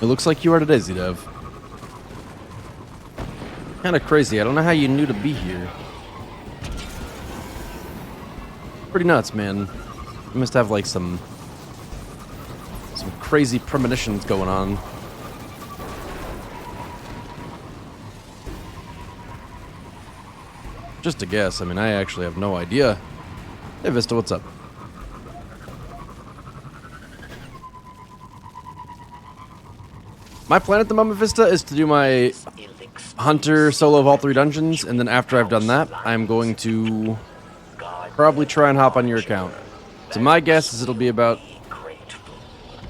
It looks like you are today, Z-Dev. Kind of crazy. I don't know how you knew to be here. Pretty nuts, man. You must have like some crazy premonitions going on. Just a guess. I mean, I actually have no idea. Hey, Vista, what's up? My plan at the moment, Vista, is to do my Hunter solo of all 3 dungeons, and then after I've done that, I'm going to probably try and hop on your account. So my guess is it'll be about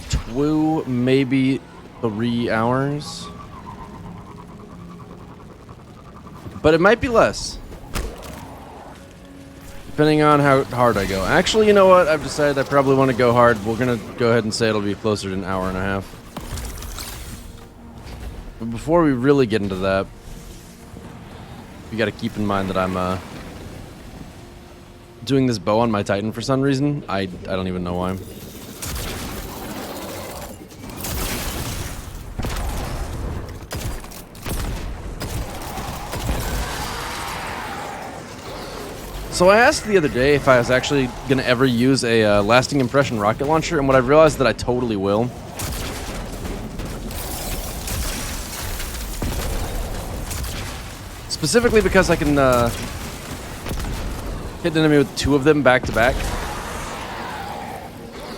2, maybe 3 hours. But it might be less. Depending on how hard I go. Actually, you know what? I've decided I probably want to go hard. We're going to go ahead and say it'll be closer to an hour and a half. But before we really get into that, you got to keep in mind that I'm doing this bow on my Titan for some reason. I don't even know why. So I asked the other day if I was actually going to ever use a lasting impression rocket launcher, and what I realized that I totally will. Specifically because I can hit an enemy with 2 of them back to back.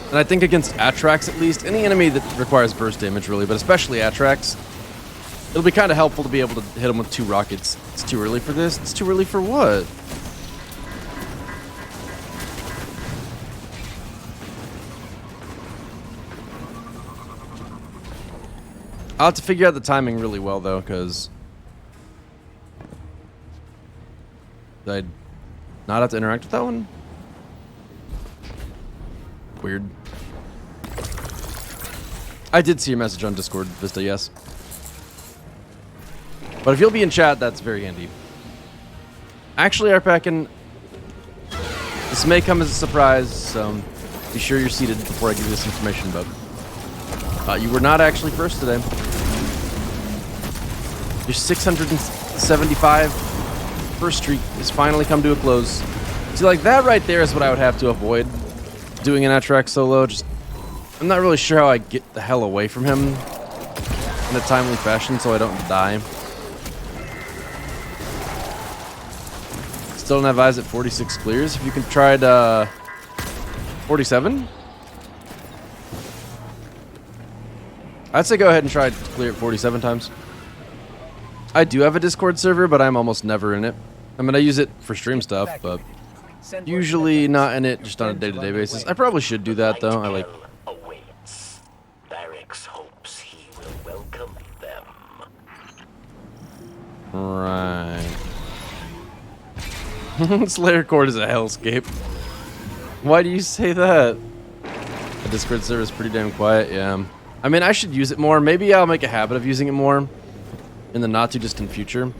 And I think against Atrax at least, any enemy that requires burst damage really, but especially Atrax, it'll be kind of helpful to be able to hit them with 2 rockets. It's too early for this? It's too early for what? I'll have to figure out the timing really well though, because did I not have to interact with that one? Weird. I did see your message on Discord, Vista, yes. But if you'll be in chat, that's very handy. Actually, Arpakin, this may come as a surprise, so be sure you're seated before I give you this information, but you were not actually first today. Your 675 first streak has finally come to a close. See, like, that right there is what I would have to avoid doing an Atrax solo. Just, I'm not really sure how I get the hell away from him in a timely fashion so I don't die. Still don't have eyes at 46 clears. If you can try it, 47? I'd say go ahead and try to clear it 47 times. I do have a Discord server, but I'm almost never in it. I mean, I use it for stream stuff, but usually not in it just on a day-to-day basis. I probably should do that, though. I like... hopes he will welcome them. Right. Slayer Court is a hellscape. Why do you say that? The Discord server is pretty damn quiet, yeah. I mean, I should use it more. Maybe I'll make a habit of using it more in the not-too-distant future.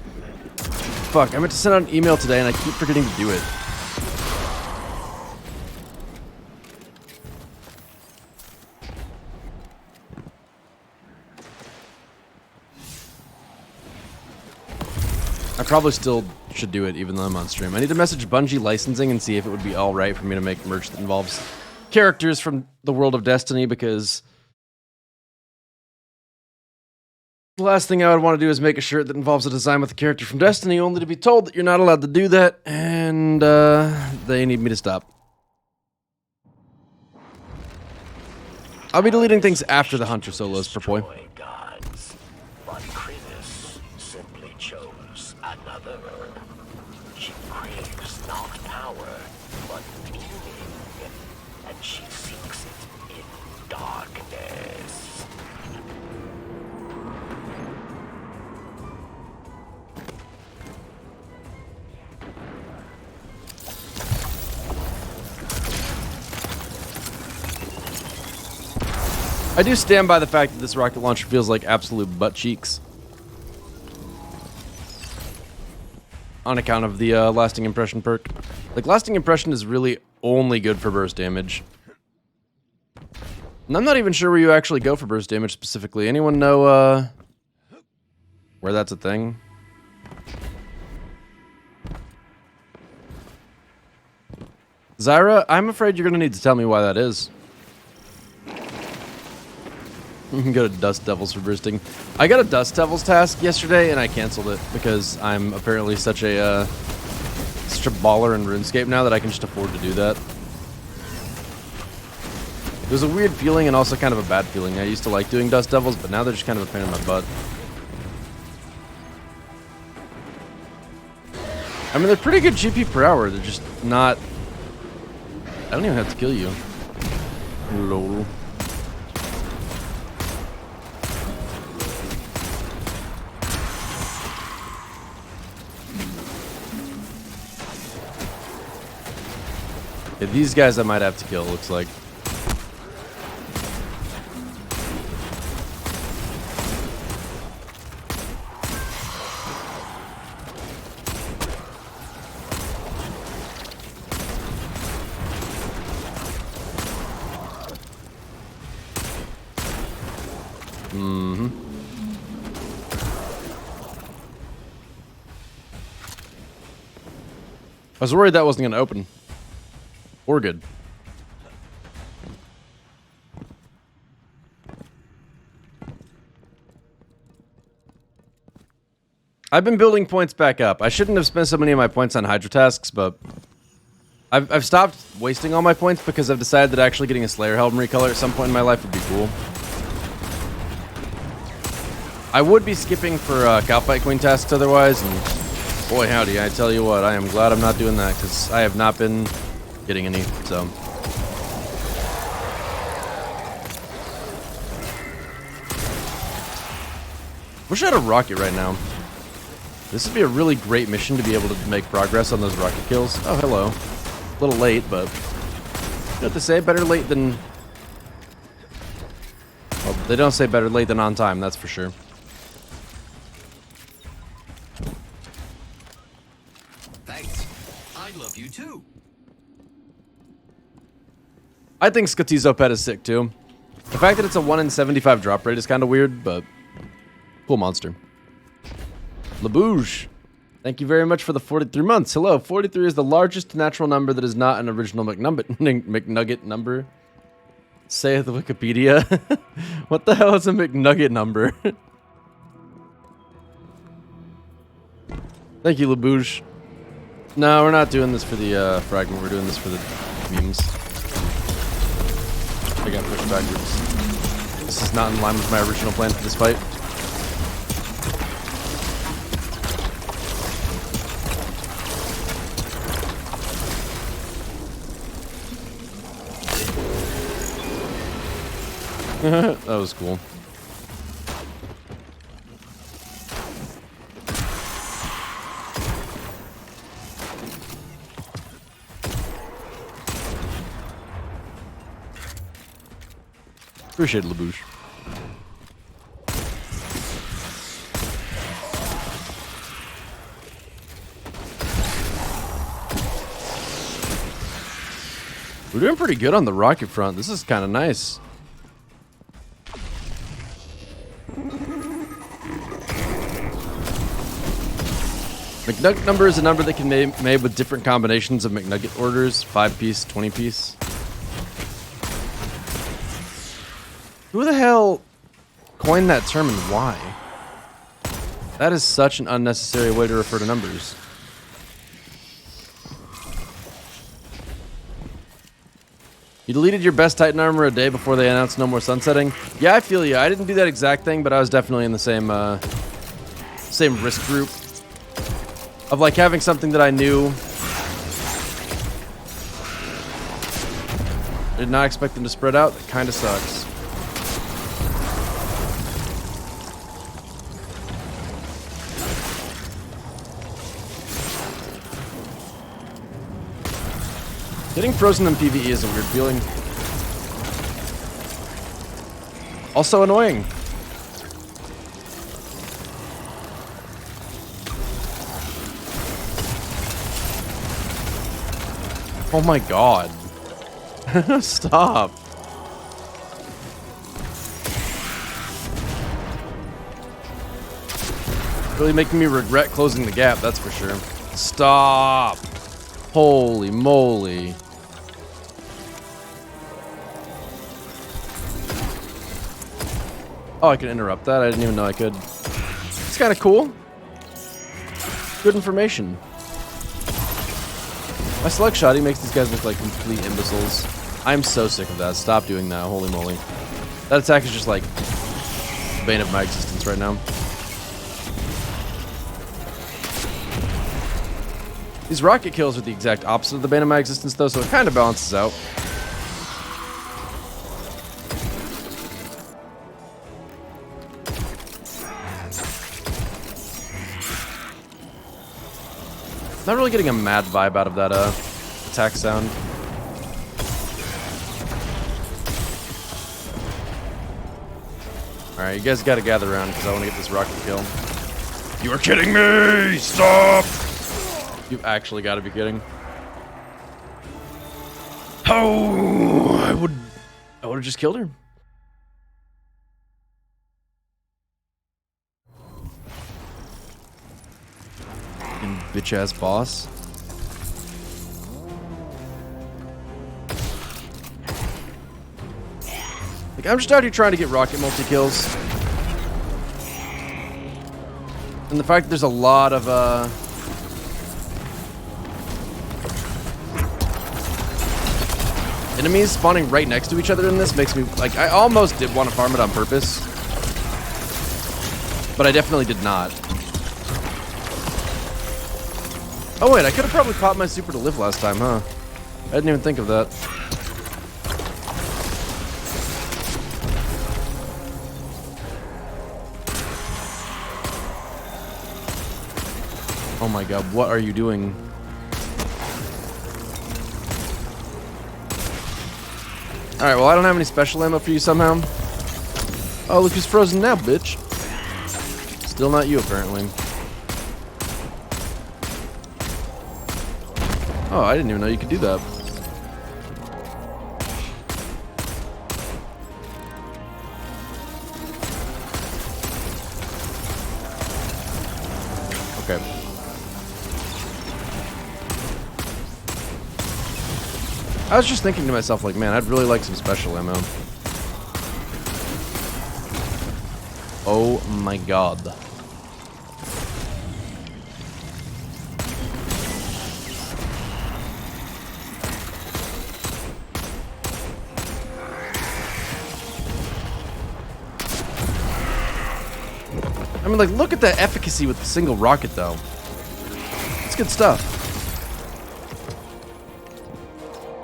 Fuck, I meant to send out an email today and I keep forgetting to do it. I probably still should do it even though I'm on stream. I need to message Bungie licensing and see if it would be alright for me to make merch that involves characters from the world of Destiny, because the last thing I would want to do is make a shirt that involves a design with a character from Destiny, only to be told that you're not allowed to do that, and they need me to stop. I'll be deleting things after the Hunter solos, Perpoy. Simply chose another. She craves not power, but meaning, and she seeks it in darkness. I do stand by the fact that this rocket launcher feels like absolute butt cheeks. On account of the lasting impression perk. Like, lasting impression is really only good for burst damage. And I'm not even sure where you actually go for burst damage specifically. Anyone know where that's a thing? Zyra, I'm afraid you're going to need to tell me why that is. You can go to Dust Devils for bursting. I got a Dust Devils task yesterday, and I canceled it because I'm apparently such a baller in RuneScape now that I can just afford to do that. It was a weird feeling and also kind of a bad feeling. I used to like doing Dust Devils, but now they're just kind of a pain in my butt. I mean, they're pretty good GP per hour. They're just not... I don't even have to kill you. Lol. Yeah, these guys I might have to kill, looks like. I was worried that wasn't going to open. Or good. I've been building points back up. I shouldn't have spent so many of my points on Hydro tasks, but I've stopped wasting all my points because I've decided that actually getting a Slayer Helm recolor at some point in my life would be cool. I would be skipping for Cowfight Queen tasks otherwise, and boy howdy, I tell you what, I am glad I'm not doing that because I have not been getting any, so. Wish I had a rocket right now. This would be a really great mission to be able to make progress on those rocket kills. Oh, hello. A little late, but you know what to say, better late than... Well, they don't say better late than on time, that's for sure. Thanks. I love you too. I think Skotizo Pet is sick too. The fact that it's a 1 in 75 drop rate is kind of weird, but cool monster. Labouche, thank you very much for the 43 months. Hello, 43 is the largest natural number that is not an original McNugget number. Say the Wikipedia. What the hell is a McNugget number? Thank you, Labouche. No, we're not doing this for the fragment. We're doing this for the memes. I got pushed backwards. This is not in line with my original plan for this fight. That was cool. Appreciate it, Labouche. We're doing pretty good on the rocket front. This is kind of nice. McNugget number is a number that can be made with different combinations of McNugget orders, 5-piece, 20-piece. Who the hell coined that term and why? That is such an unnecessary way to refer to numbers. You deleted your best Titan armor a day before they announced no more sunsetting? Yeah, I feel you. I didn't do that exact thing, but I was definitely in the same risk group. Of like having something that I knew. Did not expect them to spread out. That kind of sucks. Getting frozen in PvE is a weird feeling. Also annoying. Oh my god. Stop. Really making me regret closing the gap, that's for sure. Stop! Holy moly. Oh, I can interrupt that? I didn't even know I could. It's kind of cool. Good information. My select shot, he makes these guys look like complete imbeciles. I'm so sick of that. Stop doing that. Holy moly. That attack is just like the bane of my existence right now. These rocket kills are the exact opposite of the bane of my existence, though, so it kind of balances out. Not really getting a mad vibe out of that attack sound. Alright, you guys gotta gather around because I want to get this rocket kill. You are kidding me! Stop! You've actually got to be kidding. Oh, I would have just killed her. Fucking bitch ass boss. Like, I'm just out here trying to get rocket multi kills. And the fact that there's a lot of enemies spawning right next to each other in this makes me, like, I almost did want to farm it on purpose. But I definitely did not. Oh wait, I could have probably popped my super to live last time, huh? I didn't even think of that. Oh my god, what are you doing? Alright, well I don't have any special ammo for you somehow. Oh, look who's frozen now, bitch. Still not you, apparently. Oh, I didn't even know you could do that. Okay. I was just thinking to myself, like, man, I'd really like some special ammo. Oh my god. I mean, like, look at the efficacy with the single rocket, though. It's good stuff.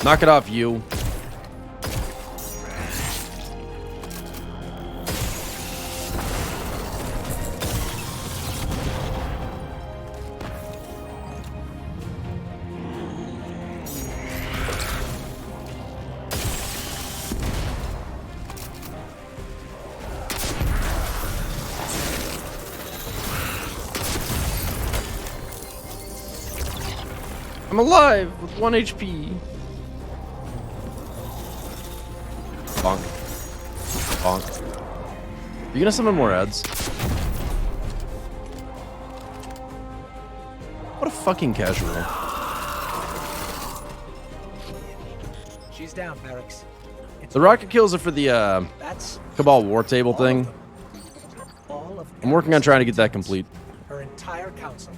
Knock it off, you. I'm alive with 1 HP. Bonk. Bonk. Are you gonna summon more ads? What a fucking casual. She's down, Barracks. The rocket kills are for the That's Cabal War Table thing. all of I'm working on trying to get that complete. her entire council.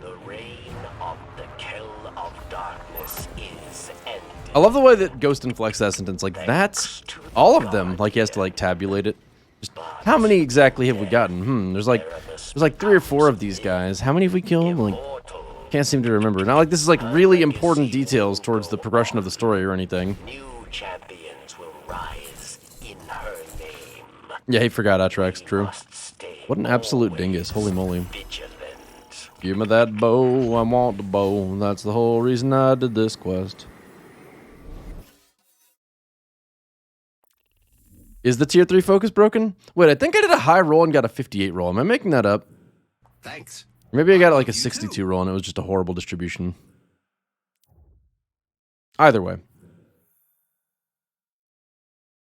The reign of the kill of darkness is ended. I love the way that Ghost inflects that sentence. Like, that's all of them. Like, he has to, like, tabulate it. Just, how many exactly have we gotten? There's like 3 or 4 of these guys. How many have we killed? Like, can't seem to remember. Not like this is, like, really important details towards the progression of the story or anything. New champions will rise in her name. Yeah, he forgot Atrax, true. Must stay What an absolute dingus. Holy moly. vigilant. Give me that bow. I want the bow. That's the whole reason I did this quest. Is the tier 3 focus broken? Wait, I think I did a high roll and got a 58 roll. Am I making that up? Thanks. Maybe I got like a 62 roll and it was just a horrible distribution. Either way.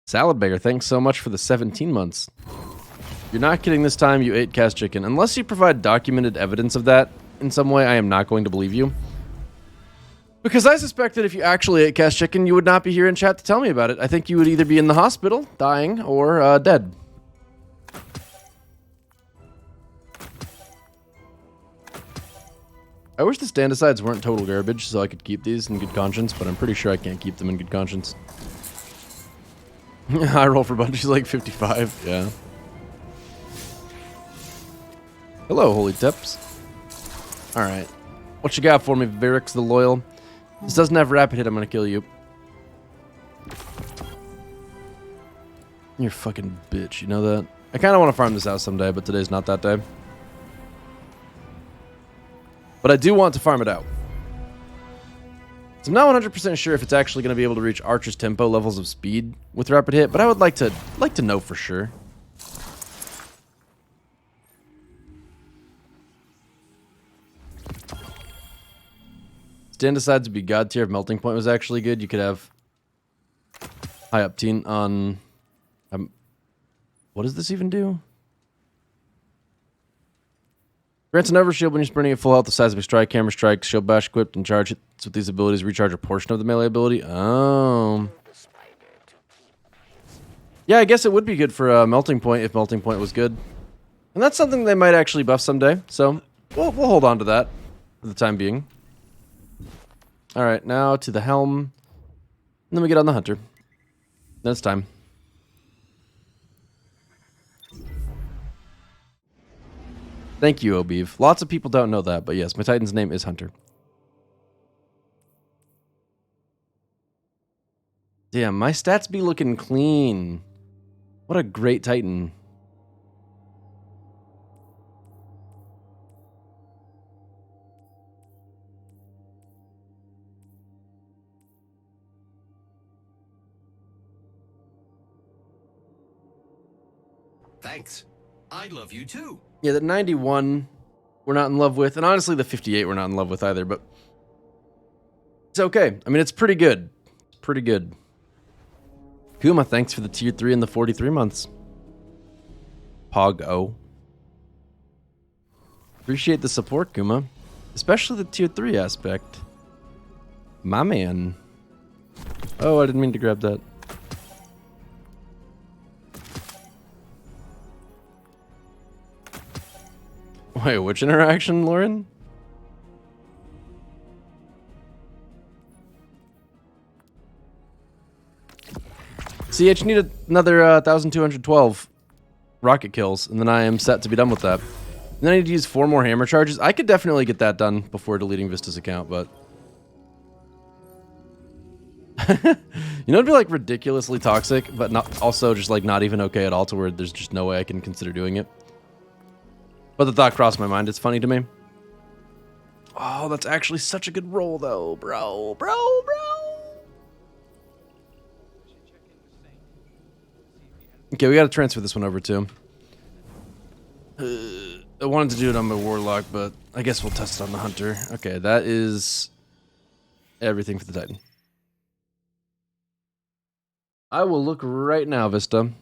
Salad Beggar, thanks so much for the 17 months. You're not kidding this time. You ate cast chicken. Unless you provide documented evidence of that in some way, I am not going to believe you. Because I suspect that if you actually ate cast chicken, you would not be here in chat to tell me about it. I think you would either be in the hospital, dying, or dead. I wish the stand-asides weren't total garbage so I could keep these in good conscience, but I'm pretty sure I can't keep them in good conscience. I roll for Bungie's like 55, yeah. Hello, Holy Tips. Alright. What you got for me, Varix the Loyal? This doesn't have rapid hit, I'm gonna kill you. You're a fucking bitch, you know that? I kinda wanna farm this out someday, but today's not that day. But I do want to farm it out. So I'm not 100% sure if it's actually going to be able to reach Archer's tempo levels of speed with rapid hit, but I would like to know for sure. Stand aside to be god tier if melting point was actually good. You could have high up teen on. What does this even do? Grants an overshield when you're sprinting at full health, the seismic strike, hammer strike, shield bash equipped, and charge hits with these abilities recharge a portion of the melee ability. Oh. Yeah, I guess it would be good for melting point if melting point was good. And that's something they might actually buff someday. So we'll hold on to that for the time being. Alright, now to the helm. And then we get on the hunter. Then it's time. Thank you, Obeev. Lots of people don't know that, but yes, my Titan's name is Hunter. Damn, my stats be looking clean. What a great Titan. Thanks. I love you too. Yeah, the 91 we're not in love with, and honestly the 58 we're not in love with either, but it's okay. I mean, it's pretty good. It's pretty good. Kuma, thanks for the tier 3 and the 43 months. Pog-O. Appreciate the support, Kuma. Especially the tier 3 aspect. My man. Oh, I didn't mean to grab that. Wait, which interaction, Lauren? CH, need another 1,212 rocket kills, and then I am set to be done with that. And then I need to use 4 more hammer charges. I could definitely get that done before deleting Vista's account, but... you know, it'd be like ridiculously toxic, but not also just like not even okay at all, to where there's just no way I can consider doing it. But the thought crossed my mind. It's funny to me. Oh, that's actually such a good roll, though, bro. Okay, we got to transfer this one over too. I wanted to do it on my warlock, but I guess we'll test it on the hunter. Okay, that is everything for the Titan. I will look right now, Vista.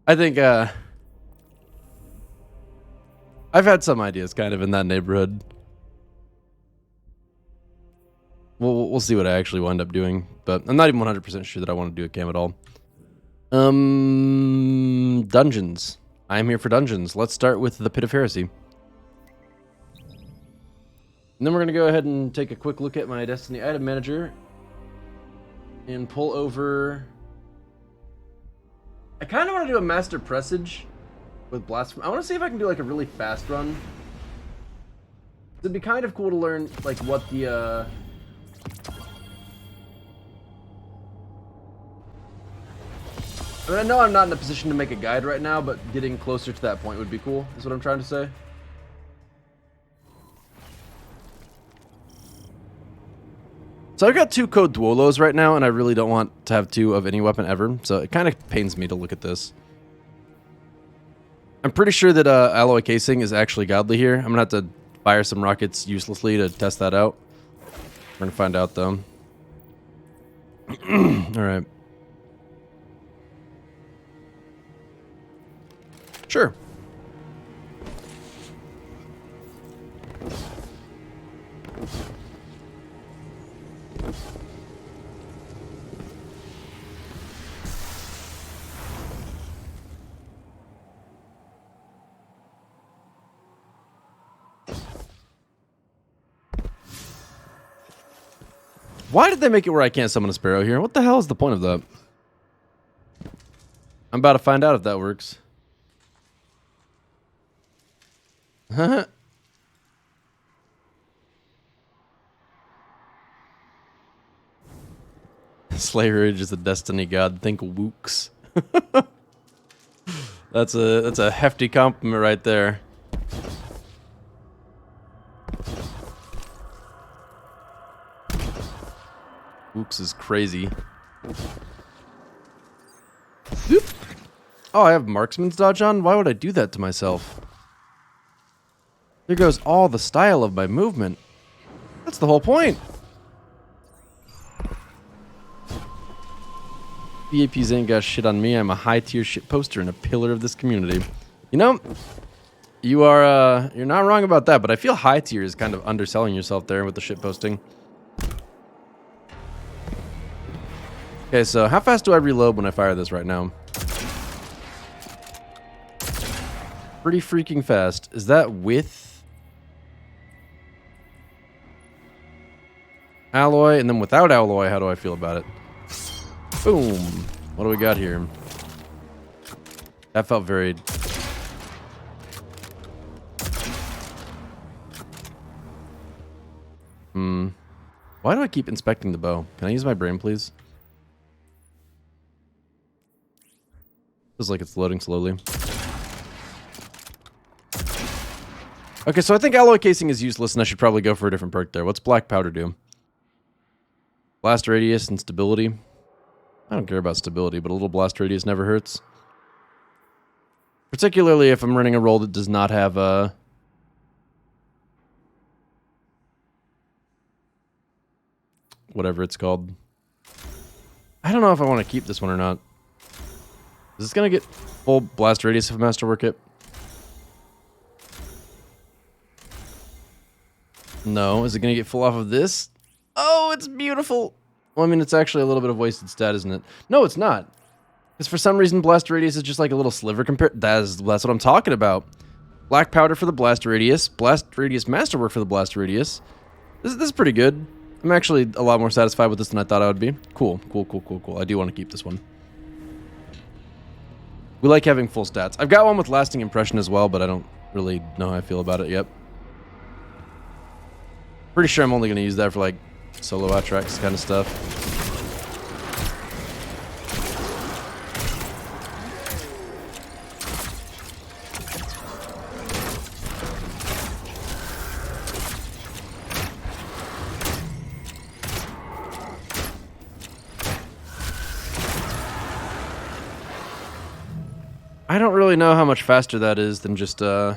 I think I've had some ideas kind of in that neighborhood. We'll see what I actually wind up doing, but I'm not even 100% sure that I want to do a cam at all. Dungeons. I'm here for dungeons. Let's start with the Pit of Heresy. And then we're going to go ahead and take a quick look at my Destiny item manager and pull over... I kind of want to do a Master Presage with Blasphemy. I want to see if I can do like a really fast run. It'd be kind of cool to learn like what the I mean, I know I'm not in a position to make a guide right now, but getting closer to that point would be cool, is what I'm trying to say. So I've got 2 code Duolos right now, and I really don't want to have 2 of any weapon ever, so it kind of pains me to look at this. I'm pretty sure that alloy casing is actually godly here. I'm gonna have to fire some rockets uselessly to test that out. We're gonna find out though. Alright. Sure. Why did they make it where I can't summon a sparrow here? What the hell is the point of that? I'm about to find out if that works. Slayerage is a destiny god. Think wooks. That's a hefty compliment right there. Wooks is crazy. Oop. Oh, I have marksman's dodge on? Why would I do that to myself? There goes all the style of my movement. That's the whole point. VAPs ain't got shit on me. I'm a high tier shit poster and a pillar of this community. You know, you're not wrong about that, but I feel high tier is kind of underselling yourself there with the shit posting. Okay, so how fast do I reload when I fire this right now? Pretty freaking fast. Is that with alloy? And then without alloy, how do I feel about it? Boom. What do we got here? That felt very... Why do I keep inspecting the bow? Can I use my brain, please? Feels like it's loading slowly. Okay, so I think alloy casing is useless, and I should probably go for a different perk there. What's black powder do? Blast radius and stability. I don't care about stability, but a little blast radius never hurts. Particularly if I'm running a roll that does not have whatever it's called. I don't know if I want to keep this one or not. Is this going to get full blast radius if I masterwork it? No. Is it going to get full off of this? Oh, it's beautiful. Well, I mean, it's actually a little bit of wasted stat, isn't it? No, it's not. Because for some reason, blast radius is just like a little sliver compared. That's what I'm talking about. Black powder for the blast radius masterwork for the blast radius. This is pretty good. I'm actually a lot more satisfied with this than I thought I would be. Cool, cool, cool, cool, cool. I do want to keep this one. We like having full stats. I've got one with lasting impression as well, but I don't really know how I feel about it yet. Pretty sure I'm only going to use that for like solo outtracks kind of stuff. I don't really know how much faster that is than just, It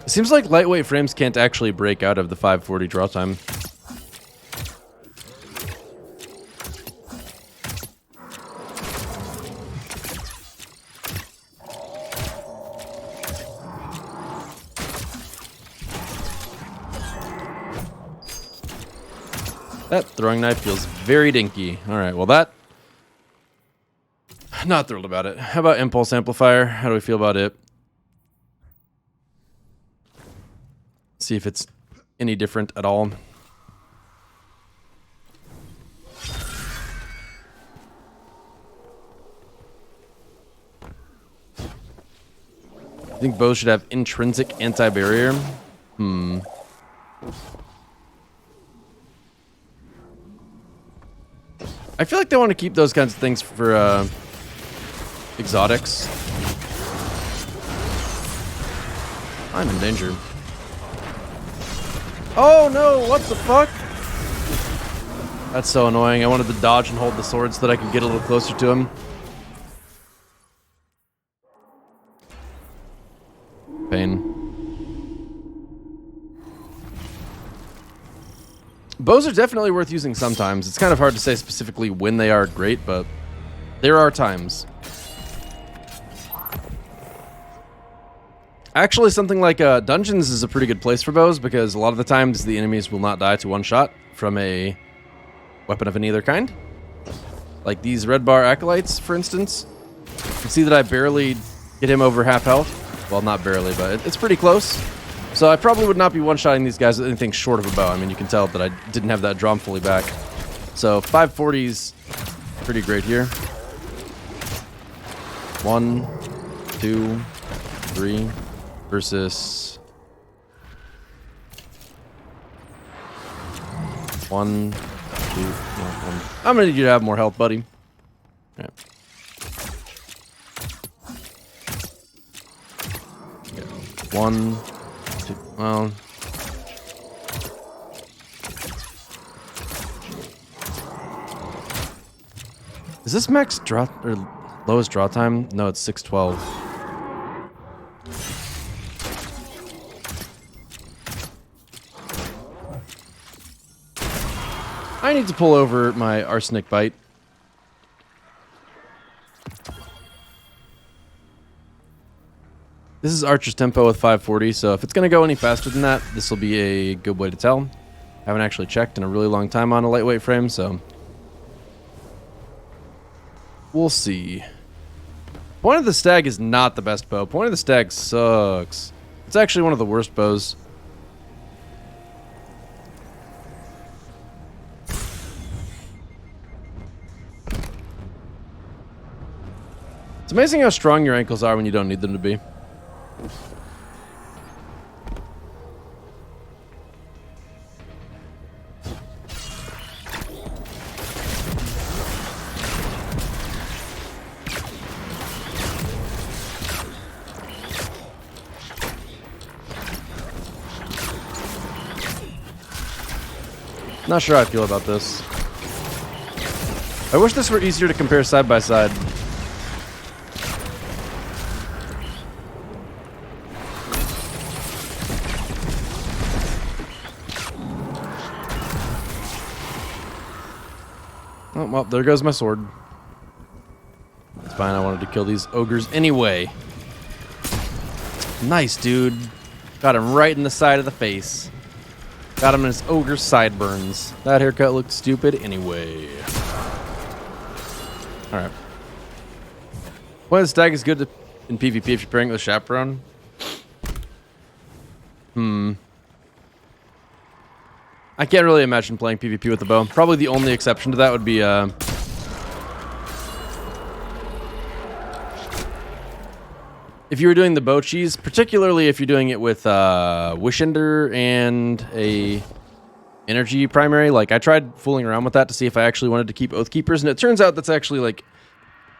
seems like lightweight frames can't actually break out of the 540 draw time. That throwing knife feels very dinky. Alright, well that... Not thrilled about it. How about impulse amplifier? How do we feel about it? See if it's any different at all. I think both should have intrinsic anti-barrier. I feel like they want to keep those kinds of things for exotics. I'm in danger. Oh no, what the fuck? That's so annoying. I wanted to dodge and hold the sword so that I could get a little closer to him. Pain. Bows are definitely worth using sometimes. It's kind of hard to say specifically when they are great, but there are times. Actually, something like dungeons is a pretty good place for bows because a lot of the times the enemies will not die to one shot from a weapon of any other kind. Like these red bar acolytes, for instance. You can see that I barely get him over half health. Well, not barely, but it's pretty close. So I probably would not be one-shotting these guys with anything short of a bow. I mean, you can tell that I didn't have that drawn fully back. So 540's pretty great here. 1, 2, 3 versus 1, 2, 1. I'm gonna need you to have more health, buddy. Okay. Yeah. 1, 2. Well. Is this max draw or lowest draw time? No, it's 612. I need to pull over my arsenic bite. This is Archer's tempo with 540, so if it's going to go any faster than that, this will be a good way to tell. I haven't actually checked in a really long time on a lightweight frame, so we'll see. Point of the Stag is not the best bow. Point of the Stag sucks. It's actually one of the worst bows. It's amazing how strong your ankles are when you don't need them to be. Not sure how I feel about this. I wish this were easier to compare side by side. Oh, well, there goes my sword. It's fine, I wanted to kill these ogres anyway. Nice, dude. Got him right in the side of the face. Got him in his ogre sideburns. That haircut looked stupid anyway. Alright. Point of the Stag is good in PvP if you're pairing it with Chaperone. I can't really imagine playing PvP with the bow. Probably the only exception to that would be if you were doing the bow cheese, particularly if you're doing it with Wishender and a energy primary. Like I tried fooling around with that to see if I actually wanted to keep Oathkeepers, and it turns out that's actually like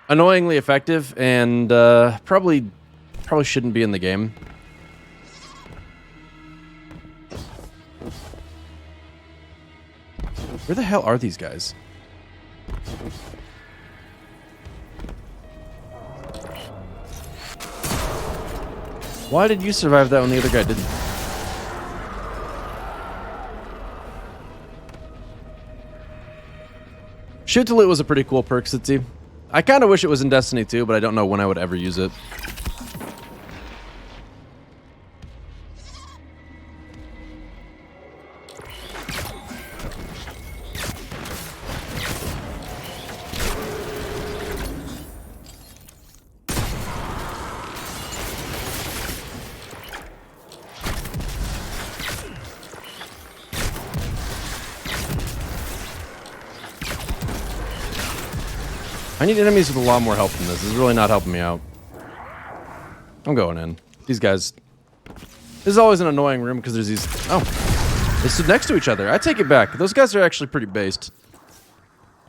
annoyingly effective and probably shouldn't be in the game. Where the hell are these guys? Why did you survive that when the other guy didn't? Shoot to Loot was a pretty cool perk, Sitzy. I kind of wish it was in Destiny 2, but I don't know when I would ever use it. I need enemies with a lot more help than this. This is really not helping me out. I'm going in. These guys... This is always an annoying room because there's these... Oh. They stood next to each other. I take it back. Those guys are actually pretty based.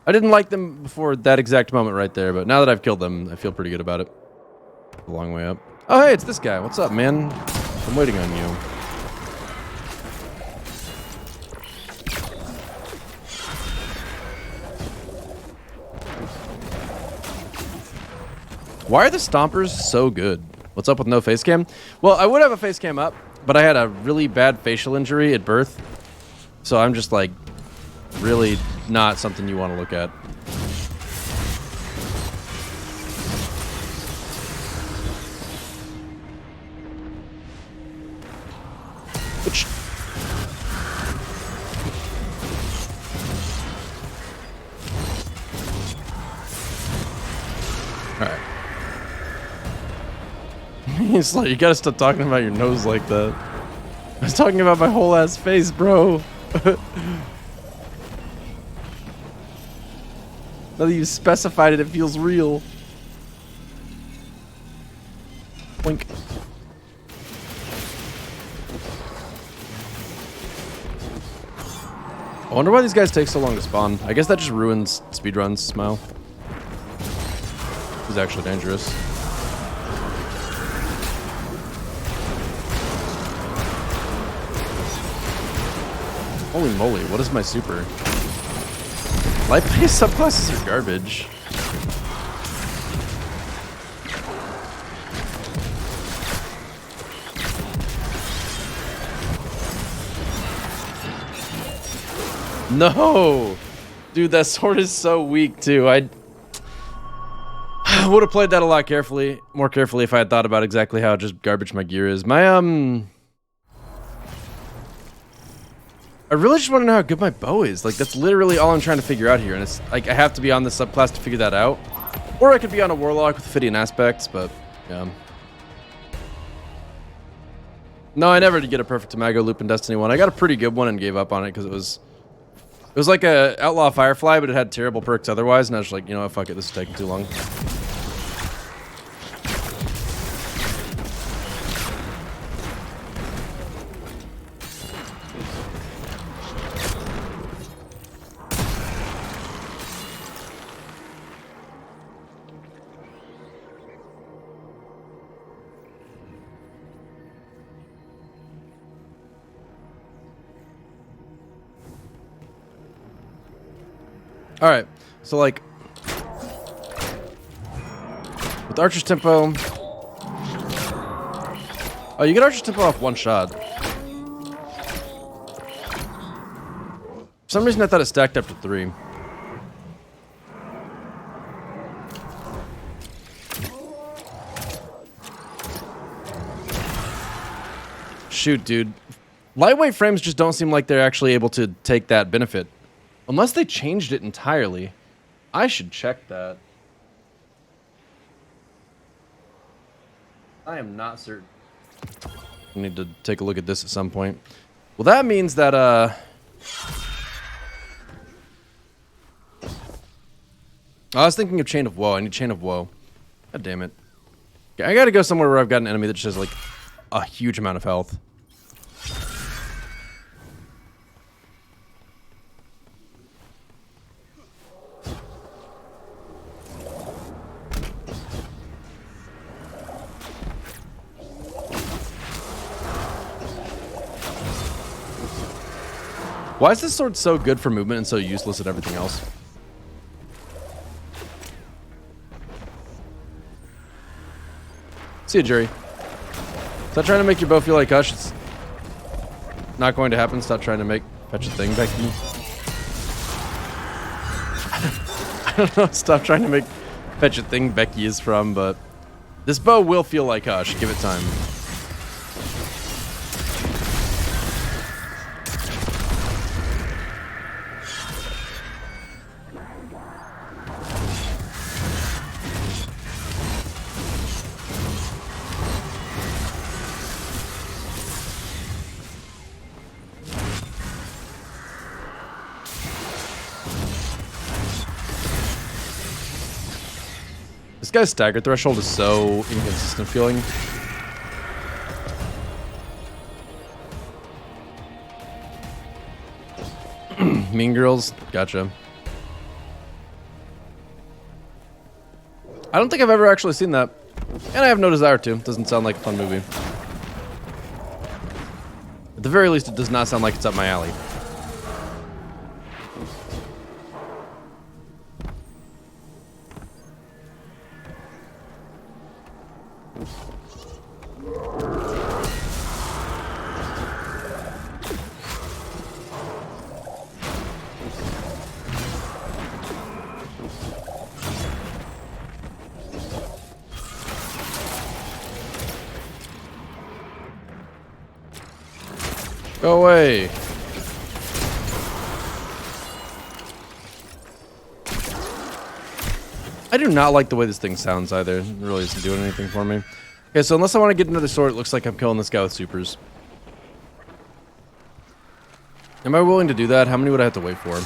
I didn't like them before that exact moment right there, but now that I've killed them, I feel pretty good about it. A long way up. Oh, hey, it's this guy. What's up, man? I'm waiting on you. Why are the stompers so good? What's up with no face cam? Well, I would have a face cam up, but I had a really bad facial injury at birth. So I'm just like, really not something you want to look at. Alright. It's like, you gotta stop talking about your nose like that. I was talking about my whole ass face, bro. Now that you've specified it, it feels real. Blink. I wonder why these guys take so long to spawn. I guess that just ruins speedruns, Smile. This is actually dangerous. Holy moly, what is my super? Light-based subclasses are garbage. No! Dude, that sword is so weak, too. I would have played that a lot more carefully if I had thought about exactly how just garbage my gear is. I really just want to know how good my bow is. Like, that's literally all I'm trying to figure out here. And it's like, I have to be on this subclass to figure that out. Or I could be on a warlock with Ophidian aspects, but yeah. No, I never did get a perfect Imago loop in Destiny 1. I got a pretty good one and gave up on it because it was like a Outlaw Firefly, but it had terrible perks otherwise. And I was just like, you know what, fuck it, this is taking too long. All right, so like with Archer's Tempo, oh, you get Archer's Tempo off one shot. For some reason, I thought it stacked up to 3. Shoot, dude, lightweight frames just don't seem like they're actually able to take that benefit. Unless they changed it entirely. I should check that. I am not certain. I need to take a look at this at some point. Well, that means that, I was thinking of Chain of Woe. I need Chain of Woe. God damn it. Okay, I gotta go somewhere where I've got an enemy that just has, like, a huge amount of health. Why is this sword so good for movement and so useless at everything else? See ya, Jerry. Stop trying to make your bow feel like Hush. It's not going to happen. Stop trying to make fetch a thing, Becky. I don't know. Stop trying to make fetch a thing Becky is from, but this bow will feel like Hush. Give it time. This guy's stagger threshold is so inconsistent feeling. Mean Girls, gotcha. I don't think I've ever actually seen that. And I have no desire to. Doesn't sound like a fun movie. At the very least, it does not sound like it's up my alley. Go away. I do not like the way this thing sounds either. It really isn't doing anything for me. Okay, so unless I want to get another sword, it looks like I'm killing this guy with supers. Am I willing to do that? How many would I have to wait for?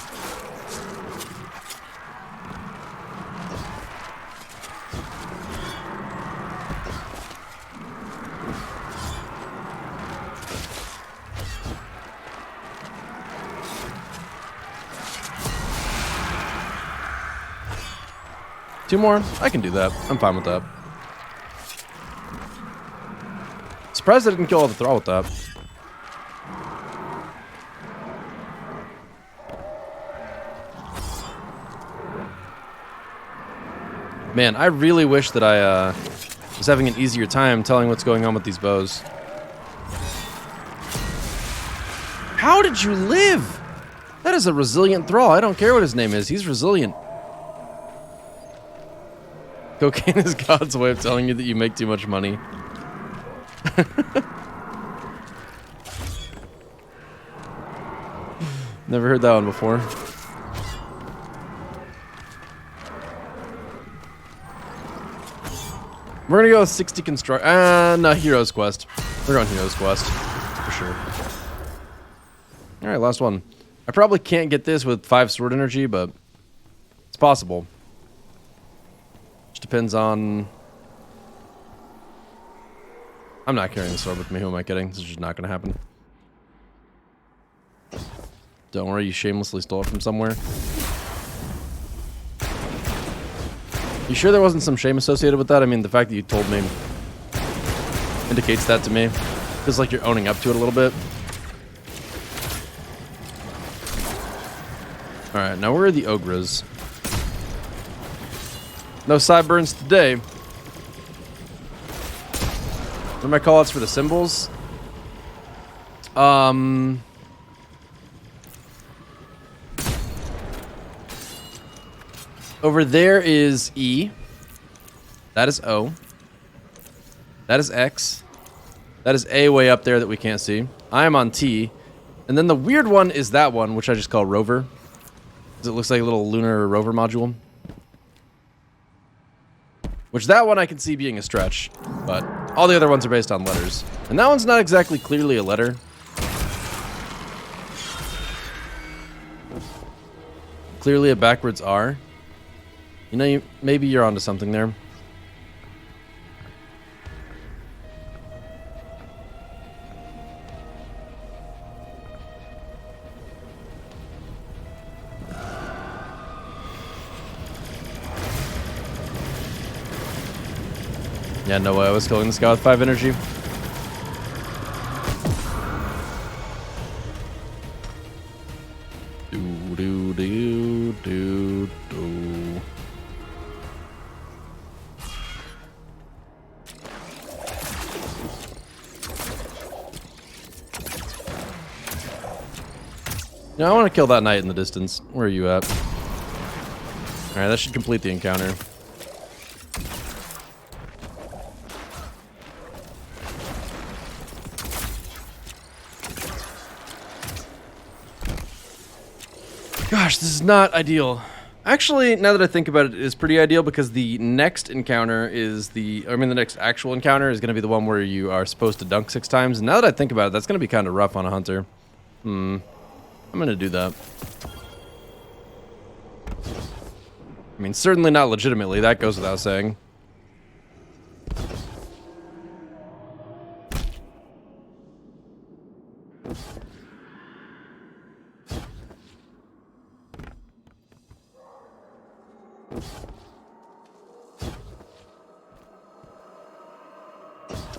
Two more? I can do that. I'm fine with that. Surprised I didn't kill all the thrall with that. Man, I really wish that I was having an easier time telling what's going on with these bows. How did you live? That is a resilient thrall. I don't care what his name is. He's resilient. Cocaine is God's way of telling you that you make too much money. Never heard that one before. We're gonna go with 60 construct. No, Hero's Quest. We're going Hero's Quest for sure. All right, last one. I probably can't get this with 5 sword energy, but it's possible. Depends on... I'm not carrying the sword with me. Who am I kidding? This is just not going to happen. Don't worry, you shamelessly stole it from somewhere. You sure there wasn't some shame associated with that? I mean, the fact that you told me indicates that to me. Feels like you're owning up to it a little bit. Alright, now where are the ogres? No sideburns today. What are my callouts for the symbols? Over there is E. That is O. That is X. That is A way up there that we can't see. I am on T. And then the weird one is that one, which I just call rover. Because it looks like a little lunar rover module. Which that one I can see being a stretch, but all the other ones are based on letters. And that one's not exactly clearly a letter. Clearly a backwards R. You know, maybe you're onto something there. Yeah, no way I was killing this guy with 5 energy. Do do do do do. No, I want to kill that knight in the distance. Where are you at? Alright, that should complete the encounter. Gosh, this is not ideal. Actually, now that I think about it, it is pretty ideal because the next encounter is the next actual encounter is going to be the one where you are supposed to dunk 6 times. And now that I think about it, that's going to be kind of rough on a hunter. I'm going to do that. I mean, certainly not legitimately. That goes without saying.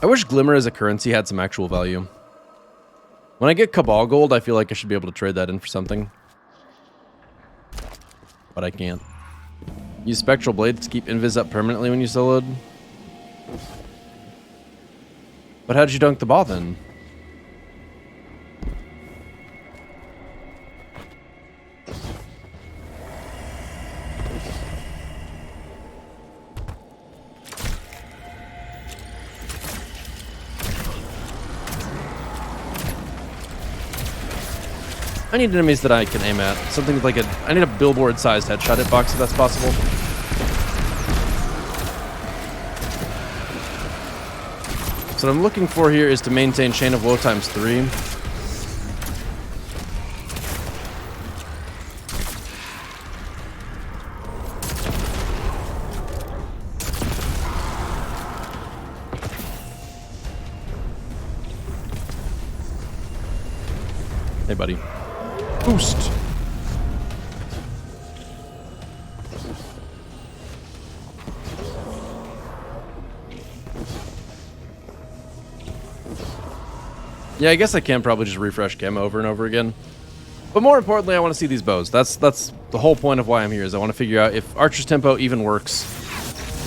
I wish Glimmer as a currency had some actual value. When I get Cabal Gold, I feel like I should be able to trade that in for something. But I can't. Use Spectral Blades to keep Invis up permanently when you soloed. But how'd you dunk the ball then? I need enemies that I can aim at. Something with like a... I need a billboard-sized headshot hitbox if that's possible. So what I'm looking for here is to maintain Chain of Woe times 3. Hey, buddy. Boost. Yeah, I guess I can probably just refresh chem over and over again. But more importantly, I want to see these bows. That's the whole point of why I'm here, is I want to figure out if Archer's Tempo even works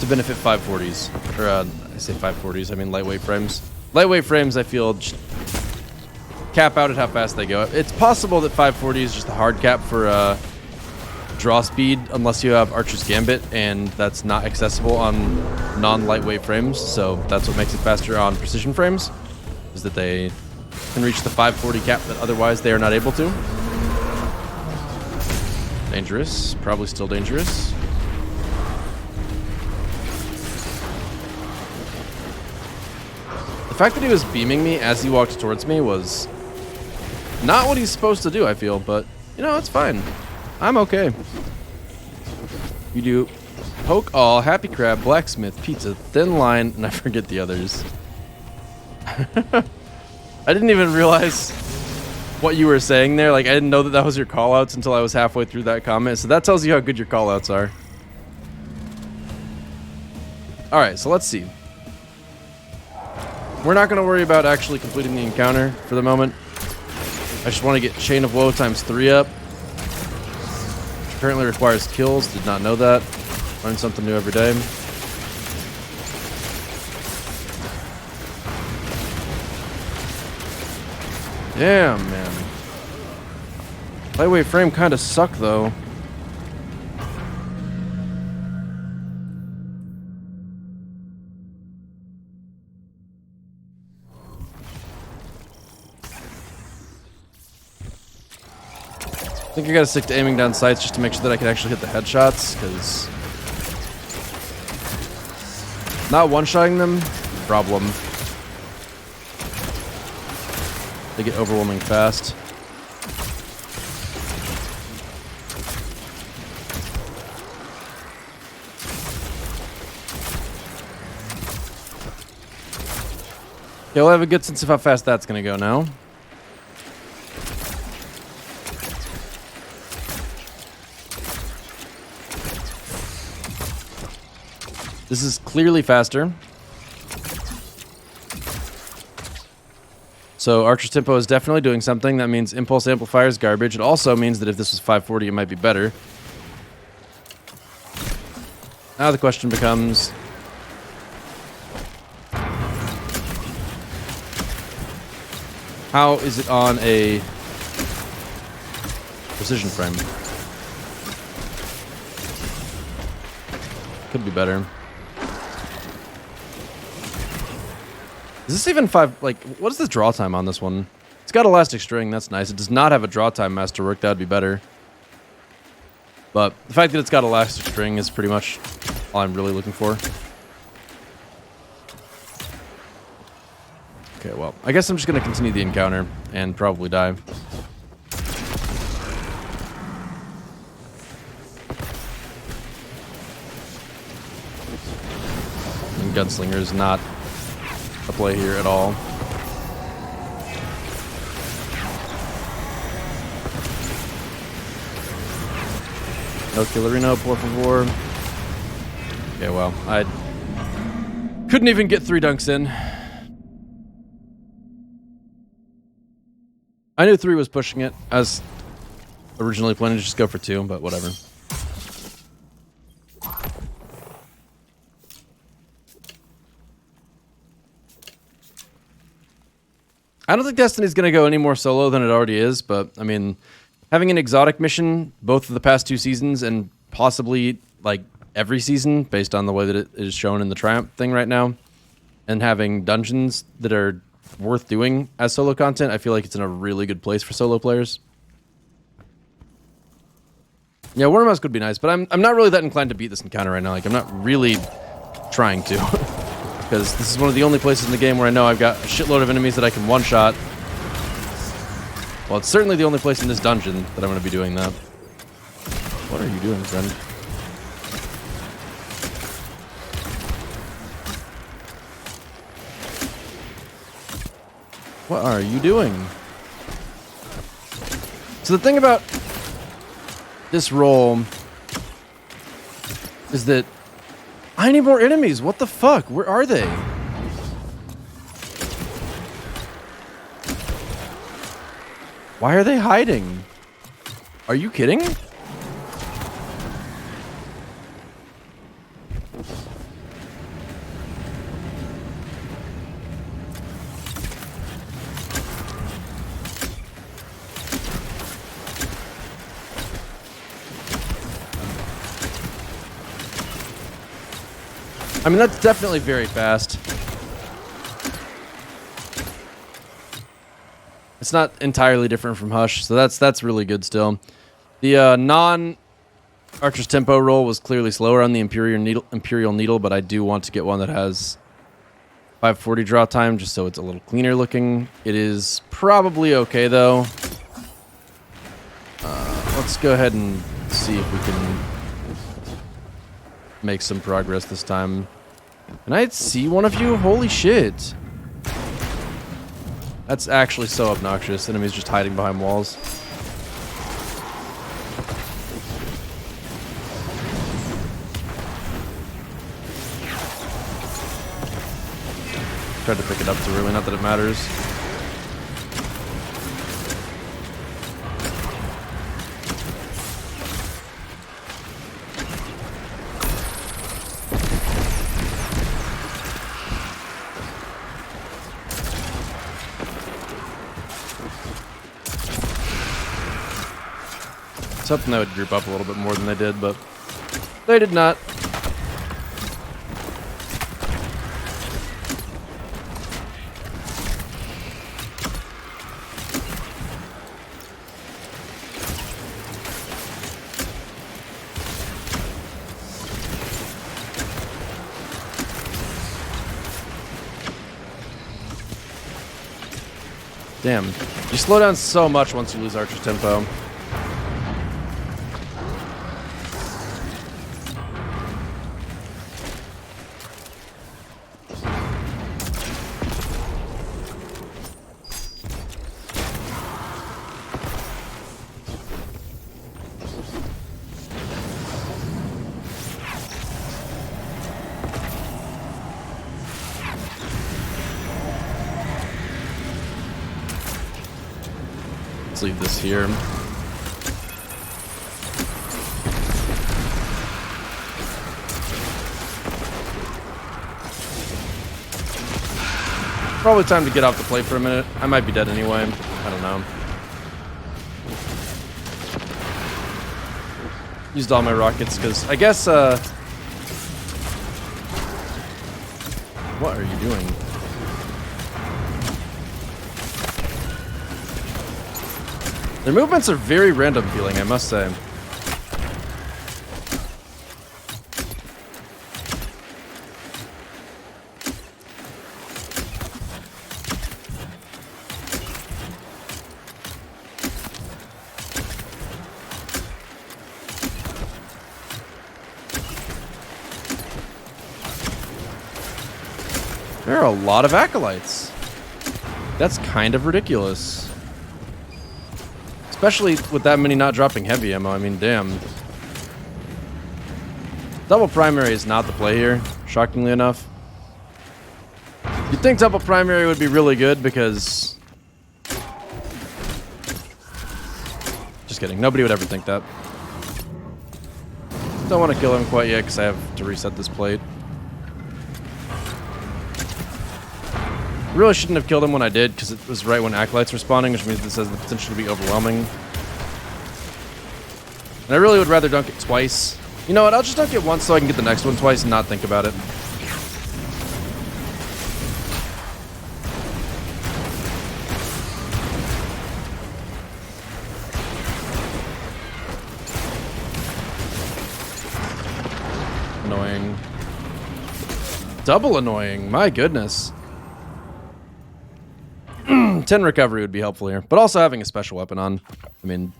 to benefit 540s. Or, I say 540s, I mean lightweight frames. Lightweight frames, I feel, just cap out at how fast they go. It's possible that 540 is just a hard cap for draw speed, unless you have Archer's Gambit, and that's not accessible on non-lightweight frames. So that's what makes it faster on precision frames, is that they can reach the 540 cap that otherwise they are not able to. Dangerous. Probably still dangerous. The fact that he was beaming me as he walked towards me was not what he's supposed to do, I feel, but, you know, it's fine. I'm okay. You do Poke All, Happy Crab, Blacksmith, Pizza, Thin Line, and I forget the others. I didn't even realize what you were saying there. Like, I didn't know that that was your callouts until I was halfway through that comment. So that tells you how good your callouts are. Alright, so let's see. We're not going to worry about actually completing the encounter for the moment. I just want to get Chain of Woe times 3 up. Which currently requires kills. Did not know that. Learn something new every day. Damn, man. Lightweight frame kind of suck, though. I think I gotta stick to aiming down sights just to make sure that I can actually hit the headshots, because not one-shotting them, problem. They get overwhelming fast. Okay, we'll have a good sense of how fast that's gonna go now. This is clearly faster. So Archer's Tempo is definitely doing something. That means Impulse Amplifier is garbage. It also means that if this was 540, it might be better. Now the question becomes, how is it on a precision frame? Could be better. Is this even 5, like, what is the draw time on this one? It's got elastic string, that's nice. It does not have a draw time masterwork, that would be better. But the fact that it's got elastic string is pretty much all I'm really looking for. Okay, well, I guess I'm just going to continue the encounter and probably die. And Gunslinger is not a play here at all. No Killerino, por favor. Okay, well, I couldn't even get 3 dunks in. I knew 3 was pushing it. I was originally planning to just go for 2, but whatever. I don't think Destiny's going to go any more solo than it already is, but, I mean, having an exotic mission both of the past 2 seasons and possibly, like, every season, based on the way that it is shown in the Triumph thing right now, and having dungeons that are worth doing as solo content, I feel like it's in a really good place for solo players. Yeah, War Mask would be nice, but I'm not really that inclined to beat this encounter right now. Like, I'm not really trying to. Because this is one of the only places in the game where I know I've got a shitload of enemies that I can one-shot. Well, it's certainly the only place in this dungeon that I'm going to be doing that. What are you doing, friend? What are you doing? So the thing about this role is that I need more enemies. What the fuck? Where are they? Why are they hiding? Are you kidding? I mean, that's definitely very fast. It's not entirely different from Hush, so that's really good still. The non-Archer's Tempo roll was clearly slower on the Imperial Needle, but I do want to get one that has 540 draw time, just so it's a little cleaner looking. It is probably okay, though. Let's go ahead and see if we can make some progress this time. Can I see one of you? Holy shit. That's actually so obnoxious. Enemies just hiding behind walls. Tried to pick it up too early, not that it matters. Something that would group up a little bit more than they did, but they did not. Damn. You slow down so much once you lose Archer's Tempo. Let's leave this here. Probably time to get off the plate for a minute. I might be dead anyway. I don't know. Used all my rockets because I guess what are you doing? Their movements are very random feeling, I must say. There are a lot of acolytes. That's kind of ridiculous. Especially with that many not dropping heavy ammo. I mean, damn. Double primary is not the play here, shockingly enough. You'd think double primary would be really good because... Just kidding. Nobody would ever think that. Don't want to kill him quite yet because I have to reset this plate. Really shouldn't have killed him when I did, because it was right when Acolytes were spawning, which means this has the potential to be overwhelming. And I really would rather dunk it twice. You know what, I'll just dunk it once so I can get the next one twice and not think about it. annoying. Double annoying. My goodness. 10 recovery would be helpful here. But also having a special weapon on. I mean,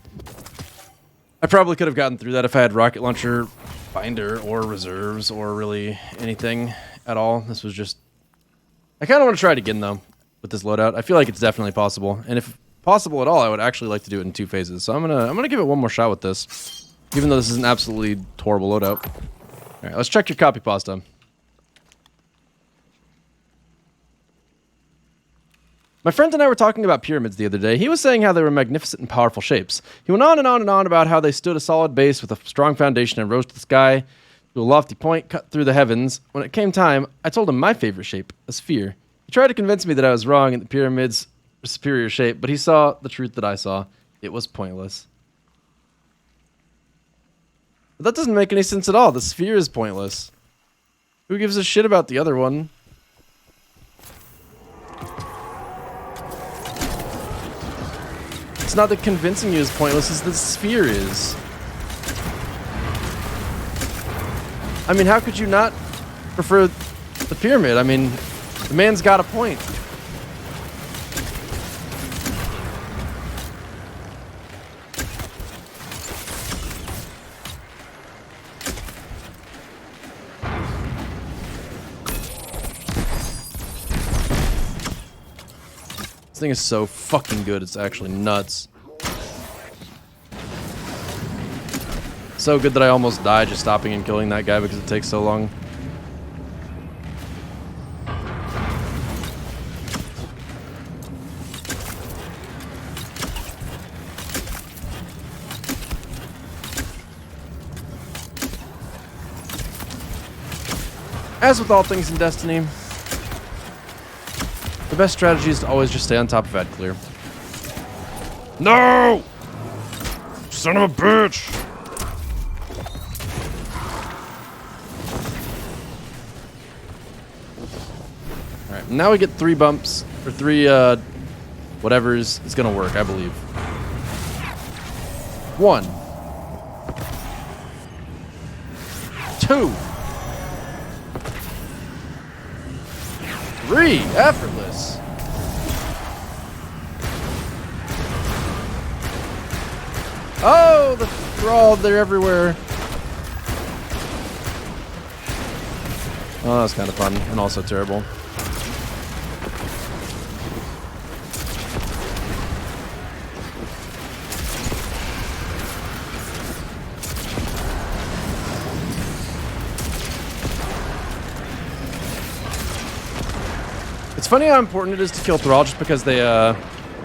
I probably could have gotten through that if I had rocket launcher, binder, or reserves, or really anything at all. This was just... I kind of want to try it again, though, with this loadout. I feel like it's definitely possible. And if possible at all, I would actually like to do it in 2 phases. So I'm gonna give it one more shot with this. Even though this is an absolutely horrible loadout. Alright, let's check your copy pasta. My friend and I were talking about pyramids the other day. He was saying how they were magnificent and powerful shapes. He went on and on and on about how they stood a solid base with a strong foundation and rose to the sky to a lofty point cut through the heavens. When it came time, I told him my favorite shape, a sphere. He tried to convince me that I was wrong and the pyramids were superior shape, but he saw the truth that I saw. It was pointless. But that doesn't make any sense at all. The sphere is pointless. Who gives a shit about the other one? It's not that convincing you is pointless, it's the sphere is. I mean, how could you not prefer the pyramid? I mean, the man's got a point. This thing is so fucking good, it's actually nuts. So good that I almost died just stopping and killing that guy because it takes so long. As with all things in Destiny, the best strategy is to always just stay on top of ad clear. No! Son of a bitch! Alright, now we get 3 bumps, or 3, whatever's is gonna work, I believe. 1. 2. 3, effortless. Oh, the thrall, they're everywhere. Oh, that was kind of fun and also terrible. It's funny how important it is to kill Thrall just because they, or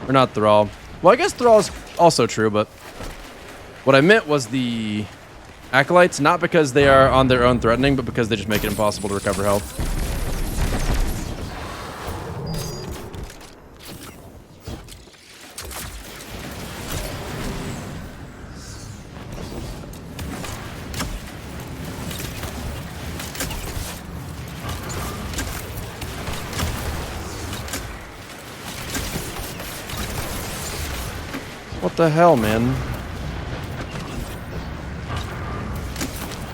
not Thrall. Well, I guess Thrall is also true, but what I meant was the Acolytes, not because they are on their own threatening, but because they just make it impossible to recover health. What the hell, man?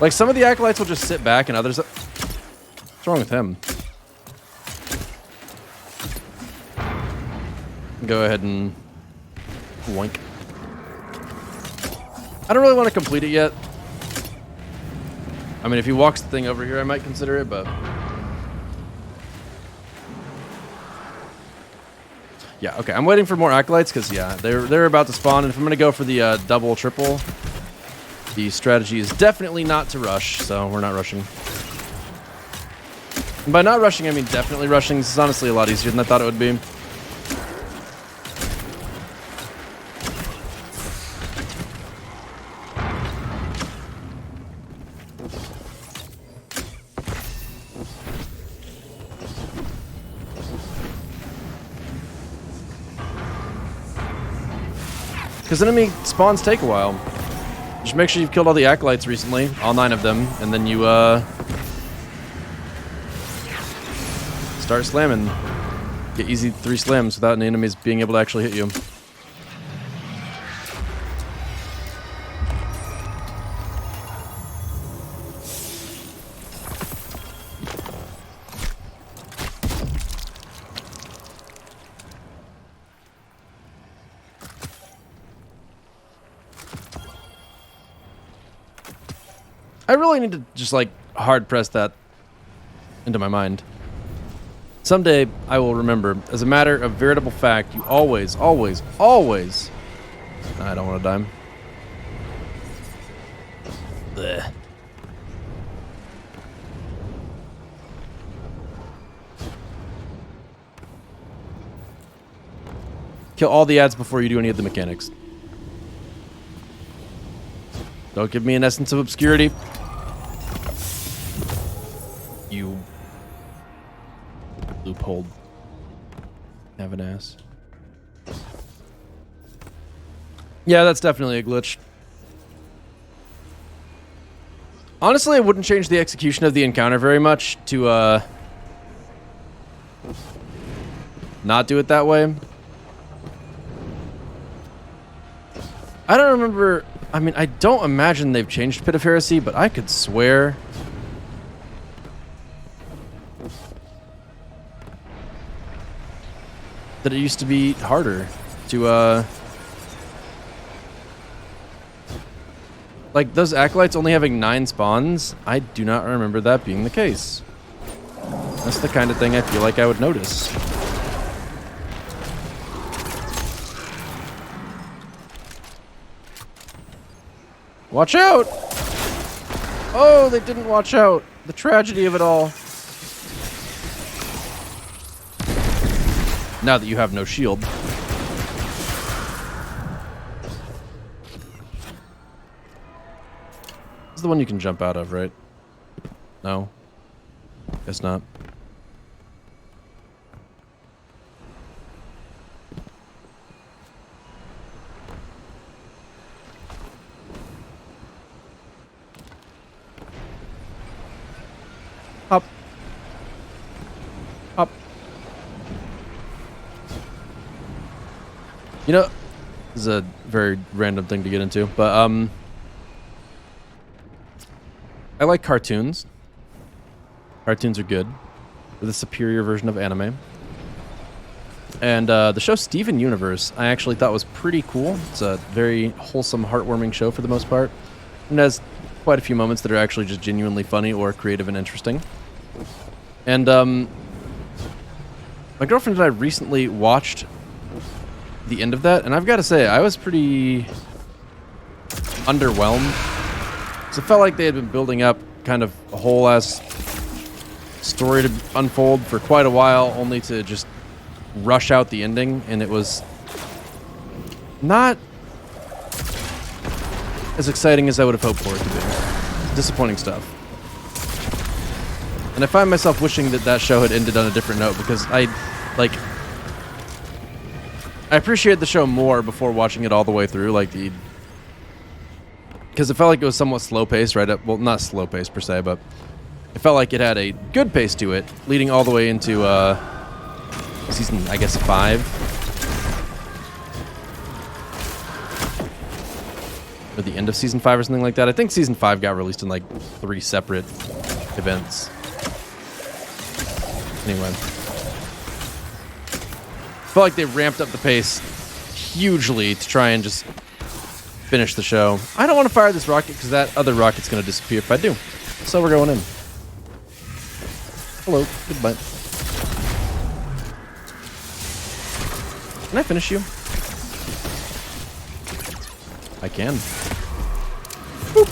Like, some of the Acolytes will just sit back and others... What's wrong with him? Go ahead and... Woink. I don't really want to complete it yet. I mean, if he walks the thing over here, I might consider it, but... Yeah, okay. I'm waiting for more Acolytes because, yeah, they're about to spawn. And if I'm going to go for the double, triple, the strategy is definitely not to rush. So we're not rushing. And by not rushing, I mean definitely rushing. This is honestly a lot easier than I thought it would be. Because enemy spawns take a while. Just make sure you've killed all the Acolytes recently, all 9 of them, and then you start slamming. Get easy 3 slams without any enemies being able to actually hit you. I really need to just like hard press that into my mind. Someday I will remember, as a matter of veritable fact, you always, always, always. I don't want to die. Blech. Kill all the ads before you do any of the mechanics. Don't give me an essence of obscurity. You loophole. Have an ass. Yeah, that's definitely a glitch. Honestly, I wouldn't change the execution of the encounter very much to not do it that way. I don't remember. I mean, I don't imagine they've changed Pit of Heresy, but I could swear that it used to be harder to, like, those acolytes only having 9 spawns. I do not remember that being the case. That's the kind of thing I feel like I would notice. Watch out! Oh, they didn't watch out. The tragedy of it all. Now that you have no shield. This is the one you can jump out of, right? No? Guess not. Up. Up. You know, this is a very random thing to get into, but I like cartoons. Cartoons are good. They're the superior version of anime. And the show Steven Universe, I actually thought was pretty cool. It's a very wholesome, heartwarming show for the most part. And has quite a few moments that are actually just genuinely funny or creative and interesting. And my girlfriend and I recently watched the end of that, and I've got to say, I was pretty underwhelmed. So it felt like they had been building up kind of a whole ass story to unfold for quite a while, only to just rush out the ending, and it was not as exciting as I would have hoped for it to be. Disappointing stuff. And I find myself wishing that that show had ended on a different note, because I appreciated the show more before watching it all the way through, because it felt like it was somewhat slow-paced right up, well, not slow-paced per se, but it felt like it had a good pace to it, leading all the way into season, I guess, 5. Or the end of season 5 or something like that. I think season 5 got released in like 3 separate events. Anyway. Felt like they ramped up the pace hugely to try and just finish the show. I don't want to fire this rocket because that other rocket's going to disappear if I do. So we're going in. Hello. Goodbye. Can I finish you? I can. Boop.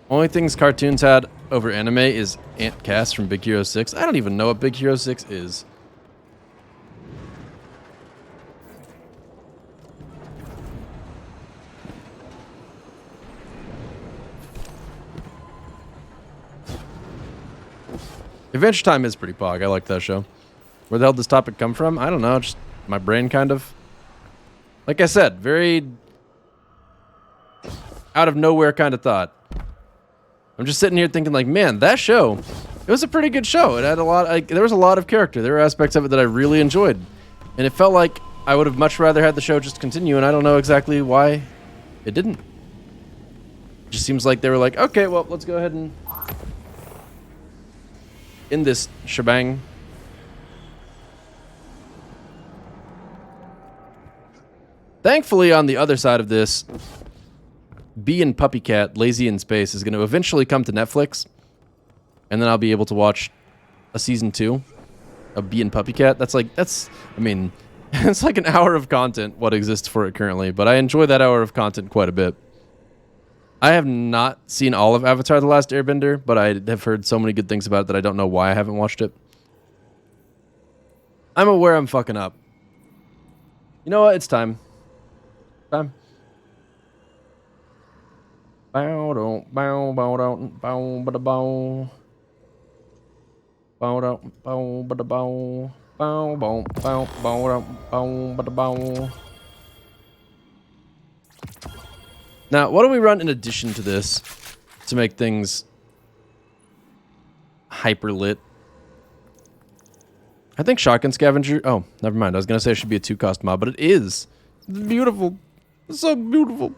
Only things cartoons had over anime is Aunt Cass from Big Hero 6. I don't even know what Big Hero 6 is. Adventure Time is pretty pog. I like that show. Where the hell did this topic come from? I don't know. Just my brain kind of. Like I said, very out of nowhere kind of thought. I'm just sitting here thinking like, man, that show, it was a pretty good show. It had a lot, there was a lot of character. There were aspects of it that I really enjoyed. And it felt like I would have much rather had the show just continue, and I don't know exactly why it didn't. It just seems like they were like, okay, well, let's go ahead and end this shebang. Thankfully, on the other side of this, Bee and Puppy Cat, Lazy in Space, is going to eventually come to Netflix. And then I'll be able to watch a season 2 of Bee and Puppy Cat. I mean, it's like an hour of content, what exists for it currently. But I enjoy that hour of content quite a bit. I have not seen all of Avatar The Last Airbender, but I have heard so many good things about it that I don't know why I haven't watched it. I'm aware I'm fucking up. You know what? It's time. Time. Bow don't bow bow don't bow ba da bow. Bow don't bow ba da bow. Bow bow bow bow don't bow ba da bow. Now, what do we run in addition to this to make things hyper lit? I think Shotgun Scavenger... Oh, never mind. I was going to say it should be a 2-cost mob, but it is. It's beautiful. It's so beautiful.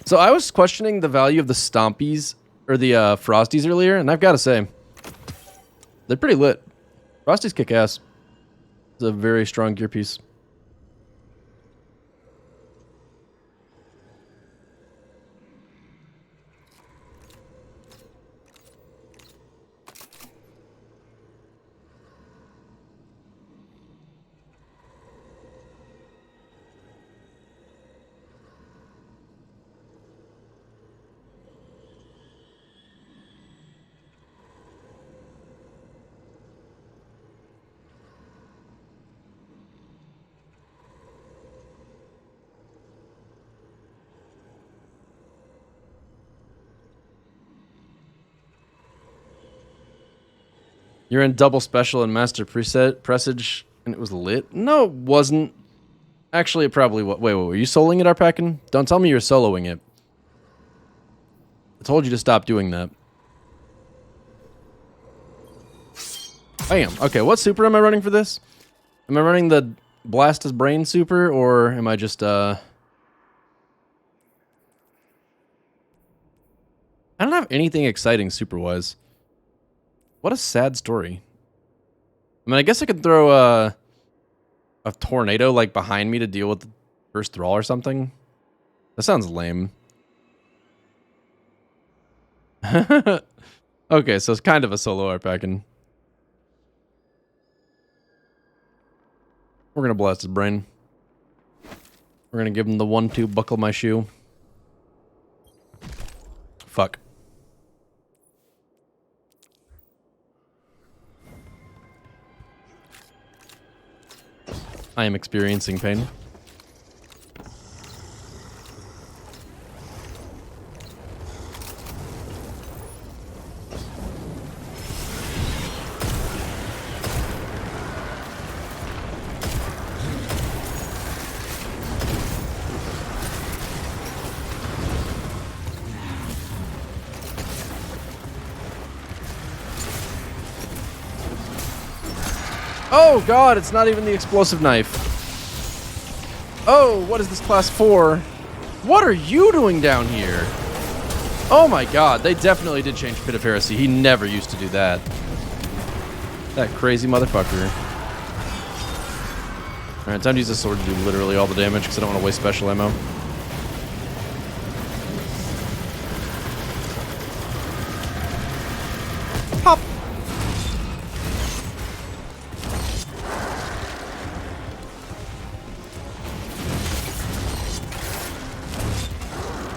So I was questioning the value of the Stompies, or the Frosties earlier, and I've got to say, they're pretty lit. Frosties kick ass. It's a very strong gear piece. You're in double special and master preset presage, and it was lit? No, it wasn't. Actually, it probably was. Wait, were you soloing it, Arpakin? Don't tell me you're soloing it. I told you to stop doing that. Bam. Okay, what super am I running for this? Am I running the Blast His Brain super, or am I just, I don't have anything exciting super-wise. What a sad story. I mean, I guess I could throw a tornado, like, behind me to deal with the first thrall or something. That sounds lame. Okay, so it's kind of a solo Arpakin. We're gonna blast his brain. We're gonna give him the 1-2 buckle my shoe. Fuck. I am experiencing pain. Oh god, it's not even the explosive knife. Oh, what is this class 4? What are you doing down here? Oh my god, they definitely did change Pit of Heresy. He never used to do that. That crazy motherfucker. Alright, time to use the sword to do literally all the damage because I don't want to waste special ammo. Pop!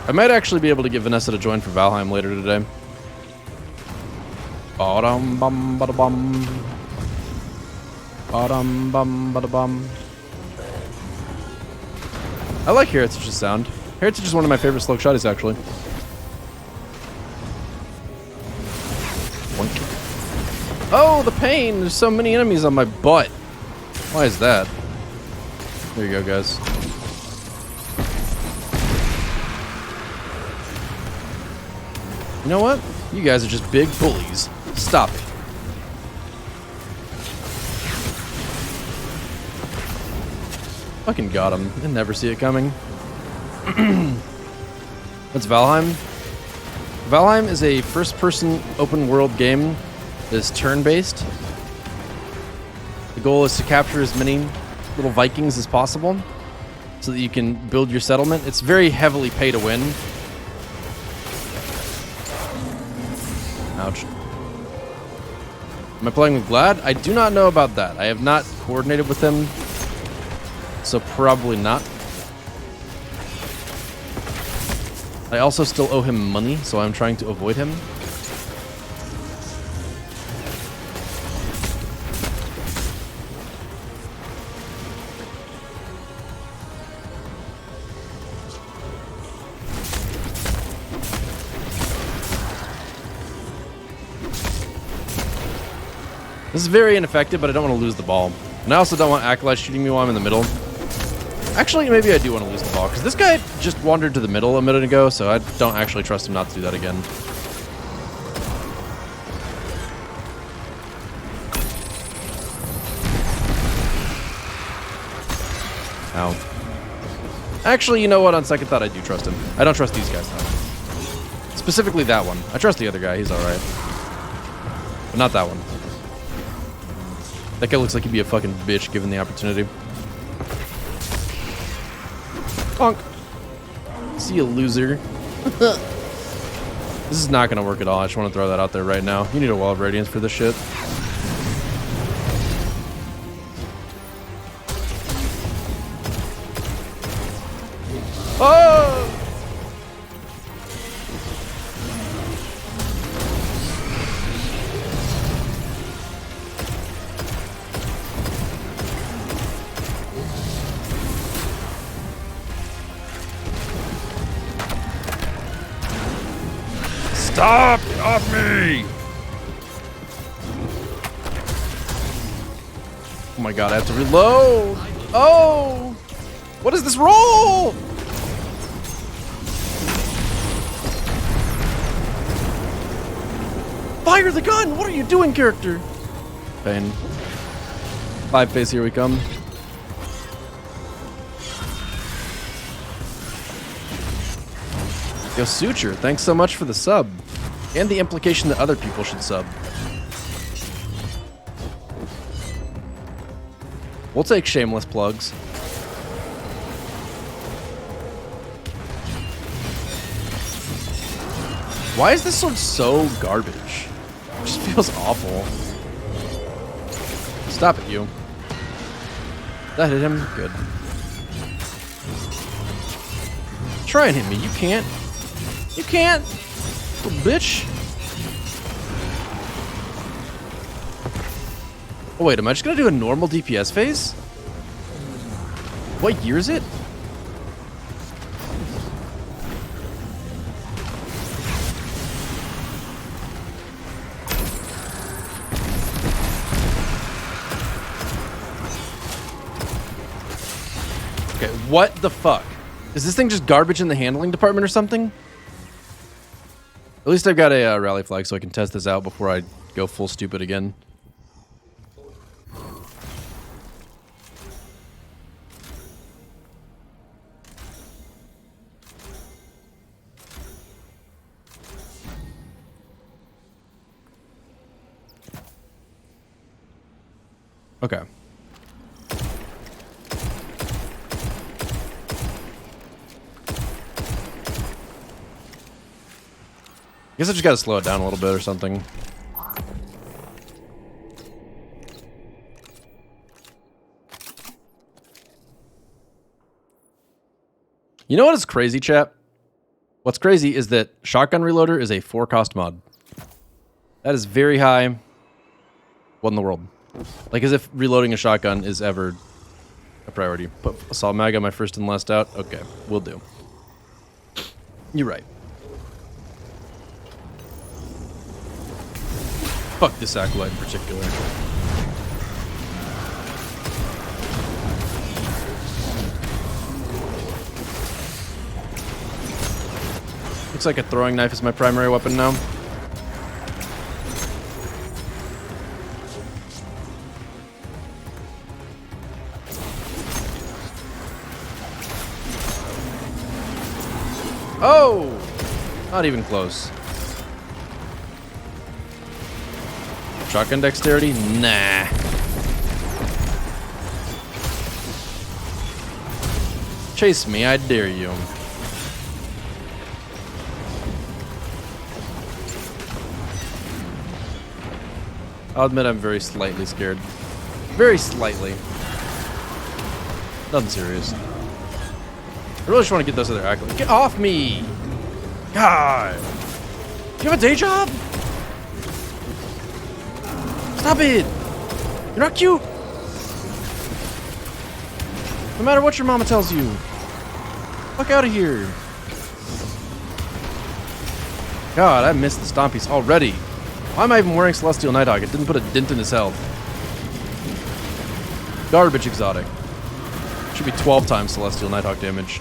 I might actually be able to get Vanessa to join for Valheim later today. Ba-dum bum ba bum. Ba-dum bum ba bum. I like Heritage's sound. Heritage is one of my favorite slug shotties, actually. Boink. Oh, the pain! There's so many enemies on my butt. Why is that? There you go, guys. You know what? You guys are just big bullies. Stop it. Fucking got him. I never see it coming. What's Valheim? Valheim is a first-person open-world game that is turn-based. The goal is to capture as many little Vikings as possible. so that you can build your settlement. It's very heavily pay to win. Ouch. Am I playing with Glad? I do not know about that. I have not coordinated with him, so probably not. I also still owe him money, so I'm trying to avoid him. This is very ineffective, but I don't want to lose the ball. And I also don't want Acolyte shooting me while I'm in the middle. Actually, maybe I do want to lose the ball, because this guy just wandered to the middle a minute ago, so I don't actually trust him not to do that again. Ow. Actually, you know what? On second thought, I do trust him. I don't trust these guys, though. Specifically that one. I trust the other guy. He's alright. But not that one. That guy looks like he'd be a fucking bitch given the opportunity. Bonk. See you, loser. This is not gonna work at all. I just want to throw that out there right now. You need a wall of radiance for this shit. Oh! Stop! Get off me! Oh my god, I have to reload! Oh! What is this roll? Fire the gun! What are you doing, character? Pain. 5 face, here we come. Yo, Suture, thanks so much for the sub. And the implication that other people should sub. We'll take shameless plugs. Why is this sword so garbage? It just feels awful. Stop it, you. That hit him? Good. Try and hit me. You can't. You can't! Little bitch. Oh wait, am I just gonna do a normal DPS phase? What year is it? Okay, what the fuck? Is this thing just garbage in the handling department or something? At least I've got a rally flag so I can test this out before I go full stupid again. Okay. I guess I just gotta slow it down a little bit or something. You know what is crazy, chat? What's crazy is that Shotgun Reloader is a 4-cost mod. That is very high. What in the world? Like, as if reloading a shotgun is ever a priority. Put Assault Mag on my first and last out? Okay, will do. You're right. Fuck this Acolyte in particular. Looks like a throwing knife is my primary weapon now. Oh! Not even close. Shotgun dexterity? Nah. Chase me, I dare you. I'll admit I'm very slightly scared. Very slightly. Nothing serious. I really just want to get those other accolades. Get off me! God! Do you have a day job? Stop it! You're not cute! No matter what your mama tells you. Fuck out of here. God, I missed the Stompies already. Why am I even wearing Celestial Nighthawk? It didn't put a dent in his health. Garbage exotic. Should be 12 times Celestial Nighthawk damage.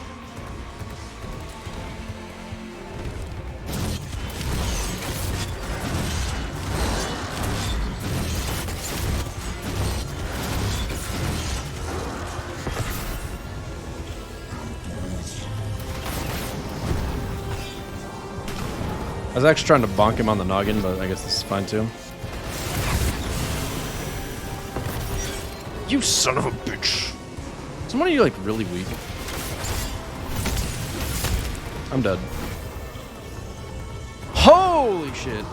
I was actually trying to bonk him on the noggin, but I guess this is fine too. You son of a bitch! So one of you like really weak? I'm dead. Holy shit!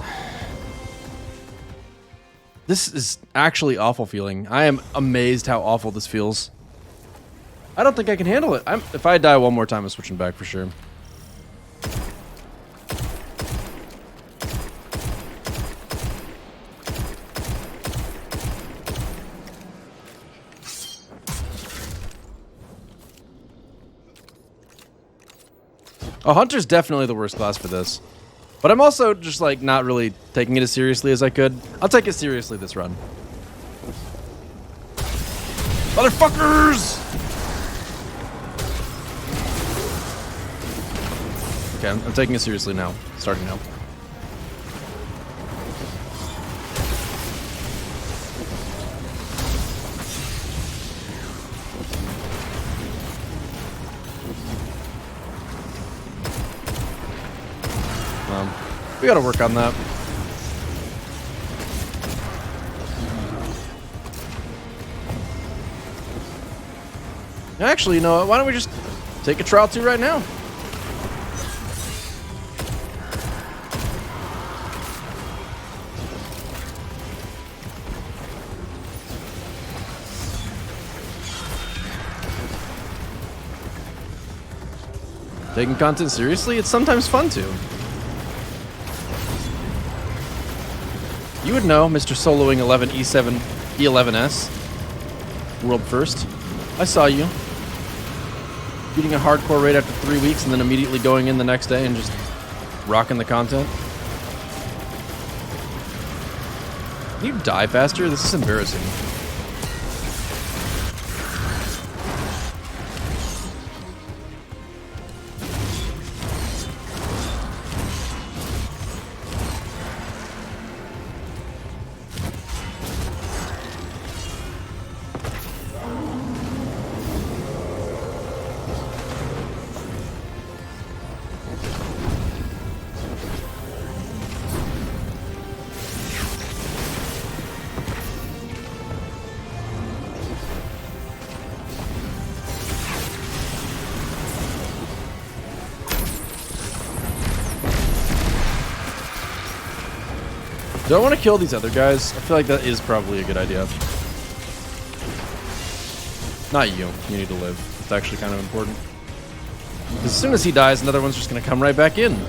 This is actually awful feeling. I am amazed how awful this feels. I don't think I can handle it. If I die one more time, I'm switching back for sure. Oh, Hunter's definitely the worst class for this. But I'm also just like not really taking it as seriously as I could. I'll take it seriously this run. Motherfuckers! Okay, I'm taking it seriously now. Starting now. We gotta work on that. Actually, you know what? Why don't we just take a trial 2 right now? Taking content seriously? It's sometimes fun to. You would know, Mr. Soloing 11 E7 E11S. World first. I saw you. Beating a hardcore raid after 3 weeks and then immediately going in the next day and just rocking the content. Can you die faster? This is embarrassing. Do I want to kill these other guys? I feel like that is probably a good idea. Not you. You need to live. It's actually kind of important. Because as soon as he dies, another one's just going to come right back in. And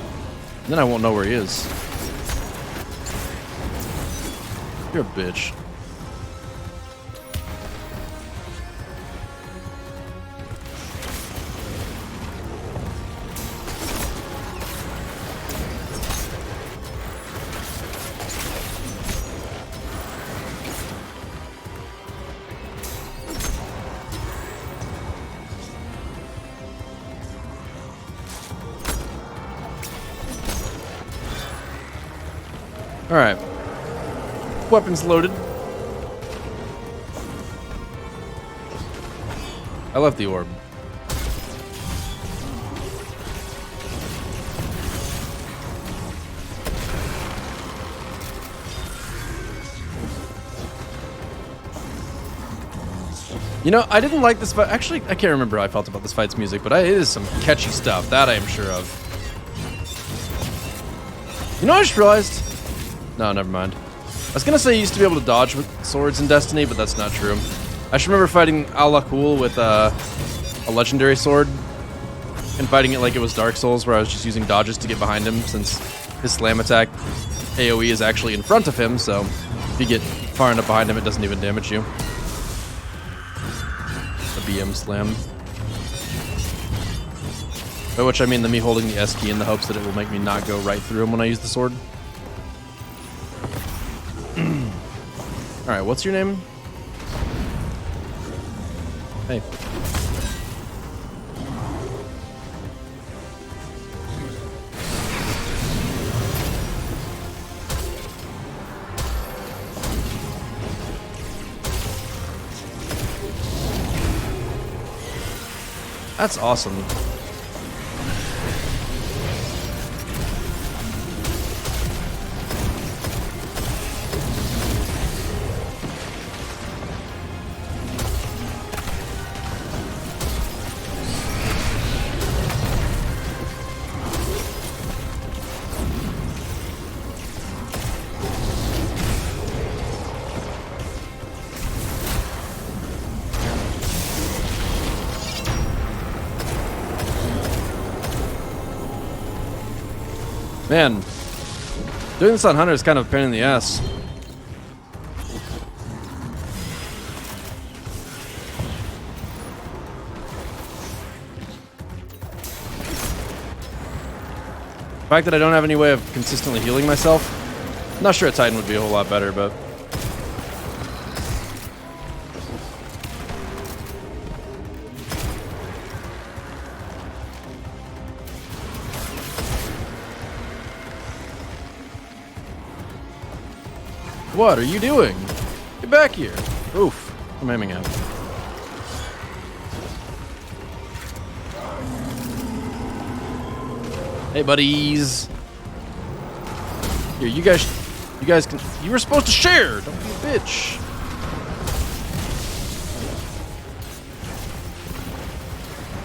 then I won't know where he is. You're a bitch. Alright. Weapons loaded. I left the orb. You know, I didn't like this fight. Actually, I can't remember how I felt about this fight's music, but it is some catchy stuff. That I am sure of. You know what I just realized? No, never mind. I was gonna say you used to be able to dodge with swords in Destiny, but that's not true. I just remember fighting Al-Lakul with a legendary sword and fighting it like it was Dark Souls, where I was just using dodges to get behind him, since his slam attack AoE is actually in front of him, so if you get far enough behind him, it doesn't even damage you. A BM slam. By which I mean me holding the S key in the hopes that it will make me not go right through him when I use the sword. Alright, what's your name? Hey. That's awesome. Man, doing this on Hunter is kind of a pain in the ass. The fact that I don't have any way of consistently healing myself, I'm not sure a Titan would be a whole lot better, but... What are you doing? Get back here. Oof. I'm aiming at. Hey, buddies. Here, you guys can, you were supposed to share. Don't be a bitch.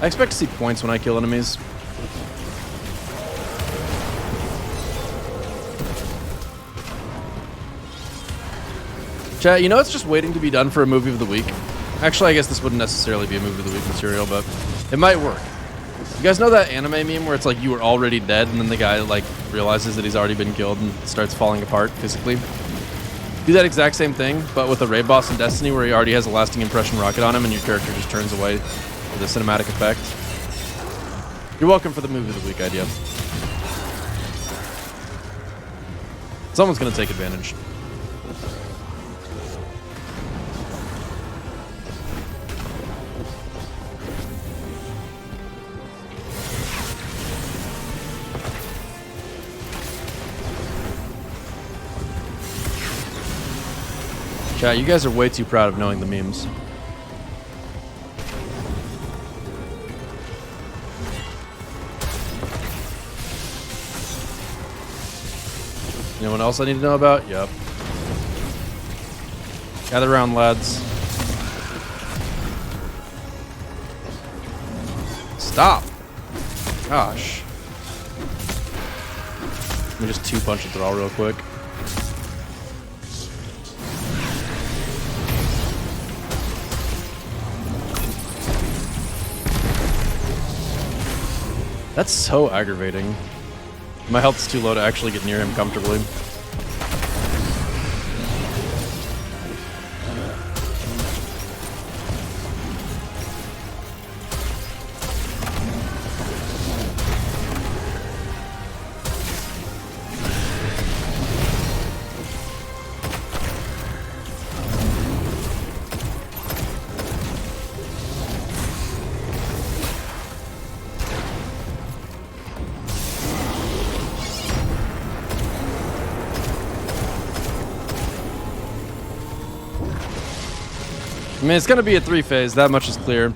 I expect to see points when I kill enemies. Chat, you know it's just waiting to be done for a movie of the week. Actually, I guess this wouldn't necessarily be a movie of the week material, but it might work. You guys know that anime meme where it's like you were already dead and then the guy like realizes that he's already been killed and starts falling apart physically? Do that exact same thing, but with a raid boss in Destiny where he already has a lasting impression rocket on him and your character just turns away with a cinematic effect. You're welcome for the movie of the week idea. Someone's gonna take advantage. Chat, you guys are way too proud of knowing the memes. Anyone else I need to know about? Yep. Gather around, lads. Stop! Gosh. Let me just two-punch a Thrall real quick. That's so aggravating. My health is too low to actually get near him comfortably. I mean, it's going to be a 3-phase, that much is clear.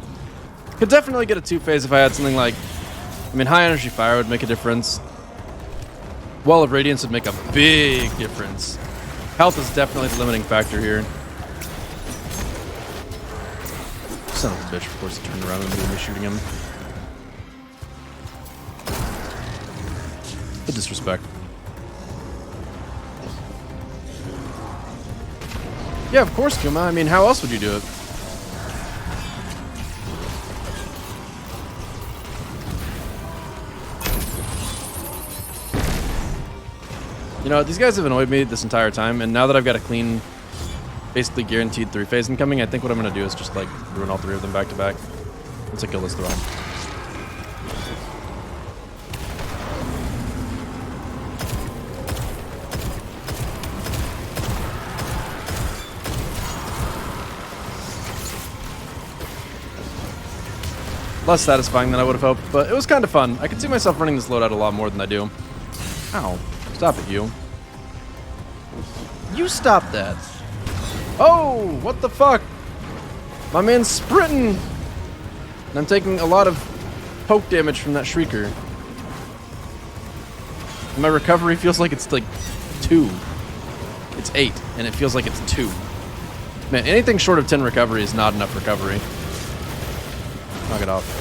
Could definitely get a 2-phase if I had something like... I mean, high energy fire would make a difference. Wall of Radiance would make a big difference. Health is definitely the limiting factor here. Son of a bitch, of course, he turned around and immediately shooting him. The disrespect. Yeah, of course, Kuma. I mean, how else would you do it? You know, these guys have annoyed me this entire time, and now that I've got a clean, basically guaranteed 3-phase incoming, I think what I'm going to do is just, like, ruin all 3 of them back to back. Once I kill this throw. Less satisfying than I would have hoped, but it was kind of fun. I could see myself running this loadout a lot more than I do. Ow. Stop it, you. You stop that. Oh, what the fuck? My man's sprinting. And I'm taking a lot of poke damage from that Shrieker. My recovery feels like it's like 2. It's 8, and it feels like it's 2. Man, anything short of 10 recovery is not enough recovery. Knock it off.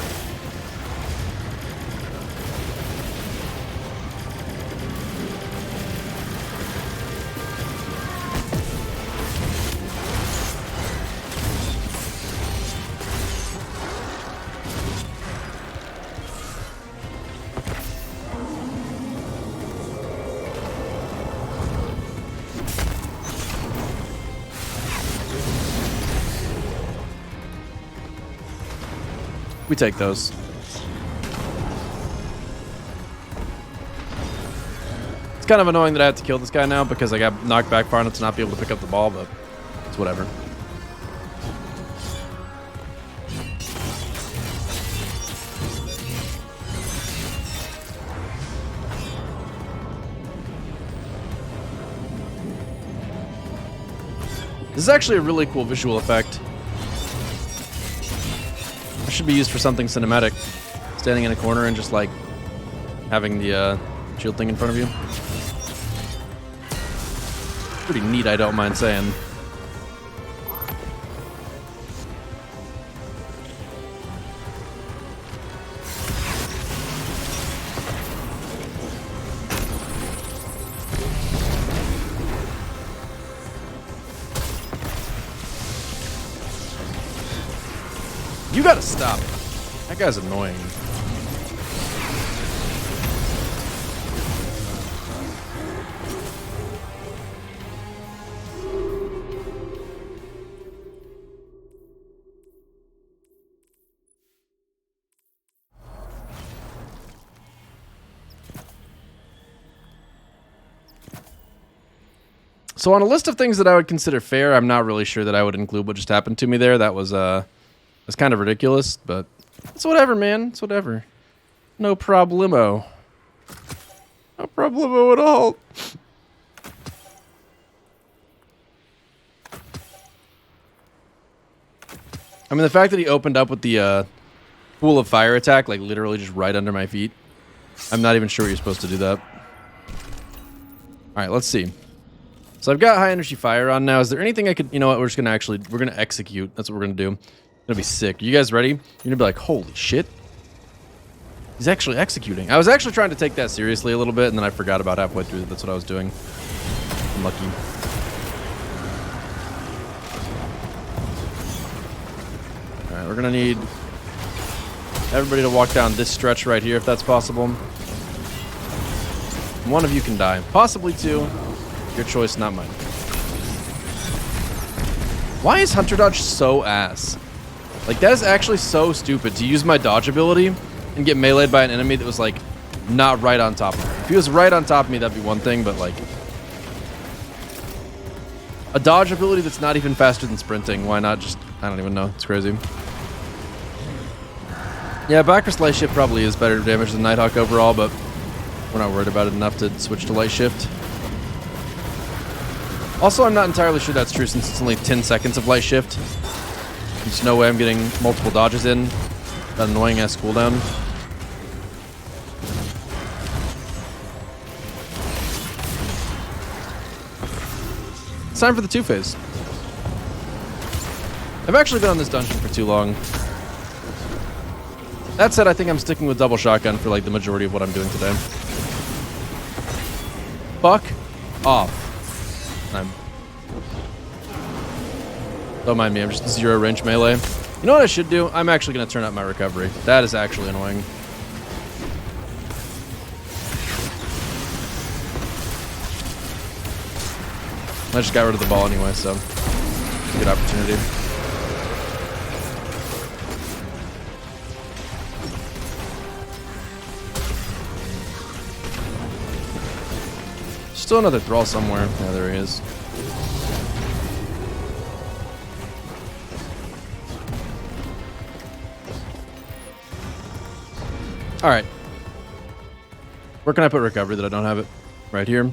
We take those. It's kind of annoying that I have to kill this guy now because I got knocked back far enough to not be able to pick up the ball, but it's whatever. This is actually a really cool visual effect. Should be used for something cinematic. Standing in a corner and just like having the shield thing in front of you. Pretty neat, I don't mind saying. You gotta stop it. That guy's annoying. So on a list of things that I would consider fair, I'm not really sure that I would include what just happened to me there. That was it's kind of ridiculous, but it's whatever, man. It's whatever. No problemo. No problemo at all. I mean, the fact that he opened up with the pool of fire attack, like literally just right under my feet. I'm not even sure you're supposed to do that. All right, let's see. So I've got high energy fire on now. Is there anything I could, you know what, we're going to execute. That's what we're going to do. It's going to be sick. You guys ready? You're going to be like, holy shit. He's actually executing. I was actually trying to take that seriously a little bit, and then I forgot about halfway through. That's what I was doing. I'm lucky. All right, we're going to need everybody to walk down this stretch right here if that's possible. One of you can die. Possibly 2. Your choice, not mine. Why is Hunter Dodge so ass? Like, that is actually so stupid to use my dodge ability and get meleeed by an enemy that was, like, not right on top of me. If he was right on top of me, that'd be one thing, but, like, a dodge ability that's not even faster than sprinting. Why not just, I don't even know. It's crazy. Yeah, Backrest Light Shift probably is better damage than Nighthawk overall, but we're not worried about it enough to switch to Light Shift. Also, I'm not entirely sure that's true since it's only 10 seconds of Light Shift. There's no way I'm getting multiple dodges in. That annoying ass cooldown. It's time for the 2-phase. I've actually been on this dungeon for too long. That said, I think I'm sticking with double shotgun for like the majority of what I'm doing today. Fuck off. Don't mind me, I'm just zero range melee. You know what I should do? I'm actually going to turn up my recovery. That is actually annoying. I just got rid of the ball anyway, so good opportunity. Still another thrall somewhere. Yeah, there he is. All right. Where can I put recovery that I don't have it? Right here.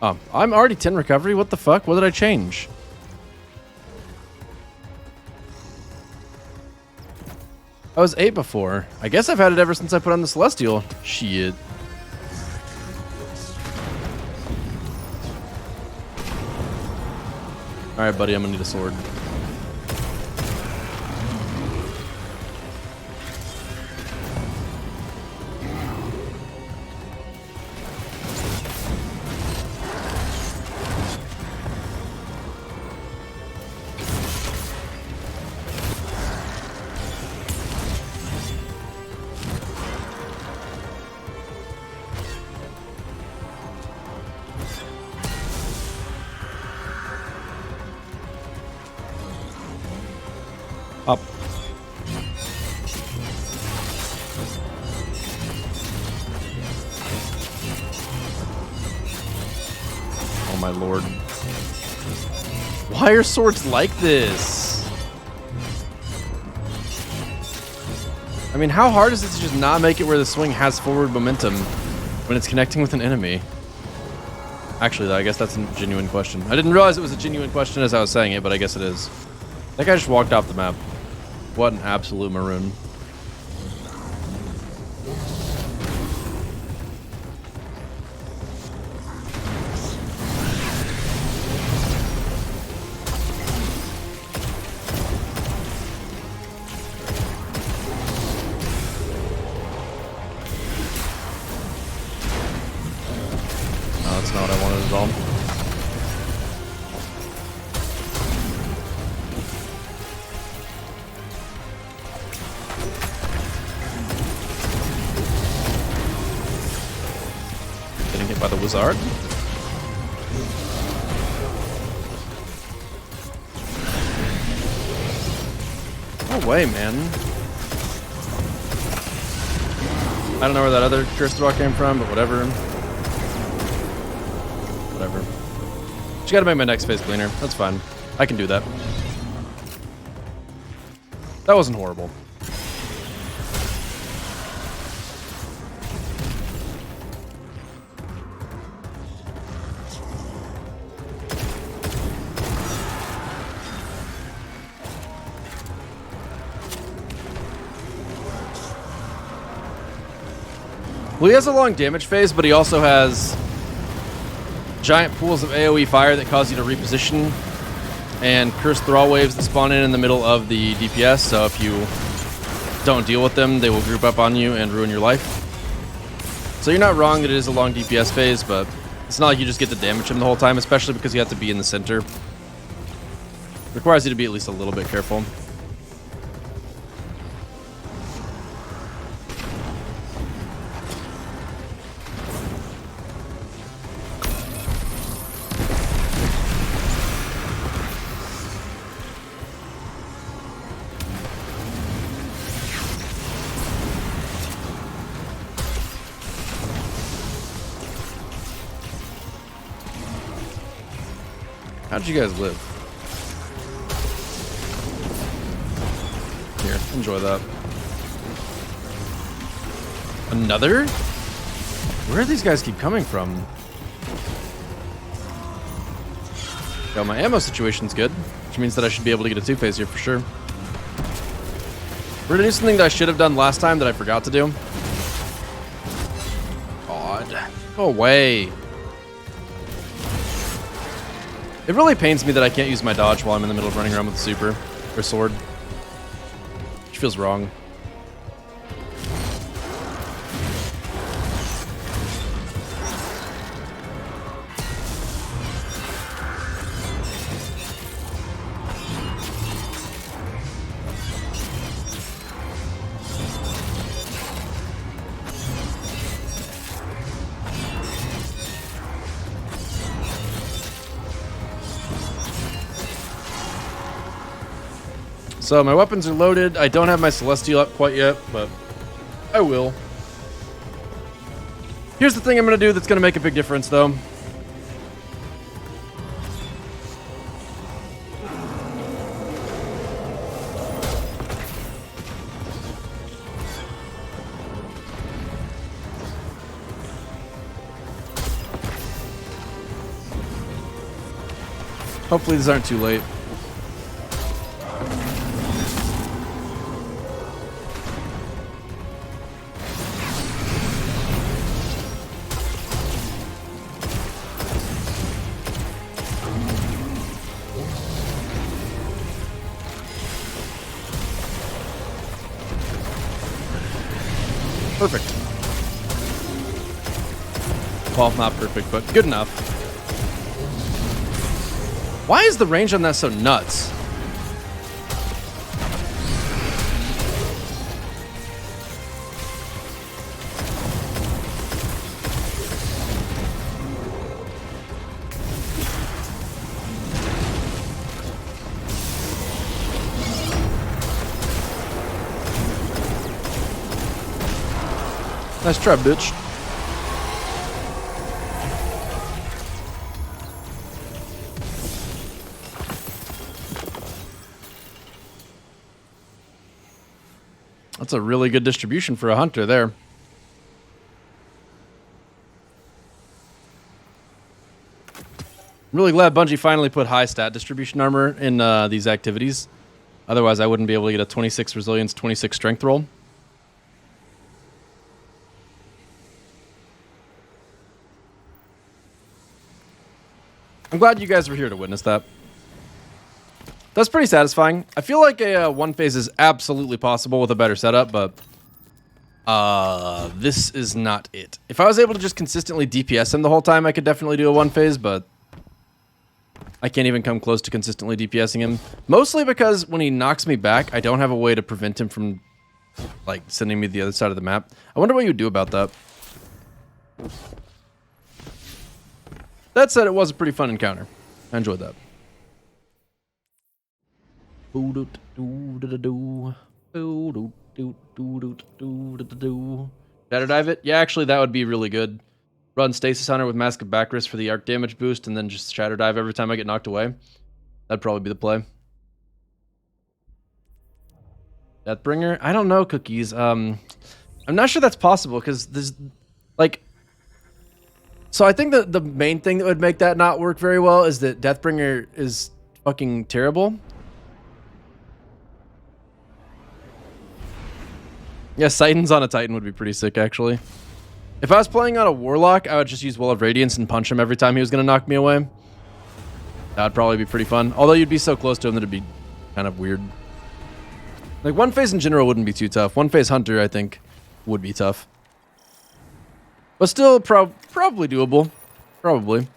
Oh, I'm already 10 recovery? What the fuck? What did I change? I was 8 before. I guess I've had it ever since I put on the Celestial. Shit. Alright, buddy, I'm gonna need a sword. Up. Oh my lord. Why are swords like this? I mean, how hard is it to just not make it where the swing has forward momentum when it's connecting with an enemy? Actually, though, I guess that's a genuine question. I didn't realize it was a genuine question as I was saying it, but I guess it is. That guy just walked off the map. What an absolute maroon. No, that's not what I wanted at all. By the wizard. No way, man. I don't know where that other cursed draw came from, but whatever. Whatever. Just gotta make my next phase cleaner. That's fine. I can do that. That wasn't horrible. Well, he has a long damage phase, but he also has giant pools of AoE fire that cause you to reposition, and cursed thrall waves that spawn in the middle of the DPS, so if you don't deal with them, they will group up on you and ruin your life. So you're not wrong that it is a long DPS phase, but it's not like you just get to damage him the whole time, especially because you have to be in the center. It requires you to be at least a little bit careful. How'd you guys live? Here, enjoy that. Another? Where do these guys keep coming from? Yo, my ammo situation's good, which means that I should be able to get a two-phase here for sure. We're gonna do something that I should have done last time that I forgot to do. God. Go away. It really pains me that I can't use my dodge while I'm in the middle of running around with a super or sword. Which feels wrong. So my weapons are loaded. I don't have my Celestial up quite yet, but I will. Here's the thing I'm going to do that's going to make a big difference, though. Hopefully these aren't too late. Perfect. Well, not perfect, but good enough. Why is the range on that so nuts? Nice try, bitch. That's a really good distribution for a hunter there. I'm really glad Bungie finally put high stat distribution armor in these activities. Otherwise, I wouldn't be able to get a 26 resilience, 26 strength roll. I'm glad you guys were here to witness that. That's pretty satisfying. I feel like a one phase is absolutely possible with a better setup, but this is not it. If I was able to just consistently DPS him the whole time, I could definitely do a one phase, but I can't even come close to consistently DPSing him. Mostly because when he knocks me back, I don't have a way to prevent him from like sending me to the other side of the map. I wonder what you would do about that. That said, it was a pretty fun encounter. I enjoyed that. Shadow dive it? Yeah, actually, that would be really good. Run Stasis Hunter with Mask of Bacchus for the arc damage boost, and then just Shadow dive every time I get knocked away. That'd probably be the play. Deathbringer? I don't know, Cookies. I'm not sure that's possible, because there's, like... So I think that the main thing that would make that not work very well is that Deathbringer is fucking terrible. Yeah, Titans on a Titan would be pretty sick, actually. If I was playing on a Warlock, I would just use Wall of Radiance and punch him every time he was going to knock me away. That would probably be pretty fun. Although you'd be so close to him that it'd be kind of weird. Like, one phase in general wouldn't be too tough. One phase Hunter, I think, would be tough. But still, probably doable. Probably.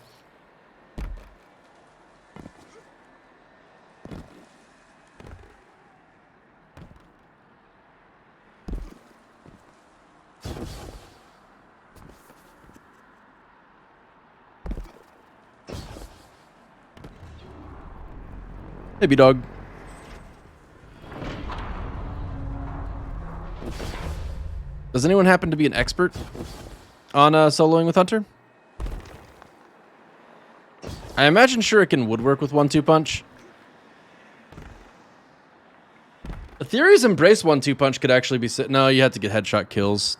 Hey, B-Dog. Does anyone happen to be an expert on soloing with Hunter? I imagine Shuriken would work with 1-2 punch. Theory's Embrace 1-2 punch could actually be no, you have to get headshot kills.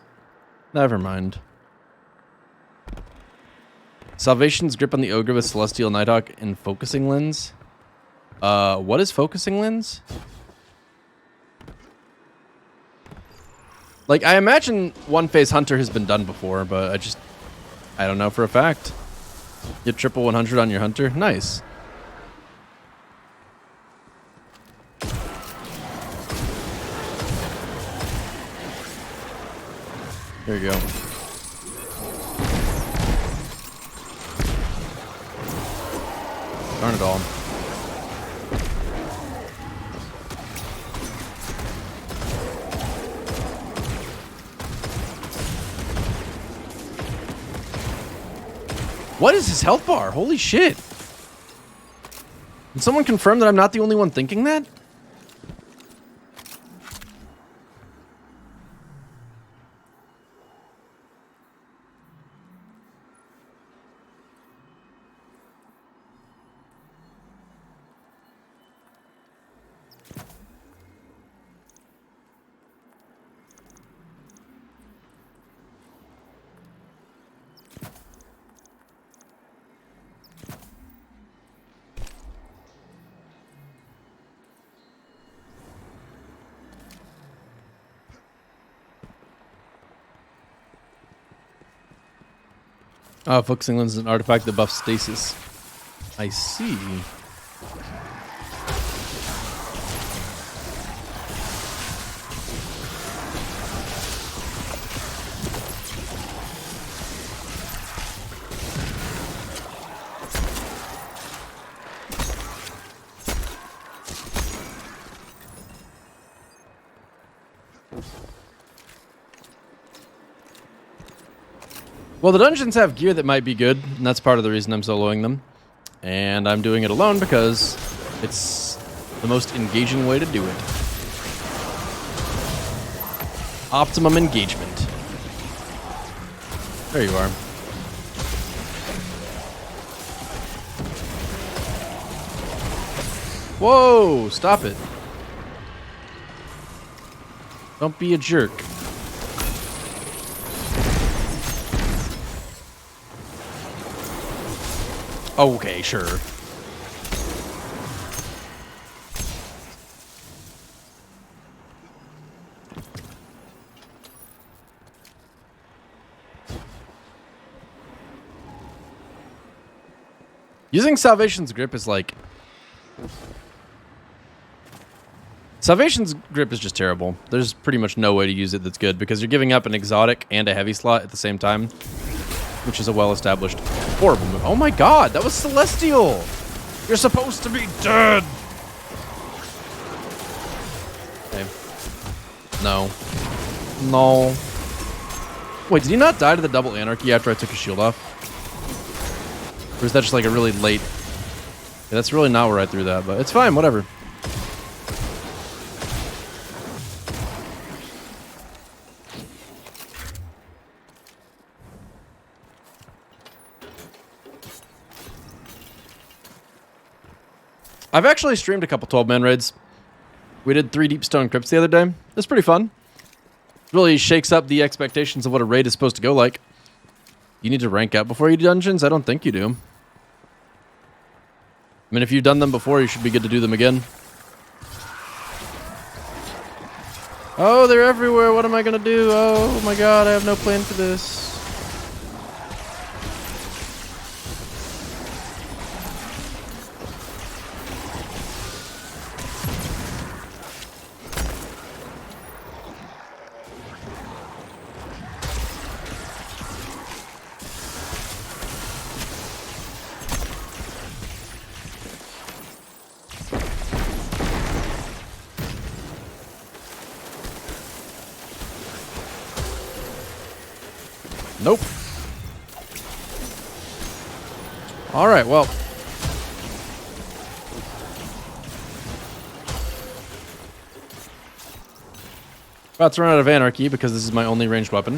Never mind. Salvation's grip on the ogre with Celestial Nighthawk and focusing lens. What is focusing lens? Like, I imagine one phase Hunter has been done before, but I don't know for a fact. Get triple 100 on your Hunter. Nice. There you go. Darn it all. What is his health bar? Holy shit. Can someone confirm that I'm not the only one thinking that? Oh, focusing lens is an artifact that buffs stasis. I see. Well, the dungeons have gear that might be good, and that's part of the reason I'm soloing them. And I'm doing it alone because it's the most engaging way to do it. Optimum engagement. There you are. Whoa, stop it. Don't be a jerk. Okay, sure. Using Salvation's Grip is like... Salvation's Grip is just terrible. There's pretty much no way to use it that's good because you're giving up an exotic and a heavy slot at the same time, which is a well-established horrible move. Oh my god, that was Celestial! You're supposed to be dead! Okay. No. No. Wait, did he not die to the double anarchy after I took his shield off? Or is that just like a really late... Yeah, that's really not where I threw that, but it's fine, whatever. I've actually streamed a couple 12-man raids. We did 3 Deep Stone Crypts the other day. It was pretty fun. Really shakes up the expectations of what a raid is supposed to go like. You need to rank up before you do dungeons? I don't think you do. I mean, if you've done them before, you should be good to do them again. Oh, they're everywhere. What am I going to do? Oh my god, I have no plan for this. Nope. All right, well. About to run out of anarchy because this is my only ranged weapon.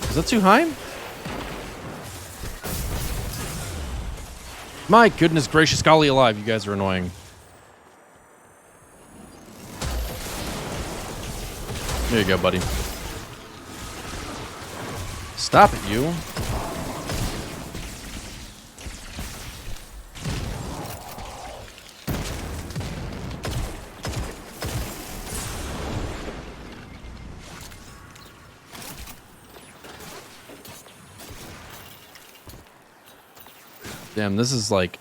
Is that too high? My goodness gracious, golly alive, you guys are annoying. There you go, buddy. Stop it, you. Damn, this is like...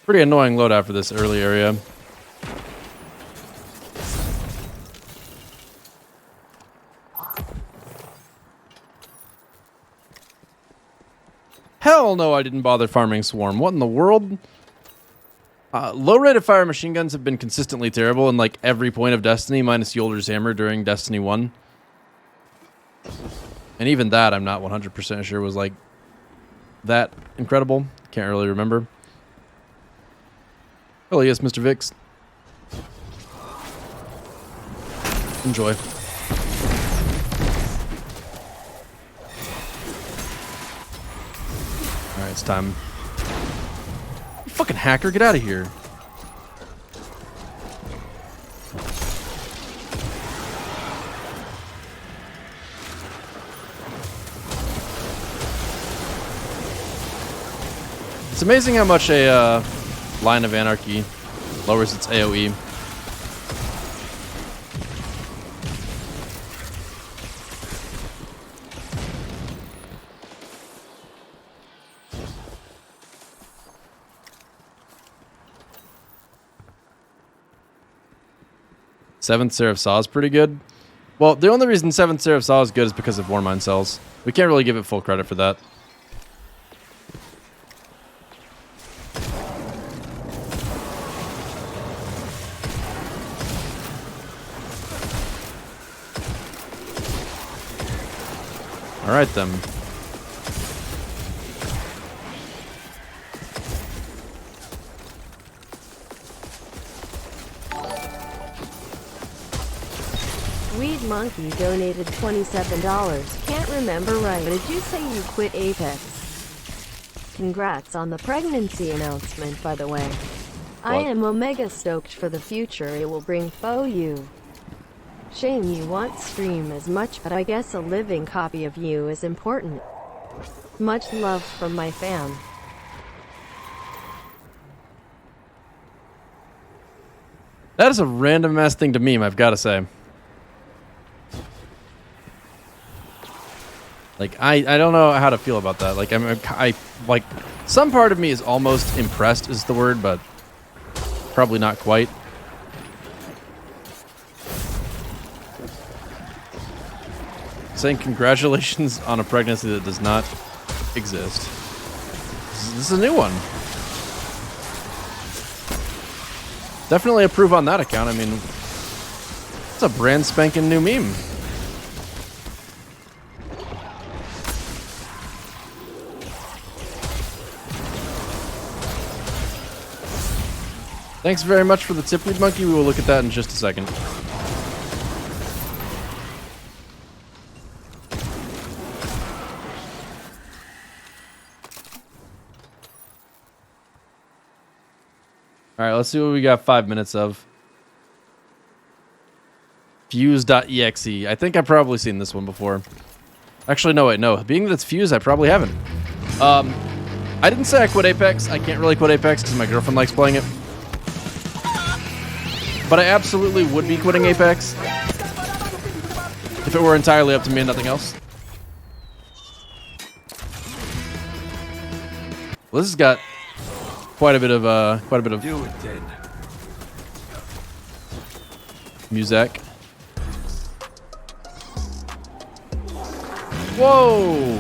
Pretty annoying loadout for this early area. Hell no, I didn't bother farming Swarm. What in the world? Low rate of fire machine guns have been consistently terrible in like every point of Destiny, minus Yolder's Hammer during Destiny 1. And even that, I'm not 100% sure was like that incredible. Can't really remember. Oh yes, Mr. Vix. Enjoy. Alright, it's time. You fucking hacker, get out of here. It's amazing how much a Line of Anarchy lowers its AoE. Seventh Seraph Saw is pretty good. Well, the only reason 7th Seraph Saw is good is because of Warmind cells. We can't really give it full credit for that. Alright then. Weed Monkey donated $27. Can't remember right. Did you say you quit Apex? Congrats on the pregnancy announcement, by the way. I am omega stoked for the future it will bring for you. Shame you won't stream as much, but I guess a living copy of you is important. Much love from my fam. That is a random ass thing to meme, I've got to say. Like, I don't know how to feel about that. Like, I like, some part of me is almost impressed is the word, but probably not quite. Saying congratulations on a pregnancy that does not exist. This is a new one. Definitely approve on that account. I mean, it's a brand spanking new meme. Thanks very much for the tip, Weed Monkey. We will look at that in just a second. Alright, let's see what we got 5 minutes of. Fuse.exe. I think I've probably seen this one before. Actually, no, wait, no. Being that it's Fuse, I probably haven't. I didn't say I quit Apex. I can't really quit Apex because my girlfriend likes playing it. But I absolutely would be quitting Apex if it were entirely up to me and nothing else. Well, this has got quite a bit of Do it then. music. Whoa!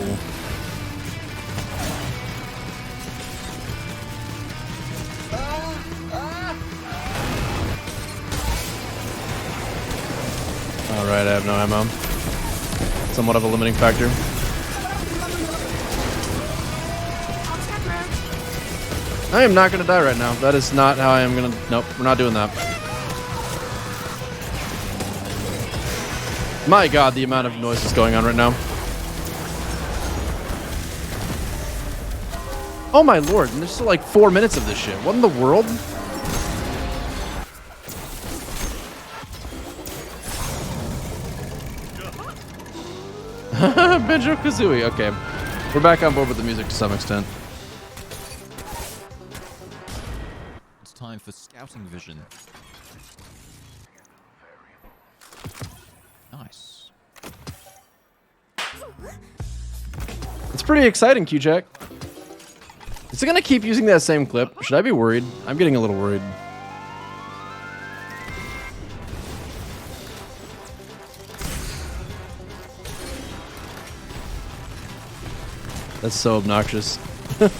Alright, I have no ammo. Somewhat of a limiting factor. I am not gonna die right now. That is not how I am gonna... Nope, we're not doing that. My god, the amount of noise that's going on right now. Oh my lord, and there's still like 4 minutes of this shit. What in the world? Banjo-Kazooie, okay. We're back on board with the music to some extent. It's time for scouting vision. Nice. It's pretty exciting, Q-Jack. Is it gonna keep using that same clip? Should I be worried? I'm getting a little worried. That's so obnoxious. This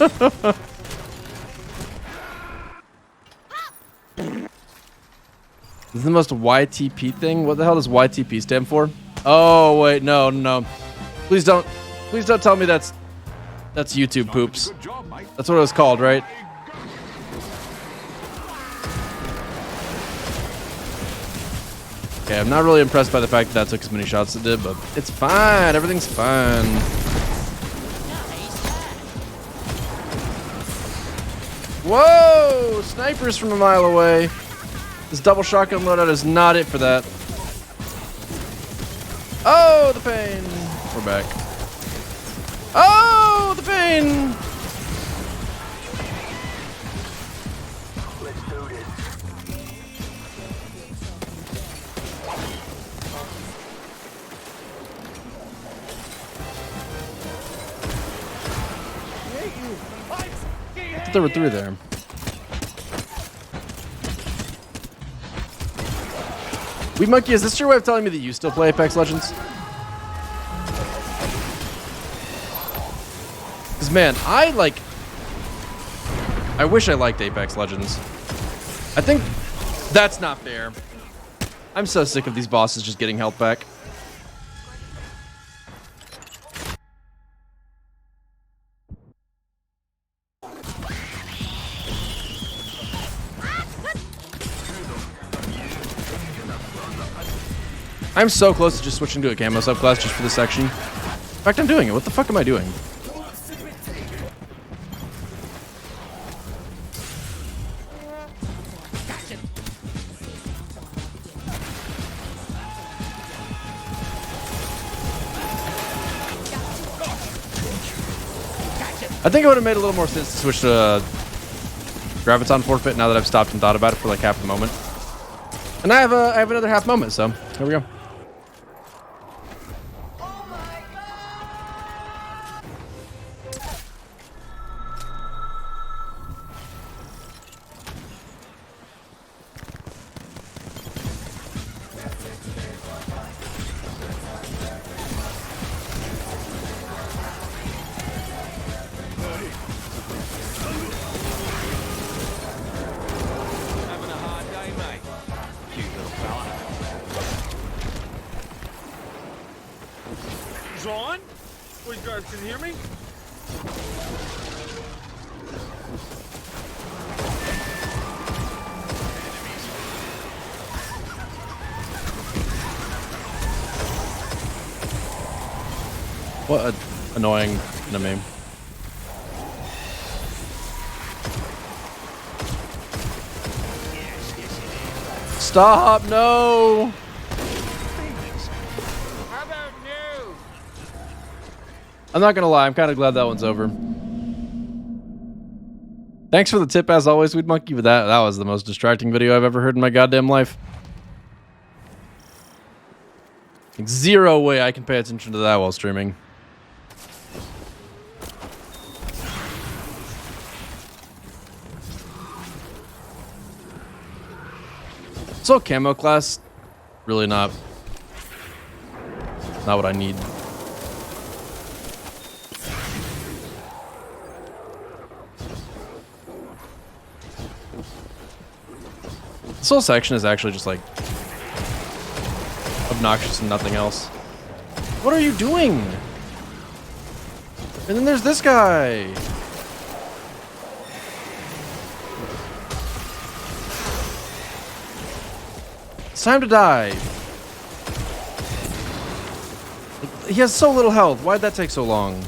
is the most YTP thing? What the hell does YTP stand for? Oh, wait, no. Please don't tell me that's YouTube poops. That's what it was called, right? Okay, I'm not really impressed by the fact that took as many shots as it did, but it's fine. Everything's fine. Whoa! Snipers from a mile away. This double shotgun loadout is not it for that. Oh, the pain. We're back. Oh, the pain. Let's do this. There were three there. Weed Monkey, is this your way of telling me that you still play Apex Legends? Because, man, I wish I liked Apex Legends. I think that's not fair. I'm so sick of these bosses just getting health back. I'm so close to just switching to a camo subclass just for this section. In fact, I'm doing it. What the fuck am I doing? I think it would have made a little more sense to switch to Graviton Forfeit now that I've stopped and thought about it for like half a moment. And I have another half moment, so here we go. On? Well, you guys can hear me? What an annoying enemy. Stop! No! I'm not gonna lie, I'm kind of glad that one's over. Thanks for the tip, as always, Weed Monkey, but that was the most distracting video I've ever heard in my goddamn life. Like, zero way I can pay attention to that while streaming. So camo class, really not what I need. This whole section is actually just like obnoxious and nothing else. What are you doing? And then there's this guy. It's time to die. He has so little health. Why'd that take so long?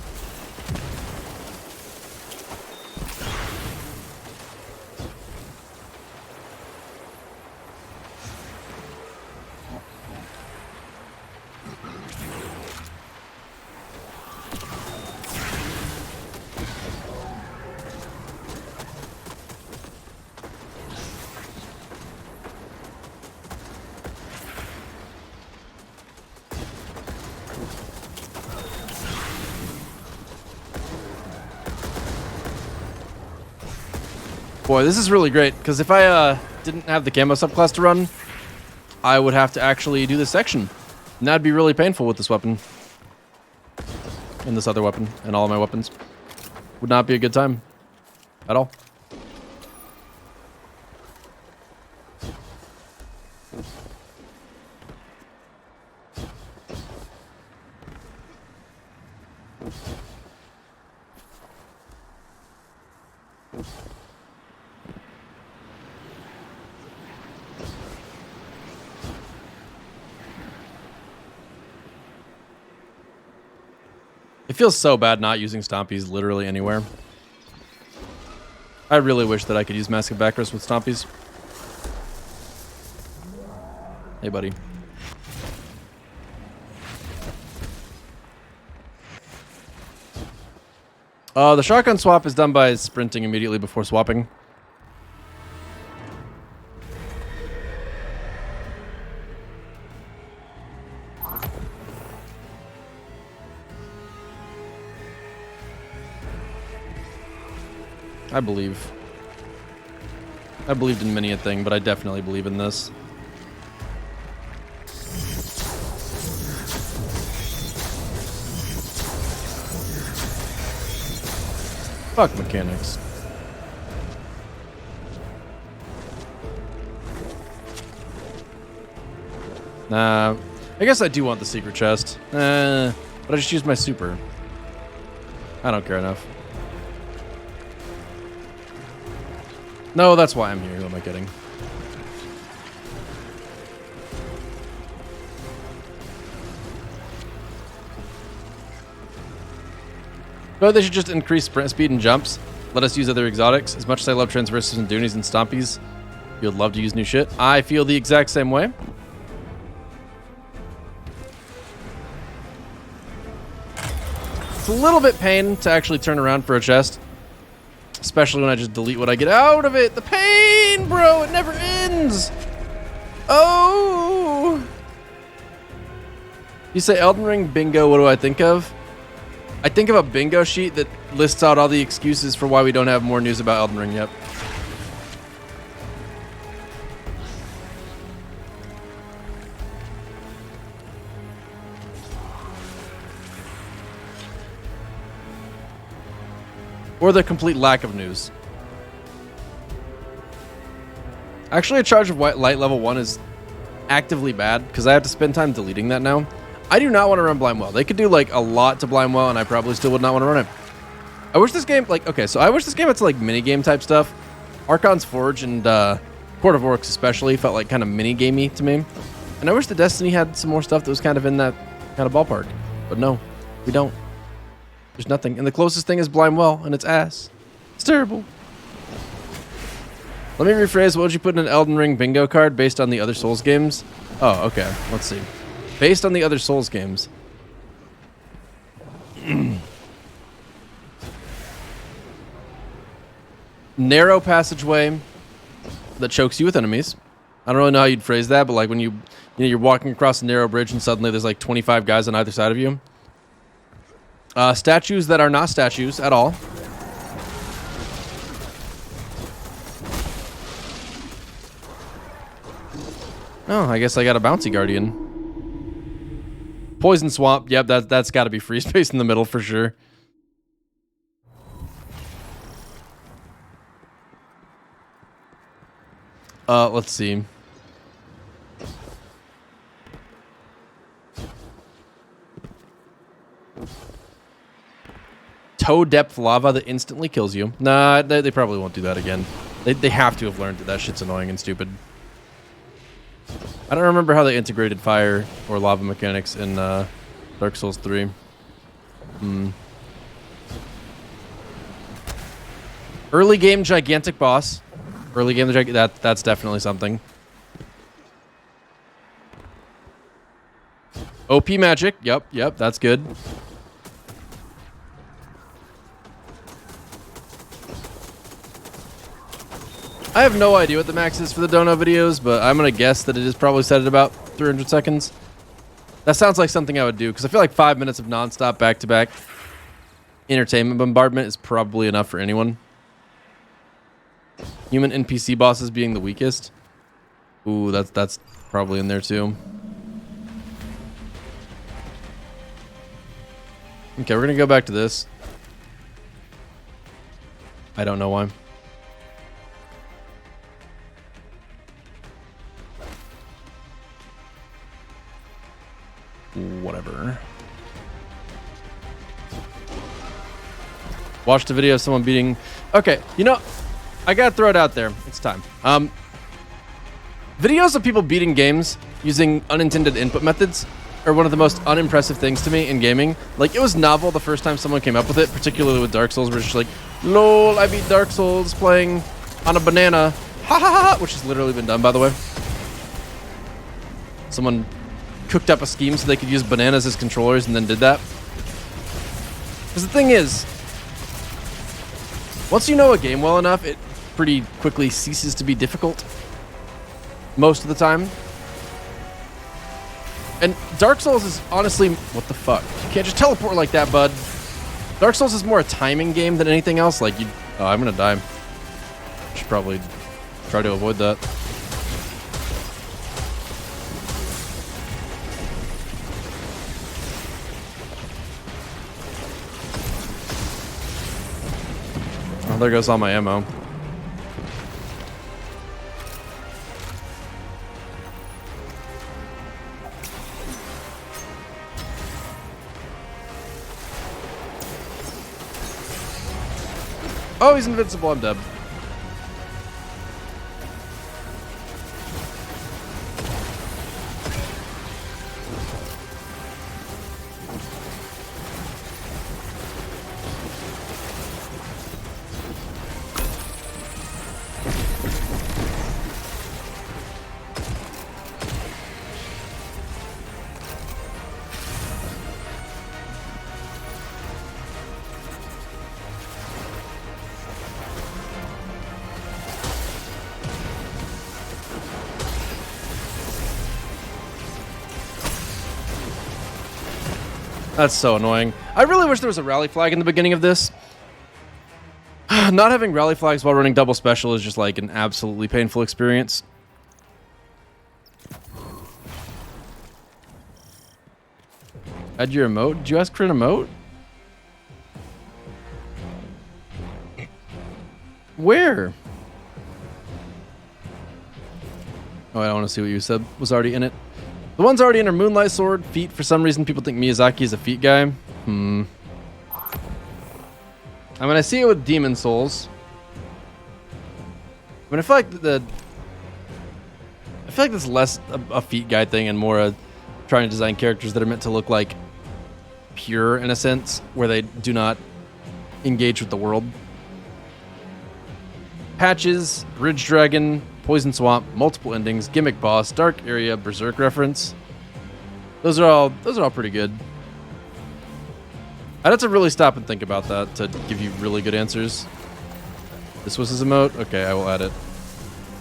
Boy, this is really great, because if I didn't have the camo subclass to run, I would have to actually do this section. And that'd be really painful with this weapon. And this other weapon, and all of my weapons. Would not be a good time. At all. It feels so bad not using Stompies literally anywhere. I really wish that I could use Massive Backers with Stompies. Hey, buddy. The shotgun swap is done by sprinting immediately before swapping. I believe. I believed in many a thing, but I definitely believe in this. Fuck mechanics. Nah, I guess I do want the secret chest. But I just used my super. I don't care enough. No, that's why I'm here. Who am I kidding? But they should just increase sprint speed and jumps. Let us use other exotics. As much as I love Transversers and Doonies and Stompies, you would love to use new shit. I feel the exact same way. It's a little bit pain to actually turn around for a chest. Especially when I just delete what I get out of it. The pain, bro. It never ends. Oh. You say Elden Ring bingo. What do I think of? I think of a bingo sheet that lists out all the excuses for why we don't have more news about Elden Ring yet. Or the complete lack of news. Actually, a charge of light level 1 is actively bad because I have to spend time deleting that now. I do not want to run Blind Well. They could do like a lot to Blind Well and I probably still would not want to run it. I wish this game, like, okay, so I wish this game had some like mini game type stuff. Archon's Forge and Court of Orcs especially felt like kind of mini gamey to me. And I wish the Destiny had some more stuff that was kind of in that kind of ballpark. But no, we don't. There's nothing. And the closest thing is Blind Well, and it's ass. It's terrible. Let me rephrase. What would you put in an Elden Ring bingo card based on the other Souls games? Oh, okay. Let's see. Based on the other Souls games. Narrow passageway that chokes you with enemies. I don't really know how you'd phrase that, but like when you're walking across a narrow bridge and suddenly there's like 25 guys on either side of you. Statues that are not statues at all. Oh, I guess I got a bouncy guardian. Poison swamp. Yep, that's got to be free space in the middle for sure. Let's see. Toe depth lava that instantly kills you. Nah, they probably won't do that again. They have to have learned that shit's annoying and stupid. I don't remember how they integrated fire or lava mechanics in Dark Souls 3. Early game gigantic boss. Early game that's definitely something. OP magic. Yep, that's good. I have no idea what the max is for the dono videos, but I'm going to guess that it is probably set at about 300 seconds. That sounds like something I would do, because I feel like 5 minutes of nonstop back-to-back entertainment bombardment is probably enough for anyone. Human NPC bosses being the weakest. Ooh, that's probably in there too. Okay, we're gonna go back to this. I don't know why. Whatever. Watched a video of someone beating... Okay, you know, I gotta throw it out there. It's time. Videos of people beating games using unintended input methods are one of the most unimpressive things to me in gaming. Like, it was novel the first time someone came up with it, particularly with Dark Souls, where it's just like, lol, I beat Dark Souls playing on a banana. Ha ha ha! Which has literally been done, by the way. Someone cooked up a scheme so they could use bananas as controllers and then did that. Because the thing is, once you know a game well enough, it pretty quickly ceases to be difficult. Most of the time. And Dark Souls is honestly... What the fuck? You can't just teleport like that, bud. Dark Souls is more a timing game than anything else. Like, you... Oh, I'm gonna die. Should probably try to avoid that. Oh, there goes all my ammo. Oh, he's invincible. I'm dead. That's so annoying. I really wish there was a rally flag in the beginning of this. Not having rally flags while running double special is just like an absolutely painful experience. Add your emote? Did you ask for an emote? Where? Oh, I don't want to see what you said was already in it. The one's already in her Moonlight Sword. Feet, for some reason, people think Miyazaki is a feet guy. I mean, I see it with Demon Souls. I mean, I feel like that's less a feet guy thing and more a trying to design characters that are meant to look like pure in a sense, where they do not engage with the world. Patches, Bridge Dragon, Poison Swamp, multiple endings, gimmick boss, dark area, berserk reference. Those are all pretty good. I'd have to really stop and think about that to give you really good answers. This was his emote? Okay, I will add it.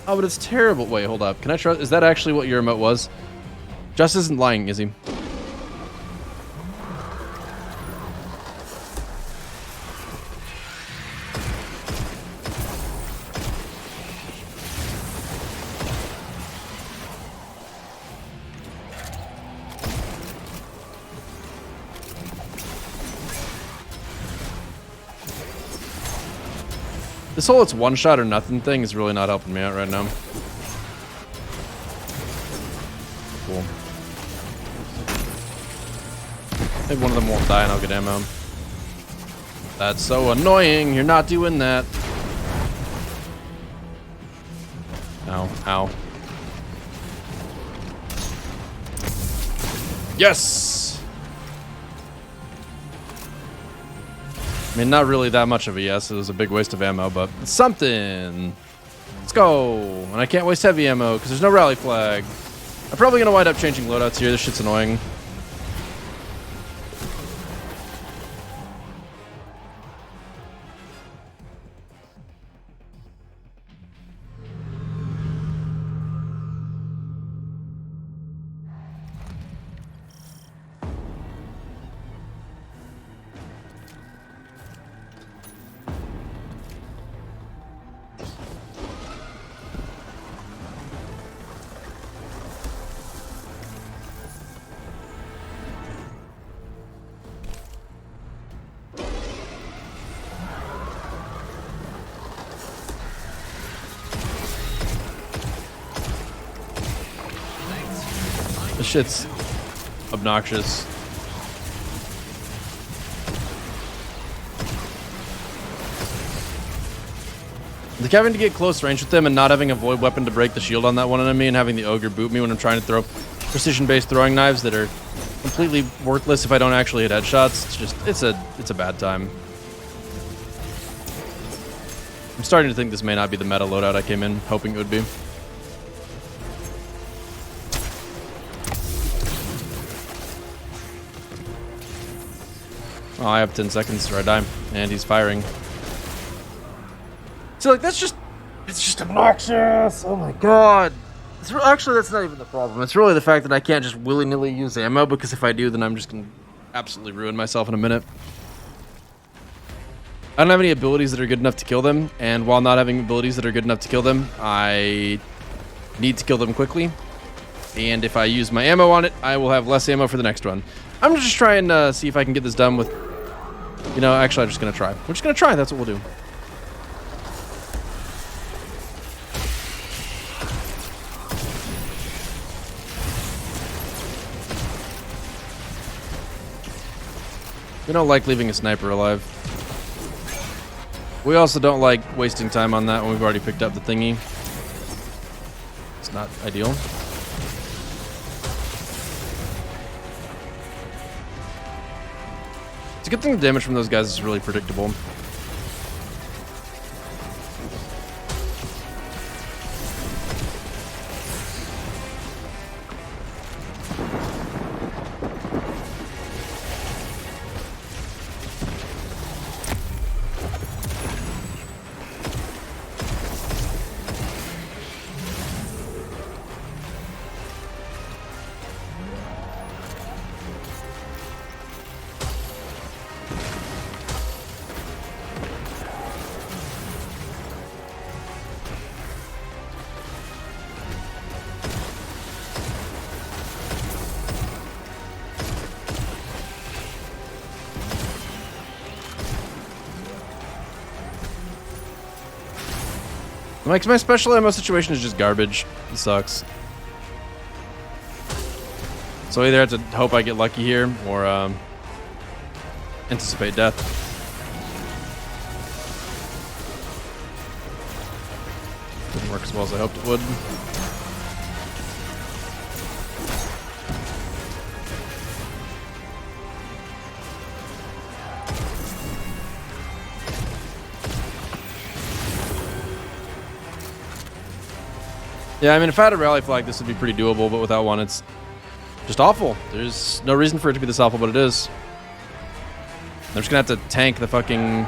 Oh, but it's terrible. Wait, hold up. Can I try? Is that actually what your emote was? Just isn't lying, is he? This whole it's one shot or nothing thing is really not helping me out right now. Cool. Maybe one of them won't die and I'll get ammo. That's so annoying. You're not doing that. Ow, ow. Yes! I mean, not really that much of a yes. It was a big waste of ammo, but it's something. Let's go. And I can't waste heavy ammo because there's no rally flag. I'm probably going to wind up changing loadouts here. This shit's annoying. shit's obnoxious. Like having to get close range with them and not having a void weapon to break the shield on that one enemy and having the ogre boot me when I'm trying to throw precision-based throwing knives that are completely worthless if I don't actually hit headshots. It's just, it's a bad time. I'm starting to think this may not be the meta loadout I came in hoping it would be. Oh, I have 10 seconds or I die, and he's firing. So like it's just obnoxious. Oh my god. Actually, that's not even the problem. It's really the fact that I can't just willy-nilly use ammo, because if I do, then I'm just gonna absolutely ruin myself in a minute. I don't have any abilities that are good enough to kill them, and while not having abilities that are good enough to kill them, I need to kill them quickly. And if I use my ammo on it, I will have less ammo for the next one. I'm just trying to see if I can get this done with... You know, actually, I'm just gonna try. We're just gonna try, that's what we'll do. We don't like leaving a sniper alive. We also don't like wasting time on that when we've already picked up the thingy. It's not ideal. It's a good thing the damage from those guys is really predictable. Like, my special ammo situation is just garbage. It sucks. So I either have to hope I get lucky here, or anticipate death. Didn't work as well as I hoped it would. Yeah, I mean, if I had a rally flag, this would be pretty doable, but without one, it's just awful. There's no reason for it to be this awful, but it is. I'm just gonna have to tank the fucking...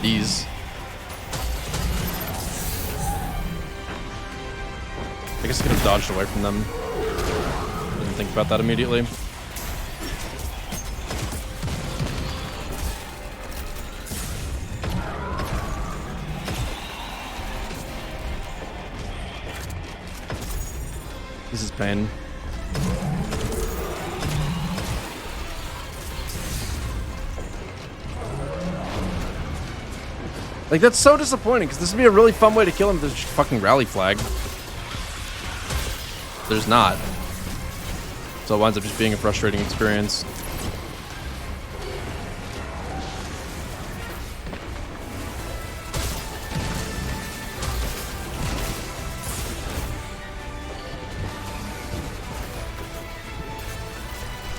these. I guess I could have dodged away from them. Didn't think about that immediately. This is pain. Like, that's so disappointing, because this would be a really fun way to kill him if there's just a fucking rally flag. There's not. So it winds up just being a frustrating experience.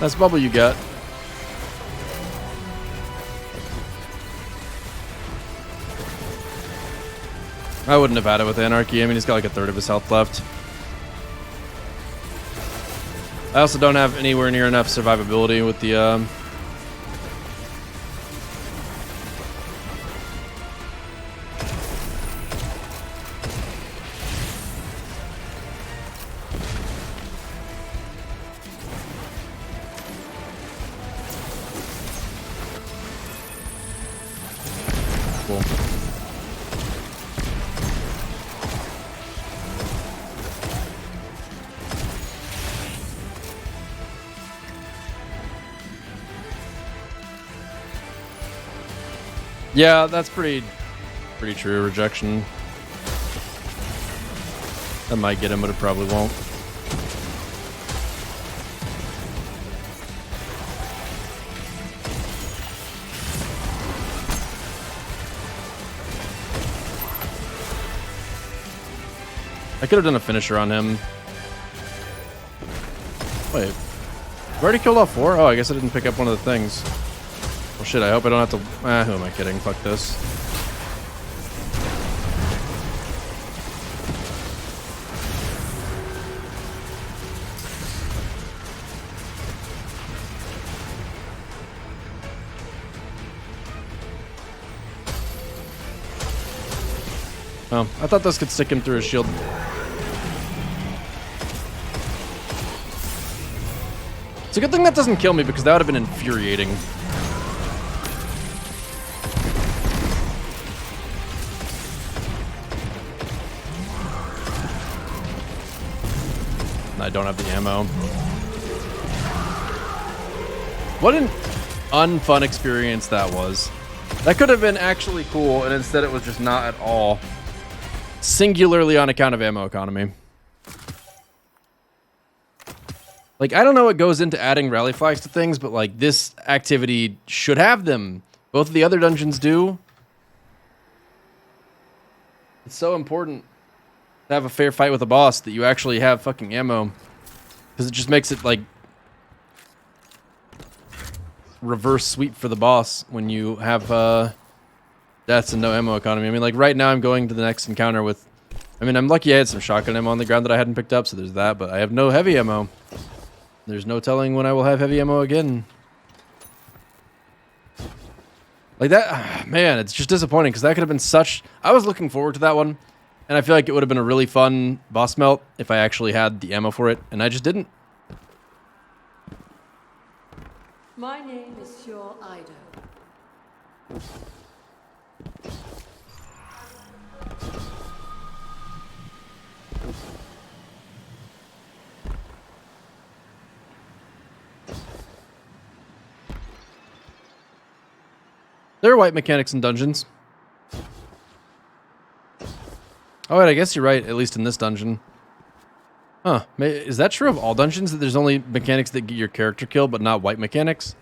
Nice bubble you got. I wouldn't have had it with Anarchy. I mean, he's got like a third of his health left. I also don't have anywhere near enough survivability with the cool. Yeah, that's pretty true. Rejection. That might get him, but it probably won't. I could have done a finisher on him. Wait. I've already killed off 4? Oh, I guess I didn't pick up one of the things. Well, shit, I hope I don't have to... who am I kidding? Fuck this. Oh, I thought this could stick him through his shield. It's a good thing that doesn't kill me because that would have been infuriating. I don't have the ammo. What an unfun experience that was. That could have been actually cool, and instead it was just not at all. Singularly on account of ammo economy. Like, I don't know what goes into adding rally flags to things, but like this activity should have them. Both of the other dungeons do. It's so important to have a fair fight with a boss that you actually have fucking ammo. Because it just makes it like reverse sweep for the boss when you have deaths and no ammo economy. I mean, like right now I'm going to the next encounter with... I mean, I'm lucky I had some shotgun ammo on the ground that I hadn't picked up, so there's that, but I have no heavy ammo. There's no telling when I will have heavy ammo again. Like that, man, it's just disappointing because that could have been such... I was looking forward to that one, and I feel like it would have been a really fun boss melt if I actually had the ammo for it, and I just didn't. My name is Your Ido. There are white mechanics in dungeons. Oh, wait, I guess you're right, at least in this dungeon. Huh. Is that true of all dungeons, that there's only mechanics that get your character killed, but not white mechanics?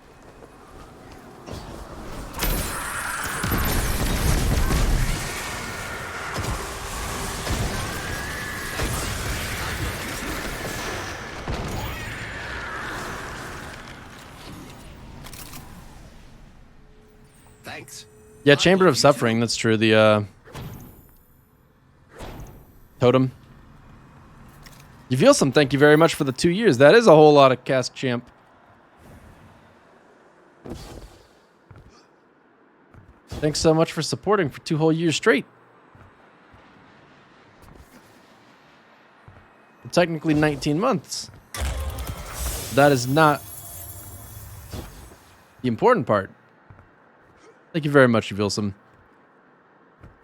Thanks. Yeah, Chamber of Suffering, that's true. The, Totem. You feel some, thank you very much for the 2 years. That is a whole lot of cast champ. Thanks so much for supporting for 2 whole years straight. Technically 19 months. That is not the important part. Thank you very much, Vilsum.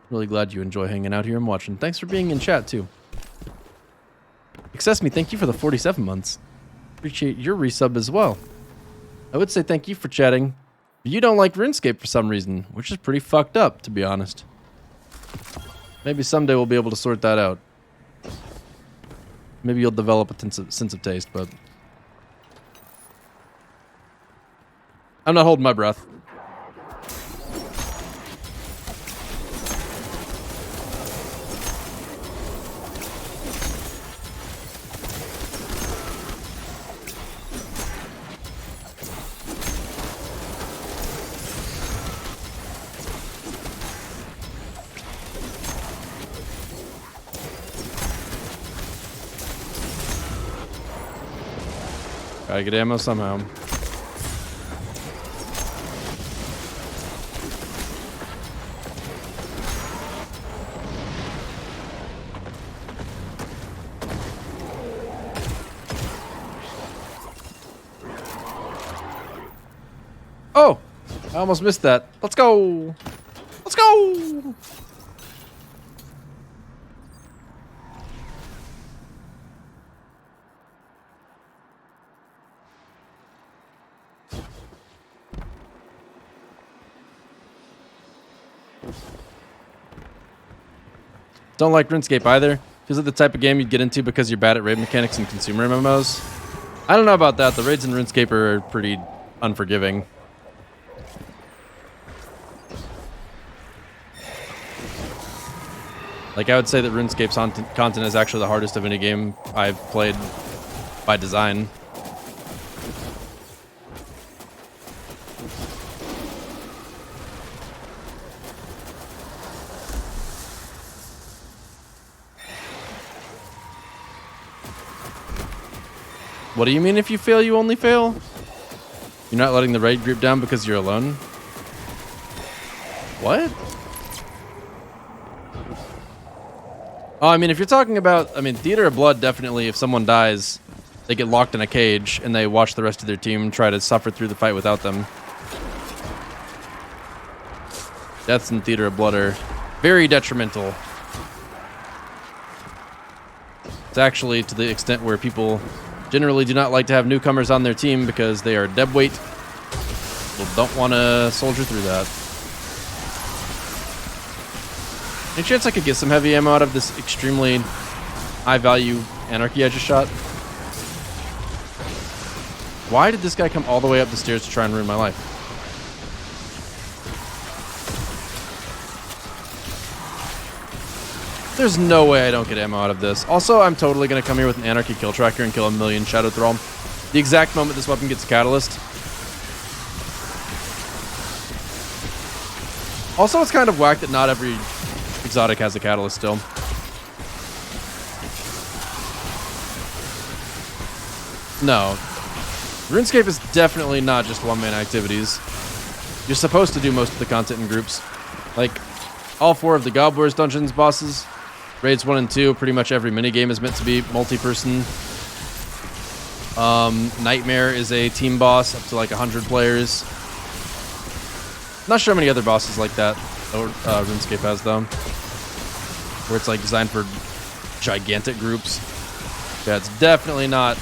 Really glad you enjoy hanging out here and watching. Thanks for being in chat, too. Access Me, thank you for the 47 months. Appreciate your resub as well. I would say thank you for chatting, but you don't like RuneScape for some reason, which is pretty fucked up, to be honest. Maybe someday we'll be able to sort that out. Maybe you'll develop a sense of taste, but... I'm not holding my breath. Gotta get ammo somehow. Oh! I almost missed that. Let's go! Let's go! Don't like RuneScape either. Feels like the type of game you'd get into because you're bad at raid mechanics and consumer MMOs. I don't know about that. The raids in RuneScape are pretty unforgiving. Like, I would say that RuneScape's content is actually the hardest of any game I've played by design. What do you mean if you fail, you only fail? You're not letting the raid group down because you're alone? What? Oh, I mean, if you're talking about, I mean, Theater of Blood, definitely, if someone dies, they get locked in a cage and they watch the rest of their team try to suffer through the fight without them. Deaths in Theater of Blood are very detrimental. It's actually to the extent where people generally do not like to have newcomers on their team because they are dead weight. People don't want to soldier through that. Any chance I could get some heavy ammo out of this extremely high value anarchy I just shot? Why did this guy come all the way up the stairs to try and ruin my life? There's no way I don't get ammo out of this. Also, I'm totally going to come here with an anarchy kill tracker and kill a million Shadow Thrall. The exact moment this weapon gets a catalyst. Also, it's kind of whack that not every exotic has a catalyst still. No. RuneScape is definitely not just one-man activities. You're supposed to do most of the content in groups. Like, all 4 of the Gobblers dungeons bosses, raids 1 and 2, pretty much every minigame is meant to be multi-person. Nightmare is a team boss up to like 100 players. Not sure how many other bosses like that RuneScape has though, where it's like designed for gigantic groups. Yeah, it's definitely not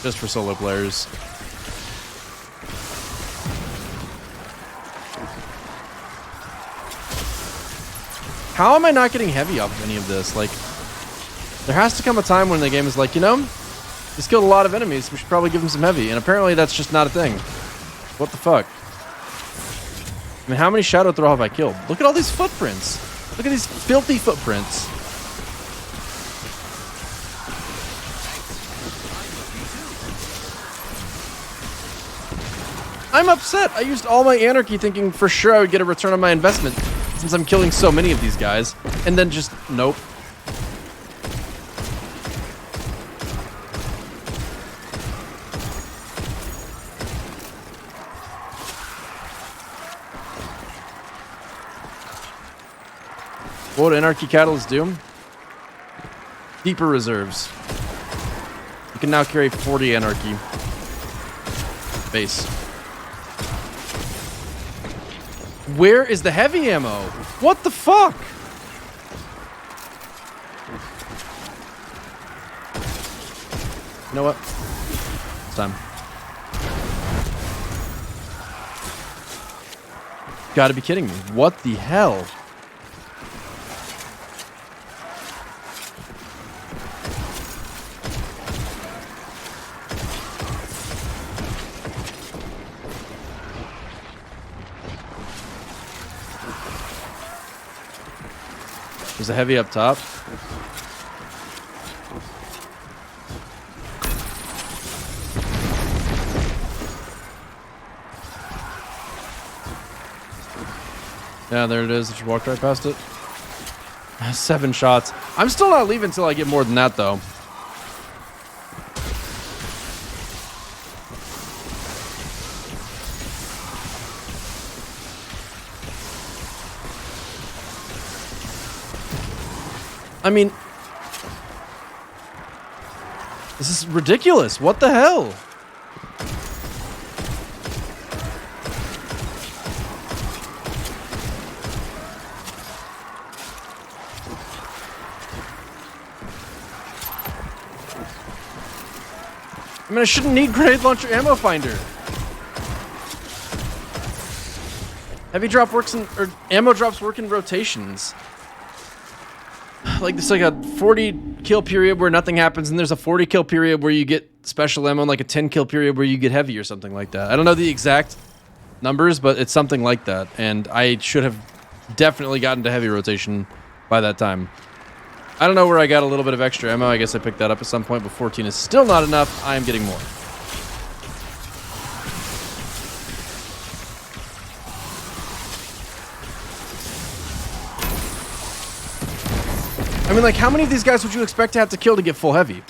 just for solo players. How am I not getting heavy off of any of this? Like, there has to come a time when the game is like, you know, he's killed a lot of enemies, we should probably give him some heavy. And apparently that's just not a thing. What the fuck? I mean, how many Shadow Thrall have I killed? Look at all these footprints. Look at these filthy footprints. I'm upset. I used all my anarchy thinking for sure I would get a return on my investment since I'm killing so many of these guys. And then just, nope. What would Anarchy Catalyst do? Deeper reserves. You can now carry 40 Anarchy. Base. Where is the heavy ammo? What the fuck? You know what? It's time. Gotta be kidding me. What the hell? There's a heavy up top. Yeah, there it is. Just walked right past it. 7 shots. I'm still not leaving until I get more than that, though. I mean, this is ridiculous. What the hell? I mean, I shouldn't need grenade launcher ammo finder. Heavy drop works in, or ammo drops work in rotations. Like, there's like a 40 kill period where nothing happens, and there's a 40 kill period where you get special ammo, and like a 10 kill period where you get heavy or something like that. I don't know the exact numbers, but it's something like that. And I should have definitely gotten to heavy rotation by that time. I don't know where I got a little bit of extra ammo. I guess I picked that up at some point, but 14 is still not enough. I am getting more. I mean, like, how many of these guys would you expect to have to kill to get full heavy?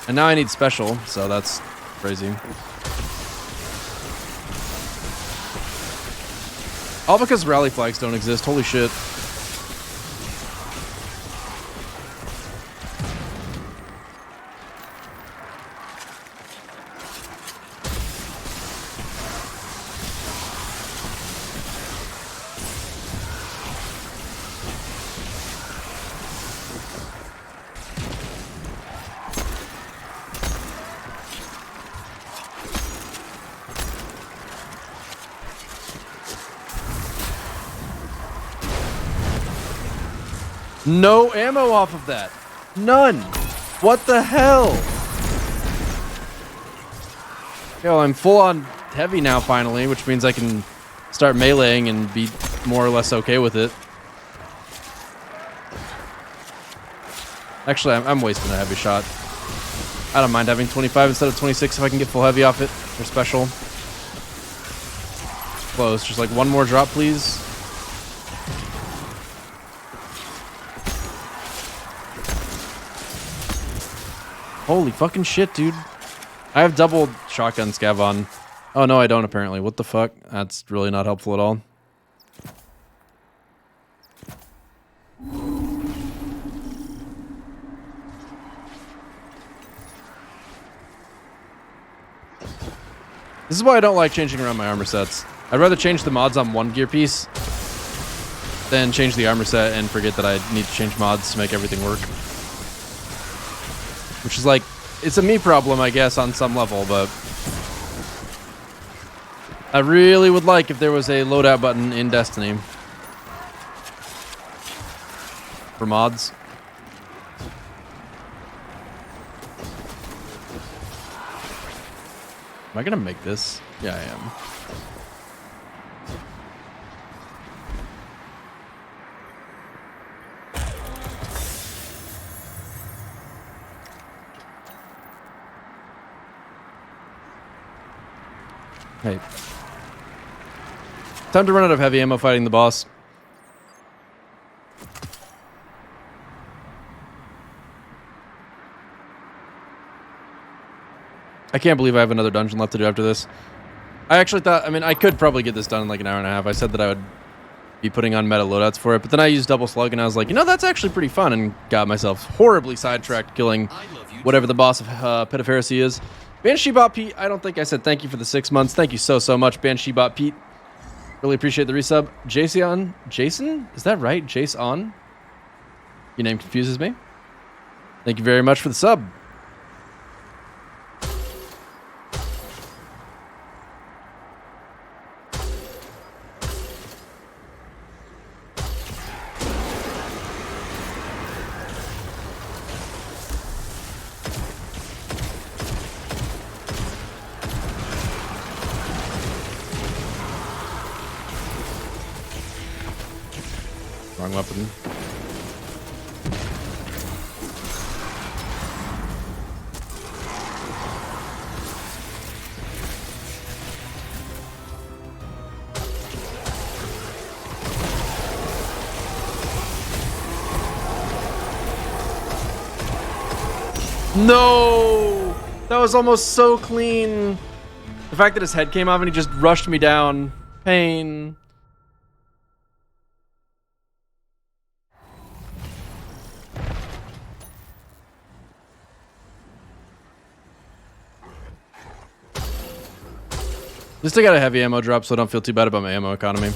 And now I need special, so that's crazy. All because rally flags don't exist. Holy shit. No ammo off of that. None. What the hell? Yo, I'm full on heavy now finally, which means I can start meleeing and be more or less okay with it. Actually, I'm wasting a heavy shot. I don't mind having 25 instead of 26 if I can get full heavy off it. Or special. Close. Just like one more drop, please. Holy fucking shit, dude. I have double shotgun scav on. Oh, no, I don't, apparently. What the fuck? That's really not helpful at all. This is why I don't like changing around my armor sets. I'd rather change the mods on one gear piece than change the armor set and forget that I need to change mods to make everything work. Which is like, it's a me problem, I guess, on some level, but I really would like if there was a loadout button in Destiny for mods. Am I gonna make this? Yeah, I am. Hey. Time to run out of heavy ammo fighting the boss. I can't believe I have another dungeon left to do after this. I actually thought, I mean, I could probably get this done in like an hour and a half. I said that I would be putting on meta loadouts for it, but then I used double slug and I was like, you know, that's actually pretty fun, and got myself horribly sidetracked killing whatever the boss of Pit of Heresy is. Banshee Bot Pete, I don't think I said thank you for the 6 months. Thank you so much, Banshee Bot Pete. Really appreciate the resub. Jason? Is that right? Jason? Your name confuses me. Thank you very much for the sub. Wrong weapon. No! That was almost so clean. The fact that his head came off and he just rushed me down. Pain. At least I got a heavy ammo drop, so I don't feel too bad about my ammo economy.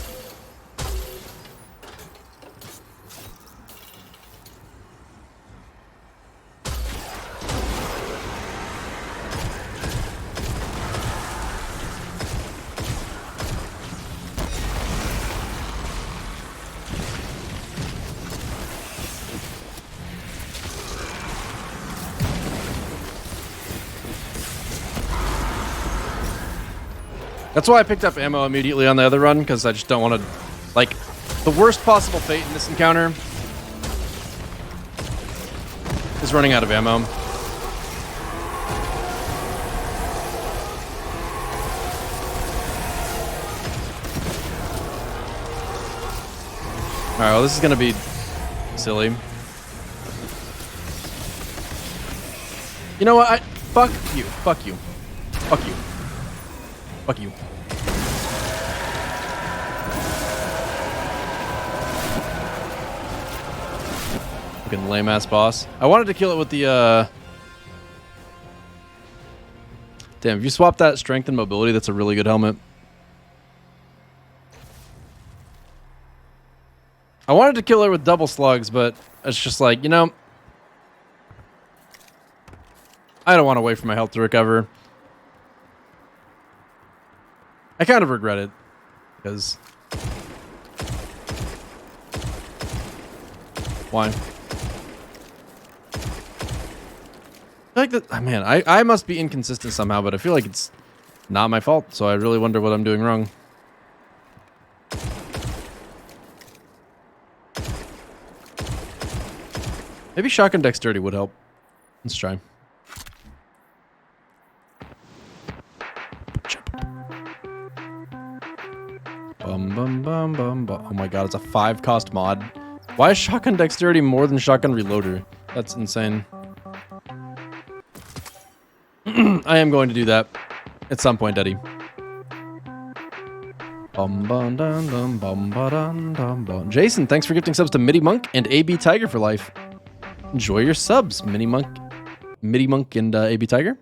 That's why I picked up ammo immediately on the other run, because I just don't want to... Like, the worst possible fate in this encounter is running out of ammo. Alright, well, this is going to be silly. You know what? Fuck you. Fuck you. Fuck you. Fuck you. Fucking lame-ass boss. I wanted to kill it with the, Damn, if you swap that strength and mobility, that's a really good helmet. I wanted to kill her with double slugs, but it's just like, you know... I don't want to wait for my health to recover. I kind of regret it, because... Why? I feel like that... Man, I must be inconsistent somehow, but I feel like it's not my fault, so I really wonder what I'm doing wrong. Maybe shotgun dexterity would help. Let's try. Bum, bum, bum, bum, bum. Oh my god, it's a 5-cost mod. Why is shotgun dexterity more than shotgun reloader? That's insane. I am going to do that at some point, Eddie. Bum, bum, dum, dum, bum, ba, dum, dum, bum. Jason, thanks for gifting subs to Midi Monk and AB Tiger for life. Enjoy your subs, Midi Monk, and AB Tiger.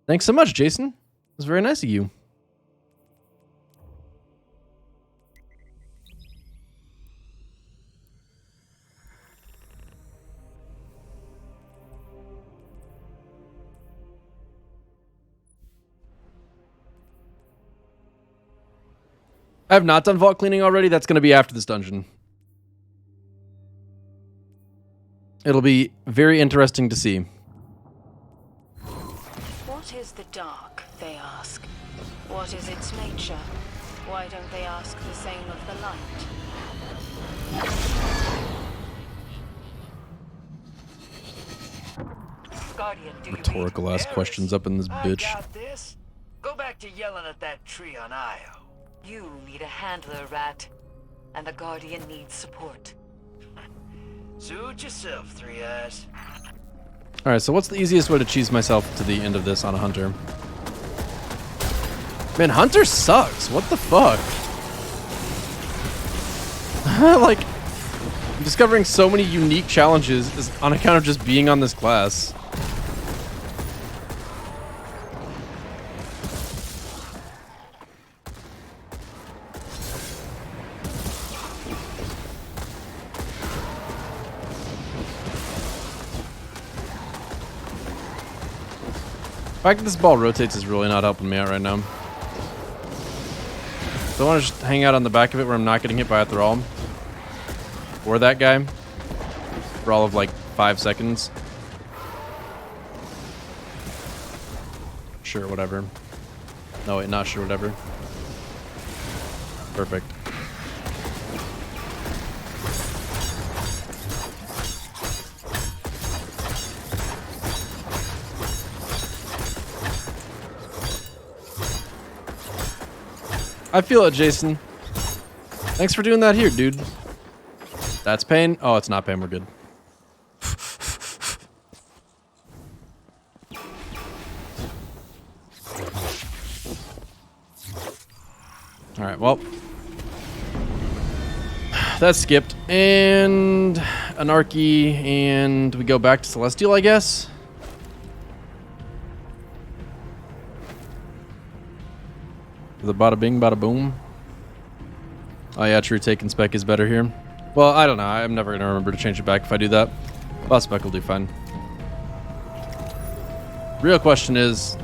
Thanks so much, Jason. It was very nice of you. I have not done vault cleaning already. That's going to be after this dungeon. It'll be very interesting to see. What is the dark, they ask? What is its nature? Why don't they ask the same of the light? Guardian, do Rhetorical ass questions up in this bitch. I got this. Go back to yelling at that tree on Io. You need a handler, Rat. And the Guardian needs support. Suit yourself, Three Eyes. Alright, so what's the easiest way to cheese myself to the end of this on a Hunter? Man, Hunter sucks. What the fuck? Like, I'm discovering so many unique challenges on account of just being on this class. The fact that this ball rotates is really not helping me out right now. So I want to just hang out on the back of it where I'm not getting hit by a thrall. Or that guy. For all of like 5 seconds. Sure, whatever. No, wait, not sure, whatever. Perfect. I feel it, Jason. Thanks for doing that here, dude. That's pain? Oh, it's not pain. We're good. Alright, well. That's skipped. And Anarchy, and we go back to Celestial, I guess. The bada bing, bada boom. Oh yeah, true, taking spec is better here. Well, I don't know. I'm never going to remember to change it back if I do that. Well, spec will do fine. Real question is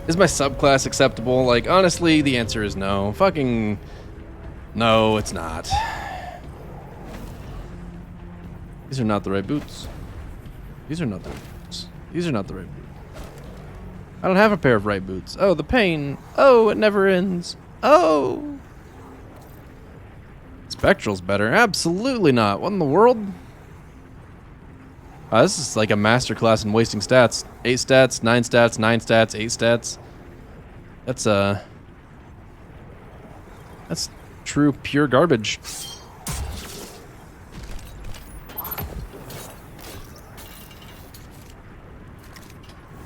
my subclass acceptable? Like, honestly, the answer is no. Fucking... No, it's not. These are not the right boots. These are not the right boots. These are not the right boots. I don't have a pair of right boots. Oh, the pain. Oh, it never ends. Oh. Spectral's better. Absolutely not. What in the world? This is like a masterclass in wasting stats. 8 stats, 9 stats, 9 stats, 8 stats. That's true pure garbage.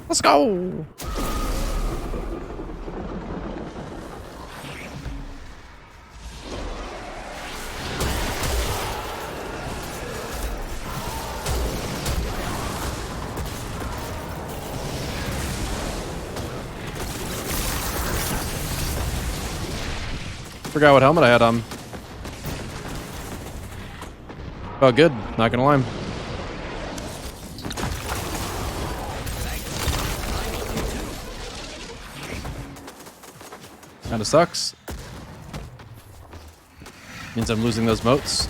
Let's go. Forgot what helmet I had on. Oh, good. Not gonna lie. Kinda sucks. Means I'm losing those motes.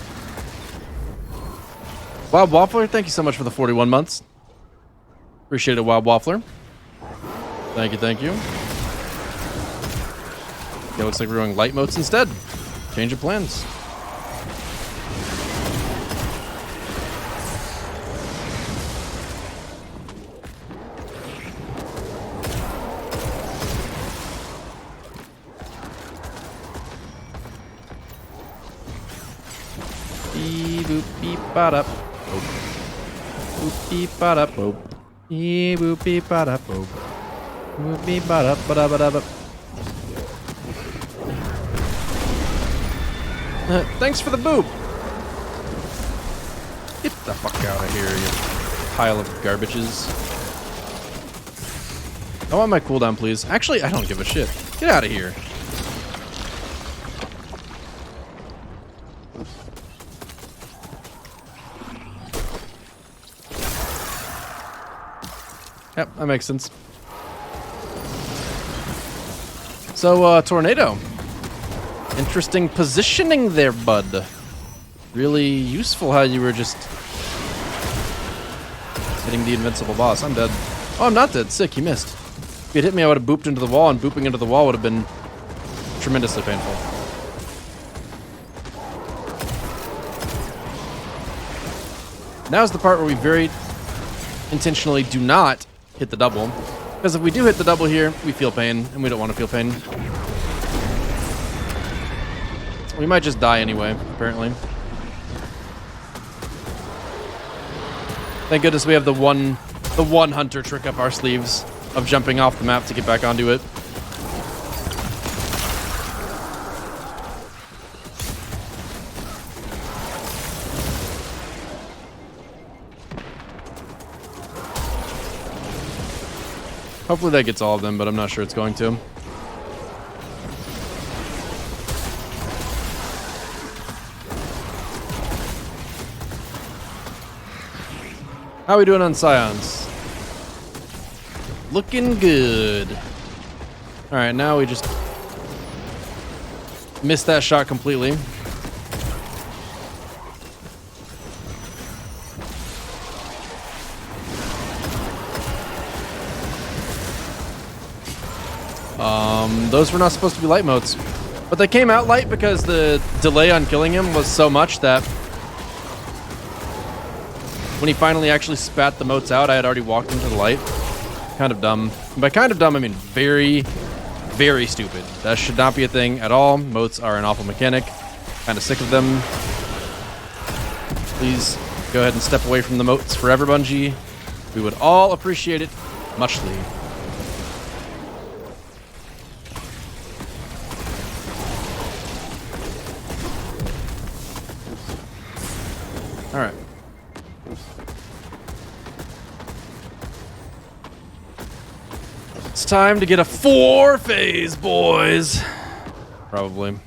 Wild Waffler, thank you so much for the 41 months. Appreciate it, Wild Waffler. Thank you, thank you. Yeah, looks like we're going light motes instead. Change of plans. Boop beep ba da boop. Boop beep ba da boop. Boop beep ba da boop. Boop beep ba da ba da ba da ba. Thanks for the boop. Get the fuck out of here, you pile of garbages. I want my cooldown, please. Actually, I don't give a shit. Get out of here. Yep, that makes sense. So, Tornado. Interesting positioning there, bud. Really useful how you were just hitting the invincible boss. I'm dead. Oh, I'm not dead. Sick, he missed. If he had hit me, I would have booped into the wall, and booping into the wall would have been tremendously painful. Now's the part where we very intentionally do not hit the double. Because if we do hit the double here, we feel pain, and we don't want to feel pain. We might just die anyway, apparently. Thank goodness we have the one hunter trick up our sleeves of jumping off the map to get back onto it. Hopefully that gets all of them, but I'm not sure it's going to. How are we doing on Scions? Looking good. Alright, now we just missed that shot completely. Those were not supposed to be light motes. But they came out light because the delay on killing him was so much that when he finally actually spat the motes out, I had already walked into the light. Kind of dumb. And by kind of dumb, I mean very, very stupid. That should not be a thing at all. Motes are an awful mechanic. Kind of sick of them. Please go ahead and step away from the motes forever, Bungie. We would all appreciate it muchly. All right. It's time to get a 4-phase, boys. Probably.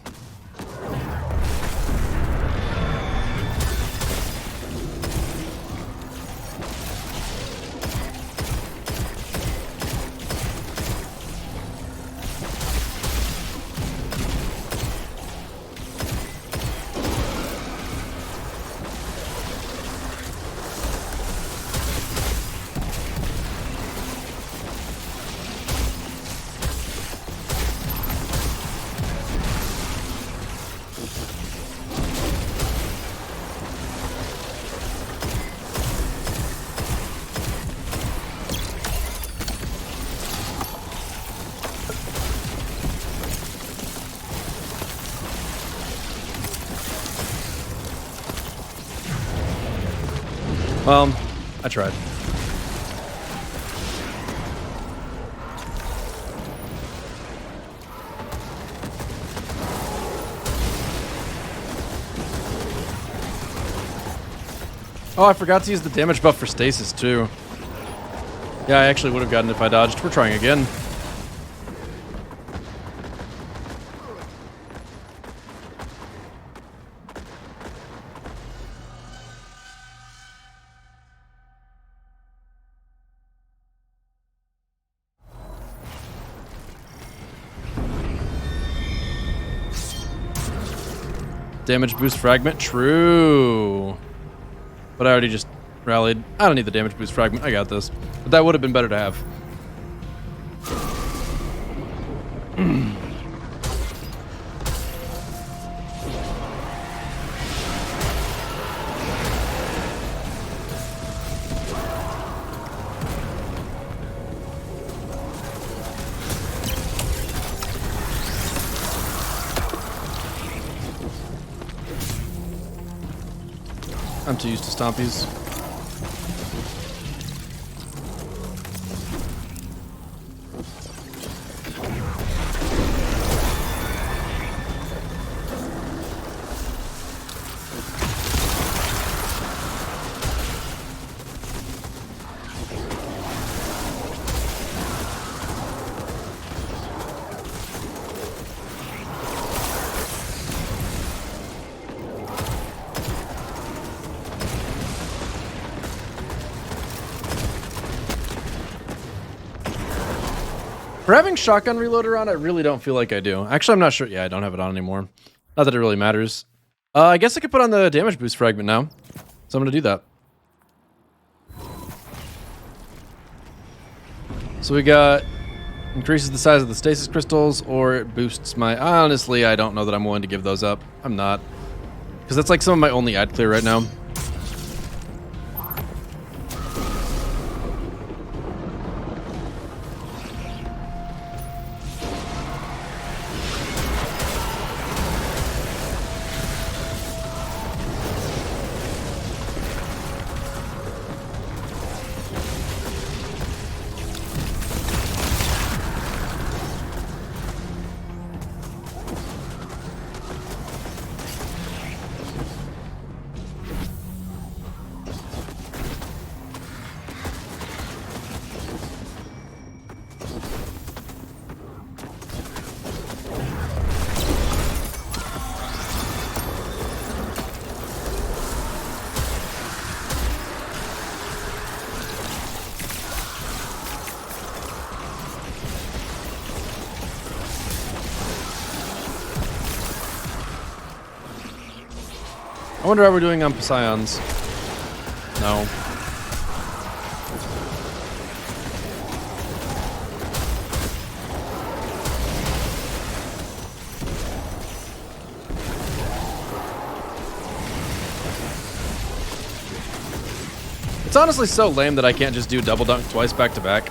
Well, I tried. Oh, I forgot to use the damage buff for stasis too. Yeah, I actually would have gotten it if I dodged. We're trying again. Damage boost fragment, true. But I already just rallied. I don't need the damage boost fragment. I got this. But that would have been better to have. I'm too used to stompies. For having shotgun reloader on, I really don't feel like I do. Actually, I'm not sure. Yeah, I don't have it on anymore. Not that it really matters. I guess I could put on the damage boost fragment now. So I'm going to do that. So we got increases the size of the stasis crystals, or it boosts my... Honestly, I don't know that I'm willing to give those up. I'm not. Because that's like some of my only ad clear right now. I wonder how we're doing on Psions. No. It's honestly so lame that I can't just do double dunk twice back to back.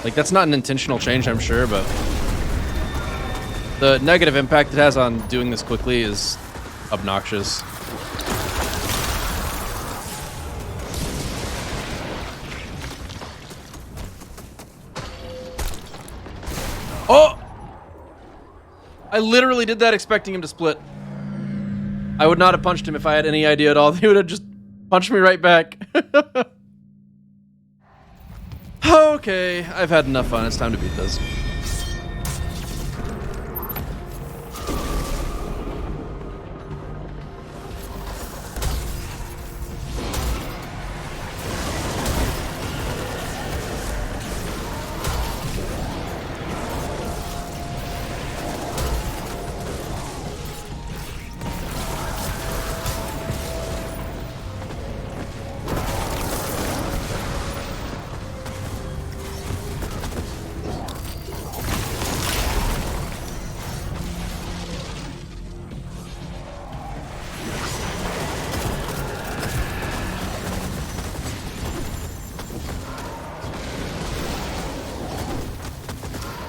Like, that's not an intentional change, I'm sure, but the negative impact it has on doing this quickly is obnoxious. Oh! I literally did that expecting him to split. I would not have punched him if I had any idea at all. He would have just punched me right back. Okay, I've had enough fun. It's time to beat this.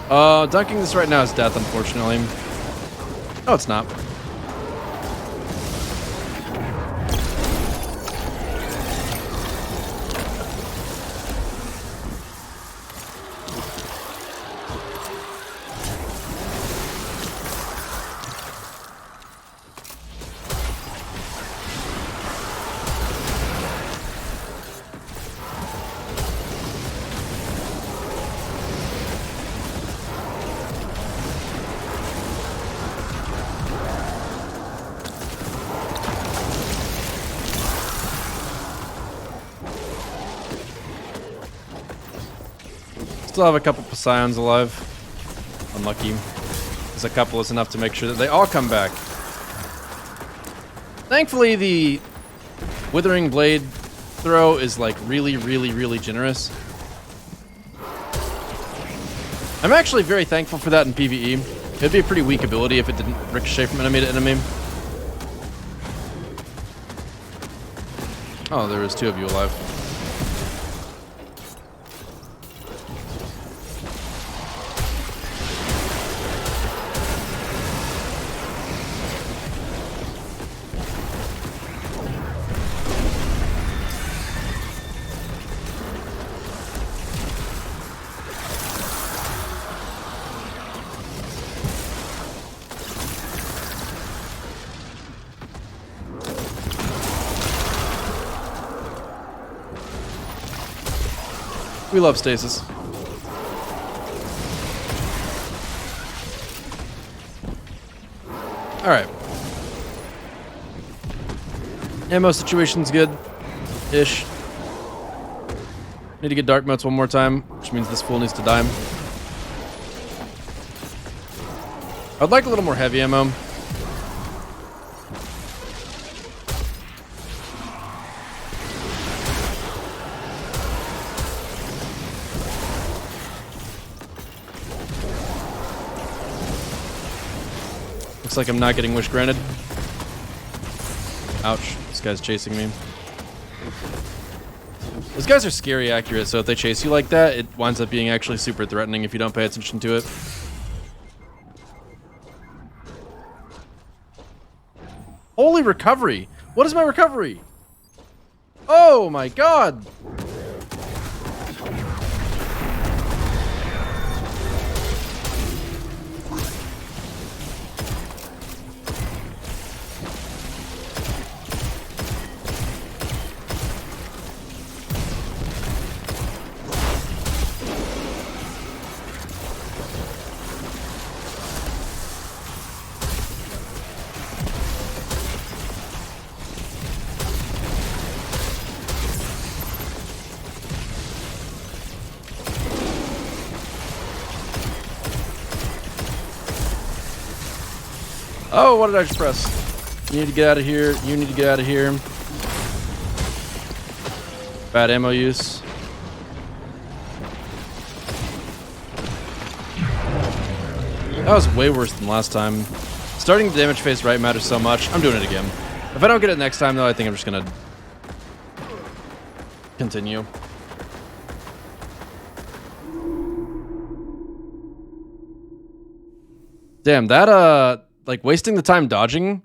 Dunking this right now is death, unfortunately. No, it's not. Still have a couple Poseidons alive. Unlucky. Because a couple is enough to make sure that they all come back. Thankfully, the Withering Blade throw is like really, really, really generous. I'm actually very thankful for that in PvE. It'd be a pretty weak ability if it didn't ricochet from enemy to enemy. Oh, there was 2 of you alive. We love stasis. Alright. Ammo situation's good. Ish. Need to get dark motes one more time, which means this fool needs to die. I'd like a little more heavy ammo. Looks like I'm not getting wish granted. Ouch. This guy's chasing me. Those guys are scary accurate, so if they chase you like that, it winds up being actually super threatening if you don't pay attention to it. Holy recovery! What is my recovery? Oh my god! Oh, what did I just press? You need to get out of here. You need to get out of here. Bad ammo use. That was way worse than last time. Starting the damage phase right matters so much. I'm doing it again. If I don't get it next time, though, I think I'm just gonna continue. Damn, that, like, wasting the time dodging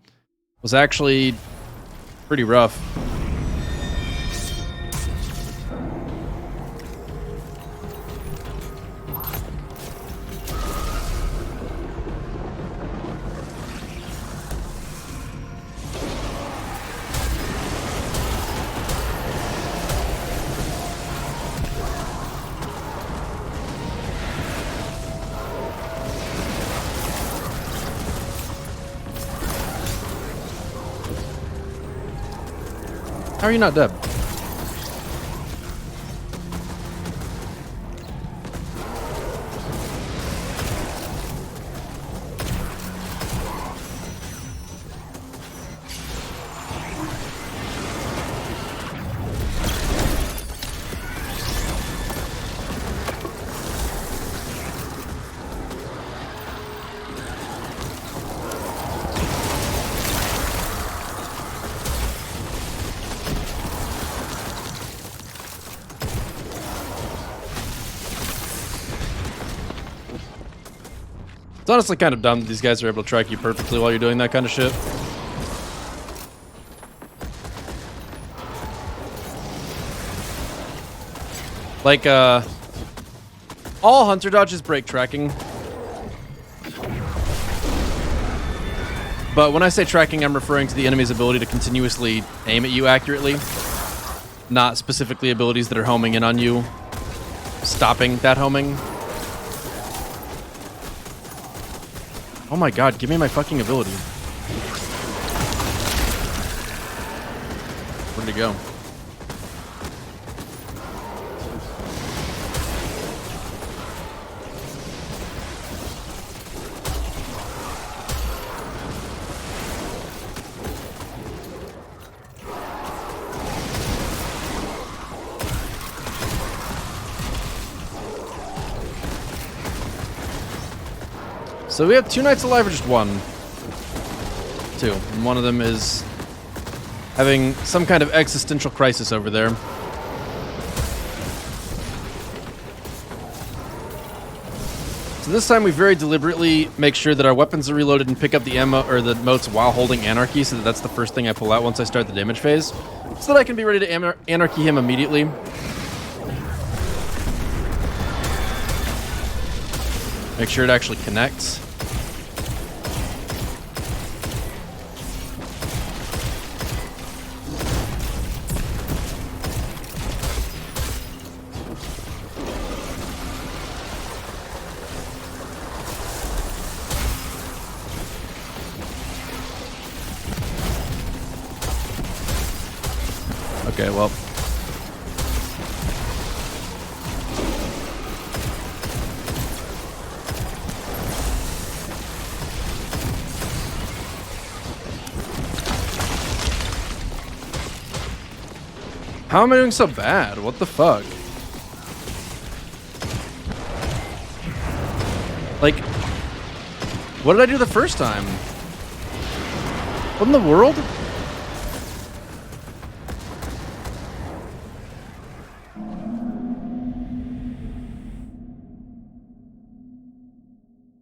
was actually pretty rough. How are you not dead? It's honestly kind of dumb that these guys are able to track you perfectly while you're doing that kind of shit. Like, all hunter dodges break tracking. But when I say tracking, I'm referring to the enemy's ability to continuously aim at you accurately. Not specifically abilities that are homing in on you, stopping that homing. Oh my god, give me my fucking ability. Where'd it go? So we have 2 knights alive or just 1? 2. And one of them is having some kind of existential crisis over there. So this time we very deliberately make sure that our weapons are reloaded and pick up the ammo or the motes while holding Anarchy, so that's the first thing I pull out once I start the damage phase, so that I can be ready to Anarchy him immediately. Make sure it actually connects. Okay, well. How am I doing so bad? What the fuck? Like, what did I do the first time? What in the world?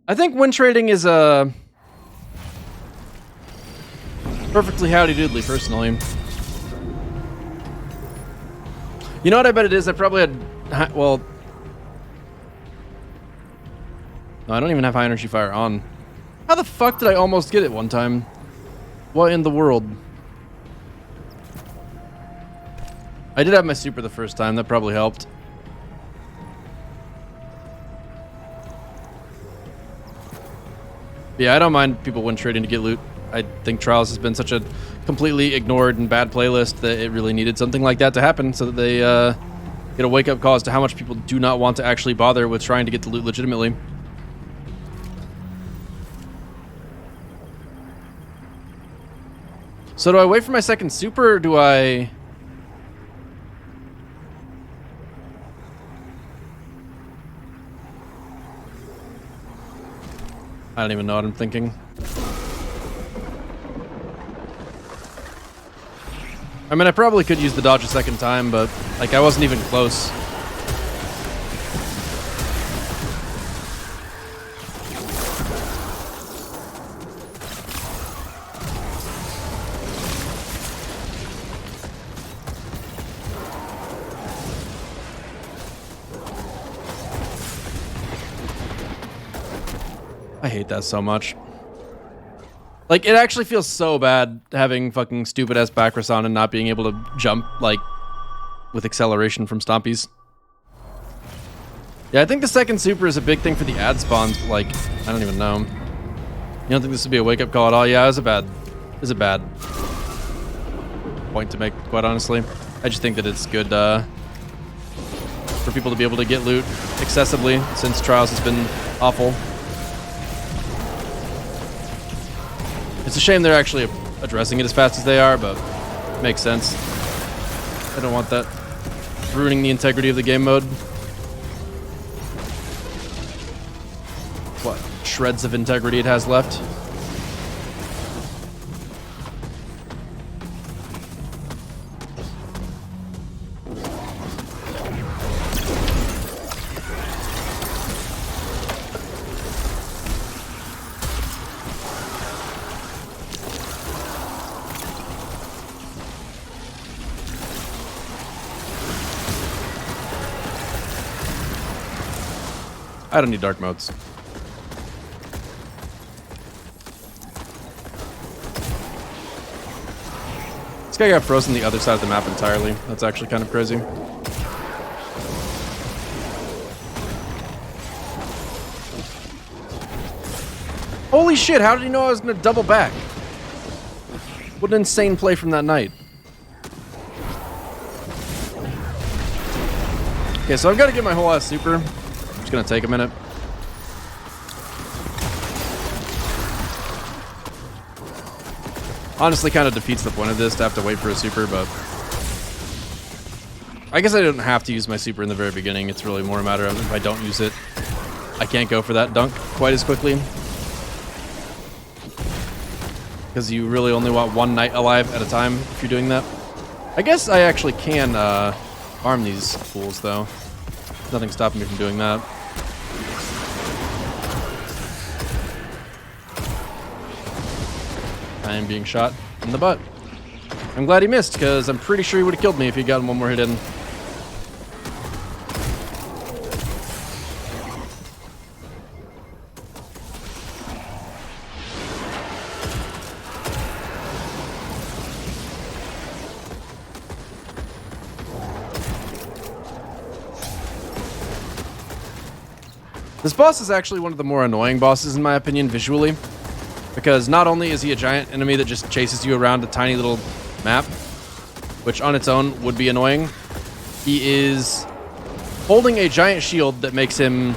I think win trading is perfectly howdy doodly, personally. You know what I bet it is? I probably had, well, no, I don't even have high energy fire on. How the fuck did I almost get it one time? What in the world? I did have my super the first time, that probably helped. Yeah, I don't mind people win trading to get loot. I think Trials has been such a completely ignored and bad playlist that it really needed something like that to happen so that they get a wake-up call as to how much people do not want to actually bother with trying to get the loot legitimately. So do I wait for my second super, or do I... I don't even know what I'm thinking. I mean, I probably could use the dodge a second time, but, like, I wasn't even close. I hate that so much. Like, it actually feels so bad having fucking stupid-ass Backrus on and not being able to jump, like, with acceleration from stompies. Yeah, I think the second super is a big thing for the ad spawns, but, like, I don't even know. You don't think this would be a wake-up call at all? Yeah, it was a bad point to make, quite honestly. I just think that it's good, for people to be able to get loot accessibly, since Trials has been awful. It's a shame they're actually addressing it as fast as they are, but it makes sense. I don't want that ruining the integrity of the game mode. What shreds of integrity it has left. I don't need dark modes. This guy got frozen the other side of the map entirely. That's actually kind of crazy. Holy shit, how did he know I was going to double back? What an insane play from that night. Okay, so I've got to get my whole ass super. It's going to take a minute. Honestly, kind of defeats the point of this to have to wait for a super, but I guess I don't have to use my super in the very beginning. It's really more a matter of if I don't use it, I can't go for that dunk quite as quickly. Because you really only want one knight alive at a time if you're doing that. I guess I actually can farm these fools, though. Nothing stopping me from doing that. I am being shot in the butt. I'm glad he missed, because I'm pretty sure he would have killed me if he'd gotten one more hit in. This boss is actually one of the more annoying bosses, in my opinion, visually. Because not only is he a giant enemy that just chases you around a tiny little map, which on its own would be annoying, he is holding a giant shield that makes him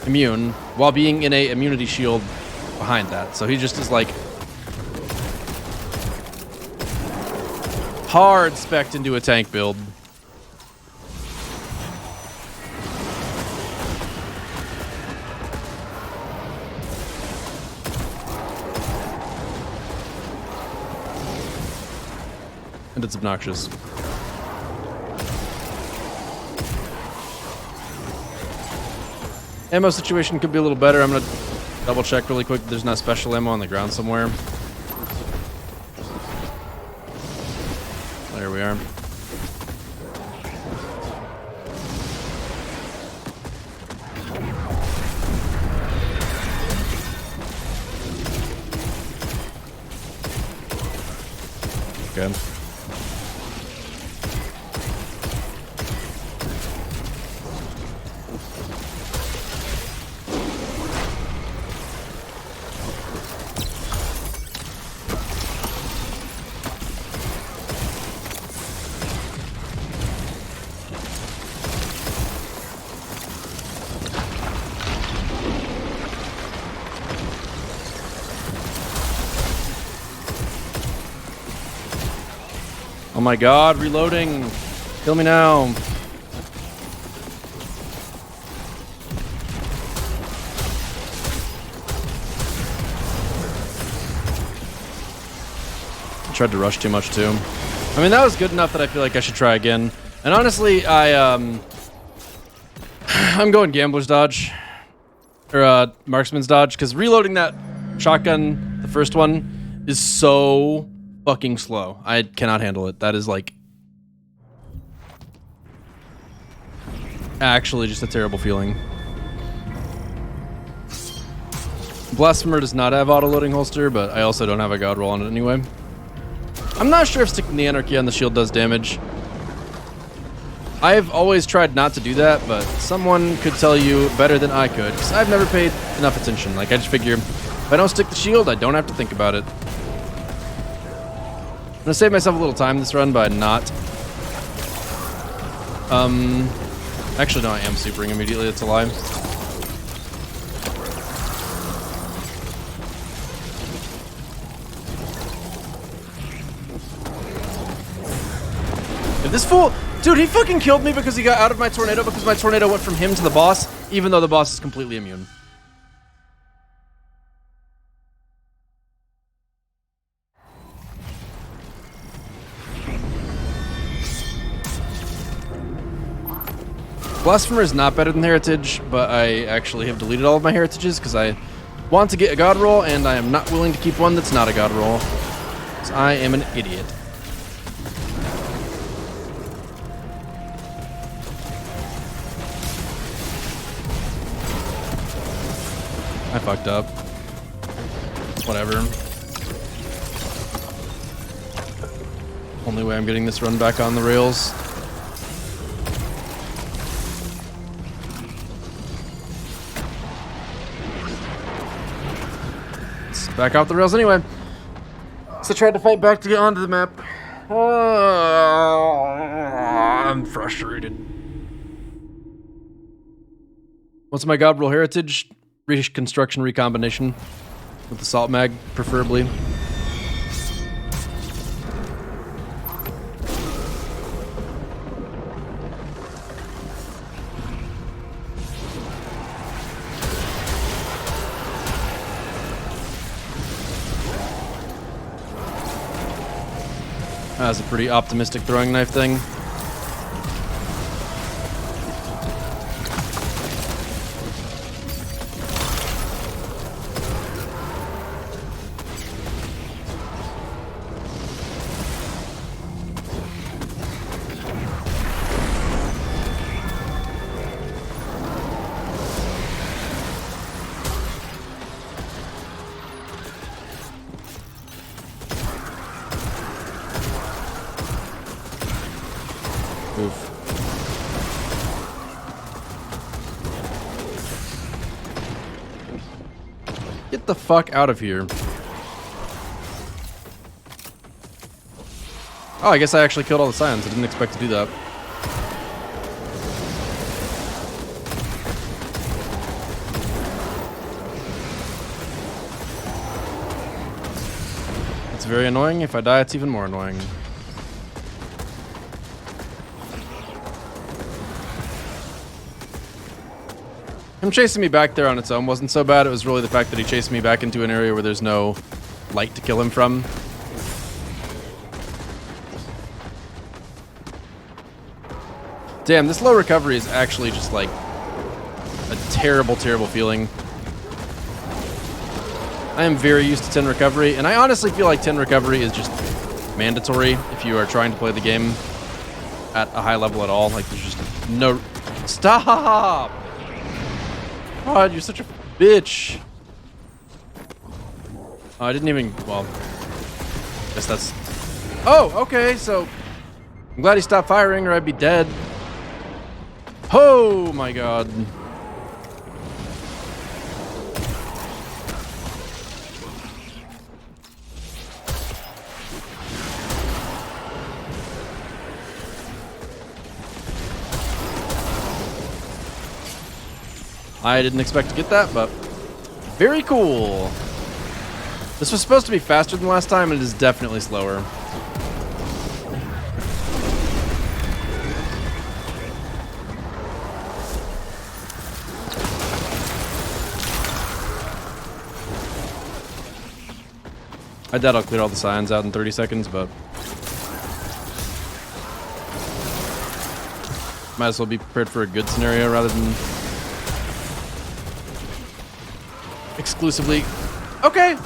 immune while being in a immunity shield behind that. So he just is like hard spec'd into a tank build. And it's obnoxious. Ammo situation could be a little better. I'm gonna double check really quick. There's not special ammo on the ground somewhere. There we are. Okay. Oh my god, reloading. Kill me now. I tried to rush too much too. I mean, that was good enough that I feel like I should try again. And honestly, I'm going gambler's dodge. Or marksman's dodge, because reloading that shotgun, the first one, is so fucking slow. I cannot handle it. That is like actually just a terrible feeling. Blasphemer does not have auto-loading holster, but I also don't have a god roll on it anyway. I'm not sure if sticking the anarchy on the shield does damage. I've always tried not to do that, but someone could tell you better than I could, because I've never paid enough attention. Like, I just figure if I don't stick the shield, I don't have to think about it. I'm gonna save myself a little time this run by not. Actually, no, I am supering immediately. It's a lie. If this fool, dude, he fucking killed me because he got out of my tornado because my tornado went from him to the boss, even though the boss is completely immune. Blasphemer is not better than Heritage, but I actually have deleted all of my Heritages because I want to get a god roll, and I am not willing to keep one that's not a god roll. Because I am an idiot. fucked up. Whatever. Only way I'm getting this run back on the rails. It's back off the rails anyway. So I tried to fight back to get onto the map. I'm frustrated. What's my god roll heritage? Reconstruction recombination with the salt mag, preferably. That's a pretty optimistic throwing knife thing. Oof. Get the fuck out of here. Oh, I guess I actually killed all the Scions. I didn't expect to do that. It's very annoying. If I die, it's even more annoying. Him chasing me back there on its own wasn't so bad. It was really the fact that he chased me back into an area where there's no light to kill him from. Damn, this low recovery is actually just like a terrible, terrible feeling. I am very used to 10 recovery, and I honestly feel like 10 recovery is just mandatory if you are trying to play the game at a high level at all. Like, there's just no... Stop! God, you're such a bitch. Oh, I didn't even... Well, I guess that's... Oh, okay, so... I'm glad he stopped firing or I'd be dead. Oh my god. I didn't expect to get that, but very cool. This was supposed to be faster than last time, and it is definitely slower. I doubt I'll clear all the Scions out in 30 seconds, but might as well be prepared for a good scenario rather than exclusively. Okay,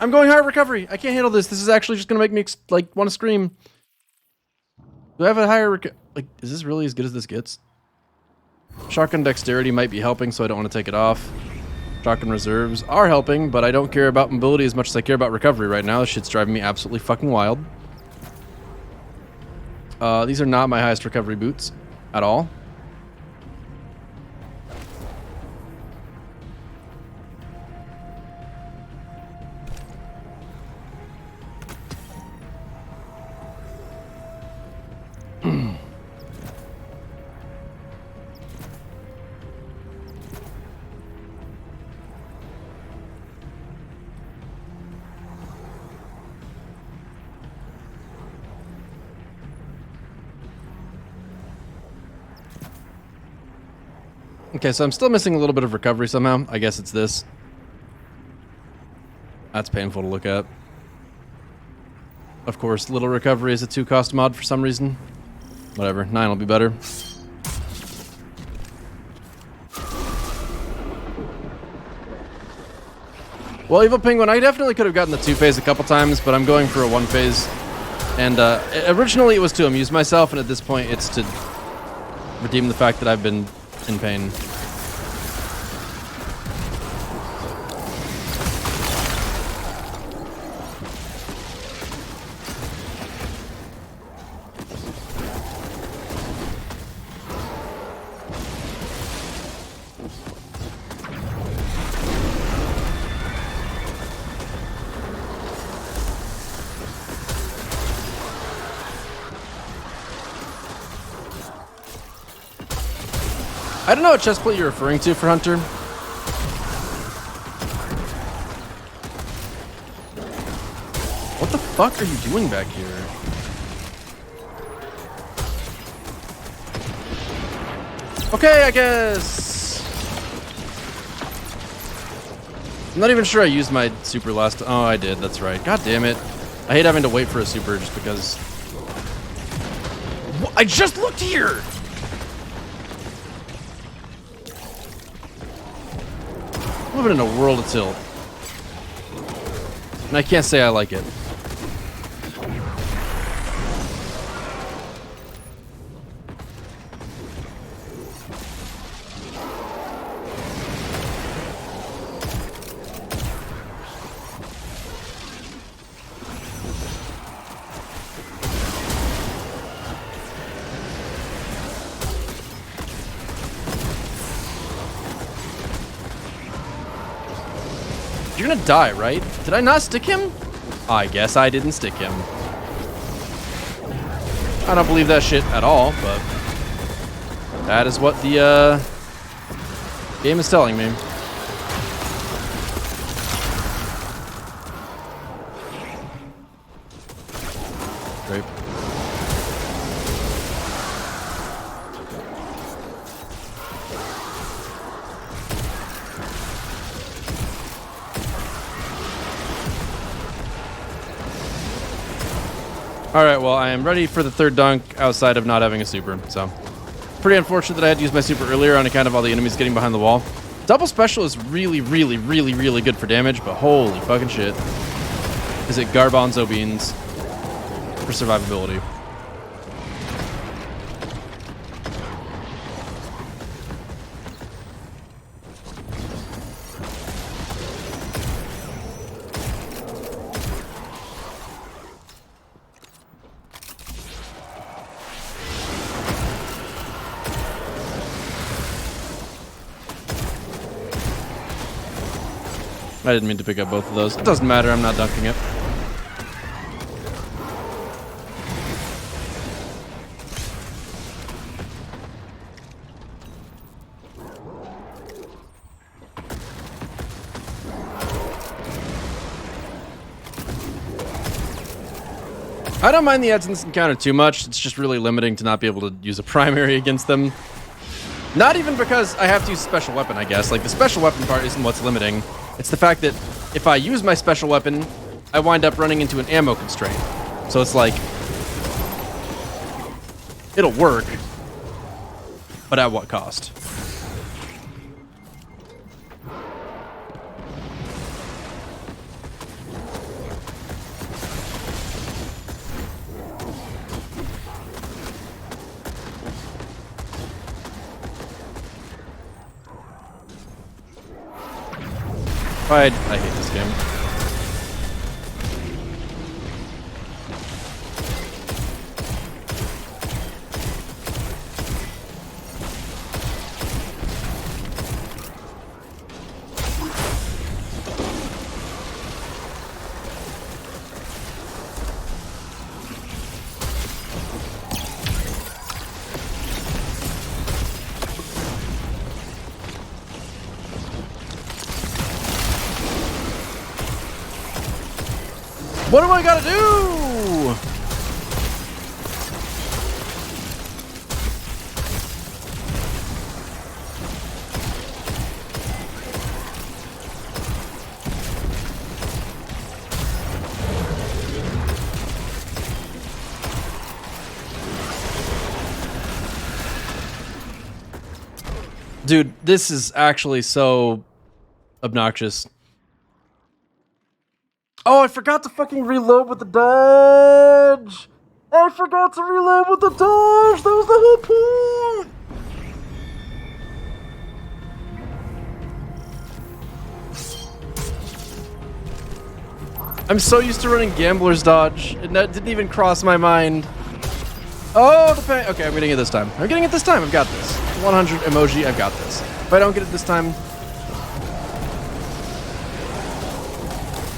I'm going higher recovery. I can't handle this. This is actually just gonna make me like want to scream. Do I have a higher like? Is this really as good as this gets? Shotgun dexterity might be helping, so I don't want to take it off. Shotgun reserves are helping, but I don't care about mobility as much as I care about recovery right now. This shit's driving me absolutely fucking wild. These are not my highest recovery boots at all. Okay, so I'm still missing a little bit of recovery somehow. I guess it's this. That's painful to look at. Of course, little recovery is a 2-cost mod for some reason. Whatever, 9 will be better. Well, Evil Penguin, I definitely could have gotten the 2-phase a couple times, but I'm going for a 1-phase. And originally it was to amuse myself, and at this point it's to redeem the fact that I've been in pain. I don't know what chestplate you're referring to for Hunter. What the fuck are you doing back here? Okay, I guess. I'm not even sure I used my super last. Oh, I did. That's right. God damn it. I hate having to wait for a super just because. I just looked here. I'm living in a world of tilt. And I can't say I like it. You're gonna die, right? Did I not stick him? I guess I didn't stick him. I don't believe that shit at all, but that is what the game is telling me. Great. Alright, well, I am ready for the third dunk outside of not having a super, so. Pretty unfortunate that I had to use my super earlier on account of all the enemies getting behind the wall. Double special is really, really, really, really good for damage, but holy fucking shit. Is it garbanzo beans for survivability. I didn't mean to pick up both of those. It doesn't matter, I'm not dunking it. I don't mind the ads in this encounter too much. It's just really limiting to not be able to use a primary against them. Not even because I have to use a special weapon, I guess. Like, the special weapon part isn't what's limiting. It's the fact that if I use my special weapon, I wind up running into an ammo constraint. So it's like, it'll work, but at what cost? I hate this game. What do I gotta do? Dude, this is actually so obnoxious. Oh, I forgot to fucking reload with the dodge! I forgot to reload with the dodge! That was the whole point! I'm so used to running Gambler's Dodge, and that didn't even cross my mind. Oh, the pain. Okay, I'm getting it this time. I'm getting it this time. I've got this. 100 emoji, I've got this. If I don't get it this time,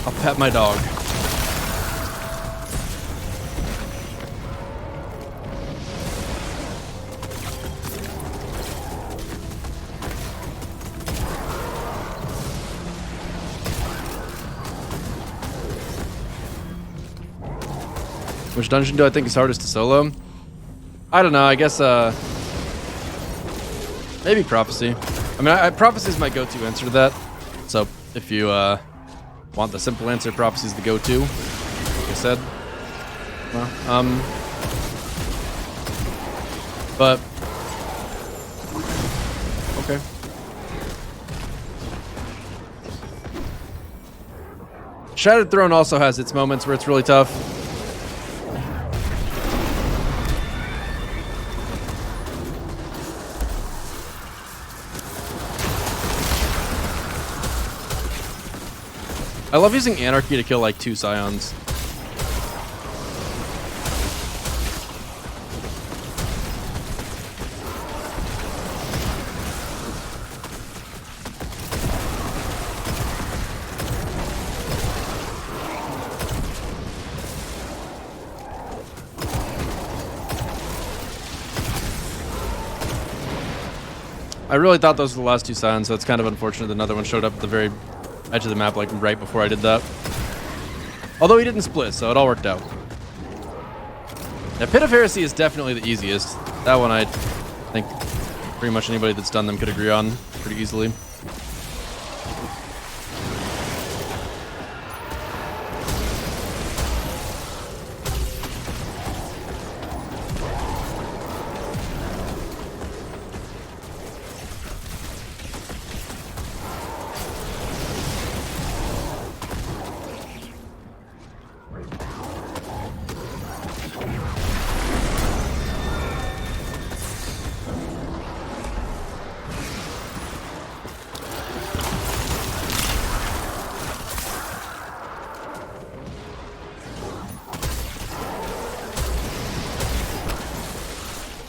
I'll pet my dog. Which dungeon do I think is hardest to solo? I don't know. I guess maybe Prophecy. I mean, Prophecy is my go-to answer to that. So if you want the simple answer, Prophecy is the go-to. Like I said. Well, but okay. Shattered Throne also has its moments where it's really tough. I love using Anarchy to kill like 2 Scions. I really thought those were the last 2 Scions, so it's kind of unfortunate that another one showed up at the very edge of the map, like right before I did that. Although he didn't split, so it all worked out. Now, Pit of Heresy is definitely the easiest. That one I think pretty much anybody that's done them could agree on pretty easily.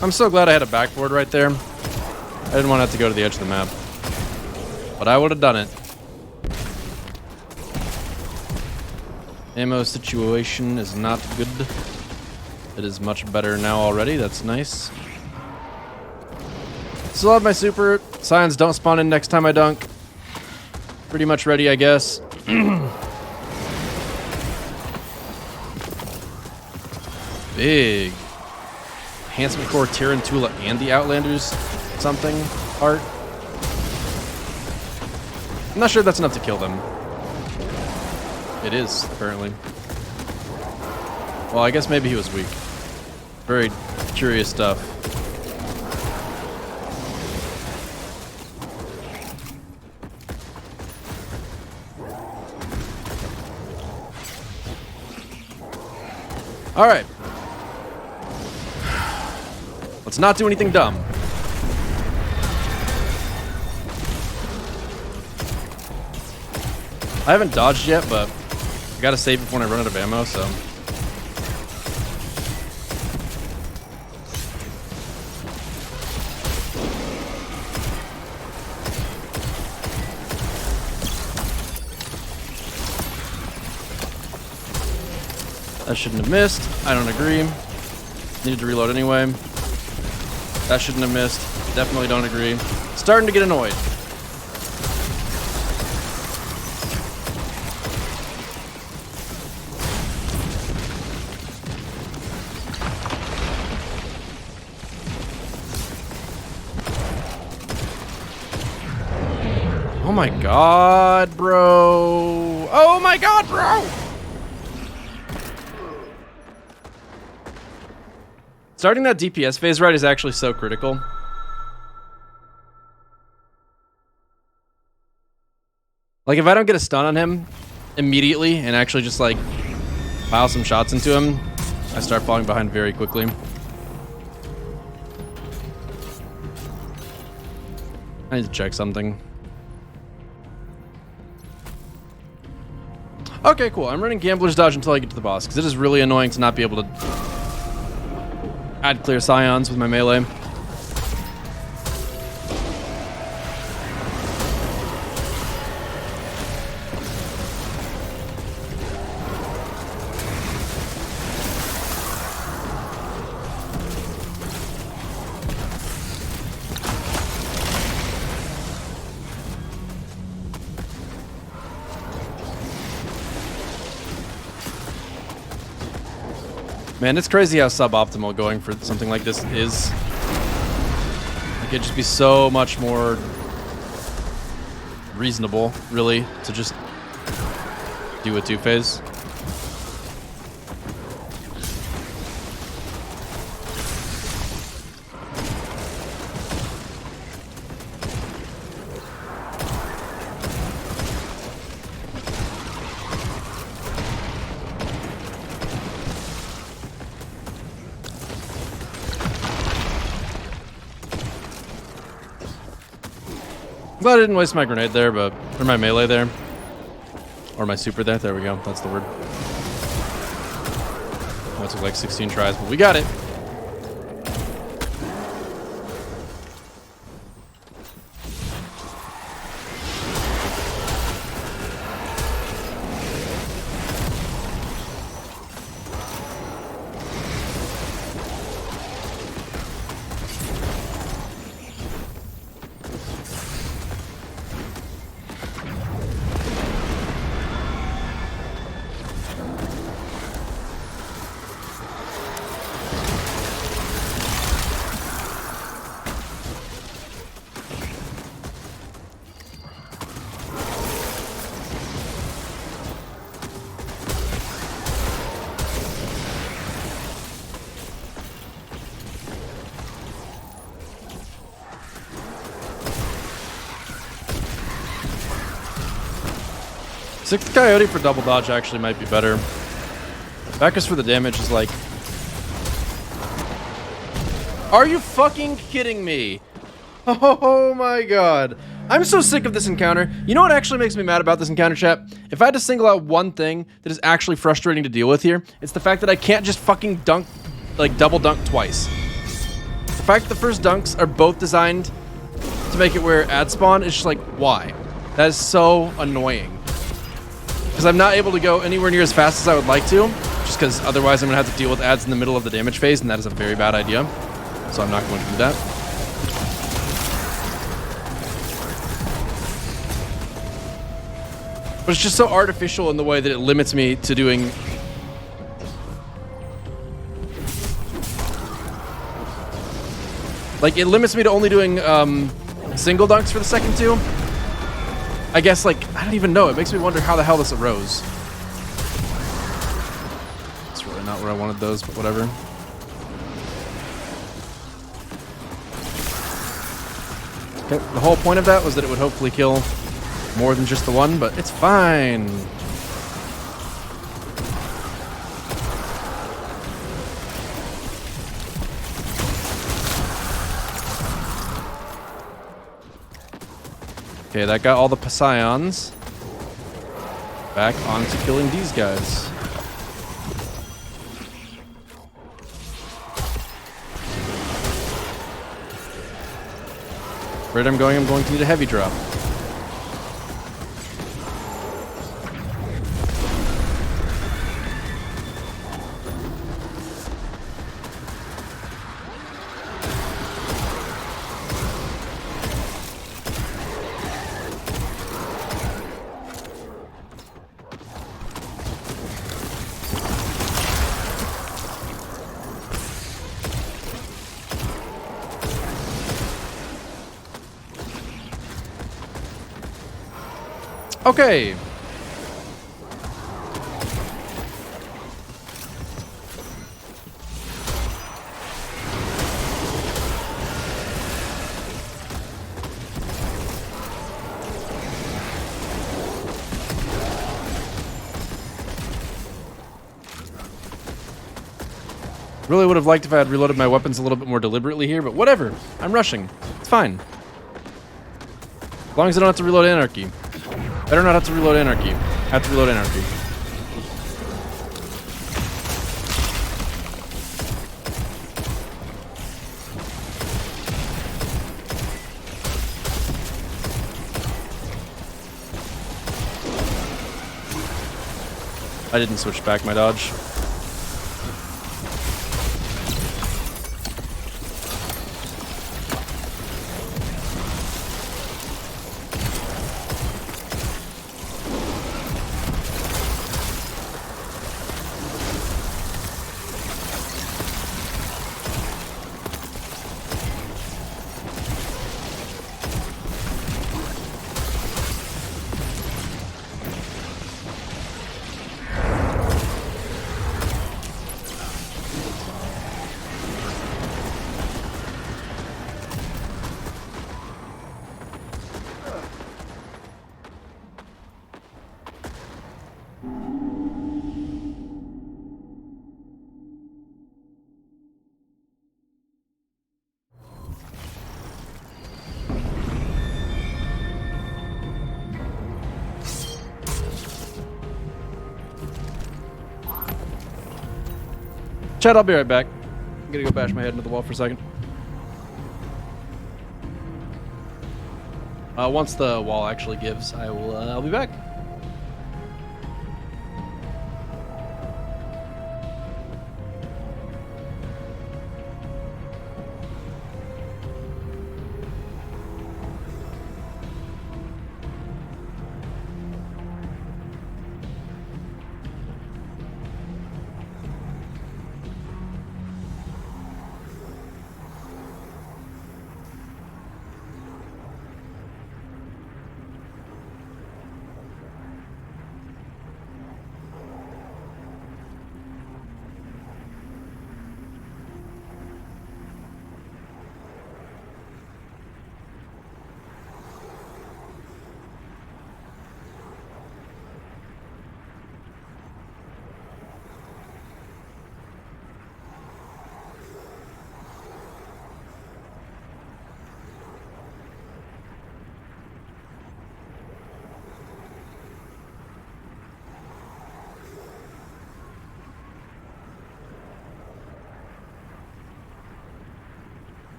I'm so glad I had a backboard right there. I didn't want to have to go to the edge of the map. But I would have done it. Ammo situation is not good. It is much better now already. That's nice. Still have my super. Scions don't spawn in next time I dunk. Pretty much ready, I guess. Big. Enhancement Core, Tarantula, and the Outlanders something art. I'm not sure if that's enough to kill them. It is, apparently. Well, I guess maybe he was weak. Very curious stuff. All right. Let's not do anything dumb. I haven't dodged yet, but I gotta save it when I run out of ammo, so. That shouldn't have missed. I don't agree. Needed to reload anyway. That shouldn't have missed. Definitely don't agree. Starting to get annoyed. Oh my god, bro. Oh my god, bro. Starting that DPS phase right is actually so critical. Like, if I don't get a stun on him immediately and actually just, like, pile some shots into him, I start falling behind very quickly. I need to check something. Okay, cool. I'm running Gambler's Dodge until I get to the boss, because it is really annoying to not be able to add clear Scions with my melee. Man, it's crazy how suboptimal going for something like this is. Like, it'd just be so much more reasonable, really, to just do a two-phase. Glad I didn't waste my grenade there, or my melee there. Or my super there. There we go. That's the word. That took like 16 tries, but we got it. Sixth Coyote for double dodge actually might be better. Bacchus for the damage is like... Are you fucking kidding me? Oh my god. I'm so sick of this encounter. You know what actually makes me mad about this encounter, chat? If I had to single out one thing that is actually frustrating to deal with here, it's the fact that I can't just fucking dunk, like double dunk twice. The fact that the first dunks are both designed to make it where ad spawn is just like, why? That is so annoying. Because I'm not able to go anywhere near as fast as I would like to, just because otherwise I'm going to have to deal with ads in the middle of the damage phase, and that is a very bad idea. So I'm not going to do that. But it's just so artificial in the way that it limits me to doing... Like, it limits me to only doing single dunks for the second two. I guess, like, I don't even know. It makes me wonder how the hell this arose. It's really not where I wanted those, but whatever. Okay, the whole point of that was that it would hopefully kill more than just the one, but it's fine. Okay, that got all the Psions back onto killing these guys. Where I'm going to need a heavy drop. Okay. Really would have liked if I had reloaded my weapons a little bit more deliberately here, but whatever. I'm rushing. It's fine. As long as I don't have to reload Anarchy. Better not have to reload Anarchy. Have to reload Anarchy. I didn't switch back my dodge. Chad, I'll be right back. I'm gonna go bash my head into the wall for a second. Once the wall actually gives, I'll be back.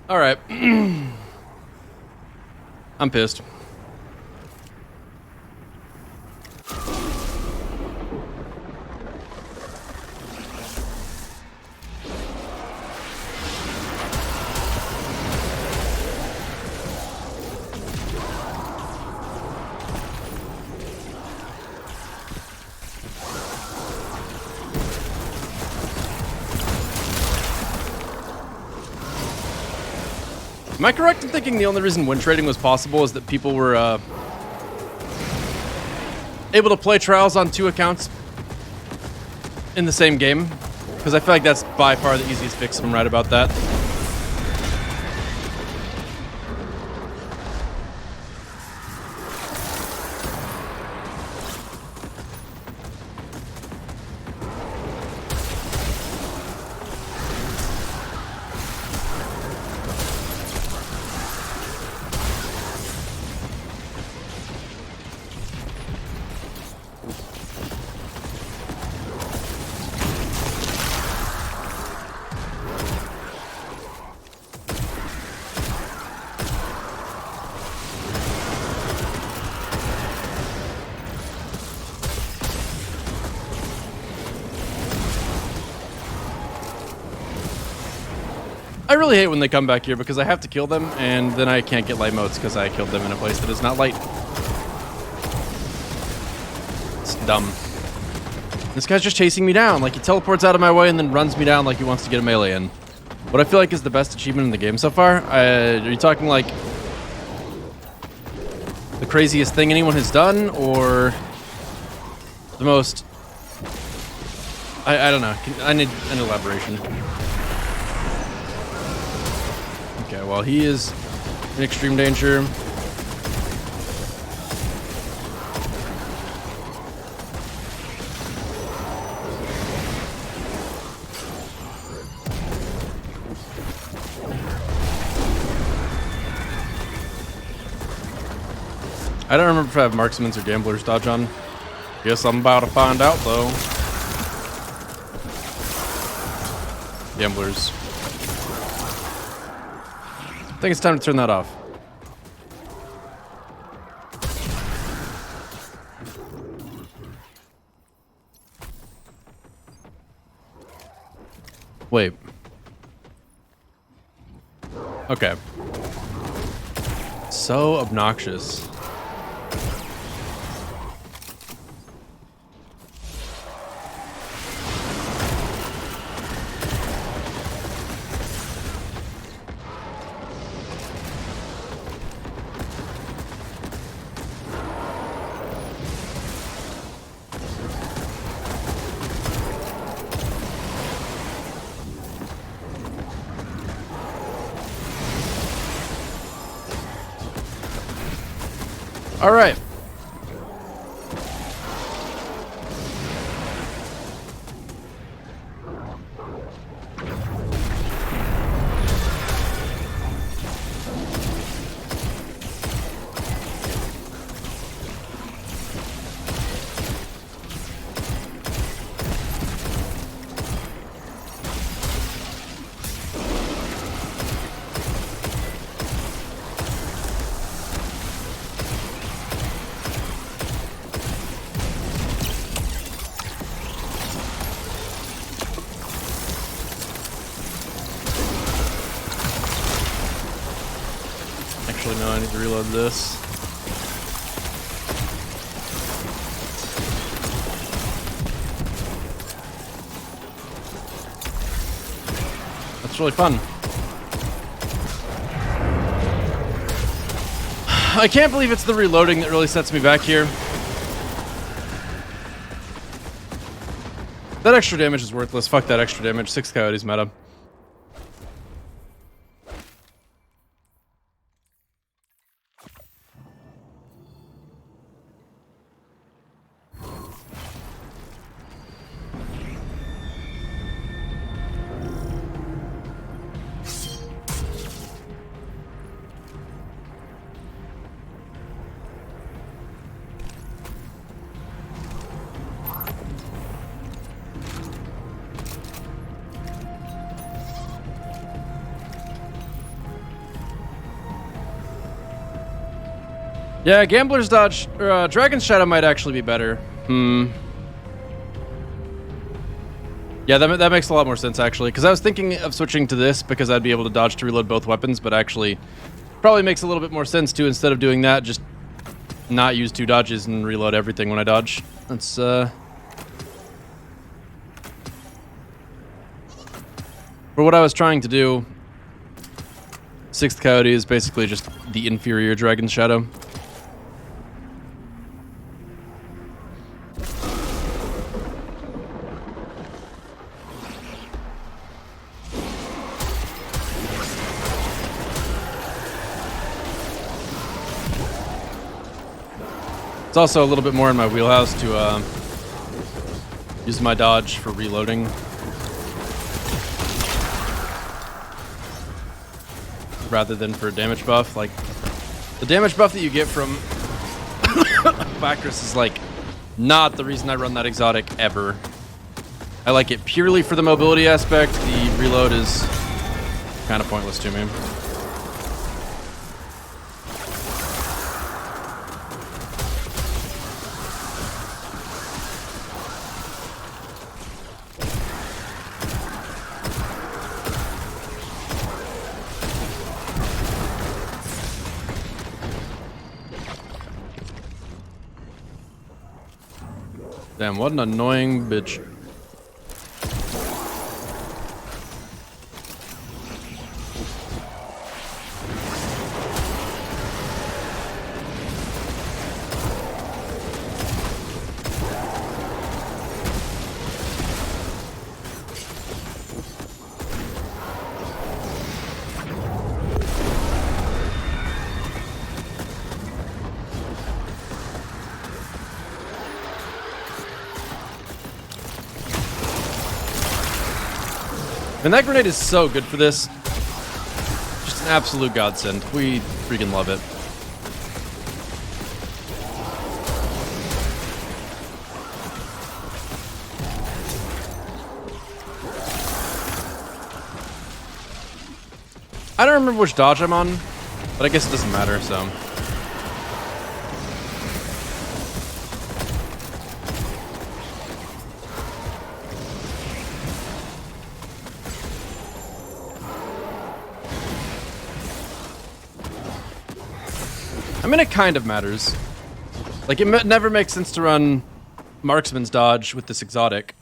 All right. I'm pissed. Am I correct in thinking the only reason win trading was possible is that people were able to play trials on 2 accounts in the same game? Because I feel like that's by far the easiest fix if I'm right about that. I really hate when they come back here because I have to kill them and then I can't get light motes because I killed them in a place that is not light. It's dumb. This guy's just chasing me down. Like, he teleports out of my way and then runs me down like he wants to get a melee in. What I feel like is the best achievement in the game so far. Are you talking like the craziest thing anyone has done, or the most... I don't know. I need an elaboration. Okay, well, he is in extreme danger. I don't remember if I have marksman's or gambler's dodge on. Guess I'm about to find out, though. Gamblers. I think it's time to turn that off. Wait. Okay. So obnoxious. All right. Actually, no, I need to reload this. That's really fun. I can't believe it's the reloading that really sets me back here. That extra damage is worthless. Fuck that extra damage. 6 coyotes meta. Yeah, Gambler's Dodge, or Dragon's Shadow might actually be better. Yeah, that makes a lot more sense, actually. Because I was thinking of switching to this because I'd be able to dodge to reload both weapons, but actually probably makes a little bit more sense, too, instead of doing that, just not use 2 dodges and reload everything when I dodge. That's, For what I was trying to do, 6th Coyote is basically just the inferior Dragon's Shadow. It's also a little bit more in my wheelhouse to use my dodge for reloading. Rather than for damage buff. Like, the damage buff that you get from Bacchus is like not the reason I run that exotic ever. I like it purely for the mobility aspect. The reload is kind of pointless to me. Damn, what an annoying bitch. And that grenade is so good for this. Just an absolute godsend. We freaking love it. I don't remember which dodge I'm on, but I guess it doesn't matter, so. I mean, it kind of matters. Like, it never makes sense to run Marksman's dodge with this exotic.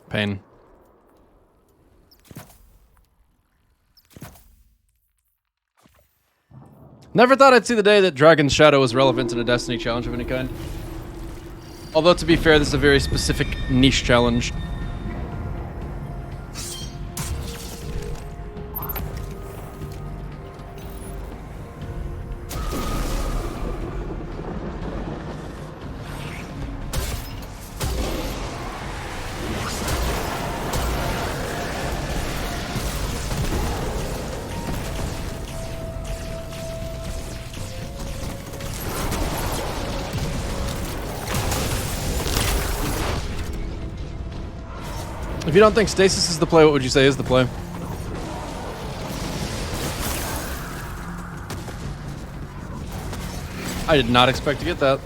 Pain. Never thought I'd see the day that Dragon's Shadow was relevant in a Destiny challenge of any kind. Although, to be fair, this is a very specific niche challenge. If you don't think stasis is the play, what would you say is the play? I did not expect to get that.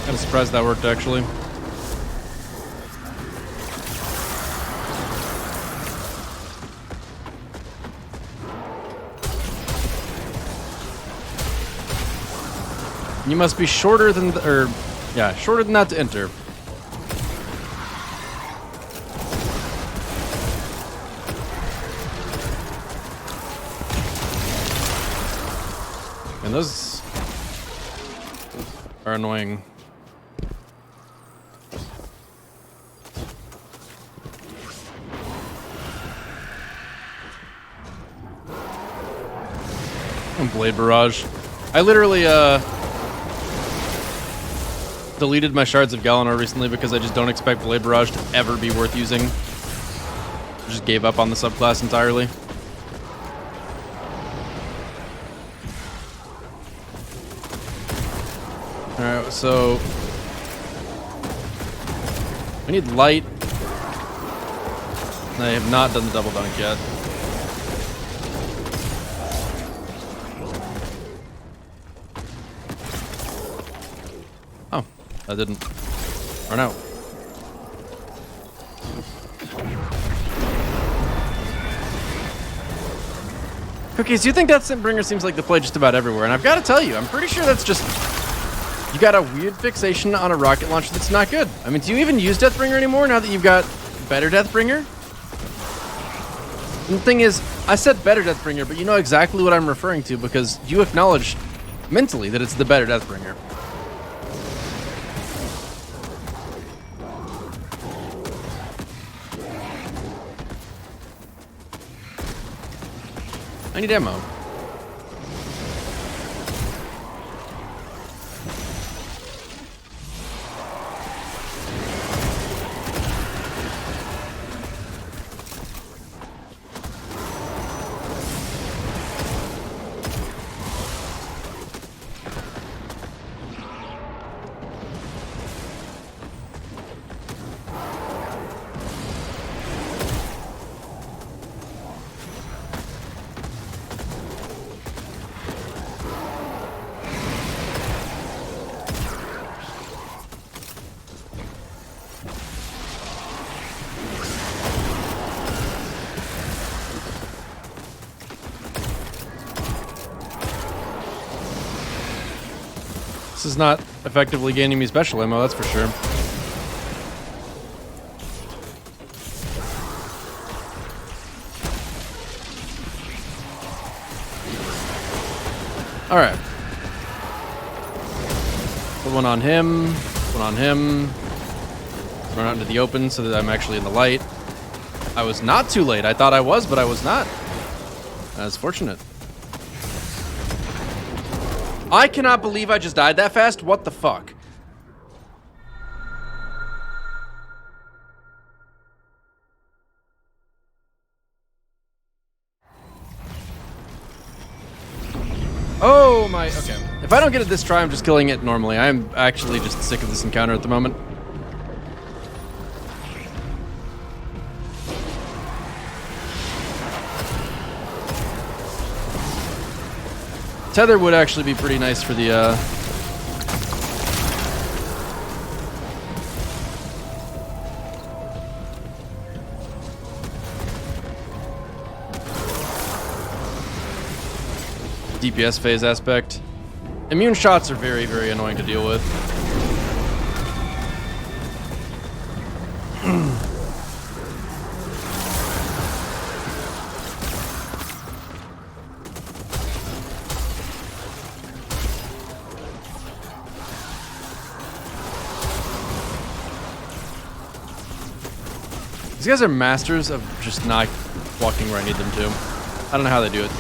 Kind of surprised that worked actually. You must be shorter than, shorter than that to enter. And those are annoying. And Blade Barrage. I literally, deleted my Shards of Galanor recently because I just don't expect Blade Barrage to ever be worth using. I just gave up on the subclass entirely. Alright, so we need light. I have not done the double dunk yet. Oh, that didn't run out. Cookies, you think that Simbringer seems like the play just about everywhere, and I've got to tell you, I'm pretty sure that's just... You got a weird fixation on a rocket launcher that's not good. I mean, do you even use Deathbringer anymore now that you've got better Deathbringer? And the thing is, I said better Deathbringer, but you know exactly what I'm referring to because you acknowledge mentally that it's the better Deathbringer. I need ammo. This is not effectively gaining me special ammo, that's for sure. Alright. Put one on him, one on him. Run out into the open so that I'm actually in the light. I was not too late. I thought I was, but I was not. That's fortunate. I cannot believe I just died that fast. What the fuck? Oh my, okay. If I don't get it this try, I'm just killing it normally. I'm actually just sick of this encounter at the moment. Tether would actually be pretty nice for the, DPS phase aspect. Immune shots are very, very annoying to deal with. These guys are masters of just not walking where I need them to. I don't know how they do it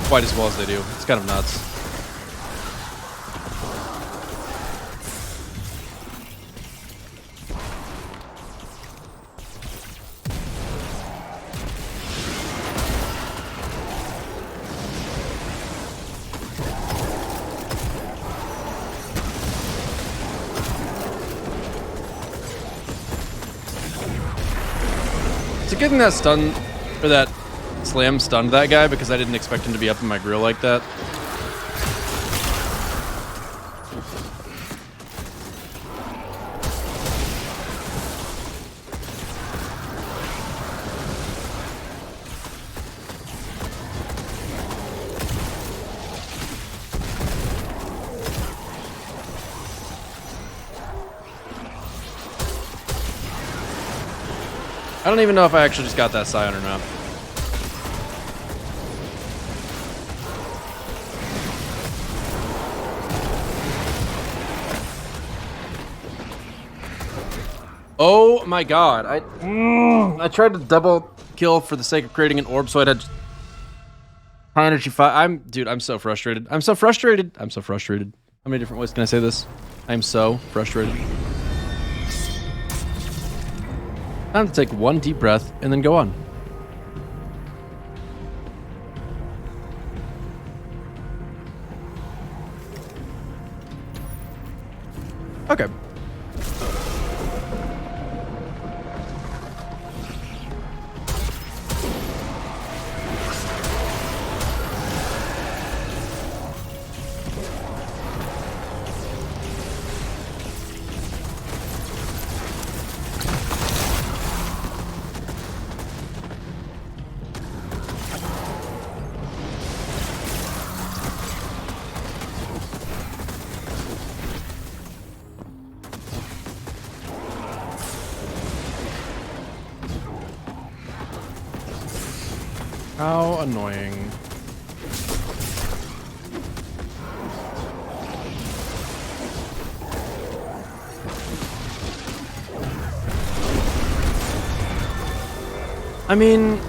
quite as well as they do. It's kind of nuts. It's a good thing that stun, or that slam stunned that guy because I didn't expect him to be up in my grill like that. I don't even know if I actually just got that Scion or not. Oh my god. I tried to double kill for the sake of creating an orb so I'd had high energy fire. Dude, I'm so frustrated. I'm so frustrated. I'm so frustrated. How many different ways can I say this? I'm so frustrated. Time to take one deep breath and then go on. Okay. How annoying. I mean,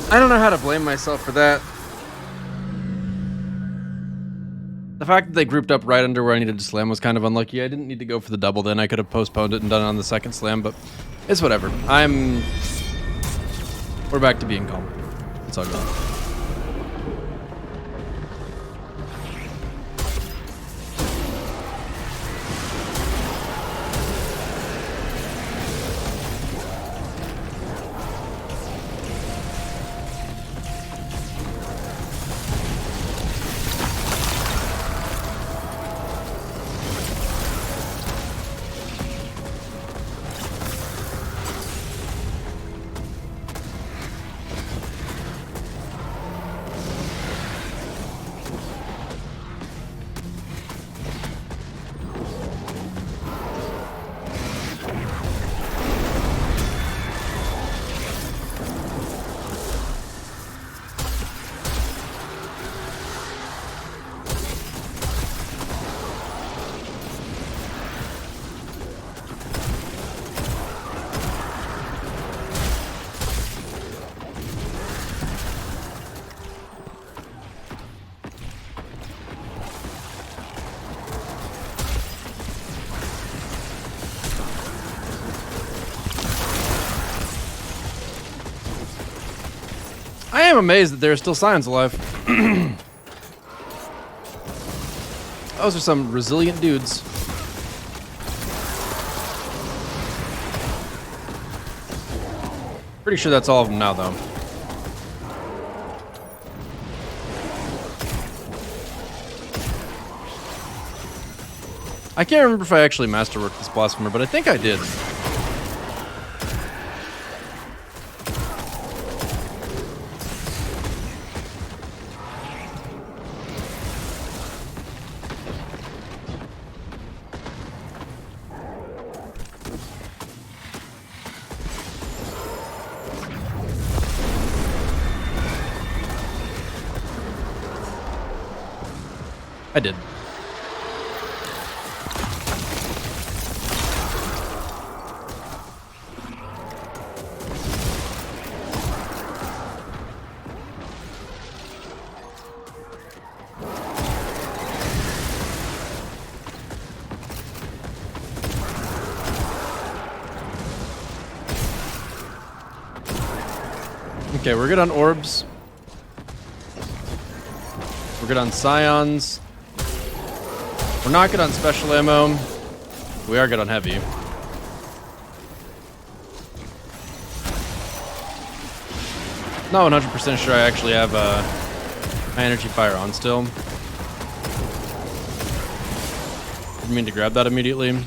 I don't know how to blame myself for that. The fact that they grouped up right under where I needed to slam was kind of unlucky. I didn't need to go for the double then. I could have postponed it and done it on the second slam, but it's whatever. We're back to being calm. It's all good. I am amazed that there are still Scions alive. Those are some resilient dudes. Pretty sure that's all of them now, though. I can't remember if I actually masterworked this Blasphemer, but I think I did. I did. Okay, we're good on orbs. We're good on Scions. We're not good on special ammo. We are good on heavy. Not 100% sure I actually have high energy fire on still. Didn't mean to grab that immediately.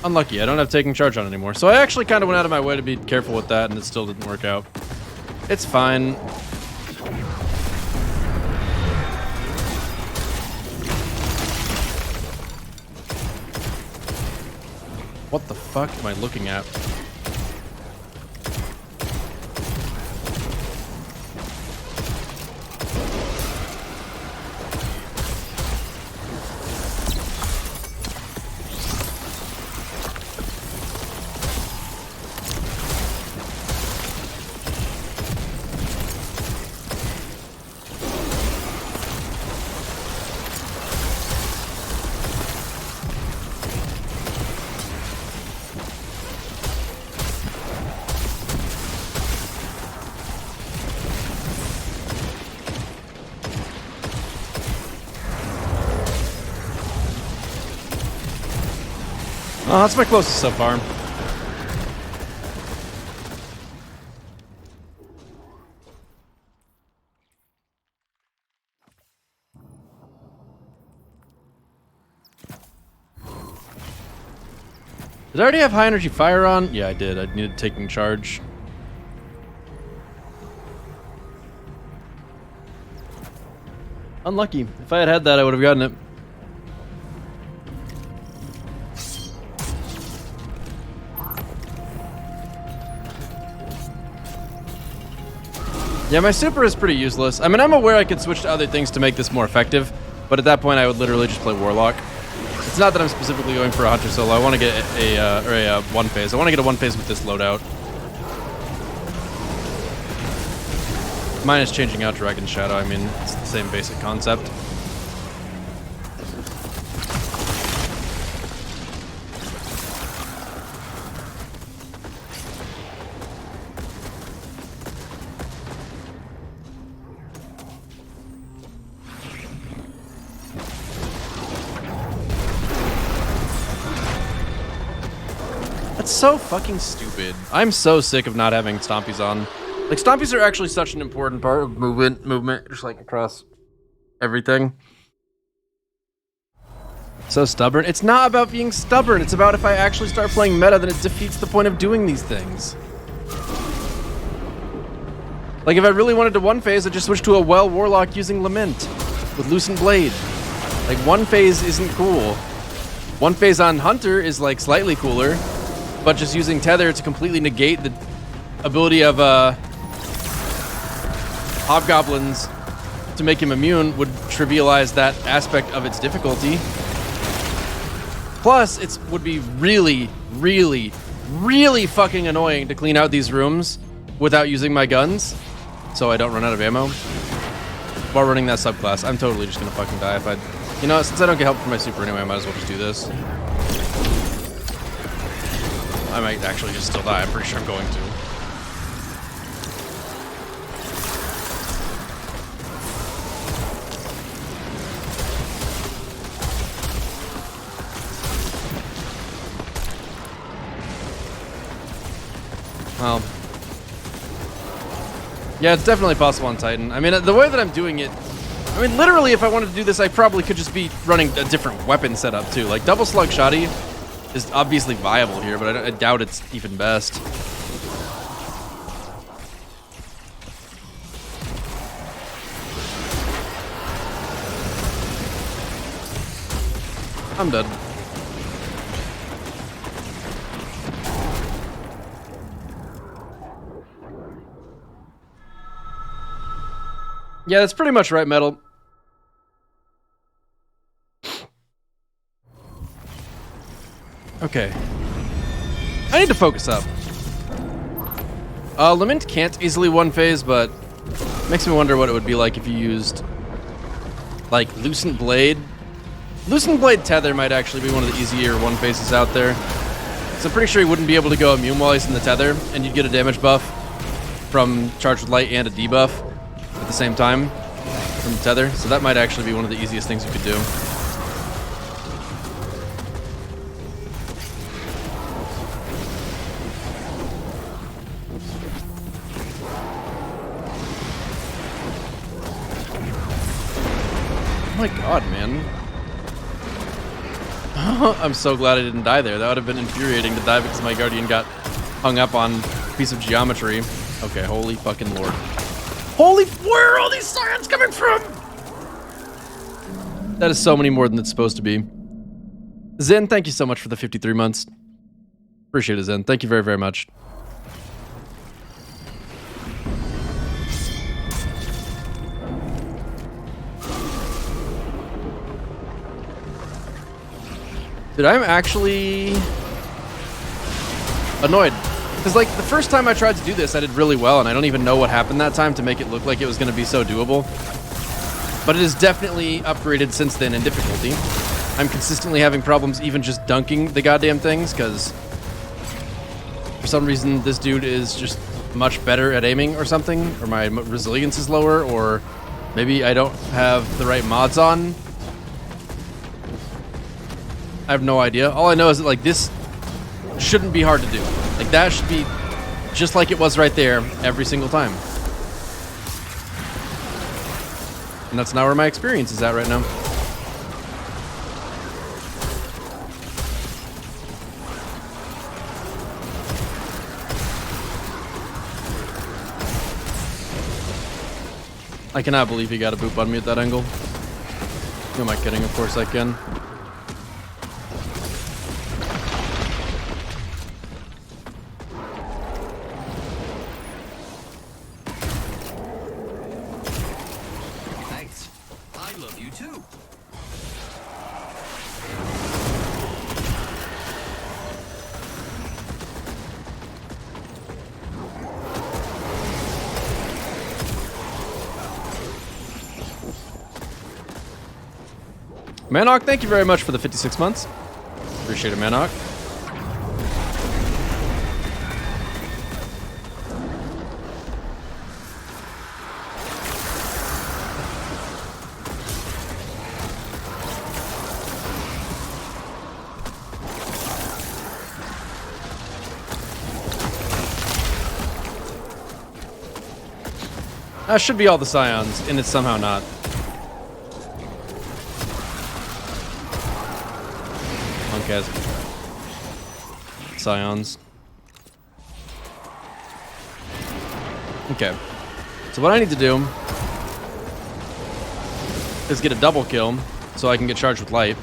Unlucky, I don't have taking charge on anymore. So I actually kind of went out of my way to be careful with that, and it still didn't work out. It's fine. What the fuck am I looking at? Oh, that's my closest so far. Did I already have high energy fire on? Yeah, I did. I needed taking charge. Unlucky. If I had had that, I would have gotten it. Yeah, my super is pretty useless. I mean, I'm aware I could switch to other things to make this more effective, but at that point I would literally just play Warlock. It's not that I'm specifically going for a Hunter solo. I want to get a one phase. I want to get a one phase with this loadout. Mine is changing out Dragon Shadow. I mean, it's the same basic concept. So fucking stupid. I'm so sick of not having stompies on. Like, stompies are actually such an important part of movement, just like across everything. So stubborn. It's not about being stubborn. It's about if I actually start playing meta, then it defeats the point of doing these things. Like, if I really wanted to one phase, I'd just switch to a well Warlock using Lament with Loosened Blade. Like, one phase isn't cool. One phase on Hunter is like slightly cooler. But just using Tether to completely negate the ability of Hobgoblins to make him immune would trivialize that aspect of its difficulty. Plus, it would be really, really, really fucking annoying to clean out these rooms without using my guns, so I don't run out of ammo. While running that subclass, I'm totally just gonna fucking die if I... You know, since I don't get help from my super anyway, I might as well just do this. I might actually just still die. I'm pretty sure I'm going to. Well. Yeah, it's definitely possible on Titan. I mean, the way that I'm doing it... I mean, literally, if I wanted to do this, I probably could just be running a different weapon setup, too. Like, double slug shoddy is obviously viable here, but I doubt it's even best. I'm dead. Yeah, that's pretty much right, Metal. Okay. I need to focus up. Lament can't easily one phase, but makes me wonder what it would be like if you used, like, Loosened Blade. Loosened Blade Tether might actually be one of the easier one phases out there. So I'm pretty sure he wouldn't be able to go immune while he's in the Tether, and you'd get a damage buff from Charged with Light and a debuff at the same time from the Tether. So that might actually be one of the easiest things you could do. Oh my god, man. I'm so glad I didn't die there. That would have been infuriating to die because my Guardian got hung up on a piece of geometry. Okay, holy fucking lord. Holy, where are all these sirens coming from? That is so many more than it's supposed to be. Zen, thank you so much for the 53 months. Appreciate it, Zen. Thank you very, very much. Dude, I'm actually annoyed. Because, like, the first time I tried to do this, I did really well, and I don't even know what happened that time to make it look like it was going to be so doable. But it is definitely upgraded since then in difficulty. I'm consistently having problems even just dunking the goddamn things, because for some reason this dude is just much better at aiming or something, or my resilience is lower, or maybe I don't have the right mods on. I have no idea. All I know is that, like, this shouldn't be hard to do. Like, that should be just like it was right there every single time. And that's not where my experience is at right now. I cannot believe he got a boop on me at that angle. Who am I kidding? Of course I can. Thanks. I love you too. Manok, thank you very much for the 56 months. Appreciate it, Manok. That should be all the Scions, and it's somehow not. Guys. Scions. Okay. So what I need to do is get a double kill so I can get charged with light.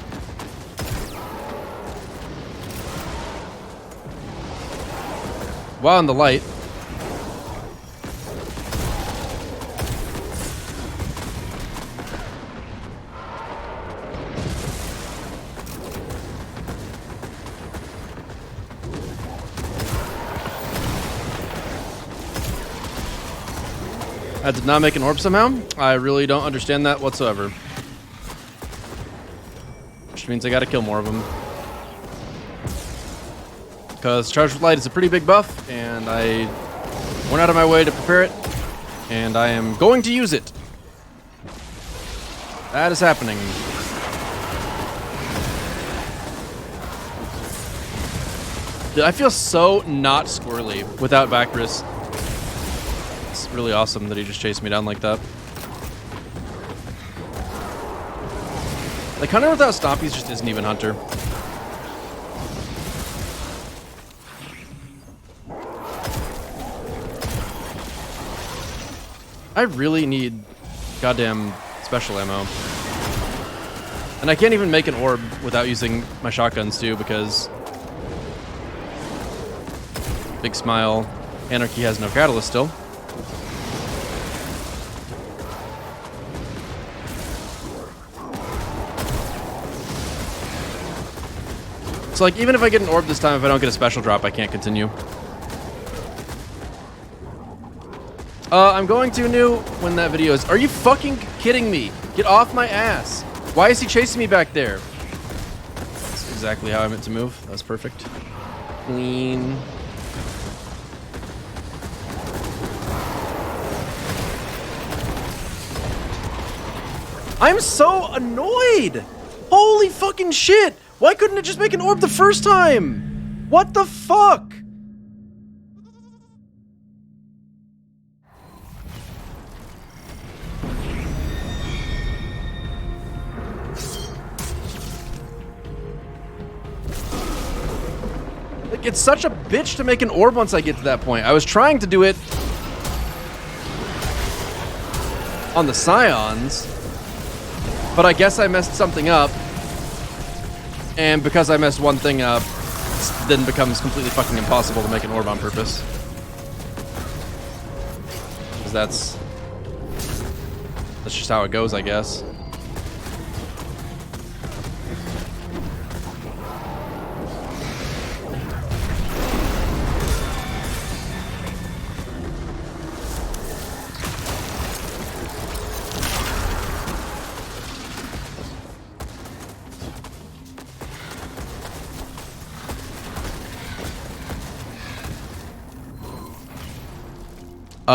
While in the light, I did not make an orb somehow. I really don't understand that whatsoever. Which means I gotta kill more of them. Because Charged with Light is a pretty big buff, and I went out of my way to prepare it, and I am going to use it. That is happening. Dude, I feel so not squirrely without Backrus. It's really awesome that he just chased me down like that. Like, Hunter without Stompies just isn't even Hunter. I really need goddamn special ammo. And I can't even make an orb without using my shotguns too, because Big Smile, Anarchy has no catalyst still. So, like, even if I get an orb this time, if I don't get a special drop, I can't continue. I'm going to New when that video is. Are you fucking kidding me? Get off my ass. Why is he chasing me back there? That's exactly how I meant to move. That was perfect. Clean. I'm so annoyed. Holy fucking shit. Why couldn't it just make an orb the first time? What the fuck? Like, it's such a bitch to make an orb once I get to that point. I was trying to do it on the Scions, but I guess I messed something up. And because I messed one thing up, then becomes completely fucking impossible to make an orb on purpose. Because that's just how it goes, I guess.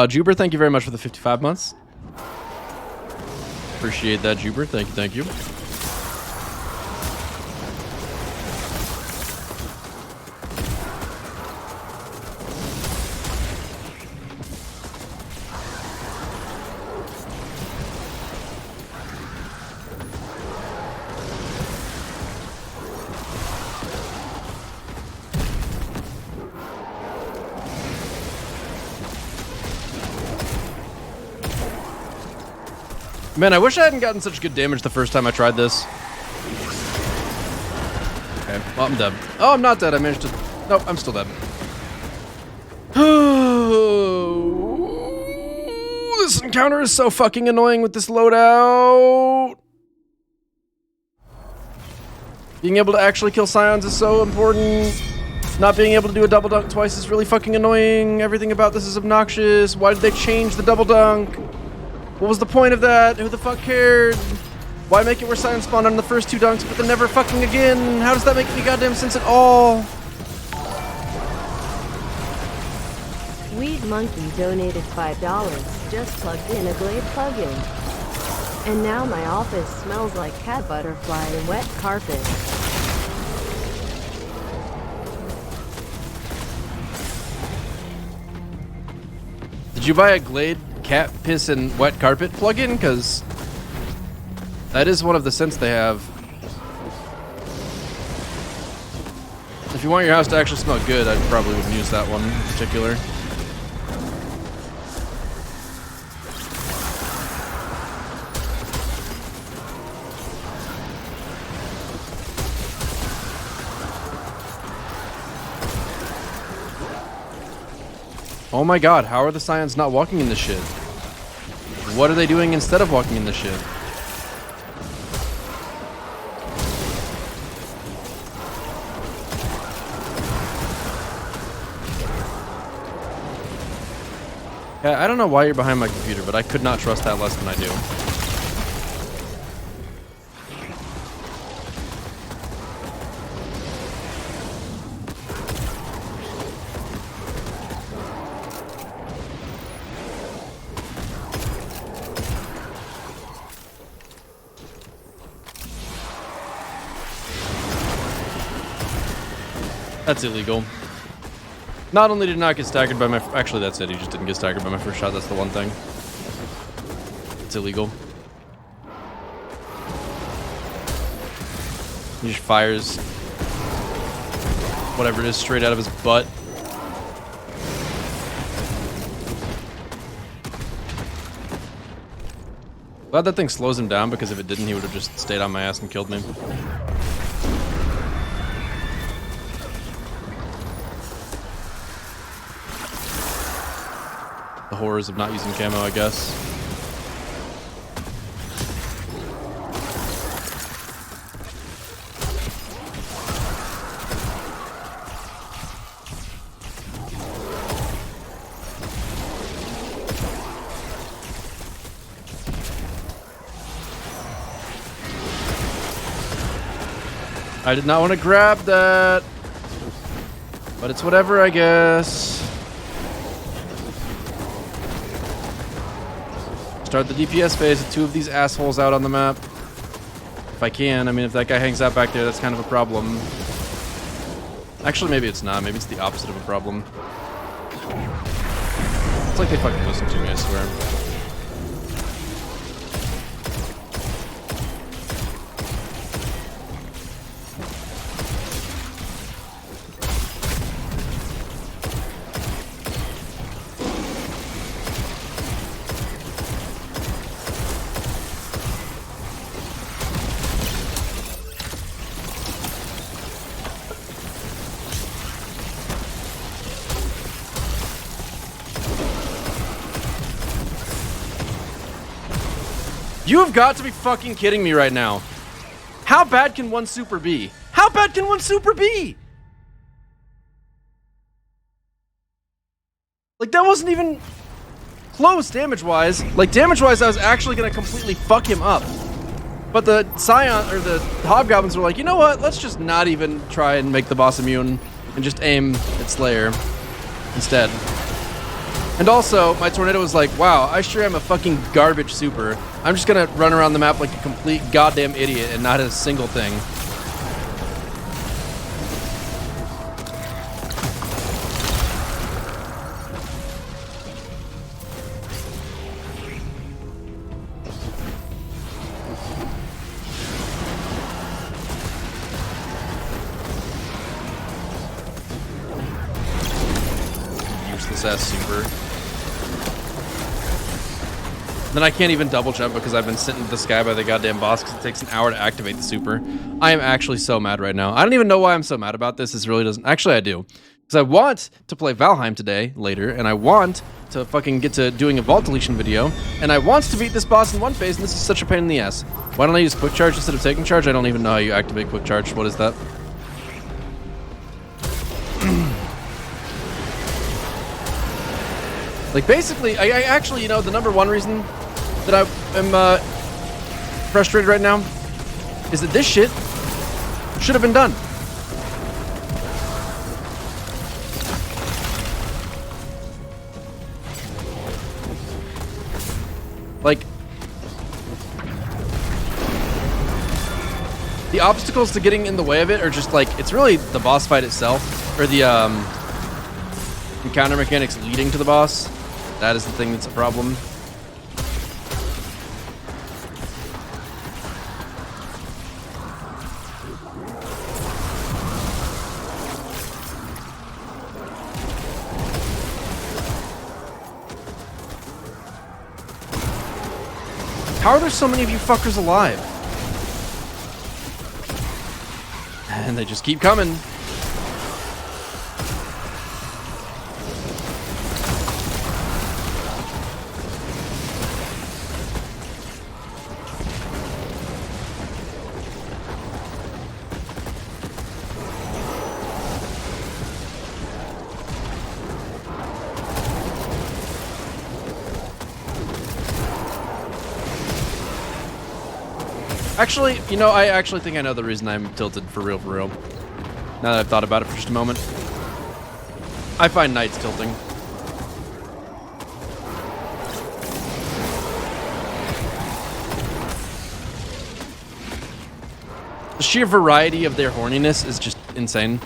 Juber, thank you very much for the 55 months. Appreciate that, Juber. Thank you, thank you. Man, I wish I hadn't gotten such good damage the first time I tried this. Okay, well, I'm dead. Oh, I'm not dead. I managed to... Nope, I'm still dead. This encounter is so fucking annoying with this loadout. Being able to actually kill Scions is so important. Not being able to do a double dunk twice is really fucking annoying. Everything about this is obnoxious. Why did they change the double dunk? What was the point of that? Who the fuck cared? Why make it where Scion spawned on the first 2 dunks, but then never fucking again? How does that make any goddamn sense at all? Weed Monkey donated $5. Just plugged in a Glade plugin. And now my office smells like cat butterfly and wet carpet. Did you buy a Glade cat piss and wet carpet plugin? Because that is one of the scents they have. If you want your house to actually smell good, I probably wouldn't use that one in particular. Oh my god, how are the Scions not walking in this shit? What are they doing instead of walking in this shit? Yeah, I don't know why you're behind my computer, but I could not trust that less than I do. That's illegal. Not only did not get staggered by my... Actually, that's it. He just didn't get staggered by my first shot. That's the one thing. It's illegal. He just fires whatever it is straight out of his butt. Glad that thing slows him down, because if it didn't, he would have just stayed on my ass and killed me. The horrors of not using camo, I guess. I did not want to grab that, but it's whatever, I guess. Start the DPS phase with 2 of these assholes out on the map. If I can. I mean, if that guy hangs out back there, that's kind of a problem. Actually, maybe it's not. Maybe it's the opposite of a problem. It's like they fucking listen to me, I swear. You have got to be fucking kidding me right now. How bad can one super be? How bad can one super be? Like, that wasn't even close damage-wise. Like, damage-wise, I was actually gonna completely fuck him up. But the Scion, or the Hobgoblins were like, you know what? Let's just not even try and make the boss immune and just aim at Slayer instead. And also, my Tornado was like, wow, I sure am a fucking garbage super. I'm just gonna run around the map like a complete goddamn idiot and not hit a single thing. Useless ass super. Then I can't even double jump because I've been sent into the sky by the goddamn boss because it takes an hour to activate the super. I am actually so mad right now. I don't even know why I'm so mad about this. This really doesn't... Actually, I do. Because I want to play Valheim today, later, and I want to fucking get to doing a vault deletion video, and I want to beat this boss in one phase, and this is such a pain in the ass. Why don't I use quick charge instead of taking charge? I don't even know how you activate quick charge. What is that? Like, basically, I actually, you know, the number one reason that I am frustrated right now is that this shit should have been done. Like, the obstacles to getting in the way of it are just like, it's really the boss fight itself, or the encounter mechanics leading to the boss. That is the thing that's a problem. How are there so many of you fuckers alive? And they just keep coming. Actually, you know, I actually think I know the reason I'm tilted for real, Now that I've thought about it for just a moment. I find knights tilting. The sheer variety of their horniness is just insane.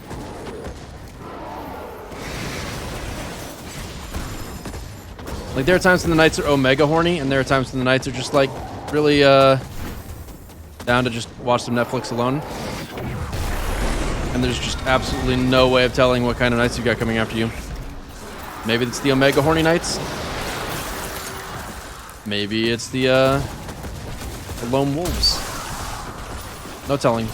Like, there are times when the knights are omega horny, and there are times when the knights are just, like, really, down to just watch some Netflix alone. And there's just absolutely no way of telling what kind of knights you got coming after you. Maybe it's the Omega Horny Knights. Maybe it's the Lone Wolves. No telling.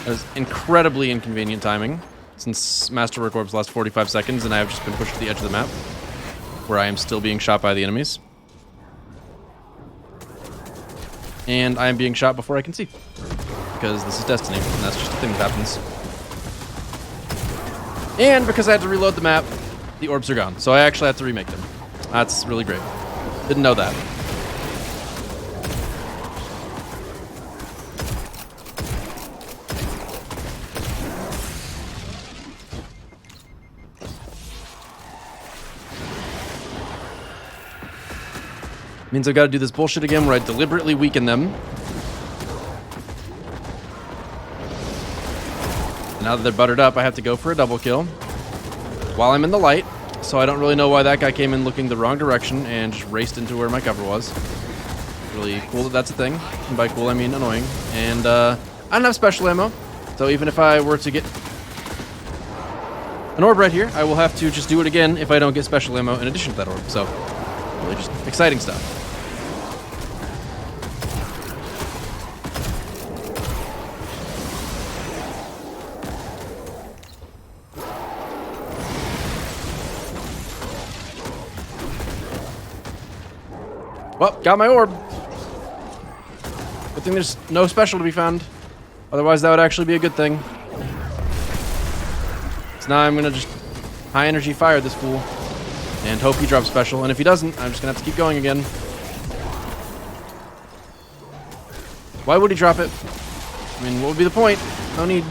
That is incredibly inconvenient timing, since Masterwork Orbs last 45 seconds and I have just been pushed to the edge of the map, where I am still being shot by the enemies. And I am being shot before I can see, because this is Destiny, and that's just a thing that happens. And because I had to reload the map, the orbs are gone, so I actually have to remake them. That's really great. Didn't know that. Means I've got to do this bullshit again where I deliberately weaken them. And now that they're buttered up, I have to go for a double kill while I'm in the light. So I don't really know why that guy came in looking the wrong direction and just raced into where my cover was. Really cool that that's a thing. And by cool, I mean annoying. And I don't have special ammo. So even if I were to get an orb right here, I will have to just do it again if I don't get special ammo in addition to that orb. So really just exciting stuff. Well, got my orb. Good thing there's no special to be found. Otherwise, that would actually be a good thing. So now I'm gonna just high energy fire this fool and hope he drops special. And if he doesn't, I'm just gonna have to keep going again. Why would he drop it? I mean, what would be the point? No need.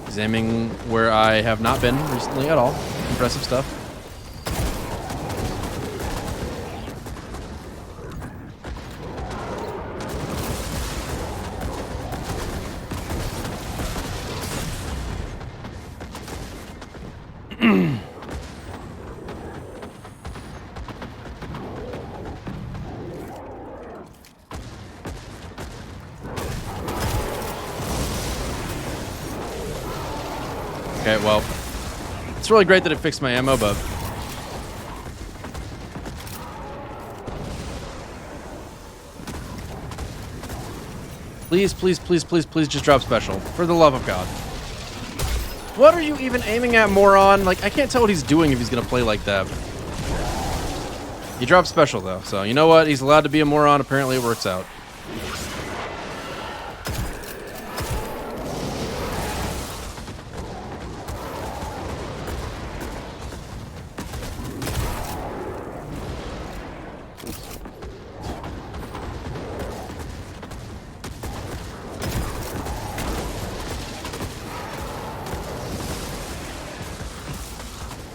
He's aiming where I have not been recently at all. Impressive stuff. Okay, well, it's really great that it fixed my ammo, but please, please, please, please, please just drop special. For the love of God. What are you even aiming at, moron? Like, I can't tell what he's doing if he's gonna play like that. He dropped special, though, so you know what? He's allowed to be a moron. Apparently it works out.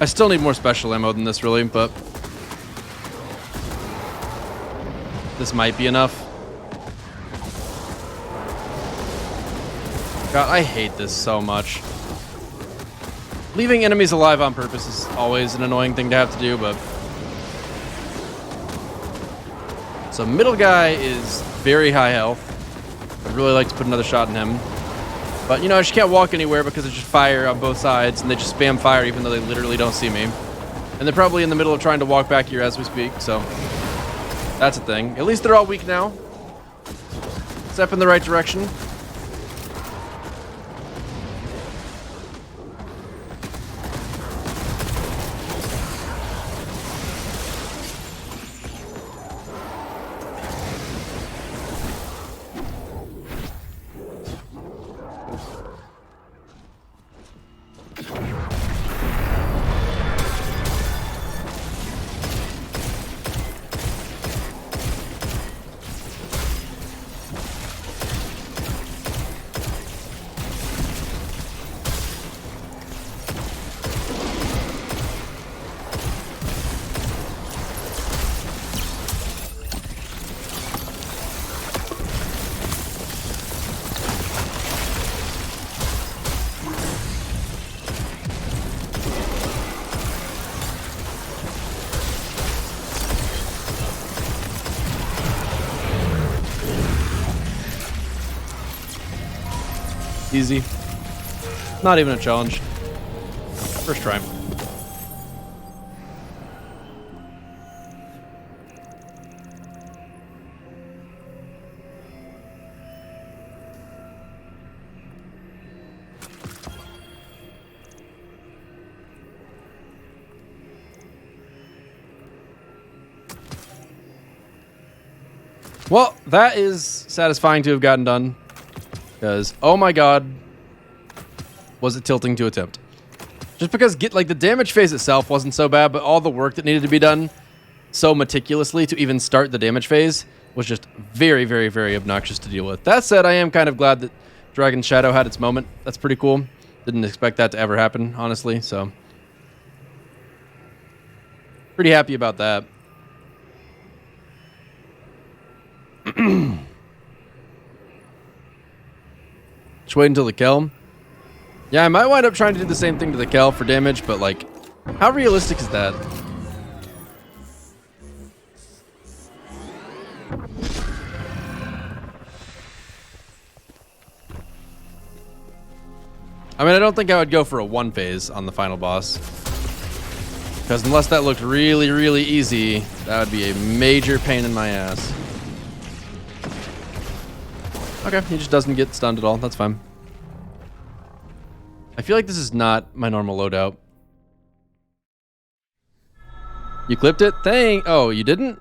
I still need more special ammo than this, really, but this might be enough. God, I hate this so much. Leaving enemies alive on purpose is always an annoying thing to have to do, but... So middle guy is very high health. I'd really like to put another shot in him. But, you know, I just can't walk anywhere because there's just fire on both sides, and they just spam fire even though they literally don't see me. And they're probably in the middle of trying to walk back here as we speak, so that's a thing. At least they're all weak now. Step in the right direction. Easy. Not even a challenge. First try. Well, that is satisfying to have gotten done. Because, oh my god, was it tilting to attempt. Just because the damage phase itself wasn't so bad, but all the work that needed to be done so meticulously to even start the damage phase was just very, very, very obnoxious to deal with. That said, I am kind of glad that Dragon's Shadow had its moment. That's pretty cool. Didn't expect that to ever happen, honestly, so pretty happy about that. Just wait until the Kel. Yeah, I might wind up trying to do the same thing to the Kel for damage, but like, how realistic is that? I mean, I don't think I would go for a one phase on the final boss. Because unless that looked really, really easy, that would be a major pain in my ass. Okay, he just doesn't get stunned at all. That's fine. I feel like this is not my normal loadout. You clipped it? Oh, you didn't?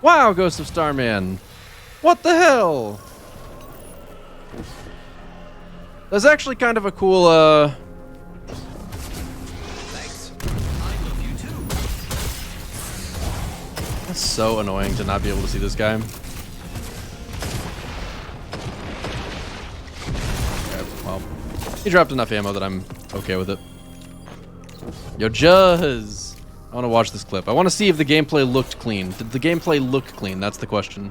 Wow, Ghost of Starman. What the hell? That's actually kind of a cool, Thanks. I love you too. That's so annoying to not be able to see this guy. Okay, well, he dropped enough ammo that I'm okay with it. Yo, Juzz! I want to watch this clip. I want to see if the gameplay looked clean. Did the gameplay look clean? That's the question.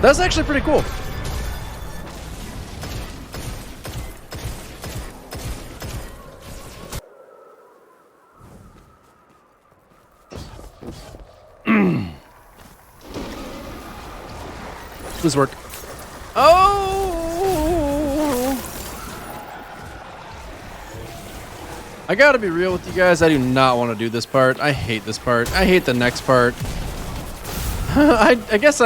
That's actually pretty cool. This work. Oh! I gotta be real with you guys. I do not want to do this part. I hate this part. I hate the next part. I guess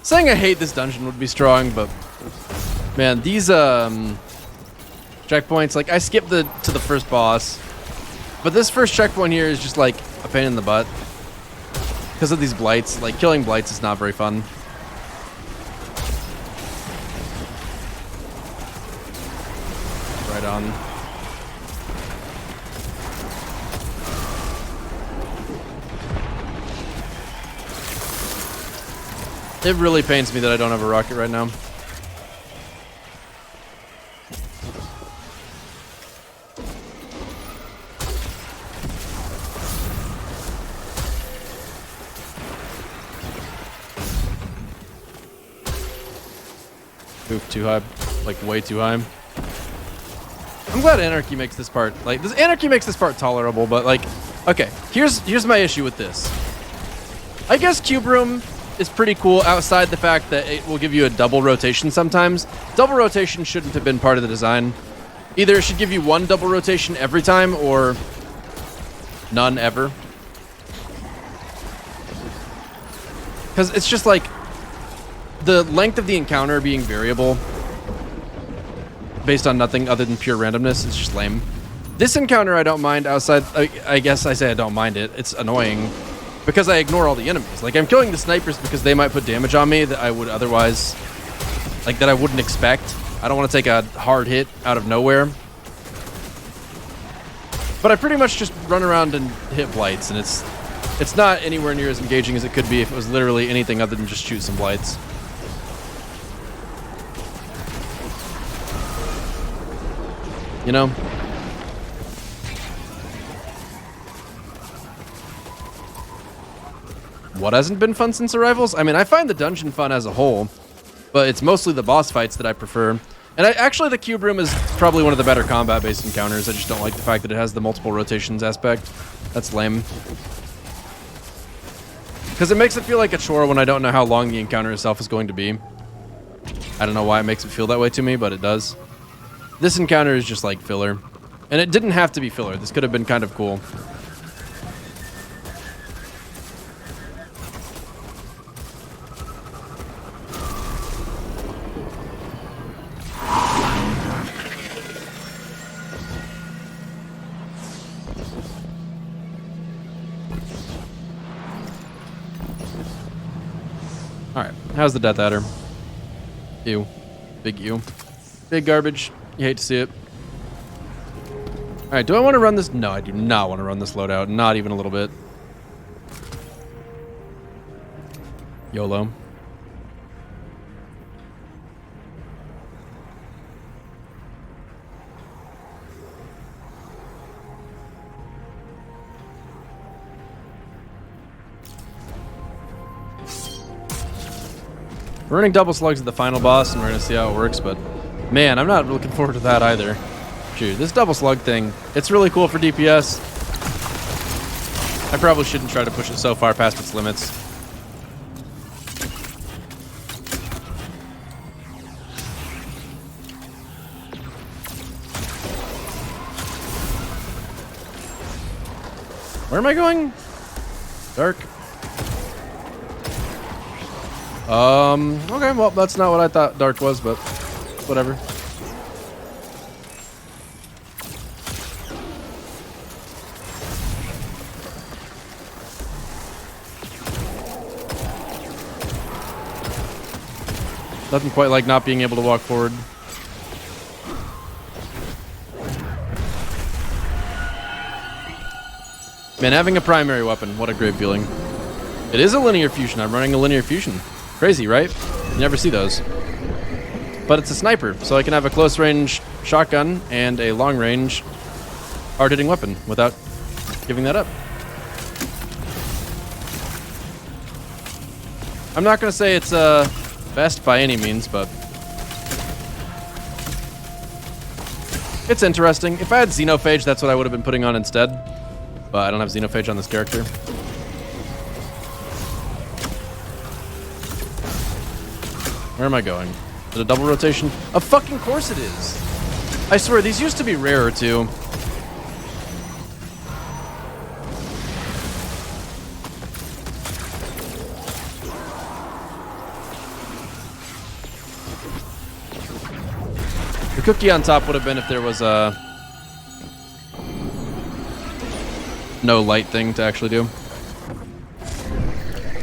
saying I hate this dungeon would be strong, but man, these checkpoints, like I skipped to the first boss, but this first checkpoint here is just like a pain in the butt because of these blights. Like killing blights is not very fun. Right on. It really pains me that I don't have a rocket right now. Oof, too high. Like, way too high. I'm glad Anarchy makes this part, like, Anarchy makes this part tolerable, but, like, okay, here's my issue with this. I guess Cube Room is pretty cool outside the fact that it will give you a double rotation sometimes. Double rotation shouldn't have been part of the design. Either it should give you one double rotation every time or none ever. Because it's just like the length of the encounter being variable based on nothing other than pure randomness is just lame. This encounter I don't mind outside, I guess I say I don't mind it. It's annoying. Because I ignore all the enemies. Like, I'm killing the snipers because they might put damage on me that I would otherwise... like, that I wouldn't expect. I don't want to take a hard hit out of nowhere. But I pretty much just run around and hit blights, and it's not anywhere near as engaging as it could be if it was literally anything other than just shoot some blights. You know? What hasn't been fun since Arrivals? I mean, I find the dungeon fun as a whole, but it's mostly the boss fights that I prefer. And actually, the Cube Room is probably one of the better combat-based encounters. I just don't like the fact that it has the multiple rotations aspect. That's lame. Because it makes it feel like a chore when I don't know how long the encounter itself is going to be. I don't know why it makes it feel that way to me, but it does. This encounter is just like filler. And it didn't have to be filler. This could have been kind of cool. Alright, how's the Death Adder? Ew. Big ew. Big garbage. You hate to see it. All right, do I want to run this? No, I do not want to run this loadout. Not even a little bit. YOLO. We're running double slugs at the final boss, and we're going to see how it works, but man, I'm not looking forward to that either. Dude, this double slug thing, it's really cool for DPS. I probably shouldn't try to push it so far past its limits. Where am I going? Dark. Okay, well, that's not what I thought dark was, but whatever. Nothing quite like not being able to walk forward. Man, having a primary weapon, what a great feeling. It is a linear fusion. I'm running a linear fusion. Crazy, right? You never see those. But it's a sniper, so I can have a close range shotgun and a long range hard hitting weapon without giving that up. I'm not going to say it's best by any means, but it's interesting. If I had Xenophage, that's what I would have been putting on instead. But I don't have Xenophage on this character. Where am I going? Is it a double rotation? Of fucking course it is. I swear, these used to be rarer too. The cookie on top would have been if there was a no light thing to actually do.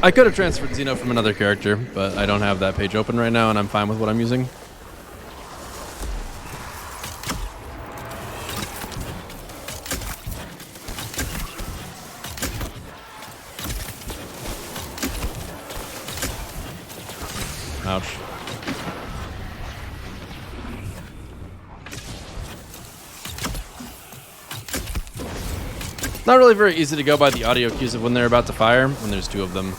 I could have transferred Xeno from another character, but I don't have that page open right now, and I'm fine with what I'm using. Ouch. Not really very easy to go by the audio cues of when they're about to fire, when there's two of them.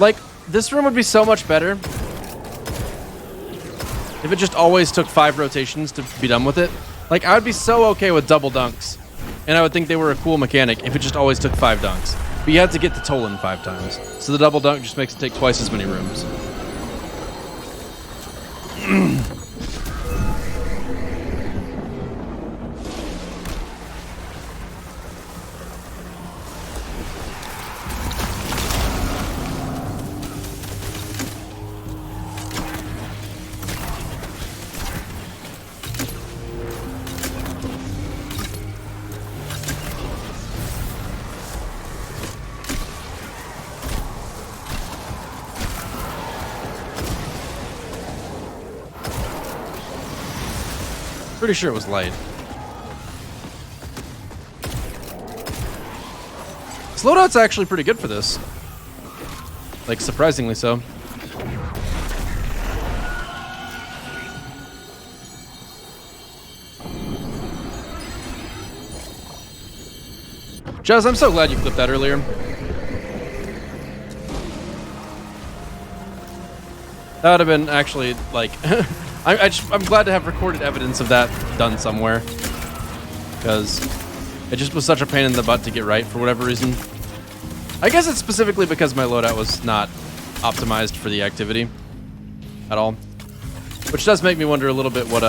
Like, this room would be so much better if it just always took 5 rotations to be done with it. Like, I would be so okay with double dunks, and I would think they were a cool mechanic if it just always took 5 dunks. But you have to get to Tolan 5 times, so the double dunk just makes it take twice as many rooms. Pretty sure it was light. This loadout's actually pretty good for this. Like, surprisingly so. Jazz, I'm so glad you clipped that earlier. That would have been actually, like... I'm glad to have recorded evidence of that done somewhere, because it just was such a pain in the butt to get right for whatever reason. I guess it's specifically because my loadout was not optimized for the activity at all, which does make me wonder a little bit what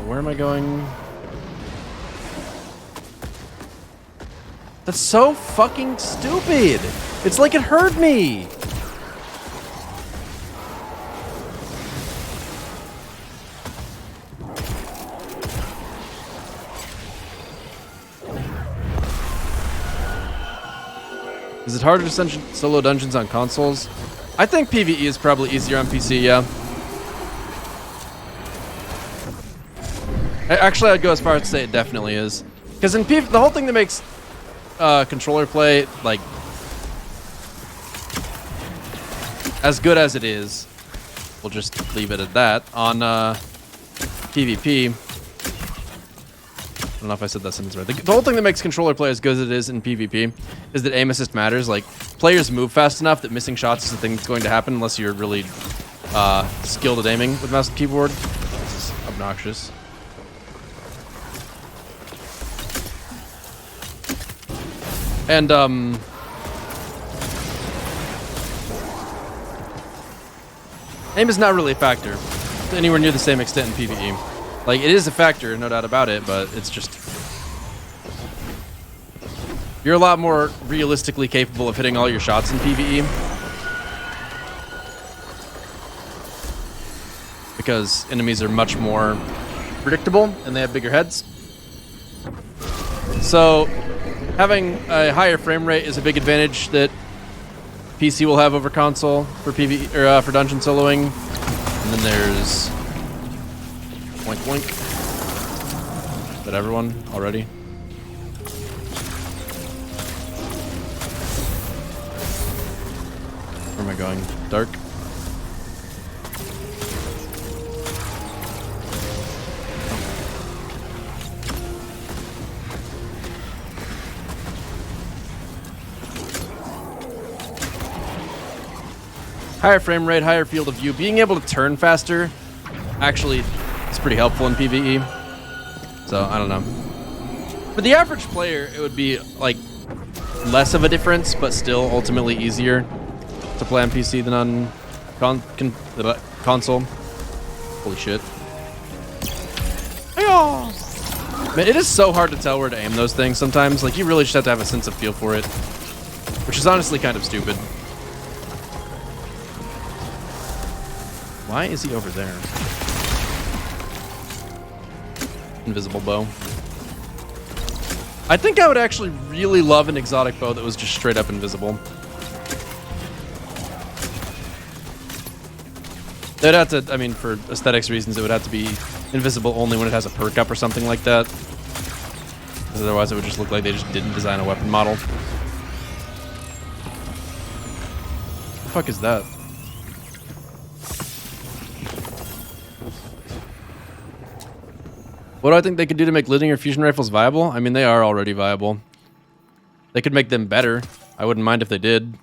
where am I going? That's so fucking stupid. It's like it heard me. Is it harder to solo dungeons on consoles? I think PvE is probably easier on PC, yeah. Actually, I'd go as far as to say it definitely is. Because in PvE, the whole thing that makes controller play, like, as good as it is, we'll just leave it at that, on PvP. I don't know if I said that sentence right. The whole thing that makes controller play as good as it is in PvP is that aim assist matters. Like, players move fast enough that missing shots is the thing that's going to happen unless you're really skilled at aiming with mouse and keyboard. This is obnoxious. And, aim is not really a factor anywhere near the same extent in PvE. Like, it is a factor, no doubt about it, but it's just... You're a lot more realistically capable of hitting all your shots in PvE. Because enemies are much more predictable, and they have bigger heads. So, having a higher frame rate is a big advantage that PC will have over console for PvE, or for dungeon soloing. And then there's... Boink, boink. Is that everyone already? Where am I going? Dark? Higher frame rate, higher field of view. Being able to turn faster actually is pretty helpful in PvE. So, I don't know. For the average player, it would be, like, less of a difference, but still ultimately easier to play on PC than on console. Holy shit. Man, it is so hard to tell where to aim those things sometimes. Like, you really just have to have a sense of feel for it. Which is honestly kind of stupid. Why is he over there? Invisible bow. I think I would actually really love an exotic bow that was just straight up invisible. They'd have to, I mean, for aesthetics reasons, it would have to be invisible only when it has a perk up or something like that. Because otherwise it would just look like they just didn't design a weapon model. What the fuck is that? What do I think they could do to make linear fusion rifles viable? I mean, they are already viable. They could make them better. I wouldn't mind if they did.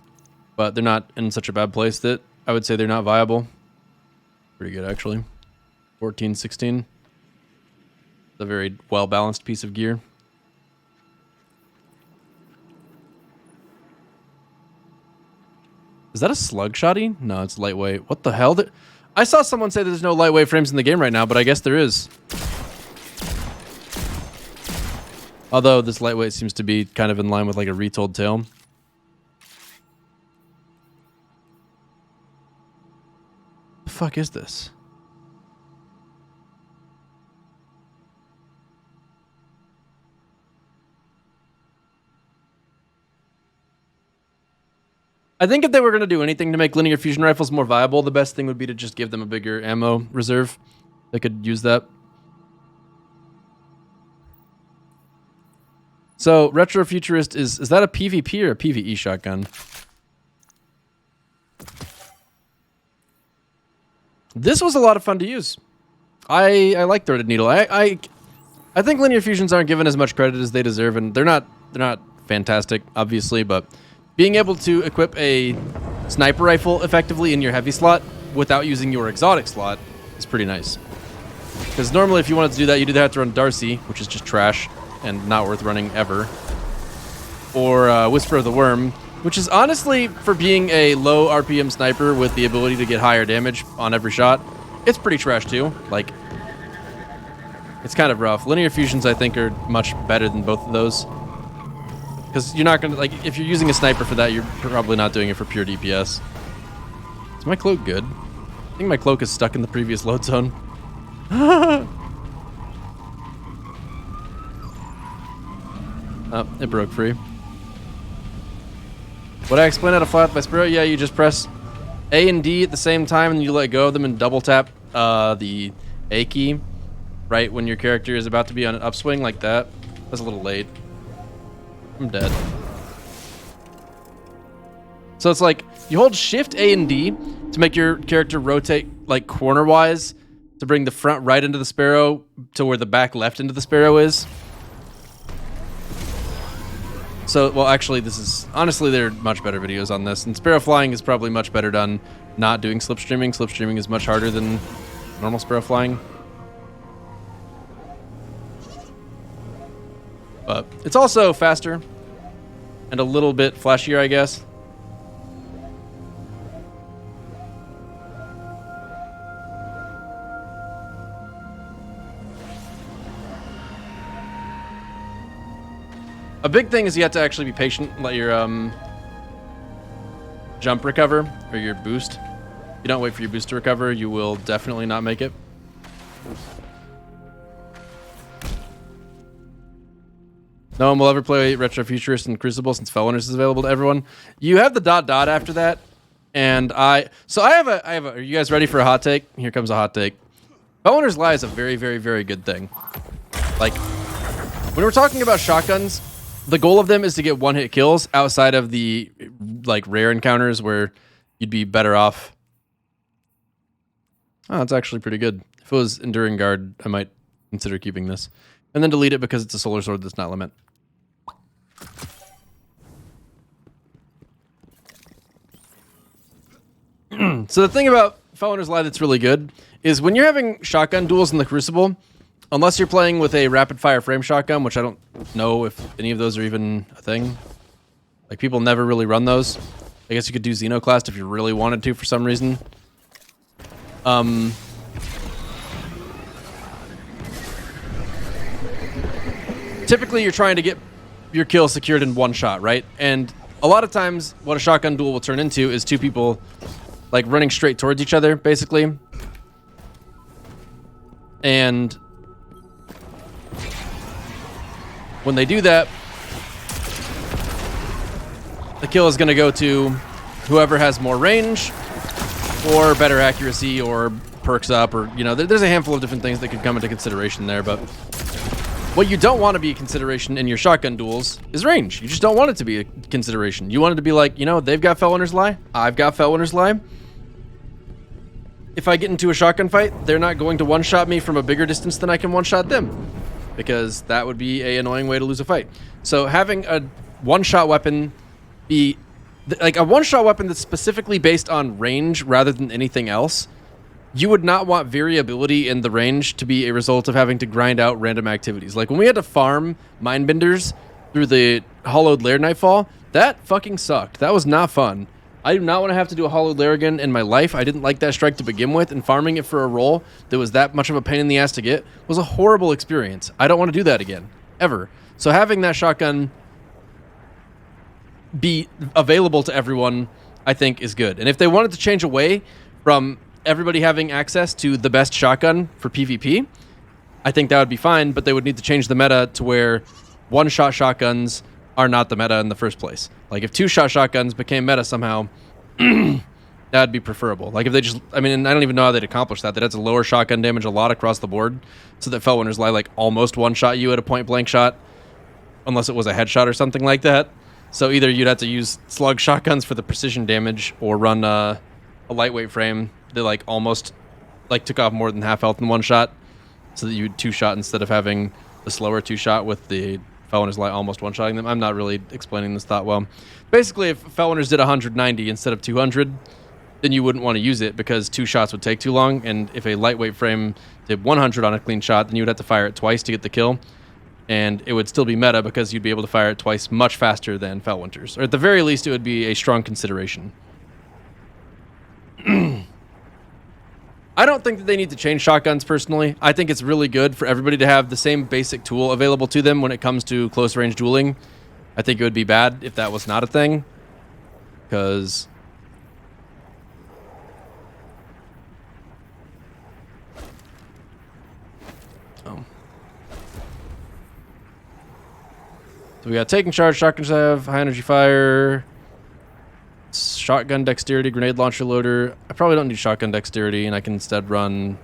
But they're not in such a bad place that I would say they're not viable. Pretty good, actually. 14, 16. A very well-balanced piece of gear. Is that a slug shotty? No, it's lightweight. What the hell? I saw someone say that there's no lightweight frames in the game right now, but I guess there is. Although this lightweight seems to be kind of in line with like a retold tale. The fuck is this? I think if they were going to do anything to make linear fusion rifles more viable, the best thing would be to just give them a bigger ammo reserve. They could use that. So, Retrofuturist, is that a PvP or a PvE shotgun? This was a lot of fun to use. I like Threaded Needle. I think linear fusions aren't given as much credit as they deserve, and they're not fantastic, obviously, but being able to equip a sniper rifle effectively in your heavy slot without using your exotic slot is pretty nice. Because normally if you wanted to do that, you'd either have to run Darcy, which is just trash and not worth running ever, or Whisper of the Worm, which is honestly, for being a low RPM sniper with the ability to get higher damage on every shot, it's pretty trash too. Like, it's kind of rough. Linear fusions, I think, are much better than both of those. Because you're not going to, like, if you're using a sniper for that, you're probably not doing it for pure DPS. Is my cloak good? I think my cloak is stuck in the previous load zone. Oh, it broke free. Would I explain how to fly with my Sparrow? Yeah, you just press A and D at the same time, and you let go of them and double tap the A key right when your character is about to be on an upswing like that. That's a little late. I'm dead. So it's like you hold Shift A and D to make your character rotate like corner-wise to bring the front right into the Sparrow to where the back left into the Sparrow is. So, well, actually, this is... Honestly, there are much better videos on this. And Sparrow flying is probably much better done not doing slipstreaming. Slipstreaming is much harder than normal Sparrow flying. But it's also faster and a little bit flashier, I guess. A big thing is you have to actually be patient and let your jump recover, or your boost. If you don't wait for your boost to recover, you will definitely not make it. No one will ever play Retro Futurist and Crucible since Feloners is available to everyone. You have the ... after that, and I have a. Are you guys ready for a hot take? Here comes a hot take. Feloners Lie is a very, very, very good thing. Like, when we're talking about shotguns, the goal of them is to get one-hit kills outside of the like rare encounters where you'd be better off. Oh, it's actually pretty good. If it was Enduring Guard, I might consider keeping this. And then delete it because it's a Solar Sword that's not Lament. So the thing about Feloners Lie that's really good is when you're having shotgun duels in the Crucible, unless you're playing with a rapid-fire frame shotgun, which I don't know if any of those are even a thing. Like, people never really run those. I guess you could do Xenoclast if you really wanted to for some reason. Typically, you're trying to get your kill secured in one shot, right? And a lot of times, what a shotgun duel will turn into is two people, like, running straight towards each other, basically. And when they do that, the kill is going to go to whoever has more range or better accuracy or perks up, or, you know, there's a handful of different things that could come into consideration there. But what you don't want to be a consideration in your shotgun duels is range. You just don't want it to be a consideration. You want it to be like, you know, they've got Feloners Lie, I've got Feloners Lie. If I get into a shotgun fight, they're not going to one-shot me from a bigger distance than I can one-shot them, because that would be an annoying way to lose a fight. So having a one-shot weapon be like a one-shot weapon that's specifically based on range rather than anything else, you would not want variability in the range to be a result of having to grind out random activities. Like when we had to farm Mindbenders through the Hollowed Lair Nightfall, that fucking sucked. That was not fun. I do not want to have to do a Hollowed Lair again in my life. I didn't like that strike to begin with, and farming it for a roll that was that much of a pain in the ass to get was a horrible experience. I don't want to do that again, ever. So having that shotgun be available to everyone, I think, is good. And if they wanted to change away from everybody having access to the best shotgun for PvP, I think that would be fine, but they would need to change the meta to where one-shot shotguns are not the meta in the first place. Like, if two-shot shotguns became meta somehow, that'd be preferable. Like, if they just... I mean, I don't even know how they'd accomplish that. They'd have to lower shotgun damage a lot across the board so that Feloners Lie, like, almost one-shot you at a point-blank shot, unless it was a headshot or something like that. So either you'd have to use slug shotguns for the precision damage or run a lightweight frame that, like, almost, like, took off more than half health in one shot so that you would two-shot instead of having the slower two-shot with the Feloners Lie almost one-shotting them. I'm not really explaining this thought well. Basically, if Feloners did 190 instead of 200, then you wouldn't want to use it because two shots would take too long, and if a lightweight frame did 100 on a clean shot, then you would have to fire it twice to get the kill, and it would still be meta because you'd be able to fire it twice much faster than Felwinters. Or at the very least, it would be a strong consideration. I don't think that they need to change shotguns, personally. I think it's really good for everybody to have the same basic tool available to them when it comes to close-range dueling. I think it would be bad if that was not a thing, because... Oh. So we got Taking Charge, Shotguns have high energy fire. shotgun dexterity, grenade launcher loader. I probably don't need shotgun dexterity, and I can instead run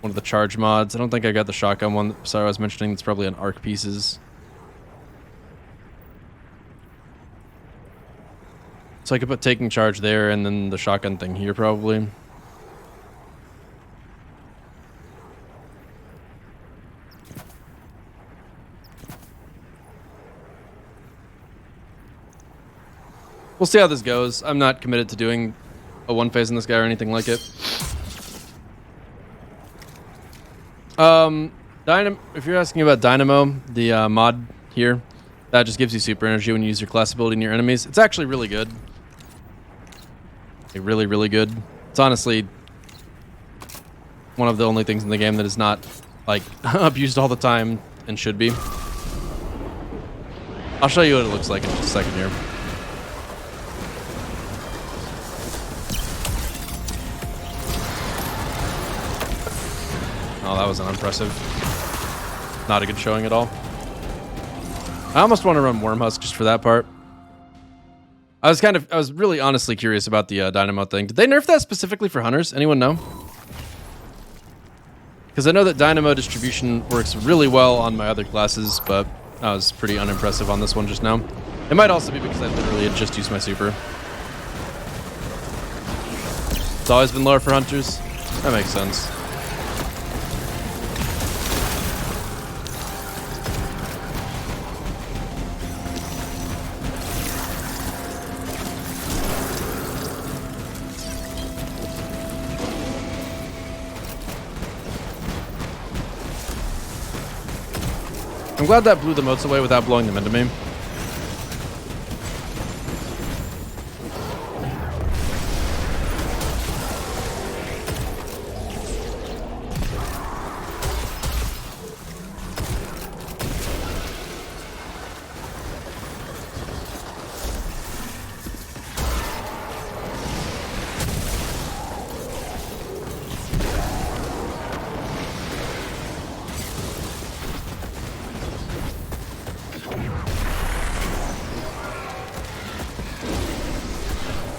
one of the charge mods. I don't think I got the shotgun one. Sorry, I was mentioning it's probably on arc pieces. So I could put taking charge there, and then the shotgun thing here probably. We'll see how this goes. I'm not committed to doing a one phase in this guy or anything like it. If you're asking about Dynamo, the mod here, that just gives you super energy when you use your class ability near enemies. It's actually really good. Like, really, really good. It's honestly one of the only things in the game that is not like abused all the time and should be. I'll show you what it looks like in just a second here. Oh, that was unimpressive. Not a good showing at all. I almost want to run Wormhusk just for that part. I was really honestly curious about the Dynamo thing. Did they nerf that specifically for hunters? Anyone know? Because I know that Dynamo distribution works really well on my other classes, but I was pretty unimpressive on this one just now. It might also be because I literally had just used my super. It's always been lower for hunters. That makes sense. I'm glad that blew the motes away without blowing them into me.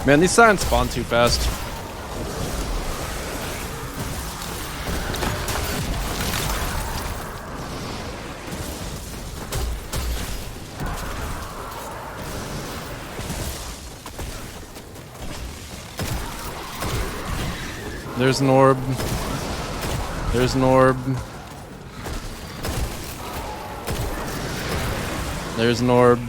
Man, these signs spawn too fast. There's an orb. There's an orb. There's an orb.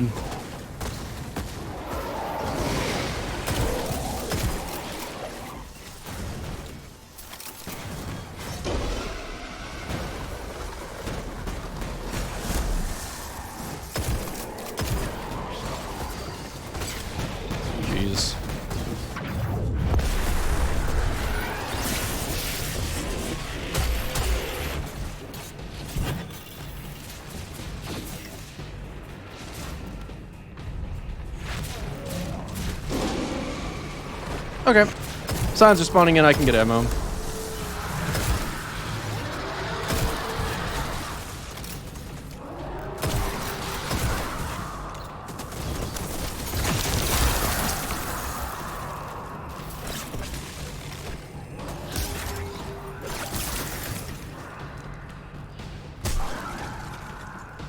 Okay. Signs are spawning in, I can get ammo.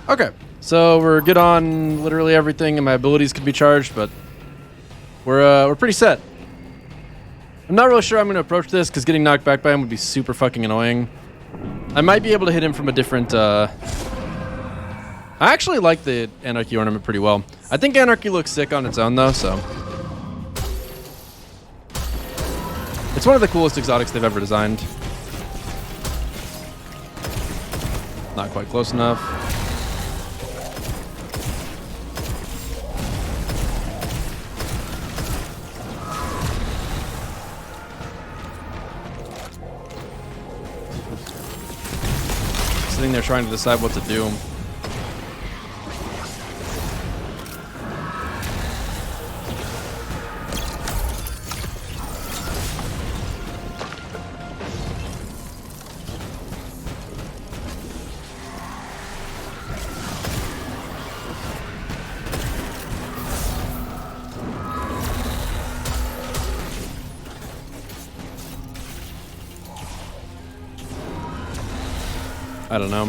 Okay, so we're good on literally everything, and my abilities can be charged, but we're pretty set. I'm not really sure I'm going to approach this because getting knocked back by him would be super fucking annoying. I might be able to hit him from a different... I actually like the Anarchy ornament pretty well. I think Anarchy looks sick on its own though, so... It's one of the coolest exotics they've ever designed. Not quite close enough. Sitting there trying to decide what to do. I don't know.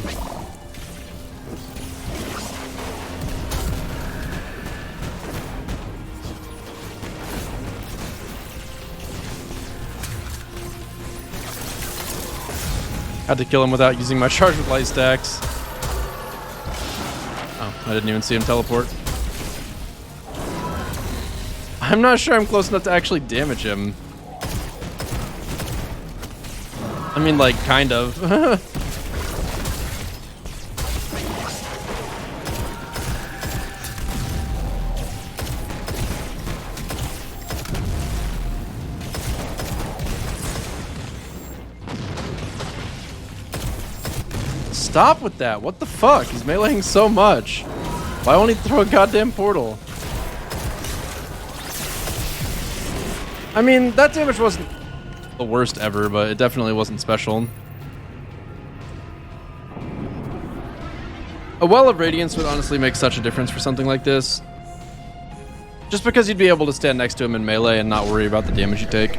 Had to kill him without using my charge with light stacks. Oh, I didn't even see him teleport. I'm not sure I'm close enough to actually damage him. I mean, like, kind of. Stop with that. What the fuck? He's meleeing so much. Why won't he throw a goddamn portal? I mean, that damage wasn't the worst ever, but it definitely wasn't special. A Well of Radiance would honestly make such a difference for something like this. Just because you'd be able to stand next to him in melee and not worry about the damage you take.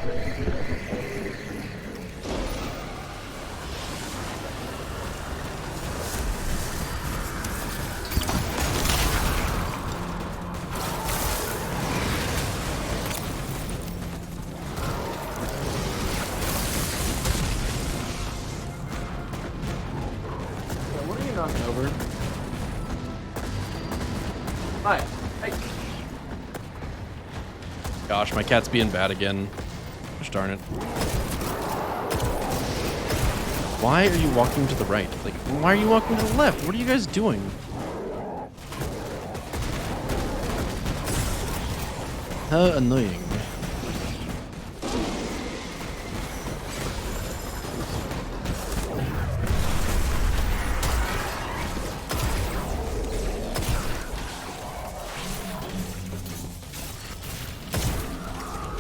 Over. Hi. Hey. Gosh, my cat's being bad again. Gosh darn it. Why are you walking to the right? Like, why are you walking to the left? What are you guys doing? How annoying.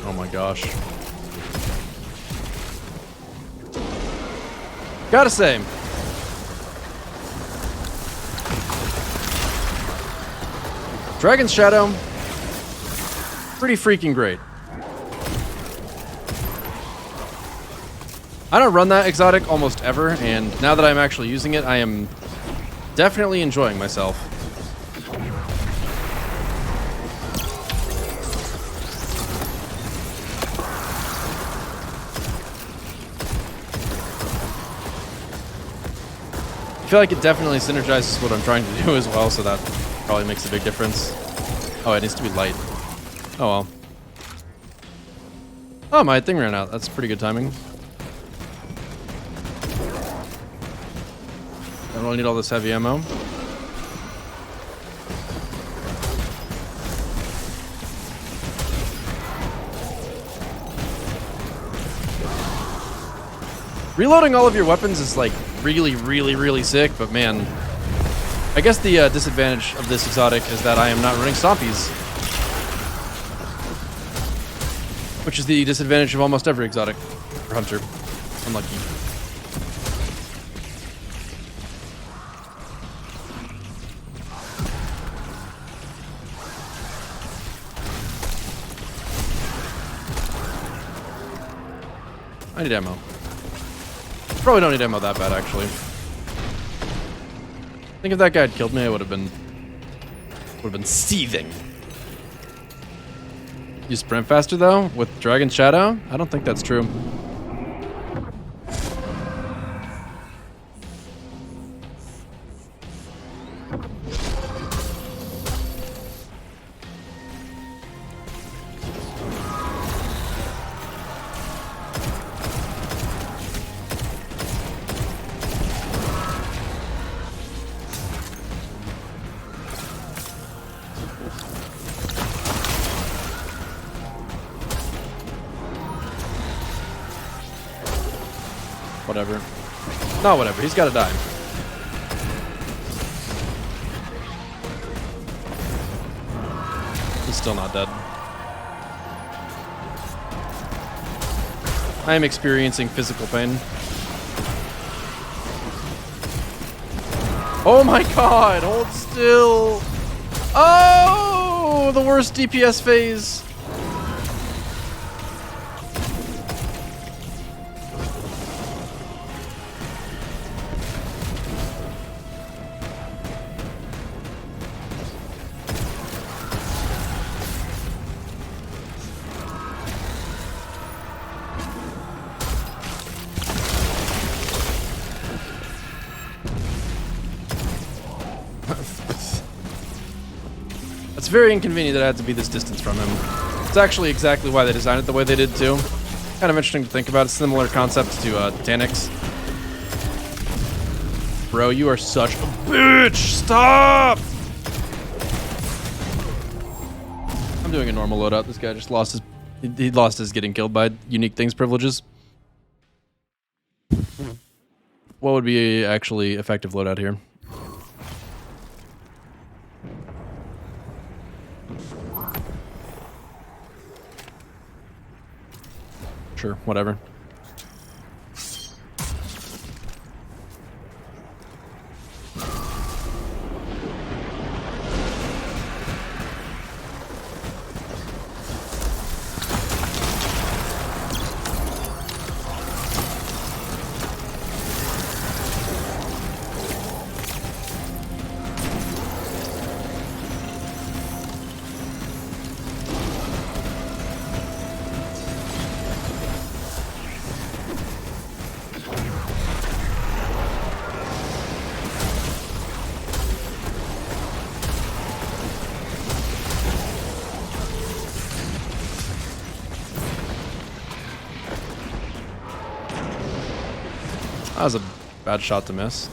Oh my gosh. Gotta say, Dragon's Shadow, pretty freaking great. I don't run that exotic almost ever, and now that I'm actually using it, I am definitely enjoying myself. I feel like it definitely synergizes what I'm trying to do as well, so that probably makes a big difference. Oh, it needs to be light. Oh well. Oh, my thing ran out. That's pretty good timing. I don't really need all this heavy ammo. Reloading all of your weapons is like really sick, but man, I guess the disadvantage of this exotic is that I am not running stompies, which is the disadvantage of almost every exotic or hunter. Unlucky. I need ammo. Probably don't need ammo that bad, actually. I think if that guy had killed me, I would have been seething. You sprint faster though with Dragon's Shadow? I don't think that's true. Whatever. No, whatever. He's got to die. He's still not dead. I am experiencing physical pain. Oh my god! Hold still! Oh! The worst DPS phase! very inconvenient that I had to be this distance from him. It's actually exactly why they designed it the way they did too. Kind of interesting to think about. A similar concept to Titanics. Bro, you are such a bitch. Stop! I'm doing a normal loadout. This guy just lost his... He lost his getting killed by unique things privileges. What would be actually effective loadout here? Sure, whatever. That was a bad shot to miss.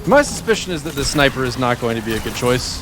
My suspicion is that the sniper is not going to be a good choice.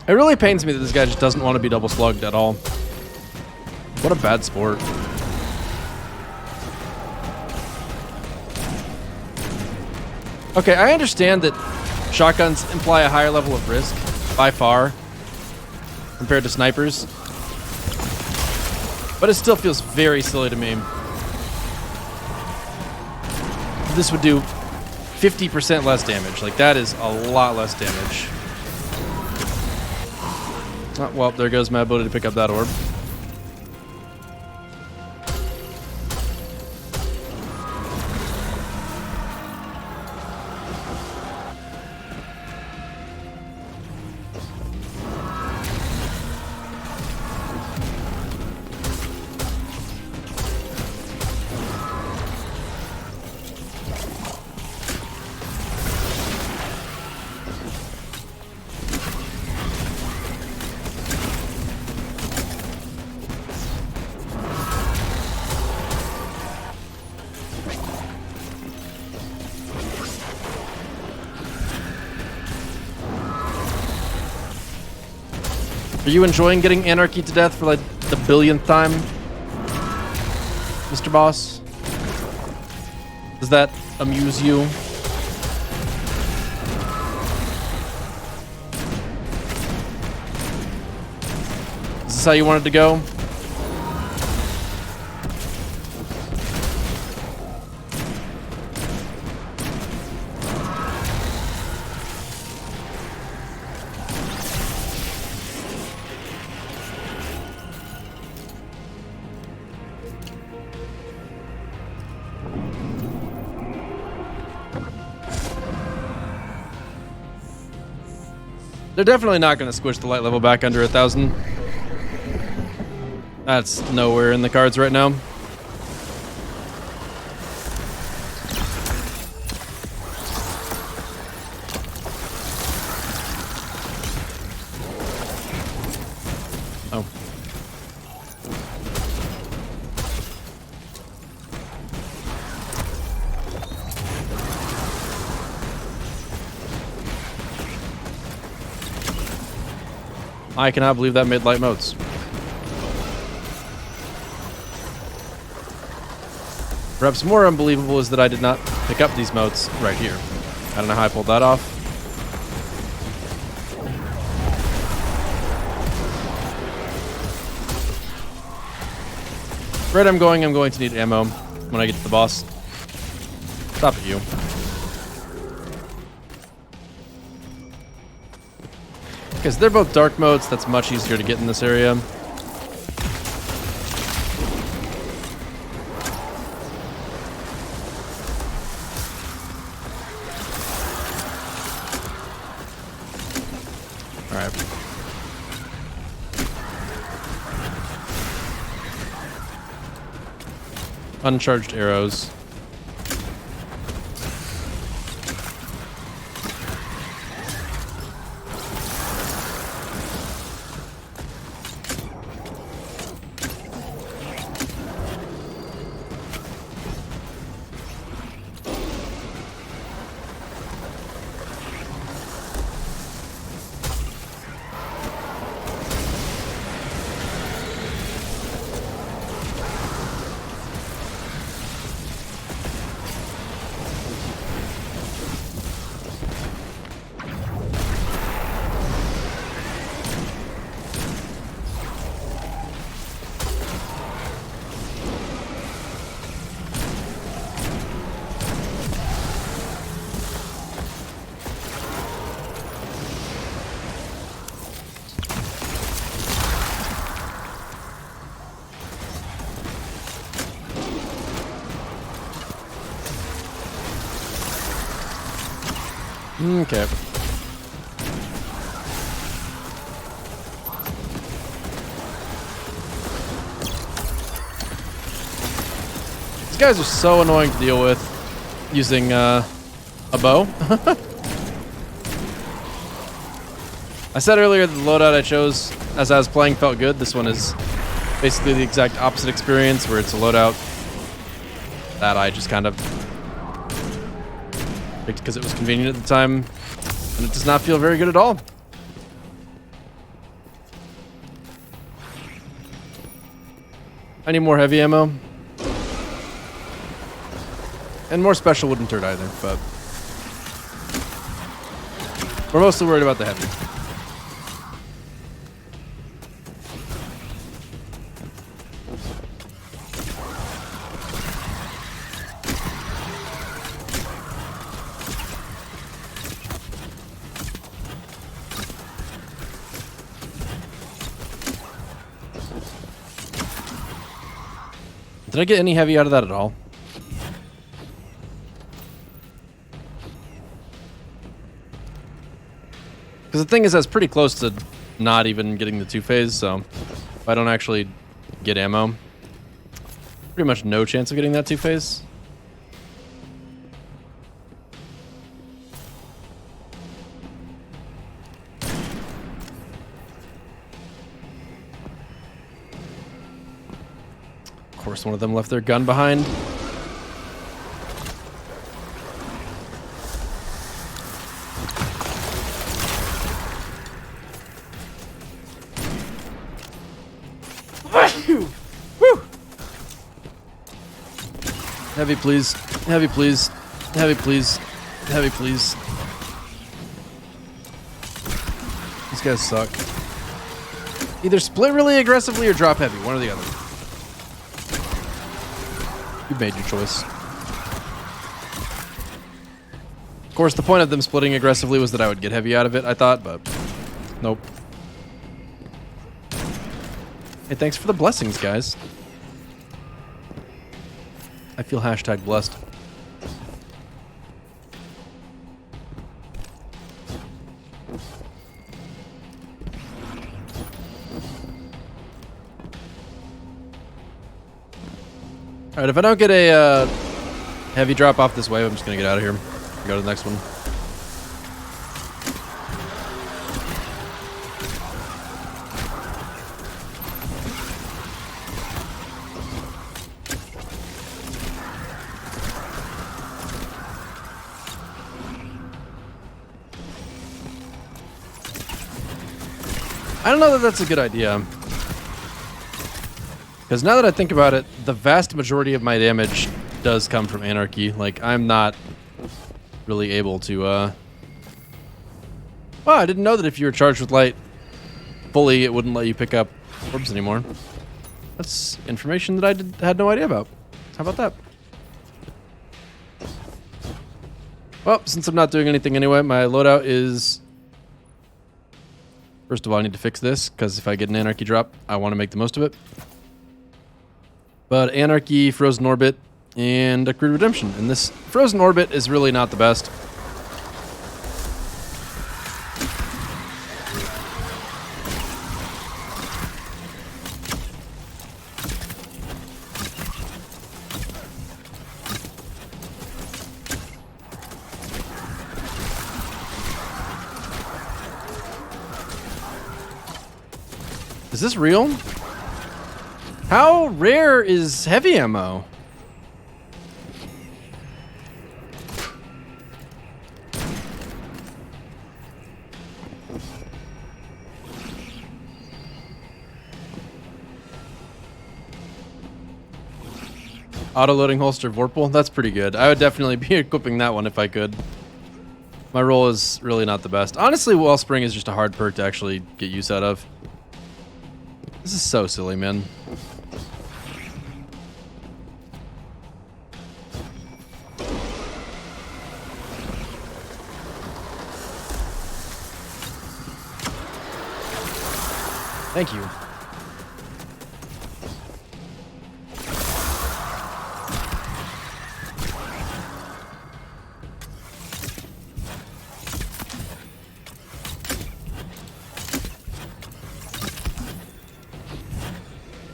It really pains me that this guy just doesn't want to be double slugged at all. What a bad sport. Okay, I understand that shotguns imply a higher level of risk, by far, compared to snipers. But it still feels very silly to me. This would do 50% less damage. Like, that is a lot less damage. Oh, well, there goes my ability to pick up that orb. Are you enjoying getting Anarchy to death for like the billionth time, Mr. Boss? Does that amuse you? Is this how you wanted to go? They're definitely not going to squish the light level back under 1,000. That's nowhere in the cards right now. I cannot believe that made light modes. Perhaps more unbelievable is that I did not pick up these motes right here. I don't know how I pulled that off. Right, I'm going to need ammo when I get to the boss. Stop it, you. Because they're both dark modes, that's much easier to get in this area. Alright. Uncharged arrows. Okay. These guys are so annoying to deal with using a bow. I said earlier that the loadout I chose as I was playing felt good. This one is basically the exact opposite experience, where it's a loadout that I just kind of picked because it was convenient at the time, and it does not feel very good at all. I need more heavy ammo. And more special wouldn't hurt either, but we're mostly worried about the heavy. Did I get any heavy out of that at all? Because the thing is, that's pretty close to not even getting the two-phase, so if I don't actually get ammo, pretty much no chance of getting that two-phase. Of course, one of them left their gun behind. Woo! Heavy, please. Heavy, please. Heavy, please. Heavy, please. These guys suck. Either split really aggressively or drop heavy, one or the other. You made your choice. Of course, the point of them splitting aggressively was that I would get heavy out of it, I thought, but nope. Hey, thanks for the blessings, guys. I feel hashtag blessed. Alright, if I don't get a heavy drop off this way, I'm just gonna get out of here. Go to the next one. I don't know that that's a good idea. Because now that I think about it, the vast majority of my damage does come from Anarchy. Like, I'm not really able to, Well, I didn't know that if you were charged with light fully, it wouldn't let you pick up orbs anymore. That's information that I had no idea about. How about that? Well, since I'm not doing anything anyway, my loadout is... First of all, I need to fix this, because if I get an Anarchy drop, I want to make the most of it. But Anarchy, Frozen Orbit, and a Crude Redemption. And this Frozen Orbit is really not the best. Is this real? How rare is heavy ammo? Auto-loading holster Vorpal? That's pretty good. I would definitely be equipping that one if I could. My roll is really not the best. Honestly, Wellspring is just a hard perk to actually get use out of. This is so silly, man. Thank you.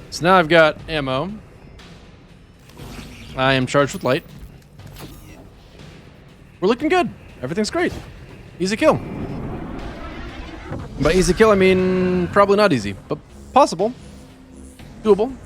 So now I've got ammo. I am charged with light. We're looking good. Everything's great. Easy kill. By easy kill, I mean probably not easy, but possible. Doable.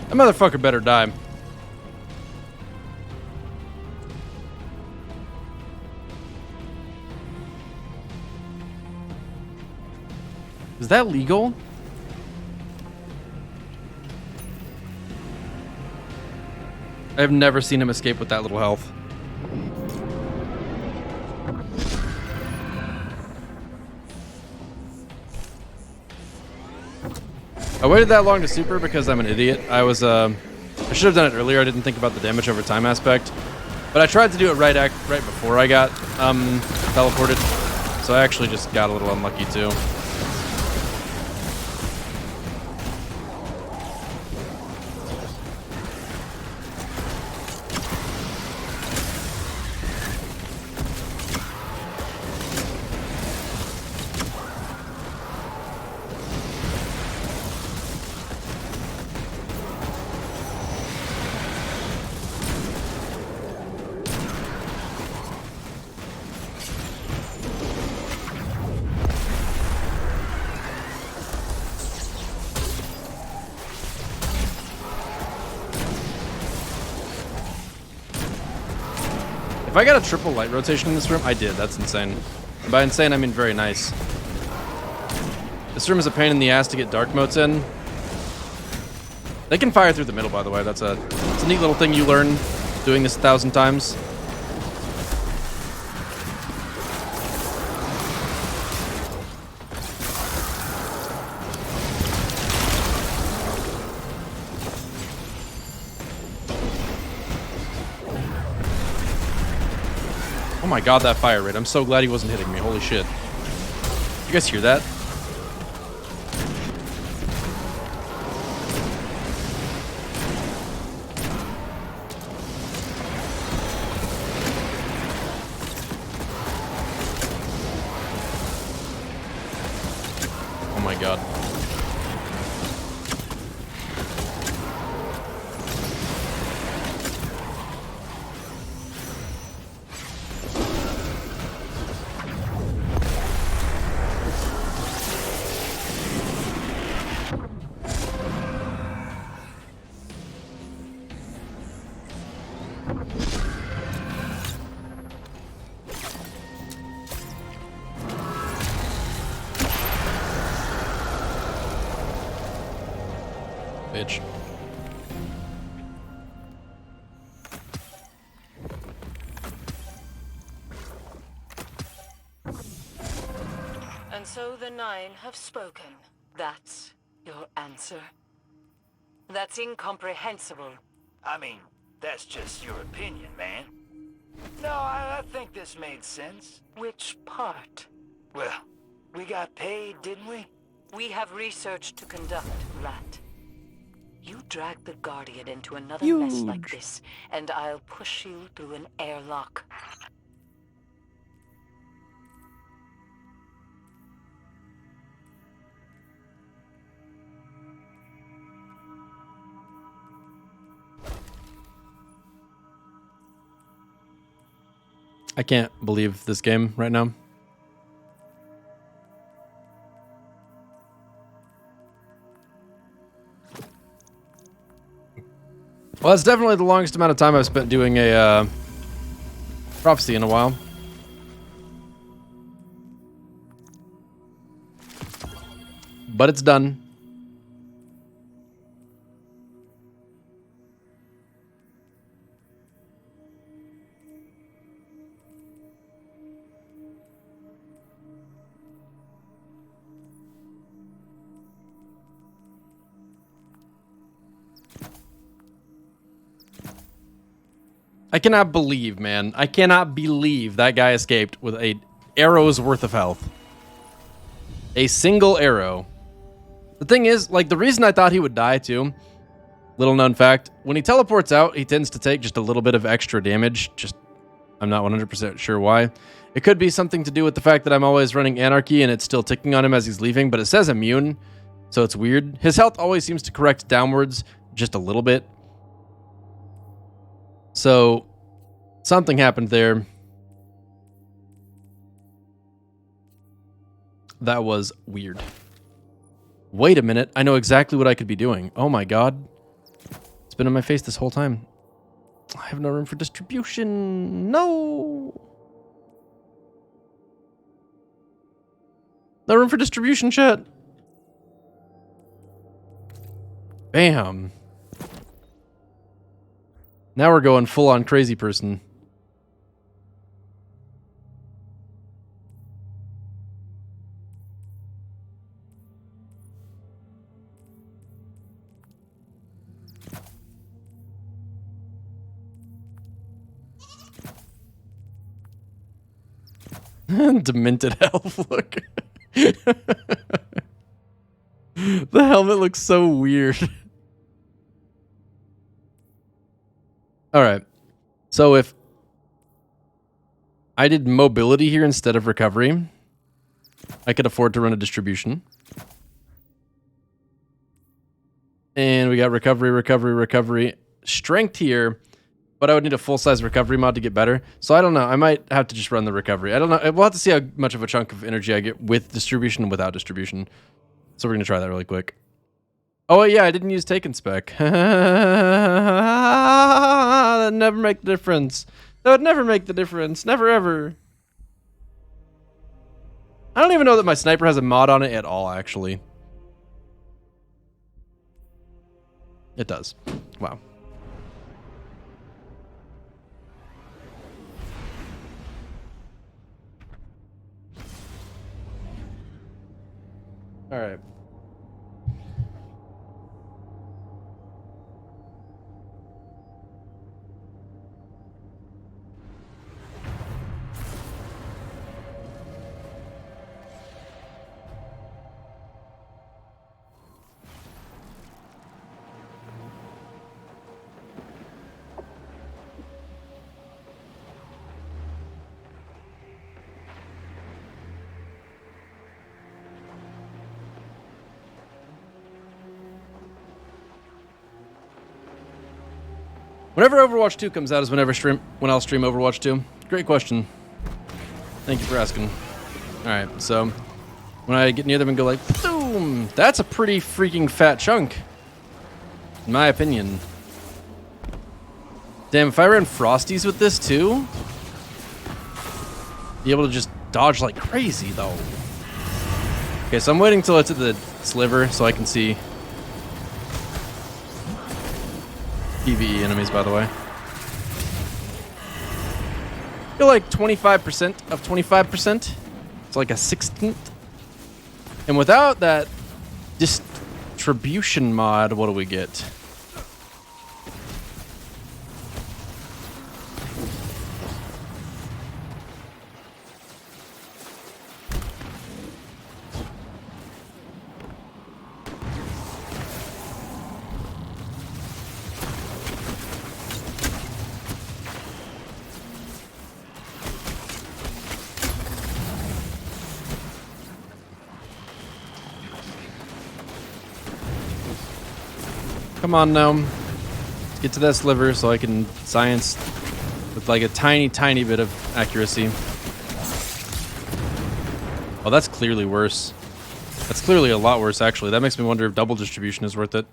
That motherfucker better die. Is that legal? I've never seen him escape with that little health. I waited that long to super because I'm an idiot. I should have done it earlier. I didn't think about the damage over time aspect. But I tried to do it right before I got teleported. So I actually just got a little unlucky too. If I got a triple light rotation in this room, I did. That's insane. And by insane, I mean very nice. This room is a pain in the ass to get dark motes in. They can fire through the middle, by the way. It's a neat little thing you learn doing this 1,000 times. Oh my god, that fire rate. I'm so glad he wasn't hitting me. Holy shit. You guys hear that? Oh my god. Bitch. And so the 9 have spoken. That's your answer? That's incomprehensible. I mean, that's just your opinion, man. No, I think this made sense. Which part? Well, we got paid, didn't we? We have research to conduct, Rat. You drag the Guardian into another Huge. mess like this, and I'll push you through an airlock. I can't believe this game right now. Well, that's definitely the longest amount of time I've spent doing a prophecy in a while. But it's done. I cannot believe, man. I cannot believe that guy escaped with a arrow's worth of health. A single arrow. The thing is, like, the reason I thought he would die, too, little known fact, when he teleports out, he tends to take just a little bit of extra damage. Just, I'm not 100% sure why. It could be something to do with the fact that I'm always running Anarchy and it's still ticking on him as he's leaving, but it says immune, so it's weird. His health always seems to correct downwards just a little bit. So, something happened there. That was weird. Wait a minute. I know exactly what I could be doing. Oh my god. It's been in my face this whole time. I have no room for distribution. No. No room for distribution, chat. Bam. Now we're going full on crazy person. Demented elf look. The helmet looks so weird. Alright. So if I did mobility here instead of recovery, I could afford to run a distribution. And we got recovery, recovery, recovery. Strength here, but I would need a full-size recovery mod to get better. So I don't know. I might have to just run the recovery. I don't know. We'll have to see how much of a chunk of energy I get with distribution and without distribution. So we're going to try that really quick. Oh, yeah, I didn't use Taken Spec. That never make the difference. That would never make the difference. Never ever. I don't even know that my sniper has a mod on it at all, actually. It does. Wow. All right. Whenever Overwatch 2 comes out is when I'll stream Overwatch 2. Great question. Thank you for asking. Alright, so when I get near them and go like, boom! That's a pretty freaking fat chunk. In my opinion. Damn, if I ran Frosties with this too, be able to just dodge like crazy though. Okay, so I'm waiting till it's at the sliver so I can see PvE enemies, by the way. You're like 25% of 25%. It's like a 16th. And without that distribution mod, what do we get? Come on now. Let's get to that sliver so I can science with like a tiny, tiny bit of accuracy. Oh, that's clearly worse. That's clearly a lot worse, actually. That makes me wonder if double distribution is worth it.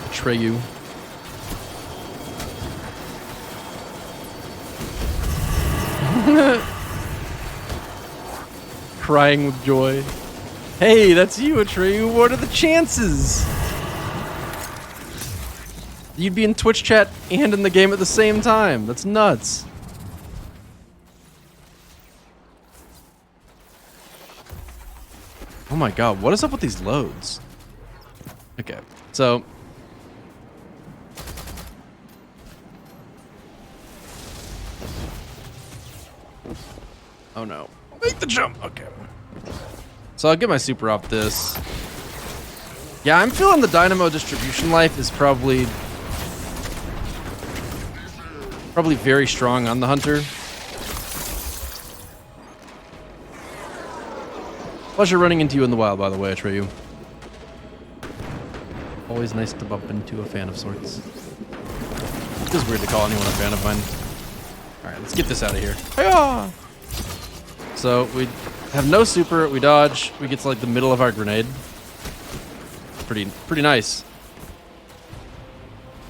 Betray you. Crying with joy. Hey, that's you, Atreyu. What are the chances? You'd be in Twitch chat and in the game at the same time. That's nuts. Oh my god, what is up with these loads? Okay, so... Oh no. Make the jump! Okay. So I'll get my super off this. Yeah, I'm feeling the dynamo distribution life is probably very strong on the hunter. Pleasure running into you in the wild, by the way, Atreyu. Always nice to bump into a fan of sorts. It feels weird to call anyone a fan of mine. Alright, let's get this out of here. Hi-yah! So, we have no super, we dodge, we get to like the middle of our grenade. Pretty nice.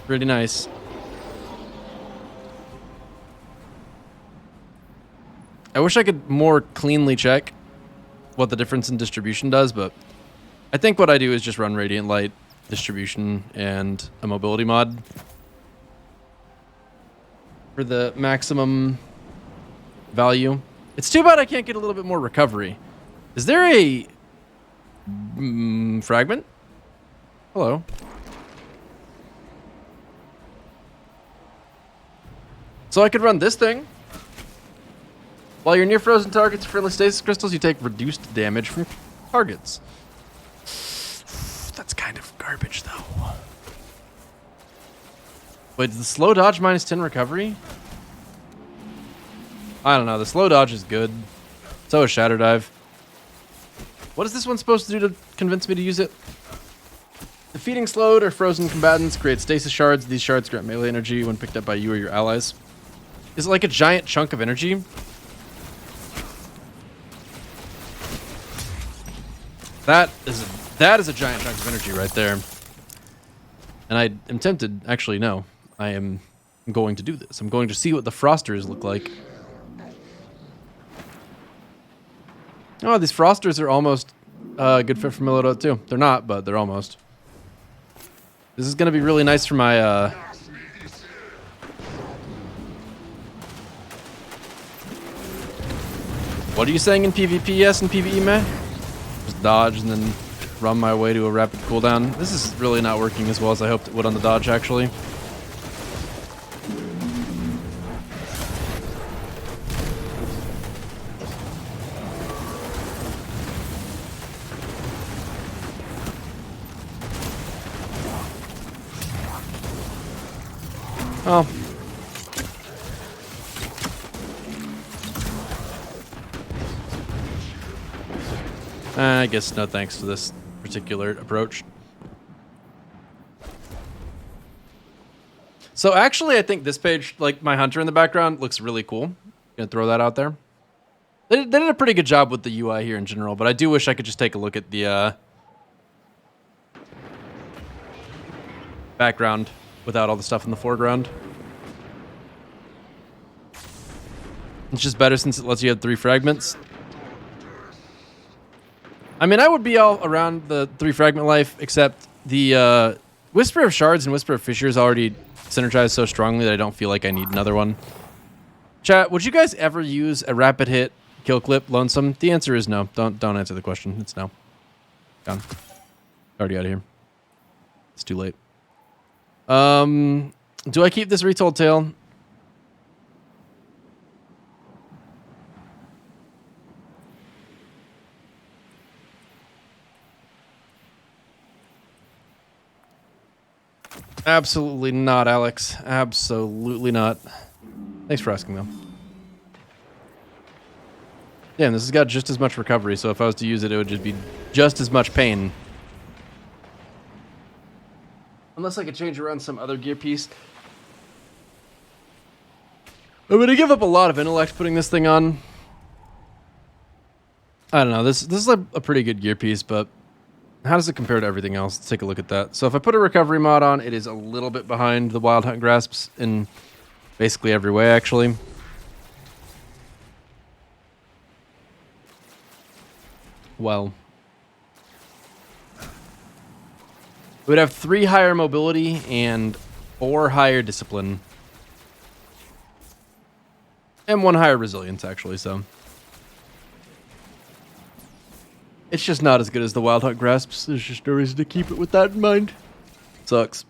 Pretty nice. I wish I could more cleanly check what the difference in distribution does, but I think what I do is just run Radiant Light, distribution, and a mobility mod for the maximum value. It's too bad I can't get a little bit more recovery. Is there a fragment? Hello. So I could run this thing. While you're near frozen targets for fearless stasis crystals, you take reduced damage from targets. That's kind of garbage, though. Wait, the slow dodge minus 10 recovery? I don't know. The slow dodge is good. So is Shatter Dive. What is this one supposed to do to convince me to use it? Defeating slowed or frozen combatants creates stasis shards. These shards grant melee energy when picked up by you or your allies. Is it like a giant chunk of energy? That is a giant chunk of energy right there. And I am tempted, actually no, I am going to do this. I'm going to see what the frosters look like. Oh, these frosters are almost good fit for Milito too. They're not, but they're almost. This is going to be really nice for my... What are you saying in PvP, yes, and PvE, meh? Just dodge and then run my way to a rapid cooldown. This is really not working as well as I hoped it would on the dodge, actually. Oh. I guess no thanks to this particular approach. So actually, I think this page, like my hunter in the background, looks really cool. Gonna throw that out there. They did a pretty good job with the UI here in general, but I do wish I could just take a look at the background without all the stuff in the foreground. It's just better since it lets you have 3 fragments. I mean, I would be all around the 3 fragment life, except the Whisper of Shards and Whisper of Fissures already synergize so strongly that I don't feel like I need another one. Chat, would you guys ever use a rapid hit kill clip lonesome? The answer is no. Don't answer the question. It's no. Gone. Already out of here. It's too late. Do I keep this retold tale? Absolutely not, Alex. Absolutely not. Thanks for asking, though. Damn, this has got just as much recovery, so if I was to use it, it would just be just as much pain. Unless I could change around some other gear piece. I'm going to give up a lot of intellect putting this thing on. I don't know. This is a pretty good gear piece, but how does it compare to everything else? Let's take a look at that. So if I put a recovery mod on, it is a little bit behind the Wild Hunt Grasps in basically every way, actually. Well, we would have 3 higher mobility and 4 higher discipline. And 1 higher resilience, actually, so. It's just not as good as the Wild Hunt Grasps. There's just no reason to keep it with that in mind. Sucks.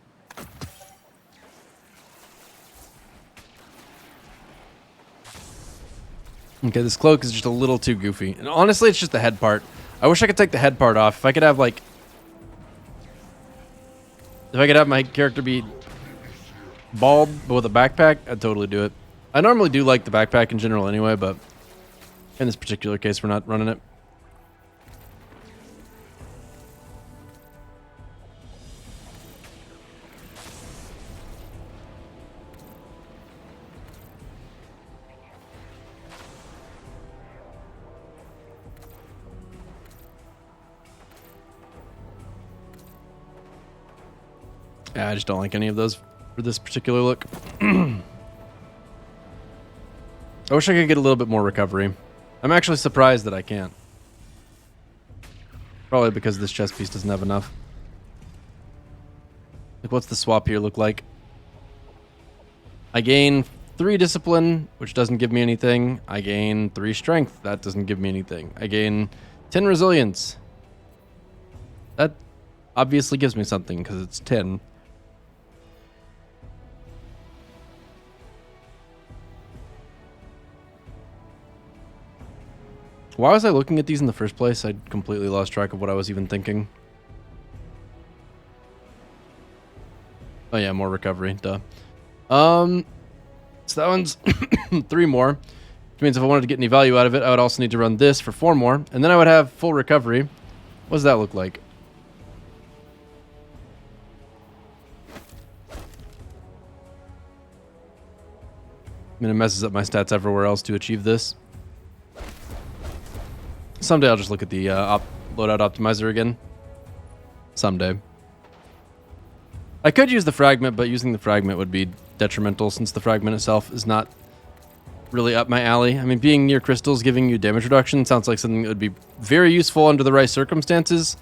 Okay, this cloak is just a little too goofy. And honestly, it's just the head part. I wish I could take the head part off. If I could have, like... If I could have my character be bald, but with a backpack, I'd totally do it. I normally do like the backpack in general anyway, but in this particular case, we're not running it. Yeah, I just don't like any of those for this particular look. I wish I could get a little bit more recovery. I'm actually surprised that I can't. Probably because this chest piece doesn't have enough. Like, what's the swap here look like? I gain 3 discipline, which doesn't give me anything. I gain 3 strength. That doesn't give me anything. I gain 10 resilience. That obviously gives me something because it's 10. Why was I looking at these in the first place? I completely lost track of what I was even thinking. Oh yeah, more recovery, duh. So that one's 3 more. Which means if I wanted to get any value out of it, I would also need to run this for 4 more. And then I would have full recovery. What does that look like? I mean, it messes up my stats everywhere else to achieve this. Someday I'll just look at the loadout optimizer again. Someday. I could use the fragment, but using the fragment would be detrimental since the fragment itself is not really up my alley. I mean, being near crystals giving you damage reduction sounds like something that would be very useful under the right circumstances,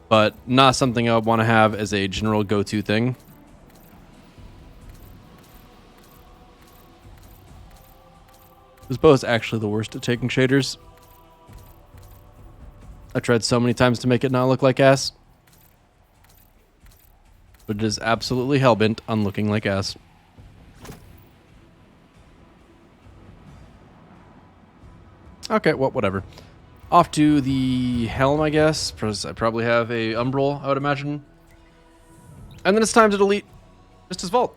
but not something I would want to have as a general go-to thing. This bow is actually the worst at taking shaders. I tried so many times to make it not look like ass. But it is absolutely hellbent on looking like ass. Okay, well, whatever. Off to the helm, I guess. I probably have a umbral, I would imagine. And then it's time to delete Mista's Vault.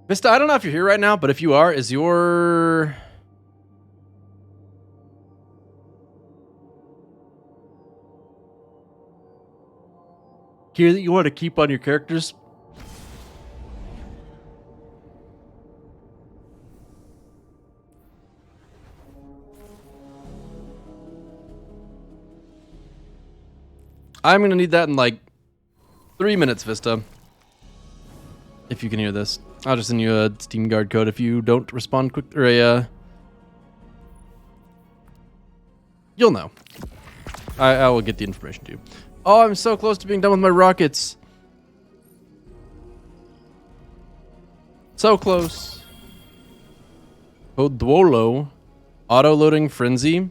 Vista, I don't know if you're here right now, but if you are, is your... gear that you want to keep on your characters? I'm going to need that in like 3 minutes, Vista. If you can hear this. I'll just send you a Steam Guard code if you don't respond quick, or you'll know. I will get the information to you. Oh, I'm so close to being done with my rockets. So close. Code Duolo. Auto-loading frenzy.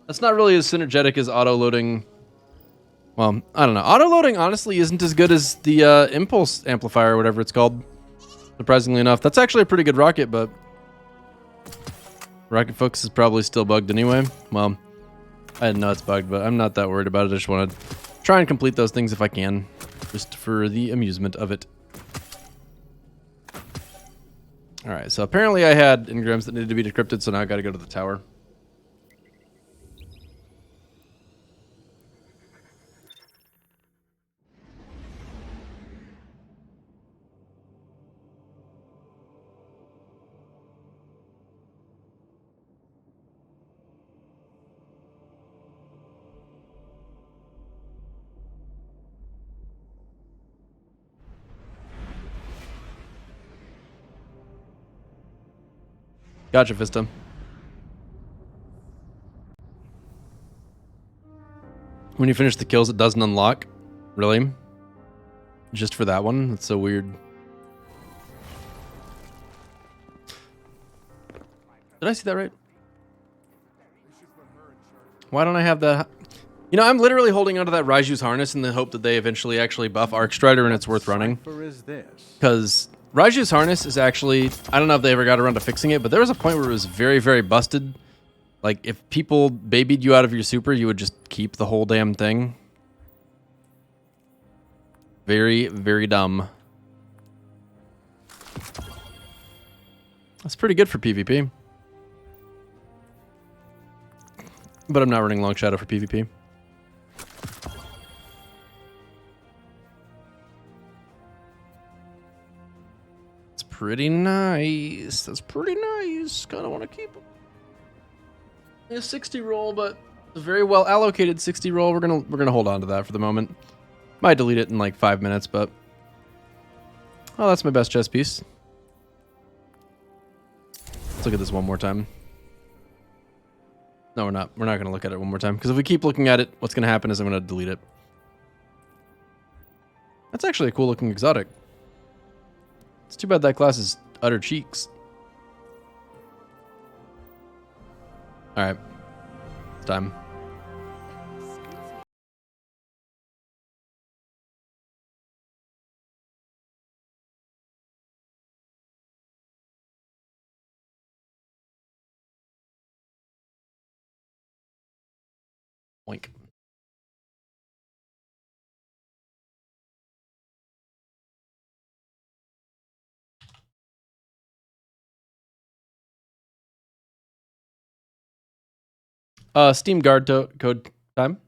That's not really as synergetic as auto-loading. Well, I don't know. Auto-loading honestly isn't as good as the impulse amplifier or whatever it's called. Surprisingly enough. That's actually a pretty good rocket, but rocket focus is probably still bugged anyway. Well, I didn't know it's bugged, but I'm not that worried about it. I just want to try and complete those things if I can, just for the amusement of it. Alright, so apparently I had engrams that needed to be decrypted, so now I gotta go to the tower. Gotcha, Vista. When you finish the kills, it doesn't unlock. Really? Just for that one? That's so weird. Did I see that right? Why don't I have that? You know, I'm literally holding onto that Raiju's harness in the hope that they eventually actually buff Arc Strider and it's worth running. Because Raiju's harness is actually, I don't know if they ever got around to fixing it, but there was a point where it was very, very busted. Like, if people babied you out of your super, you would just keep the whole damn thing. Very, very dumb. That's pretty good for PvP. But I'm not running Long Shadow for PvP. Pretty nice. That's pretty nice. Kind of want to keep a 60 roll, but a very well allocated 60 roll. We're gonna hold on to that for the moment. Might delete it in like 5 minutes, but oh, that's my best chess piece. Let's look at this one more time. No, we're not. We're not gonna look at it one more time because if we keep looking at it, what's gonna happen is I'm gonna delete it. That's actually a cool looking exotic. It's too bad that class is Utter cheeks. All right. It's time. Oink. Steam guard code time.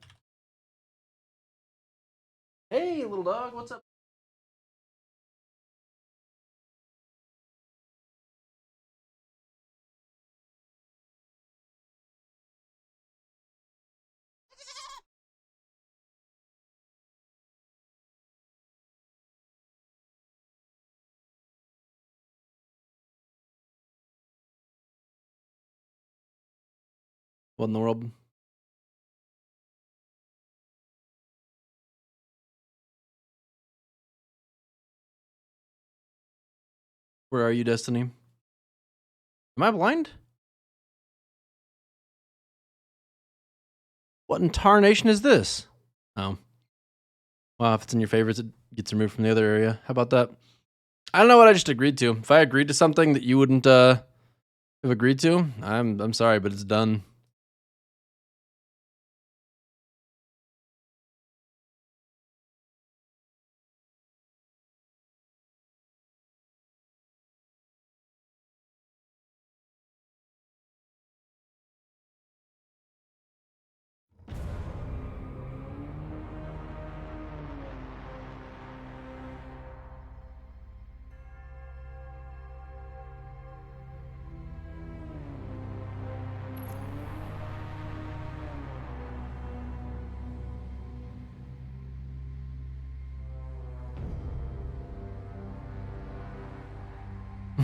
Hey, little dog, what's up? What in the world? Where are you, Destiny? Am I blind? What in tarnation is this? Oh. Well, if it's in your favorites, it gets removed from the other area. How about that? I don't know what I just agreed to. If I agreed to something that you wouldn't have agreed to, I'm sorry, but it's done.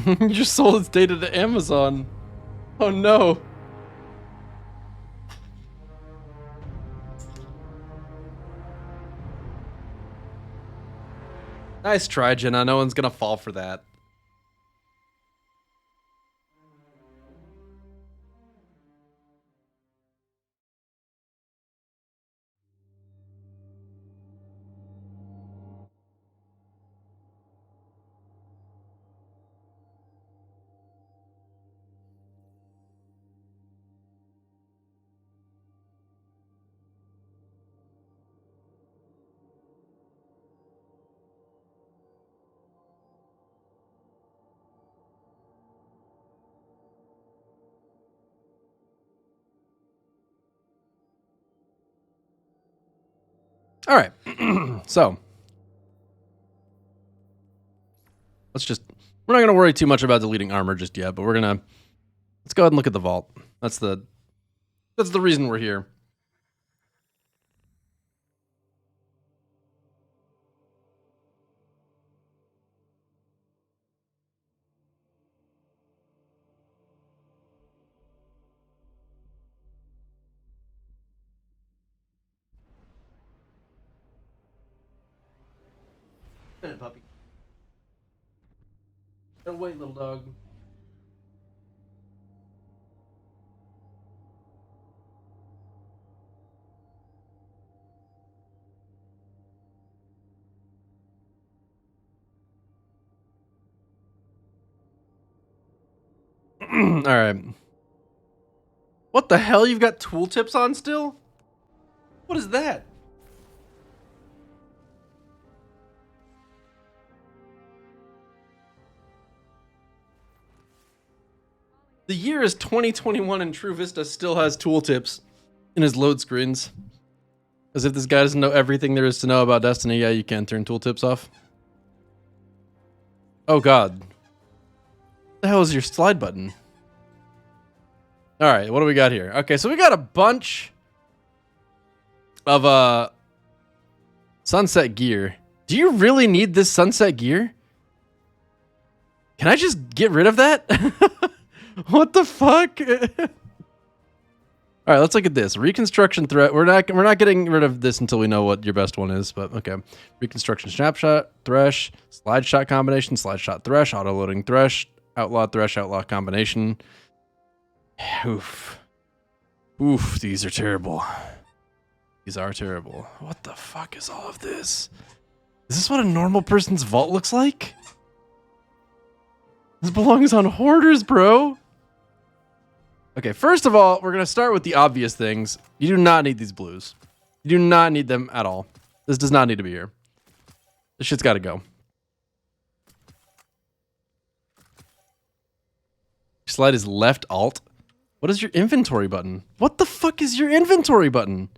You just sold its data to Amazon. Oh no. Nice try, Jenna. No one's gonna fall for that. All right. So we're not going to worry too much about deleting armor just yet, but let's go ahead and look at the vault. That's the reason we're here. Puppy. Don't wait, little dog. All right. What the hell? You've got tooltips on still? What is that? The year is 2021 and True Vista still has tooltips in his load screens. As if this guy doesn't know everything there is to know about Destiny. Yeah, you can turn tooltips off. Oh god. What the hell is your slide button? Alright, what do we got here? Okay, so we got a bunch of sunset gear. Do you really need this sunset gear? Can I just get rid of that? What the fuck? All right, let's look at this. Reconstruction threat. We're not getting rid of this until we know what your best one is, but okay. Reconstruction snapshot, thresh, slide shot combination, slide shot thresh, auto loading thresh, Outlaw, Thresh, Outlaw combination. Oof. Oof, these are terrible. These are terrible. What the fuck is all of this? Is this what a normal person's vault looks like? This belongs on hoarders, bro. Okay, first of all, we're going to start with the obvious things. You do not need these blues. You do not need them at all. This does not need to be here. This shit's got to go. Slide is left alt. What is your inventory button? What the fuck is your inventory button?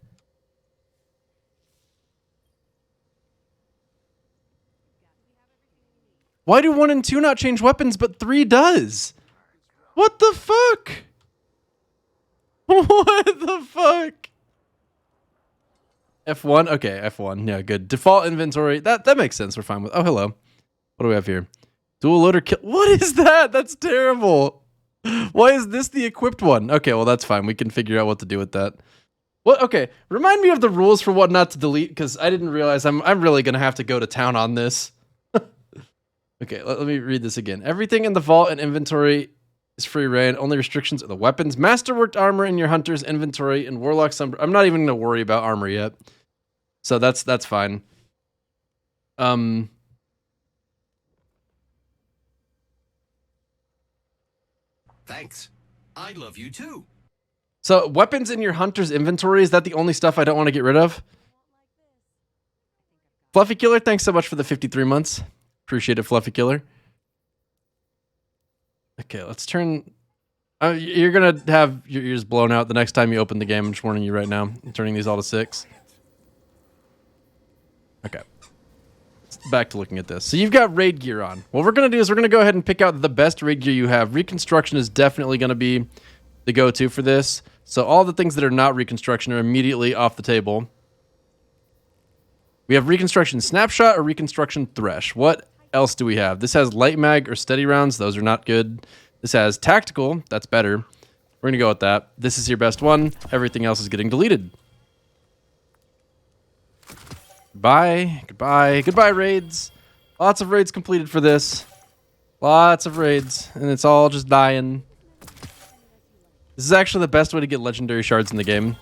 Why do 1 and 2 not change weapons, but 3 does? What the fuck? What the fuck? F1? Okay, F1. Yeah, good. Default inventory. That makes sense. We're fine with. Oh, hello. What do we have here? Dual loader kill. What is that? That's terrible. Why is this the equipped one? Okay, well, that's fine. We can figure out what to do with that. What? Okay, remind me of the rules for what not to delete, because I didn't realize I'm really going to have to go to town on this. Okay, let me read this again. Everything in the vault and inventory is free reign. Only restrictions are the weapons. Masterworked armor in your hunter's inventory and warlock I'm not even going to worry about armor yet. So that's fine. Thanks. I love you too. So weapons in your hunter's inventory, is that the only stuff I don't want to get rid of? Fluffy Killer, thanks so much for the 53 months. Appreciate it, Fluffy Killer. Okay, let's turn... you're going to have your ears blown out the next time you open the game. I'm just warning you right now. I'm turning these all to 6. Okay. Back to looking at this. So you've got raid gear on. What we're going to do is we're going to go ahead and pick out the best raid gear you have. Reconstruction is definitely going to be the go-to for this. So all the things that are not reconstruction are immediately off the table. We have reconstruction snapshot or reconstruction thresh. What else do we have? This has light mag or steady rounds. Those are not good. This has tactical. That's better. We're going to go with that. This is your best one. Everything else is getting deleted. Goodbye. Goodbye. Goodbye, raids. Lots of raids completed for this. Lots of raids. And it's all just dying. This is actually the best way to get legendary shards in the game.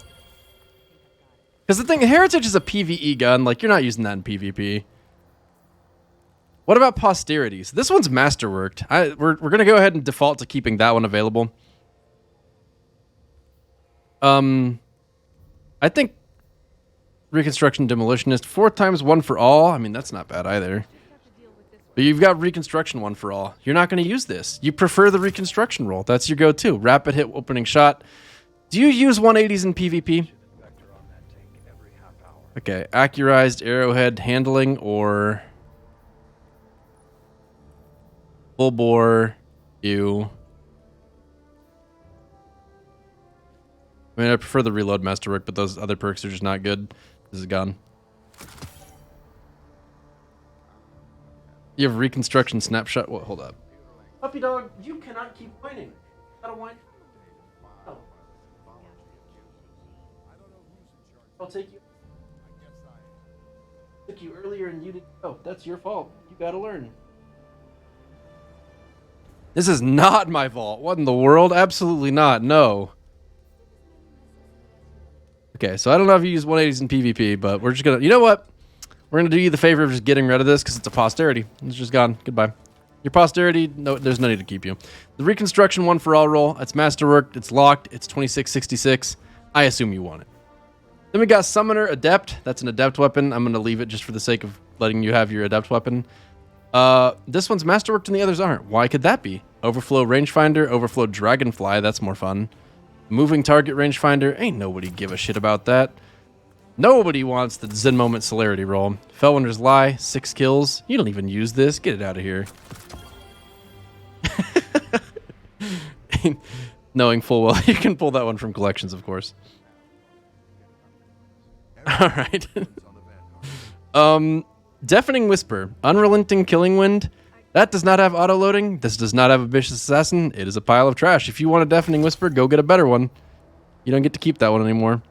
Because the thing, Heritage is a PvE gun. Like, you're not using that in PvP. What about Posterity? So this one's masterworked. We're going to go ahead and default to keeping that one available. I think Reconstruction Demolitionist, 4 times 1 for all. I mean, that's not bad either. But you've got Reconstruction 1 for all. You're not going to use this. You prefer the Reconstruction roll. That's your go-to. Rapid hit opening shot. Do you use 180s in PvP? Okay, accurized arrowhead handling or full bore you. I mean, I prefer the reload masterwork, but those other perks are just not good. This is gone. You have reconstruction snapshot. What? Hold up. Puppy dog, you cannot keep whining. I don't whine. No. I'll take you. Took you earlier and you didn't. Oh, that's your fault. You gotta learn. This is not my fault. What in the world? Absolutely not. No. Okay, so I don't know if you use 180s in PvP, but we're just gonna. You know what? We're gonna do you the favor of just getting rid of this because it's a posterity. It's just gone. Goodbye. Your posterity. No, there's no need to keep you. The reconstruction 1 for all roll. It's masterworked. It's locked. It's 2666. I assume you want it. Then we got Summoner Adept. That's an Adept weapon. I'm going to leave it just for the sake of letting you have your Adept weapon. This one's Masterworked and the others aren't. Why could that be? Overflow Rangefinder, Overflow Dragonfly. That's more fun. Moving Target Rangefinder. Ain't nobody give a shit about that. Nobody wants the Zen Moment Celerity roll. Fellwinder's Lie. 6 kills. You don't even use this. Get it out of here. Knowing full well you can pull that one from collections, of course. Alright. Deafening Whisper. Unrelenting Killing Wind. That does not have auto-loading. This does not have Ambitious Assassin. It is a pile of trash. If you want a Deafening Whisper, go get a better one. You don't get to keep that one anymore.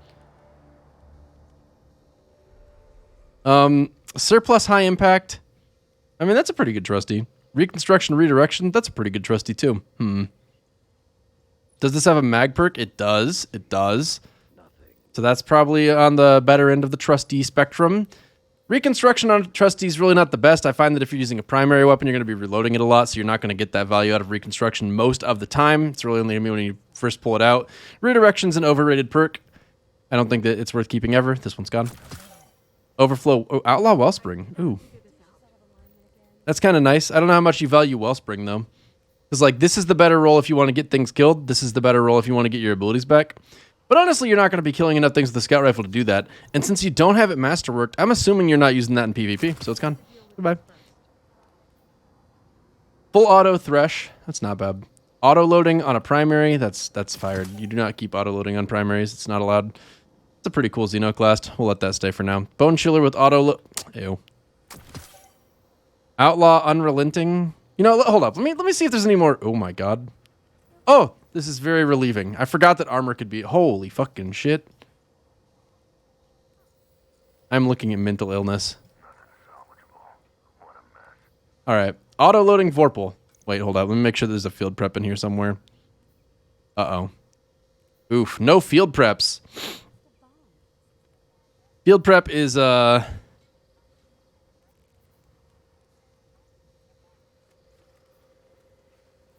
Surplus High Impact. I mean, that's a pretty good trusty. Reconstruction, redirection. That's a pretty good trusty too. Does this have a mag perk? It does. It does. So that's probably on the better end of the trusty spectrum. Reconstruction on trusty is really not the best. I find that if you're using a primary weapon, you're going to be reloading it a lot, so you're not going to get that value out of reconstruction most of the time. It's really only when you first pull it out. Redirection's an overrated perk. I don't think that it's worth keeping ever. This one's gone. Overflow. Oh, Outlaw Wellspring. Ooh. That's kind of nice. I don't know how much you value Wellspring, though. Because, like, this is the better role if you want to get things killed. This is the better role if you want to get your abilities back. But honestly, you're not going to be killing enough things with the scout rifle to do that. And since you don't have it masterworked, I'm assuming you're not using that in PvP. So it's gone. Goodbye. Full auto thresh. That's not bad. Auto loading on a primary. That's fired. You do not keep auto loading on primaries. It's not allowed. It's a pretty cool Xenoclast. We'll let that stay for now. Bone chiller with auto. Ew. Outlaw unrelenting. You know, hold up. Let me see if there's any more. Oh my god. Oh. This is very relieving. I forgot that armor could be... Holy fucking shit. I'm looking at mental illness. Alright. Auto-loading Vorpal. Wait, hold up. Let me make sure there's a field prep in here somewhere. Uh-oh. Oof. No field preps. Field prep is,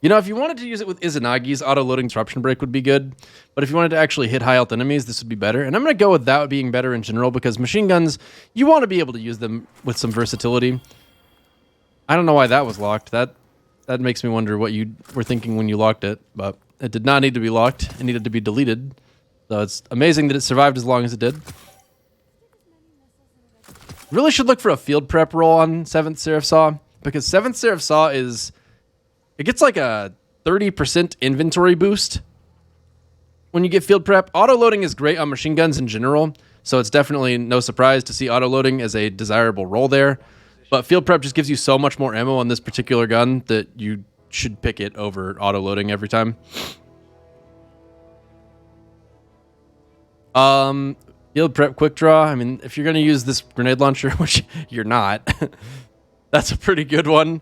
You know, if you wanted to use it with Izanagi's, auto-loading Disruption Break would be good. But if you wanted to actually hit high-health enemies, this would be better. And I'm going to go with that being better in general, because machine guns, you want to be able to use them with some versatility. I don't know why that was locked. That makes me wonder what you were thinking when you locked it. But it did not need to be locked. It needed to be deleted. So it's amazing that it survived as long as it did. Really should look for a field prep roll on 7th Seraph Saw, because 7th Seraph Saw is... It gets like a 30% inventory boost when you get field prep. Auto-loading is great on machine guns in general, so it's definitely no surprise to see auto-loading as a desirable role there. But field prep just gives you so much more ammo on this particular gun that you should pick it over auto-loading every time. Field prep quick draw. I mean, if you're going to use this grenade launcher, which you're not, that's a pretty good one.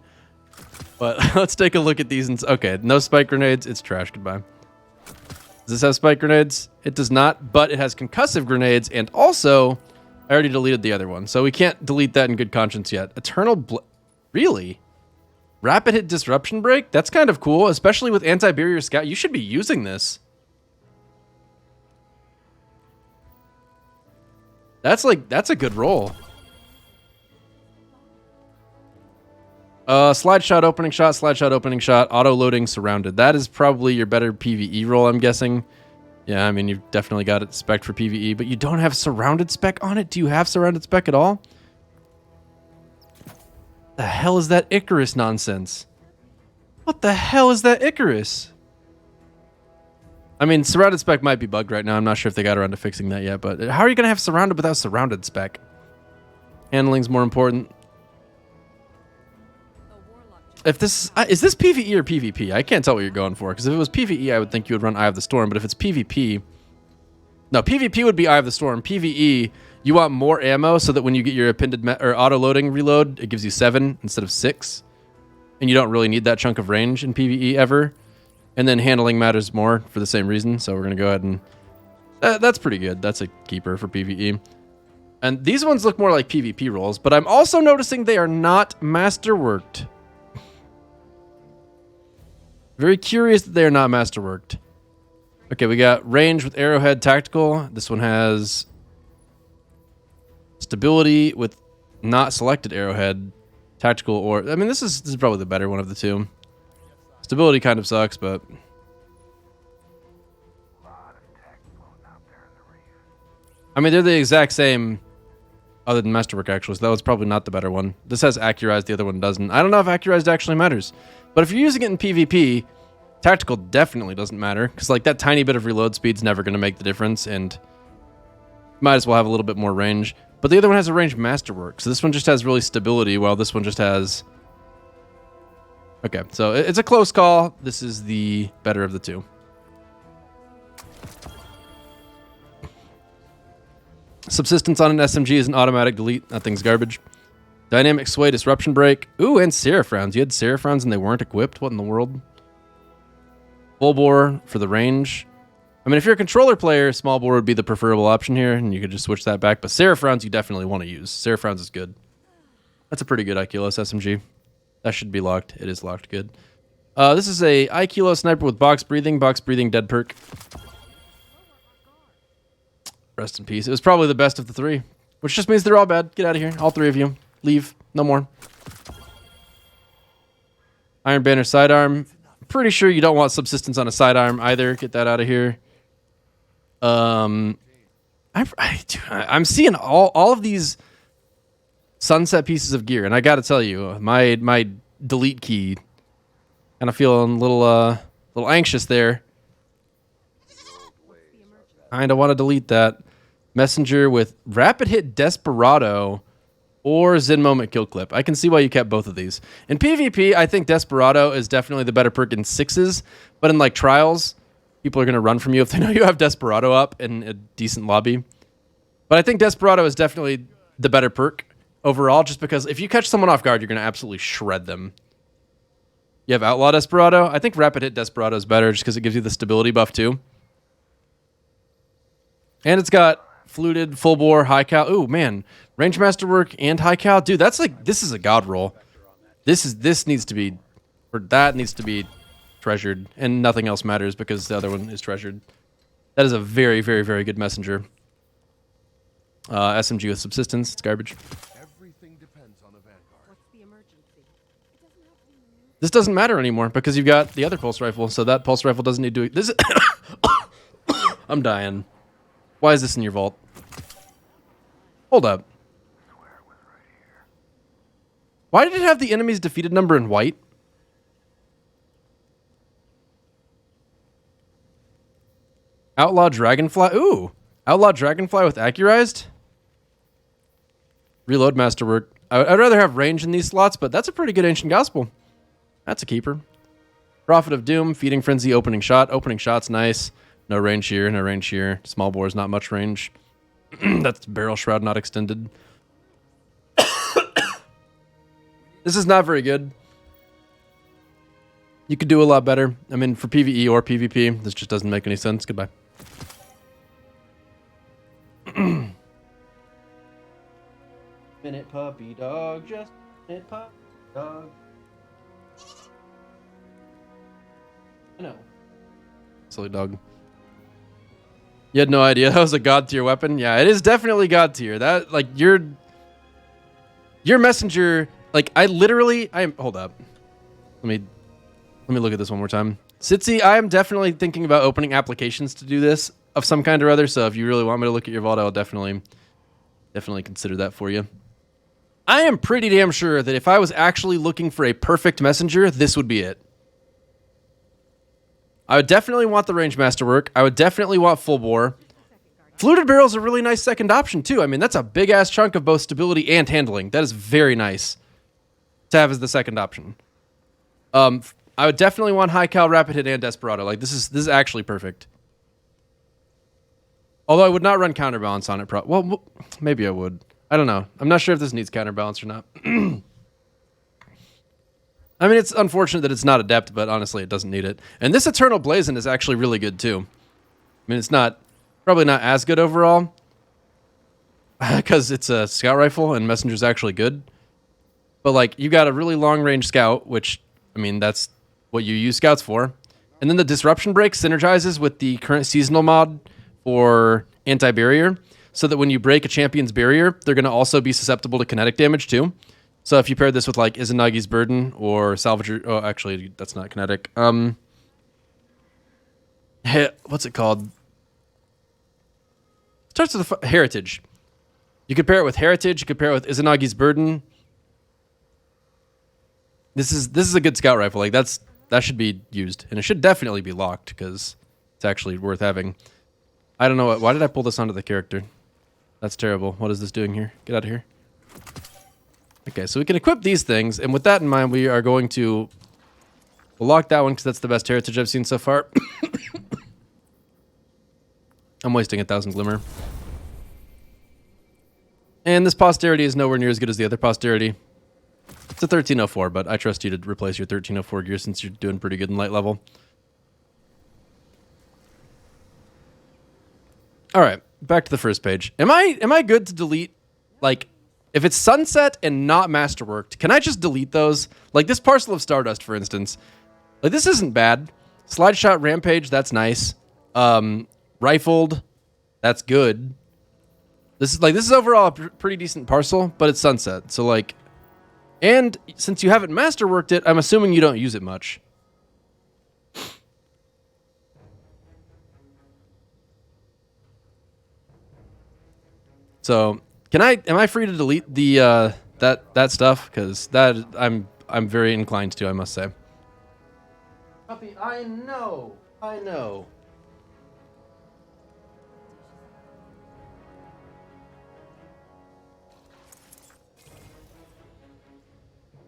But let's take a look at these. Okay, no spike grenades. It's trash. Goodbye. Does this have spike grenades? It does not, but it has concussive grenades. And also, I already deleted the other one, so we can't delete that in good conscience yet. Really? Rapid hit disruption break? That's kind of cool, especially with anti-barrier scout. You should be using this. That's a good roll. Slide shot, opening shot, auto-loading, surrounded. That is probably your better PvE roll, I'm guessing. Yeah, I mean, you've definitely got it spec for PvE, but you don't have surrounded spec on it? Do you have surrounded spec at all? The hell is that Icarus nonsense? What the hell is that Icarus? I mean, surrounded spec might be bugged right now. I'm not sure if they got around to fixing that yet, but how are you going to have surrounded without surrounded spec? Handling's more important. If this is this PvE or PvP? I can't tell what you're going for, because if it was PvE, I would think you would run Eye of the Storm, but if it's PvP... No, PvP would be Eye of the Storm. PvE, you want more ammo so that when you get your appended or auto-loading reload, it gives you 7 instead of 6. And you don't really need that chunk of range in PvE ever. And then handling matters more for the same reason, so we're going to go ahead and... that's pretty good. That's a keeper for PvE. And these ones look more like PvP rolls, but I'm also noticing they are not masterworked. Very curious that they are not masterworked. Okay, we got range with arrowhead tactical. This one has stability with not selected arrowhead tactical, or I mean this is probably the better one of the two. Stability kind of sucks, but I mean they're the exact same other than masterwork actually, so that was probably not the better one. This has accurized, the other one doesn't. I don't know if accurized actually matters. But if you're using it in PvP, tactical definitely doesn't matter, because like that tiny bit of reload speed's never going to make the difference, and might as well have a little bit more range. But the other one has a range masterwork, so this one just has really stability, while this one just has... Okay, so it's a close call. This is the better of the two. Subsistence on an SMG is an automatic delete. That thing's garbage. Dynamic Sway, Disruption Break. Ooh, and Seraph rounds. You had Seraph rounds and they weren't equipped? What in the world? Full bore for the range. I mean, if you're a controller player, small bore would be the preferable option here, and you could just switch that back. But Seraph rounds you definitely want to use. Seraph rounds is good. That's a pretty good IQLS SMG. That should be locked. It is locked. Good. This is a IQLO sniper with box breathing. Box breathing dead perk. Rest in peace. It was probably the best of the three, which just means they're all bad. Get out of here. All three of you. Leave. No more. Iron Banner sidearm. Pretty sure you don't want subsistence on a sidearm either. Get that out of here. I'm seeing all of these sunset pieces of gear, and I got to tell you, my delete key, kind of feeling a little anxious there. Kind of want to delete that. Messenger with Rapid Hit Desperado or Zen Moment Kill Clip. I can see why you kept both of these. In PvP, I think Desperado is definitely the better perk in 6s, but in like trials, people are going to run from you if they know you have Desperado up in a decent lobby. But I think Desperado is definitely the better perk overall, just because if you catch someone off guard, you're going to absolutely shred them. You have Outlaw Desperado. I think Rapid Hit Desperado is better just because it gives you the stability buff too. And it's got fluted, full bore, high cal. Ooh, man. Range Masterwork and high cal. Dude, that's like, this is a god roll. This needs to be, or that needs to be treasured, and nothing else matters because the other one is treasured. That is a very, very, very good messenger. SMG with subsistence. It's garbage. Everything depends on the Vanguard. What's the emergency? This doesn't matter anymore because you've got the other pulse rifle, so that pulse rifle doesn't need to. This is I'm dying. Why is this in your vault? Hold up. Why did it have the enemy's defeated number in white? Outlaw Dragonfly. Ooh. Outlaw Dragonfly with Accurized. Reload Masterwork. I'd rather have range in these slots, but that's a pretty good Ancient Gospel. That's a keeper. Prophet of Doom. Feeding Frenzy. Opening Shot. Opening Shot's nice. No range here. No range here. Small bore is not much range. That's Barrel Shroud not extended. This is not very good. You could do a lot better. I mean, for PvE or PvP, this just doesn't make any sense. Goodbye. Minute puppy dog, just minute puppy dog. I know. Silly dog. You had no idea that was a god tier weapon? Yeah, it is definitely god tier. That, like, your messenger, like, hold up. Let me look at this one more time. Sitsi, I am definitely thinking about opening applications to do this of some kind or other, so if you really want me to look at your vault, I'll definitely consider that for you. I am pretty damn sure that if I was actually looking for a perfect messenger, this would be it. I would definitely want the range masterwork. I would definitely want full bore. Fluted barrel is a really nice second option too. I mean, that's a big ass chunk of both stability and handling. That is very nice to have as the second option. I would definitely want high cal, rapid hit, and desperado. Like this is actually perfect. Although I would not run counterbalance on it. Well, maybe I would. I don't know. I'm not sure if this needs counterbalance or not. I mean, it's unfortunate that it's not adept, but honestly, it doesn't need it. And this Eternal Blazon is actually really good, too. I mean, it's probably not as good overall, because it's a scout rifle, and Messenger's actually good. But, like, you got a really long-range scout, which, I mean, that's what you use scouts for. And then the Disruption Break synergizes with the current seasonal mod for anti-barrier, so that when you break a champion's barrier, they're going to also be susceptible to kinetic damage, too. So if you pair this with like Izanagi's Burden or Salvager, oh, actually that's not kinetic. What's it called? Starts with Heritage. You could pair it with Heritage. You could pair it with Izanagi's Burden. This is a good scout rifle. Like that should be used, and it should definitely be locked because it's actually worth having. I don't know why did I pull this onto the character? That's terrible. What is this doing here? Get out of here. Okay, so we can equip these things, and with that in mind, we are going to lock that one because that's the best heritage I've seen so far. I'm wasting 1,000 Glimmer. And this posterity is nowhere near as good as the other posterity. It's a 1304, but I trust you to replace your 1304 gear since you're doing pretty good in light level. All right, back to the first page. Am I good to delete, like, if it's Sunset and not Masterworked, can I just delete those? Like this Parcel of Stardust, for instance. Like, this isn't bad. Slide Shot Rampage, that's nice. Rifled, that's good. This is overall a pretty decent parcel, but it's Sunset. So, like, and since you haven't Masterworked it, I'm assuming you don't use it much. So, am I free to delete the that stuff? Because that I'm very inclined to, I must say. Puppy, I know.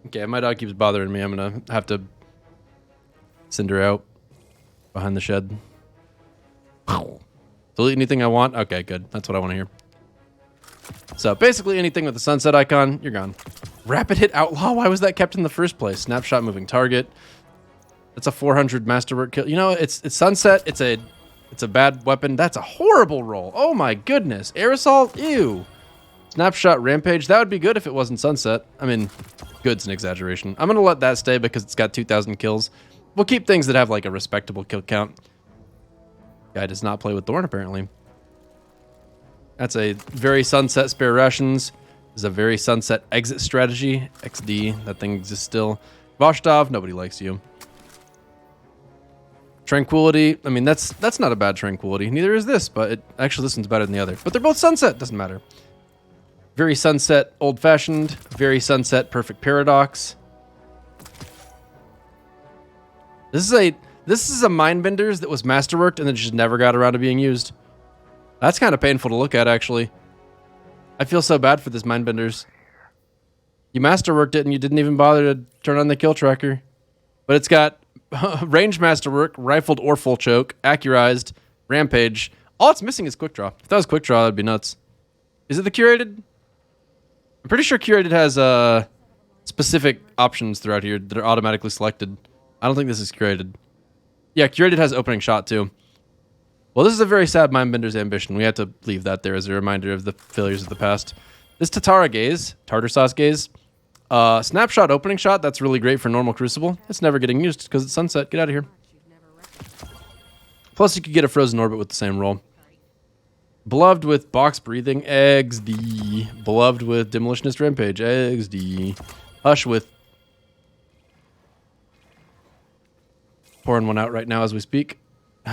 Okay, my dog keeps bothering me. I'm gonna have to send her out behind the shed. Delete anything I want? Okay, good. That's what I want to hear. So basically anything with the sunset icon, you're gone. Rapid Hit Outlaw? Why was that kept in the first place? Snapshot Moving Target. That's a 400 Masterwork kill. You know, it's Sunset. It's a bad weapon. That's a horrible roll. Oh my goodness. Aerosol? Ew. Snapshot Rampage? That would be good if it wasn't Sunset. I mean, good's an exaggeration. I'm going to let that stay because it's got 2,000 kills. We'll keep things that have like a respectable kill count. Guy does not play with Thorn, apparently. That's a very Sunset Spare Rations. This is a very Sunset Exit Strategy. XD, that thing exists still. Vostov, nobody likes you. Tranquility, I mean, that's not a bad Tranquility. Neither is this, but actually this one's better than the other. But they're both Sunset, doesn't matter. Very Sunset Old Fashioned. Very Sunset Perfect Paradox. This is a Mindbenders that was masterworked and then just never got around to being used. That's kind of painful to look at, actually. I feel so bad for this Mindbenders. You masterworked it and you didn't even bother to turn on the kill tracker. But it's got range masterwork, rifled or full choke, accurized, rampage. All it's missing is quick draw. If that was quick draw, that'd be nuts. Is it the curated? I'm pretty sure curated has specific options throughout here that are automatically selected. I don't think this is curated. Yeah, curated has opening shot too. Well, this is a very sad Mindbender's ambition. We have to leave that there as a reminder of the failures of the past. This Tatara Gaze, Tartar Sauce Gaze, snapshot opening shot, that's really great for normal Crucible. It's never getting used because it's Sunset. Get out of here. Plus, you could get a Frozen Orbit with the same roll. Beloved with Box Breathing, XD. Beloved with Demolitionist Rampage, XD. Hush with... Pouring one out right now as we speak.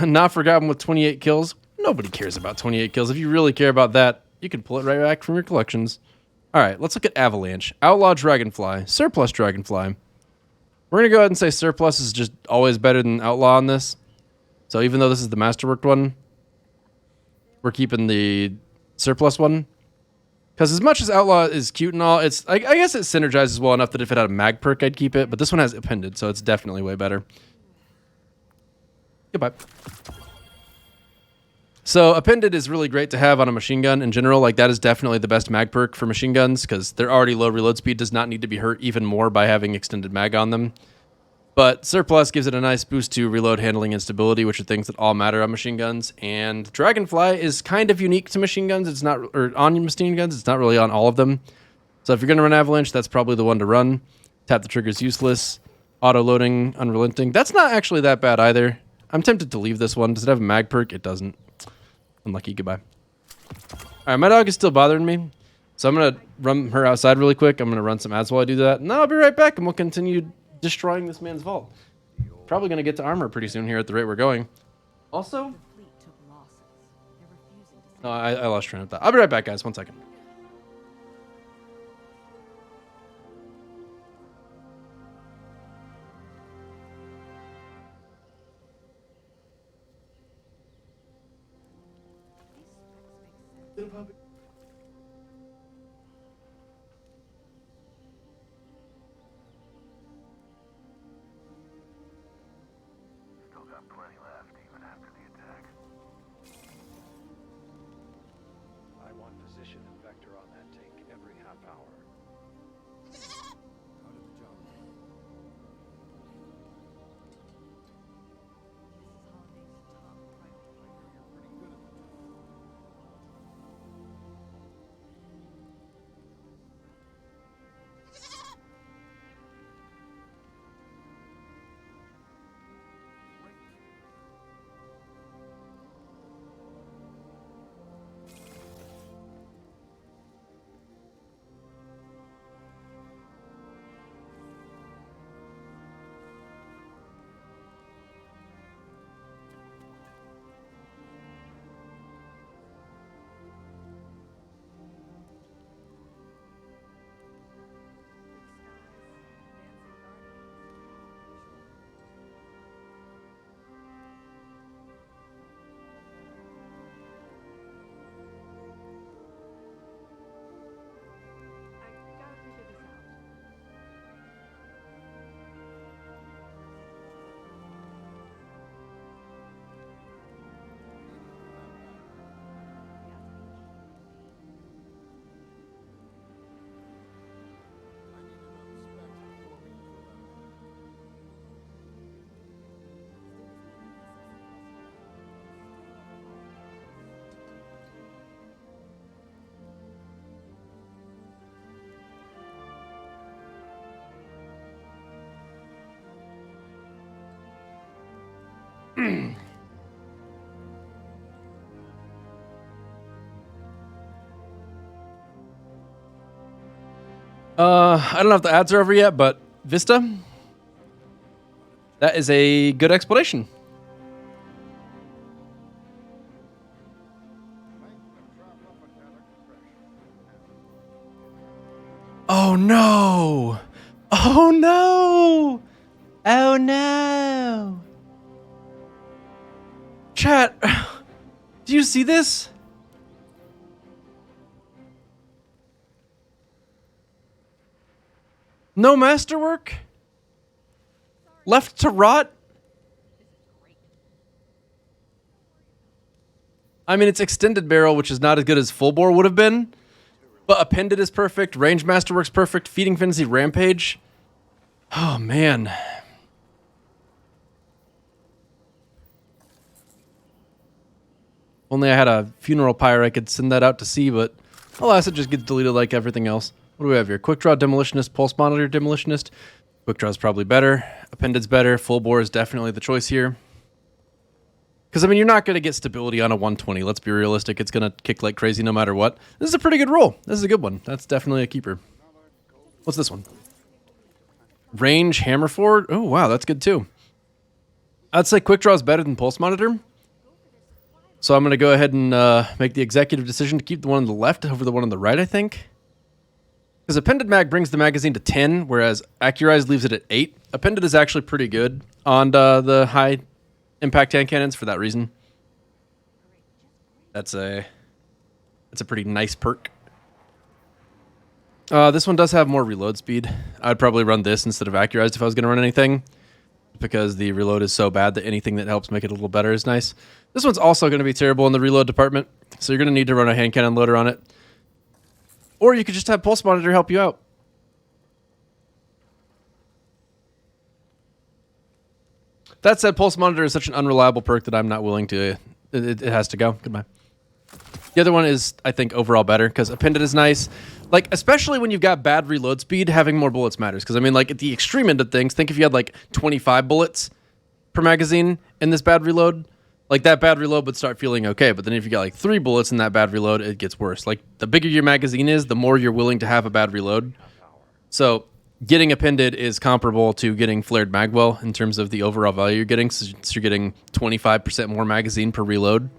Not Forgotten with 28 kills. Nobody cares about 28 kills. If you really care about that, you can pull it right back from your collections. All right, let's look at Avalanche. Outlaw Dragonfly. Surplus Dragonfly. We're going to go ahead and say Surplus is just always better than Outlaw on this. So even though this is the Masterworked one, we're keeping the Surplus one. Because as much as Outlaw is cute and all, I guess it synergizes well enough that if it had a mag perk, I'd keep it. But this one has Appended, so it's definitely way better. Goodbye. So Appended is really great to have on a machine gun in general. Like, that is definitely the best mag perk for machine guns because they're already low reload speed, does not need to be hurt even more by having extended mag on them. But Surplus gives it a nice boost to reload handling and stability, which are things that all matter on machine guns. And Dragonfly is kind of unique to machine guns. It's not, or on machine guns, it's not really on all of them. So if you're going to run Avalanche, that's probably the one to run. Tap the trigger's useless. Auto loading, unrelenting. That's not actually that bad either. I'm tempted to leave this one. Does it have a mag perk? It doesn't. Unlucky. Goodbye. All right, my dog is still bothering me, so I'm going to run her outside really quick. I'm going to run some ads while I do that, and then I'll be right back, and we'll continue destroying this man's vault. Probably going to get to armor pretty soon here at the rate we're going. Also... No, I lost train of thought. I'll be right back, guys. 1 second. Still got plenty left, even after the attack. I want position and vector on that tank. I don't know if the ads are over yet, but Vista, that is a good explanation. Oh no! Oh no! Oh no! Chat, do you see this? No masterwork? Left to rot? I mean, it's extended barrel, which is not as good as full bore would have been, but appended is perfect, range masterwork's perfect, feeding fantasy rampage. Oh man. Only I had a funeral pyre I could send that out to see, but alas, it just gets deleted like everything else. What do we have here? Quick draw demolitionist, pulse monitor demolitionist. Quick draw is probably better. Appended's better. Full bore is definitely the choice here. Because, I mean, you're not going to get stability on a 120. Let's be realistic. It's going to kick like crazy no matter what. This is a pretty good roll. This is a good one. That's definitely a keeper. What's this one? Range hammer forward. Oh, wow. That's good, too. I'd say quick draw is better than pulse monitor. So I'm going to go ahead and make the executive decision to keep the one on the left over the one on the right, I think. Because Appended Mag brings the magazine to 10, whereas Accurize leaves it at 8. Appended is actually pretty good on the high impact hand cannons for that reason. That's a pretty nice perk. This one does have more reload speed. I'd probably run this instead of Accurized if I was going to run anything, because the reload is so bad that anything that helps make it a little better is nice. This one's also going to be terrible in the reload department, so you're going to need to run a hand cannon loader on it. Or you could just have Pulse Monitor help you out. That said, Pulse Monitor is such an unreliable perk that I'm not willing to... It has to go. Goodbye. The other one is, I think, overall better, because Appended is nice. Like, especially when you've got bad reload speed, having more bullets matters. Because, I mean, like, at the extreme end of things, think if you had, like, 25 bullets per magazine in this bad reload, like, that bad reload would start feeling okay. But then if you got, like, 3 bullets in that bad reload, it gets worse. Like, the bigger your magazine is, the more you're willing to have a bad reload. So, getting Appended is comparable to getting Flared Magwell in terms of the overall value you're getting. So you're getting 25% more magazine per reload.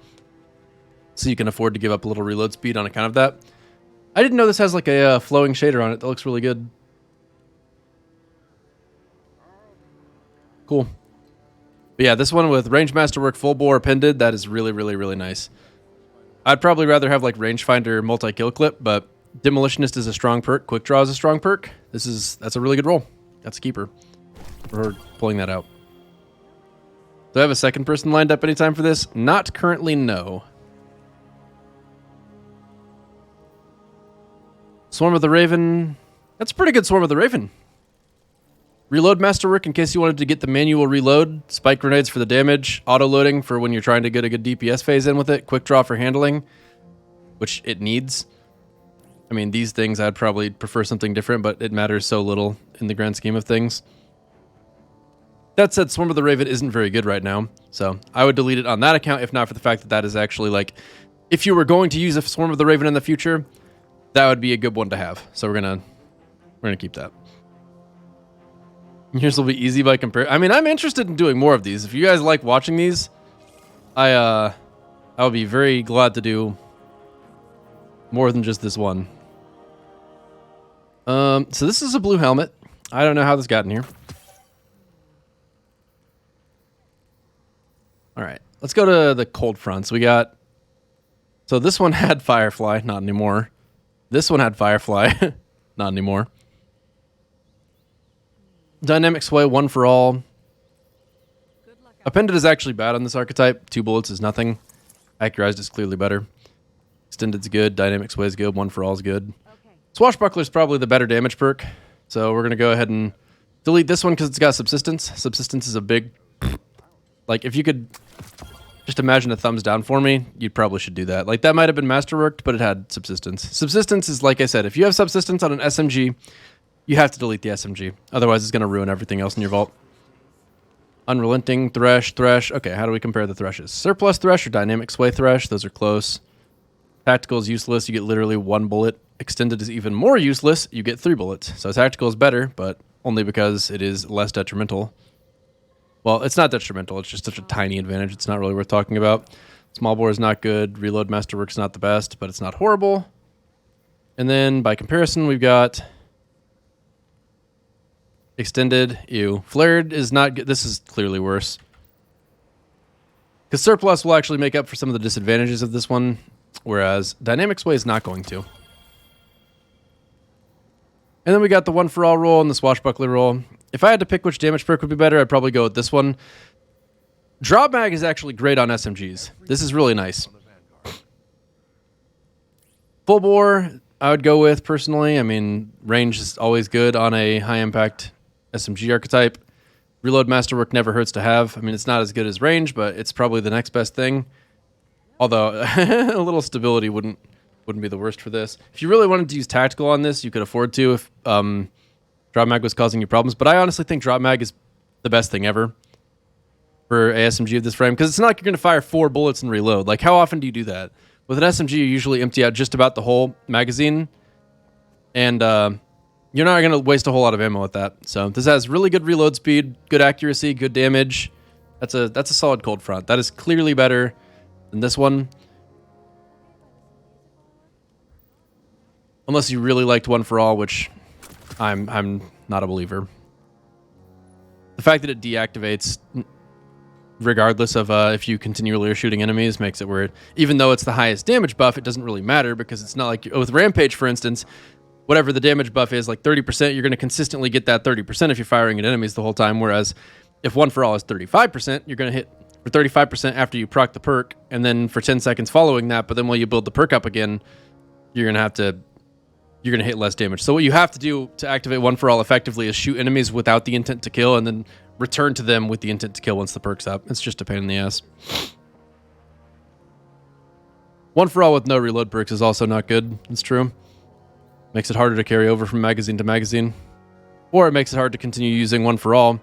So you can afford to give up a little reload speed on account of that. I didn't know this has like a flowing shader on it. That looks really good. Cool. But yeah, this one with Range Masterwork, Full Bore, Appended, that is really, really, really nice. I'd probably rather have like Rangefinder multi-kill clip, but Demolitionist is a strong perk. Quick Draw is a strong perk. That's a really good roll. That's a keeper. We're pulling that out. Do I have a second person lined up anytime for this? Not currently, no. Swarm of the Raven. That's a pretty good Swarm of the Raven. Reload Masterwork in case you wanted to get the manual reload. Spike grenades for the damage. Auto loading for when you're trying to get a good DPS phase in with it. Quick draw for handling, which it needs. I mean, these things I'd probably prefer something different, but it matters so little in the grand scheme of things. That said, Swarm of the Raven isn't very good right now, so I would delete it on that account, if not for the fact that that is actually, like, if you were going to use a Swarm of the Raven in the future, that would be a good one to have. So we're gonna keep that. Yours will be easy by compare. I mean, I'm interested in doing more of these. If you guys like watching these, I would be very glad to do more than just this one. So this is a blue helmet. I don't know how this got in here. All right, let's go to the cold fronts. We got, so this one had Firefly, not anymore. This one had Firefly, not anymore. Dynamic Sway, one for all. Appended is actually bad on this archetype. 2 bullets is nothing. Accurized is clearly better. Extended's good. Dynamic Sway is good. One for all is good. Swashbuckler is probably the better damage perk. So we're going to go ahead and delete this one because it's got Subsistence. Subsistence is a big... Like, if you could just imagine a thumbs down for me, you probably should do that. Like, that might have been masterworked, but it had Subsistence. Subsistence is, like I said, if you have Subsistence on an SMG, you have to delete the SMG. Otherwise, it's going to ruin everything else in your vault. Unrelenting, Thresh. Okay, how do we compare the Threshes? Surplus Thresh or Dynamic Sway Thresh? Those are close. Tactical is useless. You get literally 1 bullet. Extended is even more useless. You get 3 bullets. So Tactical is better, but only because it is less detrimental. Well, it's not detrimental. It's just such a tiny advantage. It's not really worth talking about. Small bore is not good. Reload Masterwork's not the best, but it's not horrible. And then by comparison, we've got Extended. Ew. Flared is not good. This is clearly worse. Because Surplus will actually make up for some of the disadvantages of this one, whereas Dynamic Sway is not going to. And then we got the one for all roll and the swashbuckler roll. If I had to pick which damage perk would be better, I'd probably go with this one. Drop mag is actually great on SMGs. This is really nice. Full bore, I would go with personally. I mean, range is always good on a high impact SMG archetype. Reload Masterwork never hurts to have. I mean, it's not as good as range, but it's probably the next best thing. Although a little stability wouldn't be the worst for this. If you really wanted to use tactical on this, you could afford to if drop mag was causing you problems. But I honestly think drop mag is the best thing ever for a SMG of this frame, because it's not like you're going to fire 4 bullets and reload. Like, how often do you do that? With an SMG, you usually empty out just about the whole magazine, and you're not going to waste a whole lot of ammo with that. So this has really good reload speed, good accuracy, good damage. That's a solid cold front. That is clearly better than this one. Unless you really liked one for all, which I'm not a believer. The fact that it deactivates regardless of if you continually are shooting enemies makes it weird. Even though it's the highest damage buff, it doesn't really matter, because it's not like with Rampage, for instance, whatever the damage buff is, like 30%, you're going to consistently get that 30% if you're firing at enemies the whole time. Whereas if one for all is 35%, you're going to hit for 35% after you proc the perk, and then for 10 seconds following that. But then while you build the perk up again, you're going to hit less damage. So what you have to do to activate one for all effectively is shoot enemies without the intent to kill, and then return to them with the intent to kill once the perk's up. It's just a pain in the ass. One for all with no reload perks is also not good. It's true. Makes it harder to carry over from magazine to magazine. Or it makes it hard to continue using one for all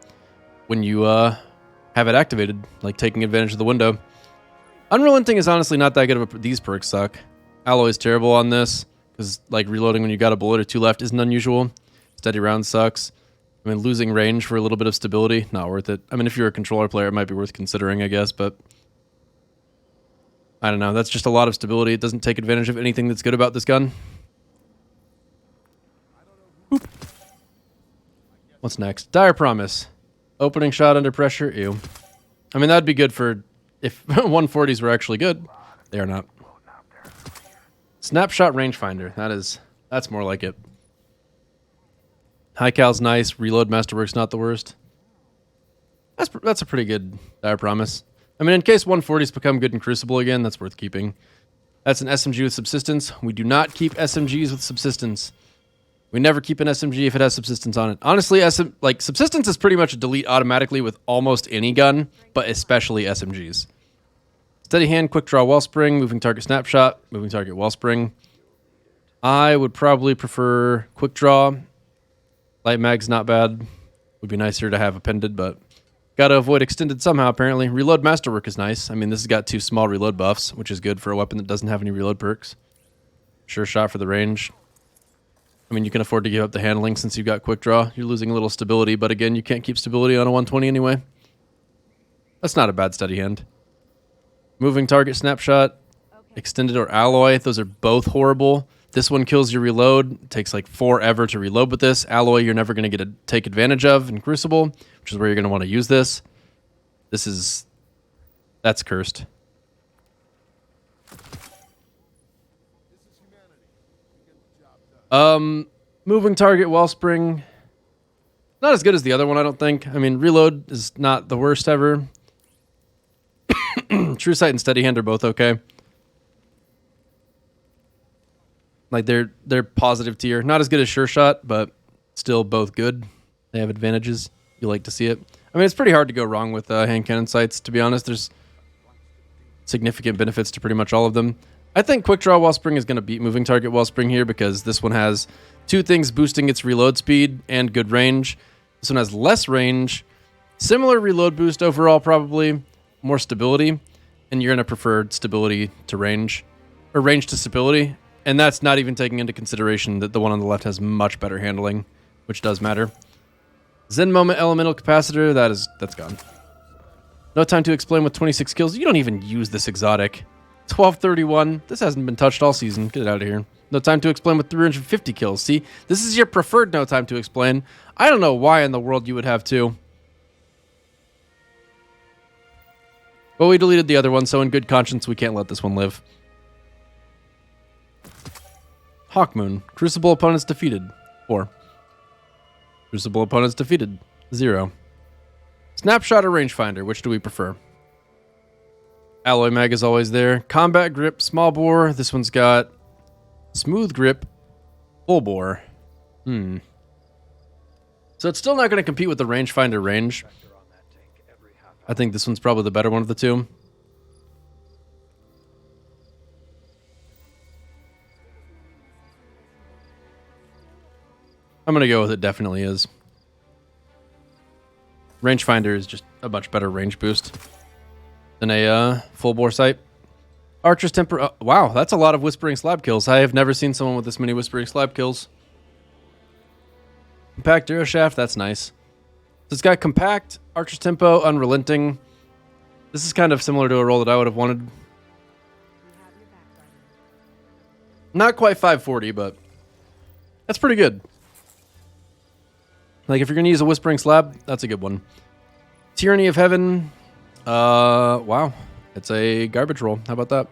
when you have it activated, like taking advantage of the window. Unrelenting is honestly not that good of a... These perks suck. Alloy is terrible on this, because like reloading when you got a bullet or 2 left isn't unusual. Steady round sucks. I mean, losing range for a little bit of stability, not worth it. I mean, if you're a controller player, it might be worth considering, I guess, but I don't know. That's just a lot of stability. It doesn't take advantage of anything that's good about this gun. Boop. What's next? Dire Promise. Opening shot under pressure. Ew. I mean, that'd be good for if 140s were actually good. They are not. Snapshot rangefinder. That's more like it. High cal's nice. Reload Masterwork's not the worst. That's a pretty good Dire Promise. I mean, in case 140s become good in Crucible again, that's worth keeping. That's an SMG with subsistence. We do not keep SMGs with subsistence. We never keep an SMG if it has subsistence on it. Honestly, subsistence is pretty much a delete automatically with almost any gun, but especially SMGs. Steady hand, quick draw, wellspring, moving target snapshot, moving target wellspring. I would probably prefer quick draw. Light mag's not bad. Would be nicer to have appended, but gotta avoid extended somehow apparently. Reload masterwork is nice. I mean, this has got 2 small reload buffs, which is good for a weapon that doesn't have any reload perks. Sure shot for the range. I mean, you can afford to give up the handling since you've got quick draw. You're losing a little stability, but again, you can't keep stability on a 120 anyway. That's not a bad steady hand. Moving target snapshot, extended or alloy. Those are both horrible. This one kills your reload. It takes like forever to reload with this. Alloy, you're never going to get to take advantage of in Crucible, which is where you're going to want to use this. That's cursed. Moving target wellspring. Not as good as the other one, I don't think. I mean, reload is not the worst ever. True sight and steady hand are both okay. Like they're positive tier. Not as good as sure shot, but still both good. They have advantages. You like to see it. I mean, it's pretty hard to go wrong with hand cannon sights, to be honest. There's significant benefits to pretty much all of them. I think quick draw wellspring is going to beat moving target wellspring here because this one has 2 things boosting its reload speed and good range. This one has less range, similar reload boost overall probably, more stability, and you're going to prefer stability to range, or range to stability, and that's not even taking into consideration that the one on the left has much better handling, which does matter. Zen Moment Elemental Capacitor, that's gone. No time to explain with 26 kills. You don't even use this exotic. 1231. This hasn't been touched all season. Get it out of here. No time to explain with 350 kills. See, this is your preferred no time to explain. I don't know why in the world you would have 2. But we deleted the other one, so in good conscience, we can't let this one live. Hawkmoon. Crucible opponents defeated. 4. Crucible opponents defeated. 0. Snapshot or rangefinder, which do we prefer? Alloy mag is always there. Combat grip, small bore. This one's got smooth grip, full bore. So it's still not going to compete with the rangefinder range. I think this one's probably the better one of the 2. I'm going to go with it definitely is. Rangefinder is just a much better range boost than a full bore sight. Archer's Temper. Wow, that's a lot of Whispering Slab kills. I have never seen someone with this many Whispering Slab kills. Compact Arrow Shaft, that's nice. So it's got Compact, Archer's Tempo, Unrelenting. This is kind of similar to a roll that I would have wanted. Not quite 540, but that's pretty good. Like, if you're going to use a Whispering Slab, that's a good one. Tyranny of Heaven. Wow. It's a garbage roll. How about that?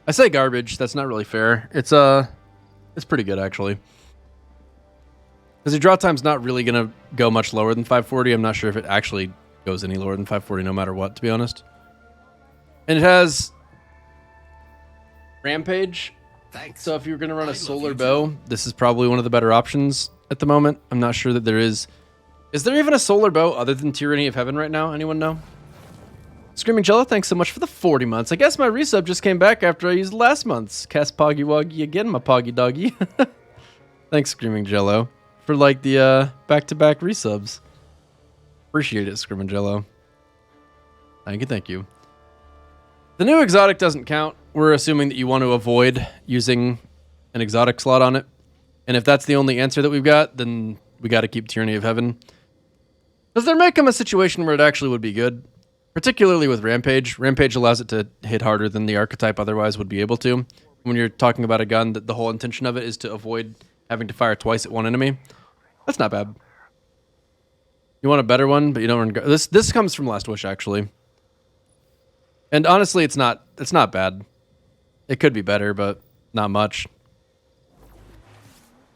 I say garbage. That's not really fair. It's pretty good, actually. Because your draw time's not really going to go much lower than 540. I'm not sure if it actually goes any lower than 540 no matter what, to be honest. And it has Rampage. Thanks. So if you're going to run a solar bow, this is probably one of the better options at the moment. I'm not sure that there is. Is there even a solar bow other than Tyranny of Heaven right now? Anyone know? Screaming Jello, thanks so much for the 40 months. I guess my resub just came back after I used last month's. Cast Poggy Woggy again, my Poggy Doggy. Thanks, Screaming Jello, for like the back-to-back resubs. Appreciate it, Screaming Jello. Thank you, thank you. The new exotic doesn't count. We're assuming that you want to avoid using an exotic slot on it. And if that's the only answer that we've got, then we got to keep Tyranny of Heaven. Because there might come a situation where it actually would be good. Particularly with Rampage. Rampage allows it to hit harder than the archetype otherwise would be able to. When you're talking about a gun, that the whole intention of it is to avoid having to fire twice at one enemy. That's not bad. You want a better one, but you don't run... This comes from Last Wish, actually. And honestly, it's not bad. It could be better, but not much.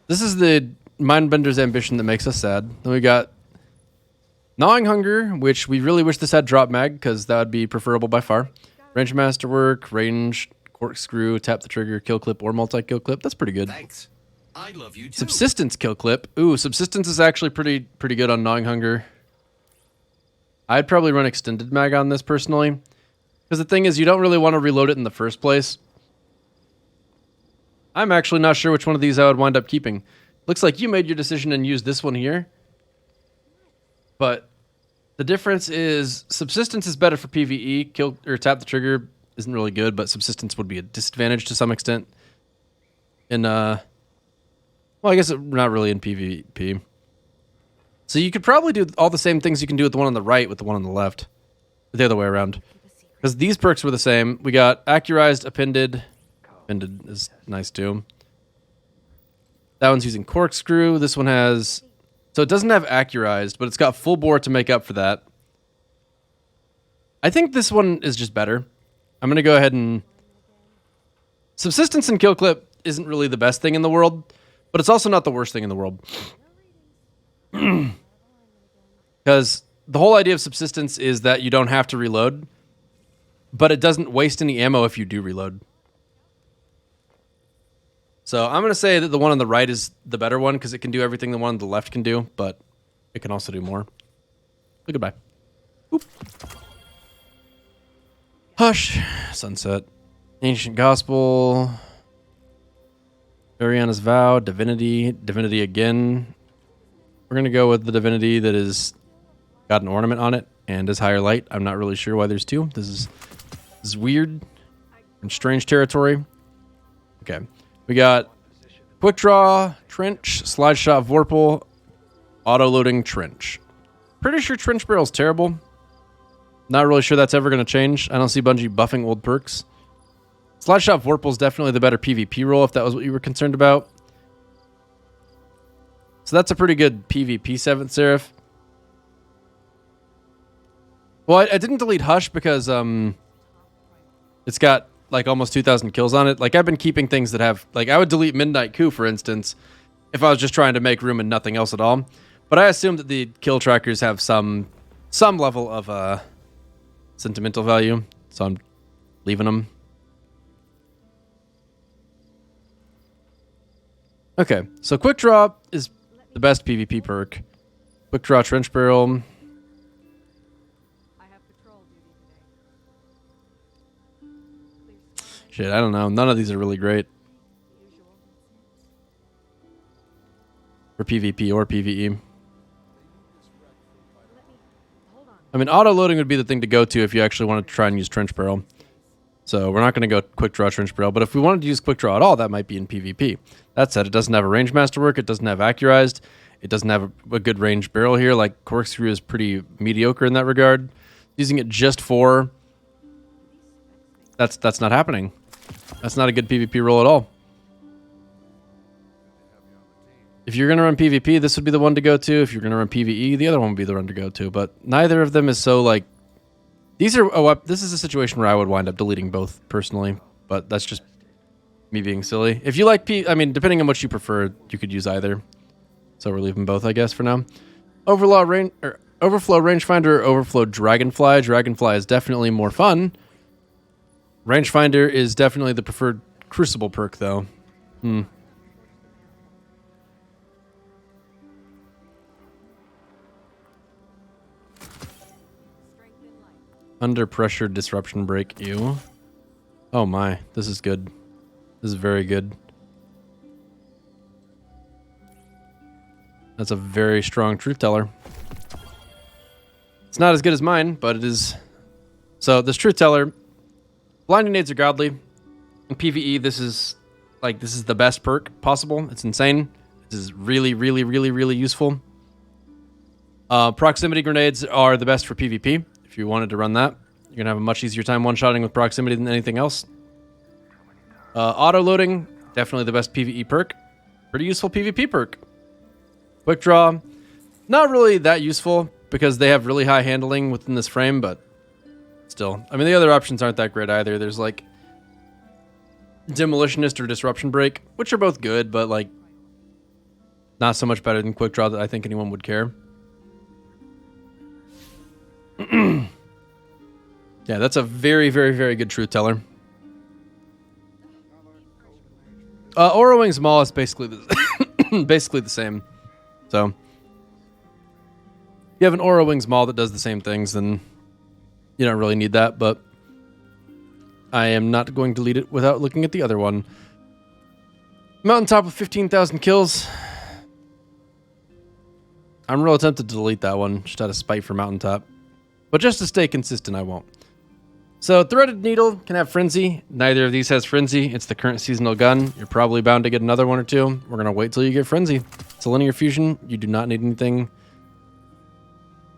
This is the Mindbender's Ambition that makes us sad. Then we got Gnawing Hunger, which we really wish this had drop mag, because that would be preferable by far. Range Masterwork, range, corkscrew, tap the trigger, kill clip, or multi-kill clip. That's pretty good. Thanks. I love you too. Subsistence kill clip. Ooh, subsistence is actually pretty good on gnawing hunger. I'd probably run extended mag on this personally. Because the thing is, you don't really want to reload it in the first place. I'm actually not sure which one of these I would wind up keeping. Looks like you made your decision and used this one here. But the difference is subsistence is better for PvE. Kill or tap the trigger isn't really good, but subsistence would be a disadvantage to some extent. In well, I guess not really in PvP. So you could probably do all the same things you can do with the one on the right with the one on the left. The other way around. Because these perks were the same. We got accurized, appended. Appended is nice too. That one's using corkscrew. This one has... So it doesn't have accurized, but it's got full bore to make up for that. I think this one is just better. I'm going to go ahead and... Subsistence and kill clip isn't really the best thing in the world, but it's also not the worst thing in the world. Because the whole idea of subsistence is that you don't have to reload, but it doesn't waste any ammo if you do reload. So I'm going to say that the one on the right is the better one because it can do everything the one on the left can do, but it can also do more. So goodbye. Oop. Hush. Sunset. Ancient Gospel. Ariana's Vow. Divinity. Divinity again. We're going to go with the Divinity that is got an ornament on it and is higher light. I'm not really sure why there's two. This is weird and strange territory. Okay. We got Quick Draw, Trench, Slide Shot, Vorpal, Auto-Loading, Trench. Pretty sure Trench Barrel's terrible. Not really sure that's ever going to change. I don't see Bungie buffing old perks. Slide Shot Vorpal's definitely the better PvP role if that was what you were concerned about. So that's a pretty good PvP 7th Seraph. Well, I didn't delete Hush because it's got like almost 2,000 kills on it. Like I've been keeping things that have, like I would delete Midnight Coup, for instance, if I was just trying to make room and nothing else at all. But I assume that the kill trackers have some level of sentimental value, so I'm leaving them. Okay, so Quick Draw is the best PvP perk. Quick Draw Trench Barrel. Shit, I don't know. None of these are really great. For PvP or PvE. I mean, auto-loading would be the thing to go to if you actually want to try and use Trench Barrel. So we're not going to go Quick Draw Trench Barrel, but if we wanted to use Quick Draw at all, that might be in PvP. That said, it doesn't have a range masterwork, it doesn't have accurized, it doesn't have a good range barrel here. Like, Corkscrew is pretty mediocre in that regard. Using it just for... That's not happening. That's not a good PvP role at all. If you're going to run PvP, this would be the one to go to. If you're going to run PvE, the other one would be the one to go to. But neither of them is so, like... These are... Oh, this is a situation where I would wind up deleting both, personally. But that's just me being silly. If you like I mean, depending on what you prefer, you could use either. So we're leaving both, I guess, for now. Overflow Rangefinder, Overflow Dragonfly. Dragonfly is definitely more fun. Rangefinder is definitely the preferred Crucible perk, though. Under Pressure Disruption Break. Ew. Oh my, this is good. This is very good. That's a very strong Truth Teller. It's not as good as mine, but it is. So this Truth Teller, Blinding Nades are godly. In PvE, this is the best perk possible. It's insane. This is really, really, really, really useful. Proximity Grenades are the best for PvP. If you wanted to run that, you're going to have a much easier time one-shotting with proximity than anything else. Auto-loading, definitely the best PvE perk. Pretty useful PvP perk. Quick Draw, not really that useful because they have really high handling within this frame, but still. I mean, the other options aren't that great either. There's like Demolitionist or Disruption Break, which are both good, but like not so much better than Quick Draw that I think anyone would care. Yeah, that's a very, very, very good Truth Teller. Aura Wings Maul is basically the basically the same. So, if you have an Aura Wings Maul that does the same things, then you don't really need that. But I am not going to delete it without looking at the other one. Mountaintop with 15,000 kills. I'm real tempted to delete that one just out of spite for Mountaintop. But just to stay consistent, I won't. So, Threaded Needle can have Frenzy. Neither of these has Frenzy. It's the current seasonal gun. You're probably bound to get another one or two. We're going to wait till you get Frenzy. It's a linear fusion. You do not need anything.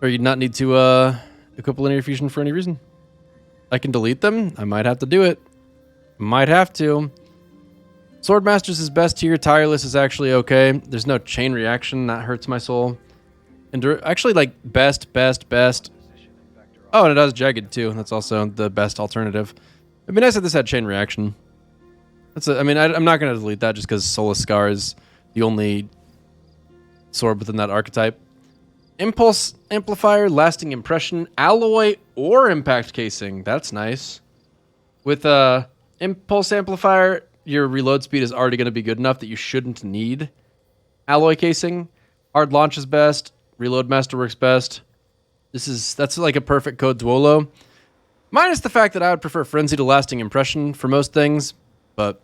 Or you do not need to equip a linear fusion for any reason. I can delete them. I might have to do it. Might have to. Swordmasters is best here. Tireless is actually okay. There's no chain reaction. That hurts my soul. Actually, like, best. Oh, and it has Jagged, too. That's also the best alternative. It'd be nice if this had chain reaction. I mean, I'm not going to delete that just because Soulless Scar is the only sword within that archetype. Impulse Amplifier, Lasting Impression, Alloy, or Impact Casing. That's nice. With Impulse Amplifier, your reload speed is already going to be good enough that you shouldn't need Alloy Casing. Hard Launch is best. Reload Master works best. That's like a perfect code Duolo. Minus the fact that I would prefer Frenzy to Lasting Impression for most things. But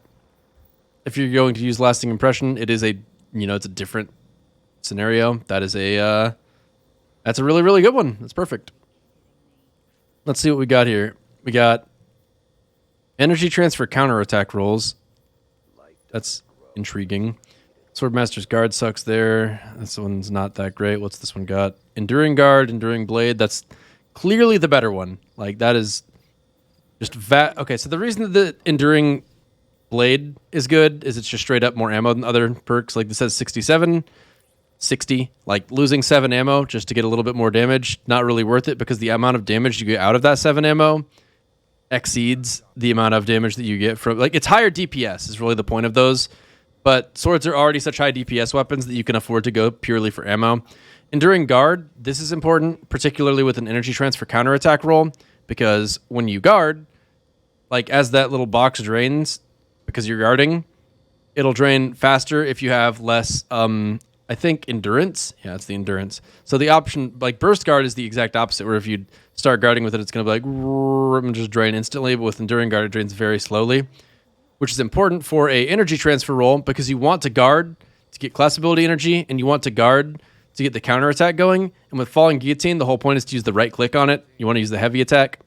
if you're going to use Lasting Impression, it is it's a different scenario. That's a really, really good one. That's perfect. Let's see what we got here. We got Energy Transfer Counterattack rolls. That's intriguing. Swordmaster's Guard sucks there. This one's not that great. What's this one got? Enduring Guard, Enduring Blade. That's clearly the better one. Like, that is just okay, so the reason that the Enduring Blade is good is it's just straight up more ammo than other perks. Like, this says 67, 60. Like, losing 7 ammo just to get a little bit more damage, not really worth it because the amount of damage you get out of that 7 ammo exceeds the amount of damage that you get from... Like, it's higher DPS is really the point of those. But swords are already such high DPS weapons that you can afford to go purely for ammo. Enduring Guard, this is important, particularly with an energy transfer counterattack roll, because when you guard, like as that little box drains, because you're guarding, it'll drain faster if you have less, I think, endurance. Yeah, it's the endurance. So the option, like Burst Guard is the exact opposite, where if you start guarding with it, it's going to be like, and just drain instantly, but with Enduring Guard, it drains very slowly. Which is important for a energy transfer roll because you want to guard to get class ability energy and you want to guard to get the counterattack going. And with Falling Guillotine, the whole point is to use the right click on it. You want to use the heavy attack.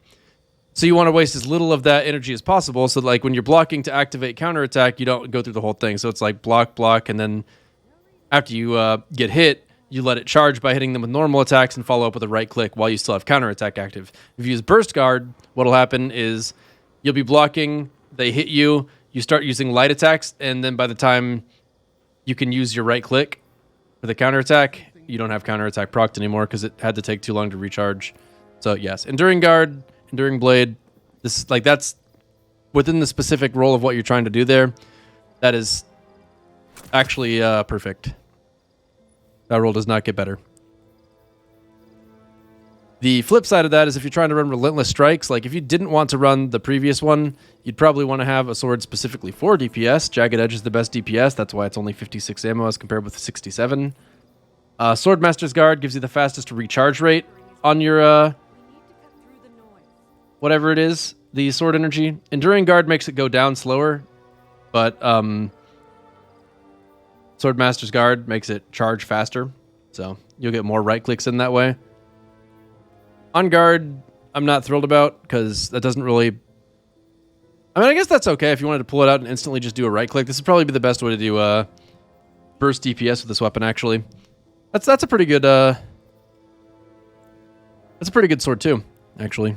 So you want to waste as little of that energy as possible. So like when you're blocking to activate counterattack, you don't go through the whole thing. So it's like block, and then after you get hit, you let it charge by hitting them with normal attacks and follow up with a right click while you still have counterattack active. If you use Burst Guard, what'll happen is you'll be blocking, they hit you, you start using light attacks, and then by the time you can use your right click for the counterattack, you don't have counterattack procced anymore because it had to take too long to recharge. So yes, Enduring Guard, Enduring Blade, that's within the specific role of what you're trying to do there. That is actually perfect. That roll does not get better. The flip side of that is if you're trying to run Relentless Strikes, like if you didn't want to run the previous one, you'd probably want to have a sword specifically for DPS. Jagged Edge is the best DPS. That's why it's only 56 ammo as compared with 67. Swordmaster's Guard gives you the fastest recharge rate on your whatever it is, the sword energy. Enduring Guard makes it go down slower, but Swordmaster's Guard makes it charge faster. So you'll get more right clicks in that way. On Guard, I'm not thrilled about because that doesn't really... I mean, I guess that's okay if you wanted to pull it out and instantly just do a right click. This would probably be the best way to do burst DPS with this weapon, actually. That's a pretty good... That's a pretty good sword, too, actually.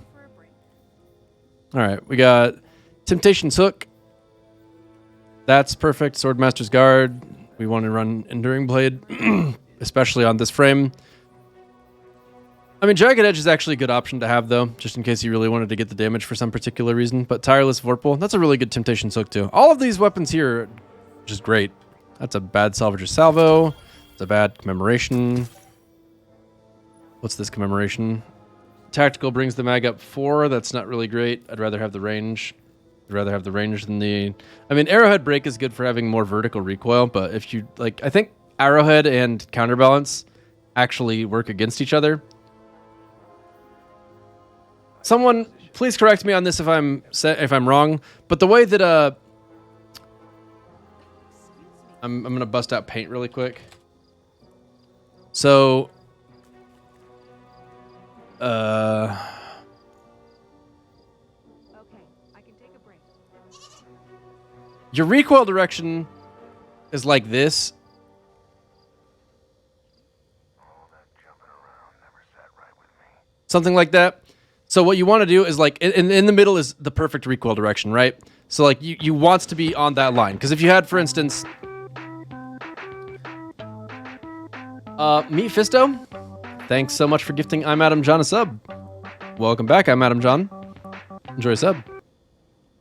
Alright, we got Temptation's Hook. That's perfect. Swordmaster's Guard. We want to run Enduring Blade, especially on this frame. I mean, Jagged Edge is actually a good option to have, though, just in case you really wanted to get the damage for some particular reason. But Tireless Vorpal, that's a really good Temptation's Hook, too. All of these weapons here are just great. That's a bad Salvager's Salvo. It's a bad Commemoration. What's this Commemoration? Tactical brings the mag up 4. That's not really great. I'd rather have the range. I'd rather have the range than the... I mean, arrowhead break is good for having more vertical recoil, but if you... Like, I think arrowhead and counterbalance actually work against each other. Someone, please correct me on this if I'm wrong, but the way that... I'm going to bust out paint really quick. So... Your recoil direction is like this. Something like that. So what you want to do is like in the middle is the perfect recoil direction, right? So like you want to be on that line. Because if you had, for instance, Meet Fisto, thanks so much for gifting I'm Adam John a sub. Welcome back, I'm Adam John. Enjoy a sub.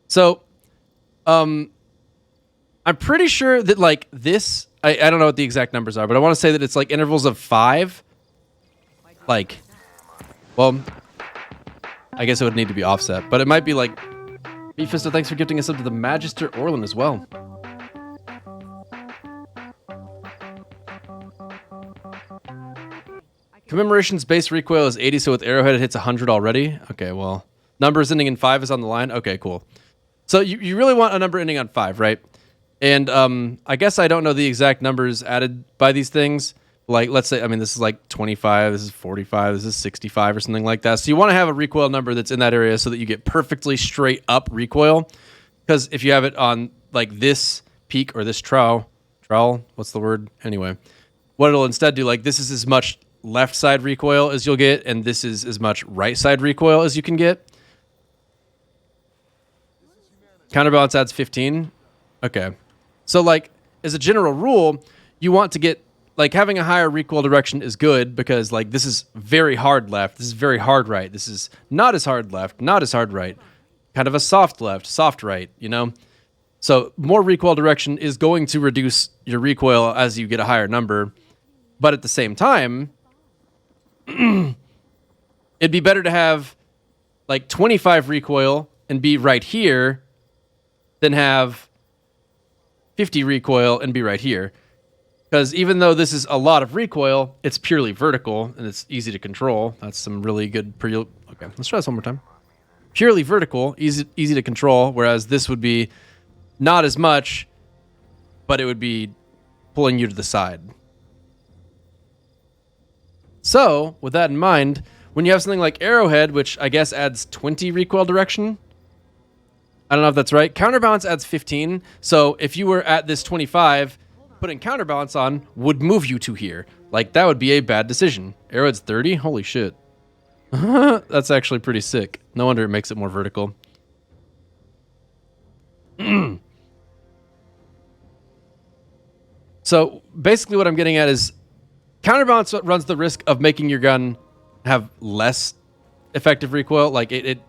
So, I'm pretty sure that like this, I don't know what the exact numbers are, but I want to say that it's like intervals of 5. Like, well, I guess it would need to be offset, but it might be like, Mephisto, thanks for gifting us up to the Magister Orlin as well. Commemoration's base recoil is 80, so with arrowhead it hits 100 already. Okay, well, numbers ending in 5 is on the line. Okay, cool. So you really want a number ending on 5, right? And I guess I don't know the exact numbers added by these things. Like, let's say, I mean, this is like 25, this is 45, this is 65 or something like that. So you want to have a recoil number that's in that area so that you get perfectly straight up recoil. Because if you have it on like this peak or this trowel, what's the word? Anyway, what it'll instead do, like this is as much left side recoil as you'll get, and this is as much right side recoil as you can get. Counterbalance adds 15. Okay. So like as a general rule, you want to get like having a higher recoil direction is good because like this is very hard left, this is very hard right, this is not as hard left, not as hard right, kind of a soft left, soft right, you know? So more recoil direction is going to reduce your recoil as you get a higher number, but at the same time, it'd be better to have like 25 recoil and be right here than have 50 recoil and be right here. Because even though this is a lot of recoil, it's purely vertical and it's easy to control. That's some really good okay, let's try this one more time. Purely vertical, easy to control, whereas this would be not as much, but it would be pulling you to the side. So, with that in mind, when you have something like Arrowhead, which I guess adds 20 recoil direction, I don't know if that's right. Counterbalance adds 15. So if you were at this 25, putting counterbalance on would move you to here. Like, that would be a bad decision. Arrowhead's 30? Holy shit. That's actually pretty sick. No wonder it makes it more vertical. So basically what I'm getting at is counterbalance runs the risk of making your gun have less effective recoil. Like it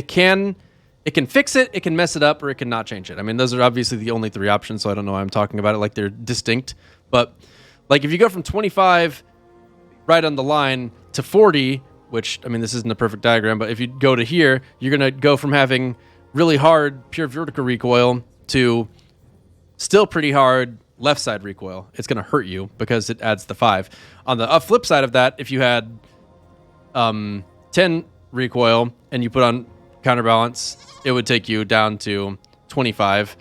can fix it, it can mess it up, or it can not change it. I mean, those are obviously the only 3 options, so I don't know why I'm talking about it like they're distinct. But like if you go from 25 right on the line to 40, which, I mean, this isn't a perfect diagram, but if you go to here, you're going to go from having really hard pure vertical recoil to still pretty hard left side recoil. It's going to hurt you because it adds the 5. On the flip side of that, if you had 10 recoil and you put on counterbalance, it would take you down to 25.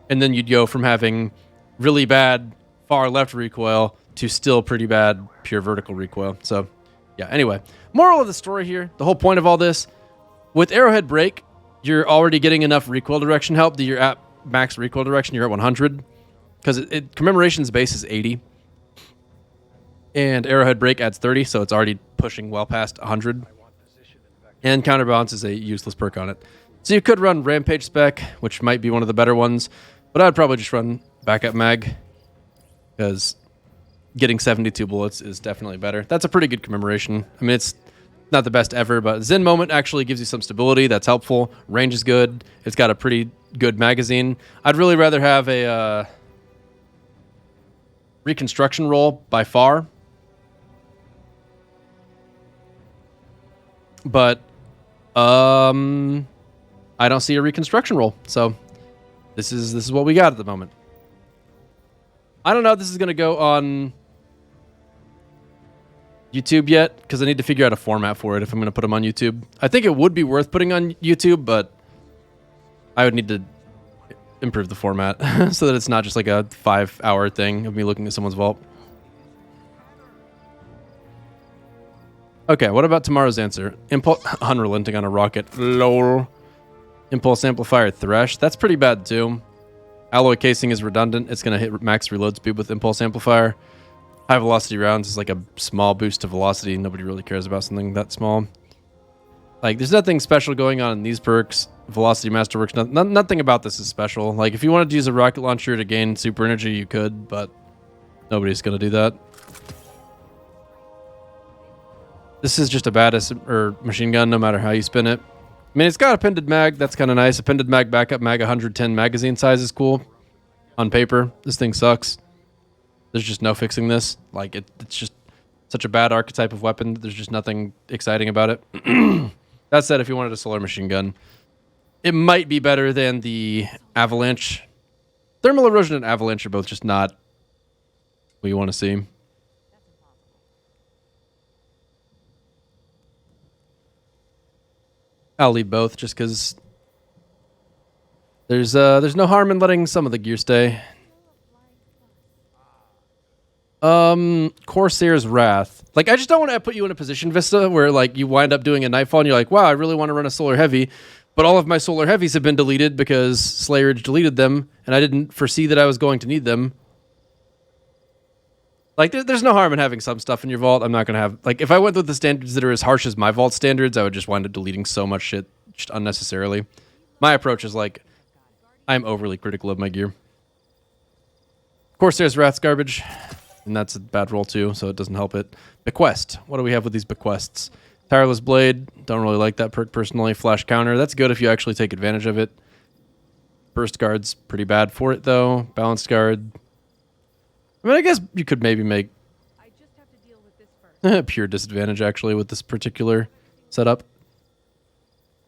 And then you'd go from having really bad far left recoil to still pretty bad pure vertical recoil. So, yeah, anyway. Moral of the story here, the whole point of all this, with Arrowhead Break, you're already getting enough recoil direction help that you're at max recoil direction. You're at 100. Because Commemoration's base is 80. And Arrowhead Break adds 30, so it's already pushing well past 100. And Counterbalance is a useless perk on it. So you could run Rampage Spec, which might be one of the better ones. But I'd probably just run Backup Mag. Because getting 72 bullets is definitely better. That's a pretty good Commemoration. I mean, it's not the best ever, but Zen Moment actually gives you some stability. That's helpful. Range is good. It's got a pretty good magazine. I'd really rather have a Reconstruction roll by far. But I I don't see a reconstruction roll. So this is what we got at the moment. I don't know if this is going to go on YouTube yet, because I need to figure out a format for it if I'm going to put them on YouTube. I think it would be worth putting on YouTube, but I would need to improve the format so that it's not just like a 5-hour thing of me looking at someone's vault. Okay, what about tomorrow's answer? Impulse unrelenting on a rocket. Lol. Impulse amplifier thresh. That's pretty bad too. Alloy casing is redundant. It's going to hit max reload speed with impulse amplifier. High velocity rounds is like a small boost to velocity. Nobody really cares about something that small. Like, there's nothing special going on in these perks. Velocity Masterworks, nothing about this is special. Like, if you wanted to use a rocket launcher to gain super energy, you could, but nobody's going to do that. This is just a badass or machine gun, no matter how you spin it. I mean, it's got a pended mag. That's kind of nice. A pended mag backup mag 110 magazine size is cool. On paper, this thing sucks. There's just no fixing this. Like, it's just such a bad archetype of weapon. There's just nothing exciting about it. That said, if you wanted a solar machine gun, it might be better than the Avalanche. Thermal erosion and Avalanche are both just not what you want to see. I'll leave both just because there's no harm in letting some of the gear stay. Corsair's Wrath. Like, I just don't want to put you in a position, Vista, where like you wind up doing a Nightfall and you're like, wow, I really want to run a Solar Heavy, but all of my Solar Heavies have been deleted because Slayerage deleted them, and I didn't foresee that I was going to need them. Like, there's no harm in having some stuff in your vault. I'm not going to have... Like, if I went with the standards that are as harsh as my vault standards, I would just wind up deleting so much shit just unnecessarily. My approach is, like, I'm overly critical of my gear. Corsair's Wrath's garbage, and that's a bad roll, too, so it doesn't help it. Bequest. What do we have with these bequests? Tireless Blade. Don't really like that perk, personally. Flash Counter. That's good if you actually take advantage of it. Burst Guard's pretty bad for it, though. Balanced Guard... I mean, I guess you could maybe make pure disadvantage, actually, with this particular setup.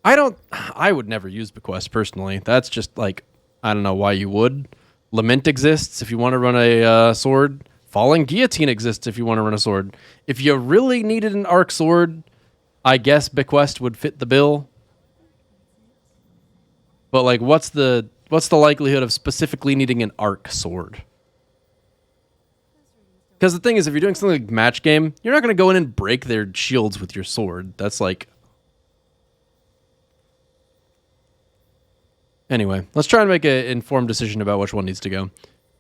I would never use Bequest, personally. That's just, like, I don't know why you would. Lament exists if you want to run a sword. Falling Guillotine exists if you want to run a sword. If you really needed an arc sword, I guess Bequest would fit the bill. But, like, what's the likelihood of specifically needing an arc sword? Because the thing is, if you're doing something like match game, you're not going to go in and break their shields with your sword. That's like... Anyway, let's try and make an informed decision about which one needs to go.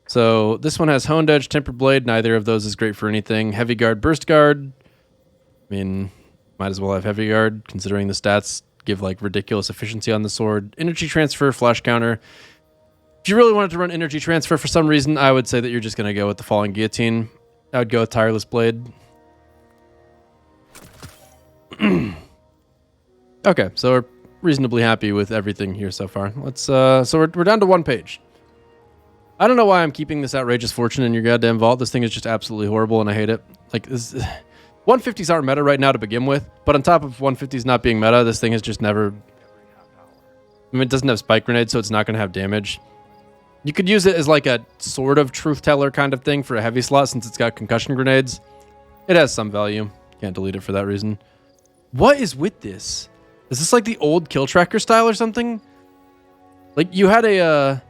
So this one has Honed Edge, Tempered Blade. Neither of those is great for anything. Heavy Guard, Burst Guard. I mean, might as well have Heavy Guard, considering the stats give like ridiculous efficiency on the sword. Energy Transfer, Flash Counter. If you really wanted to run Energy Transfer for some reason, I would say that you're just going to go with the Falling Guillotine. I would go with Tireless Blade. Okay, so we're reasonably happy with everything here so far. Let's so we're down to one page. I don't know why I'm keeping this outrageous fortune in your goddamn vault. This thing is just absolutely horrible, and I hate it. Like, this 150s aren't meta right now to begin with, but on top of 150s not being meta, this thing has just never... I mean, it doesn't have spike grenades, so it's not going to have damage. You could use it as like a sort of truth teller kind of thing for a heavy slot since it's got concussion grenades. It has some value. Can't delete it for that reason. What is with this? Is this like the old Kill Tracker style or something? Like, you had a...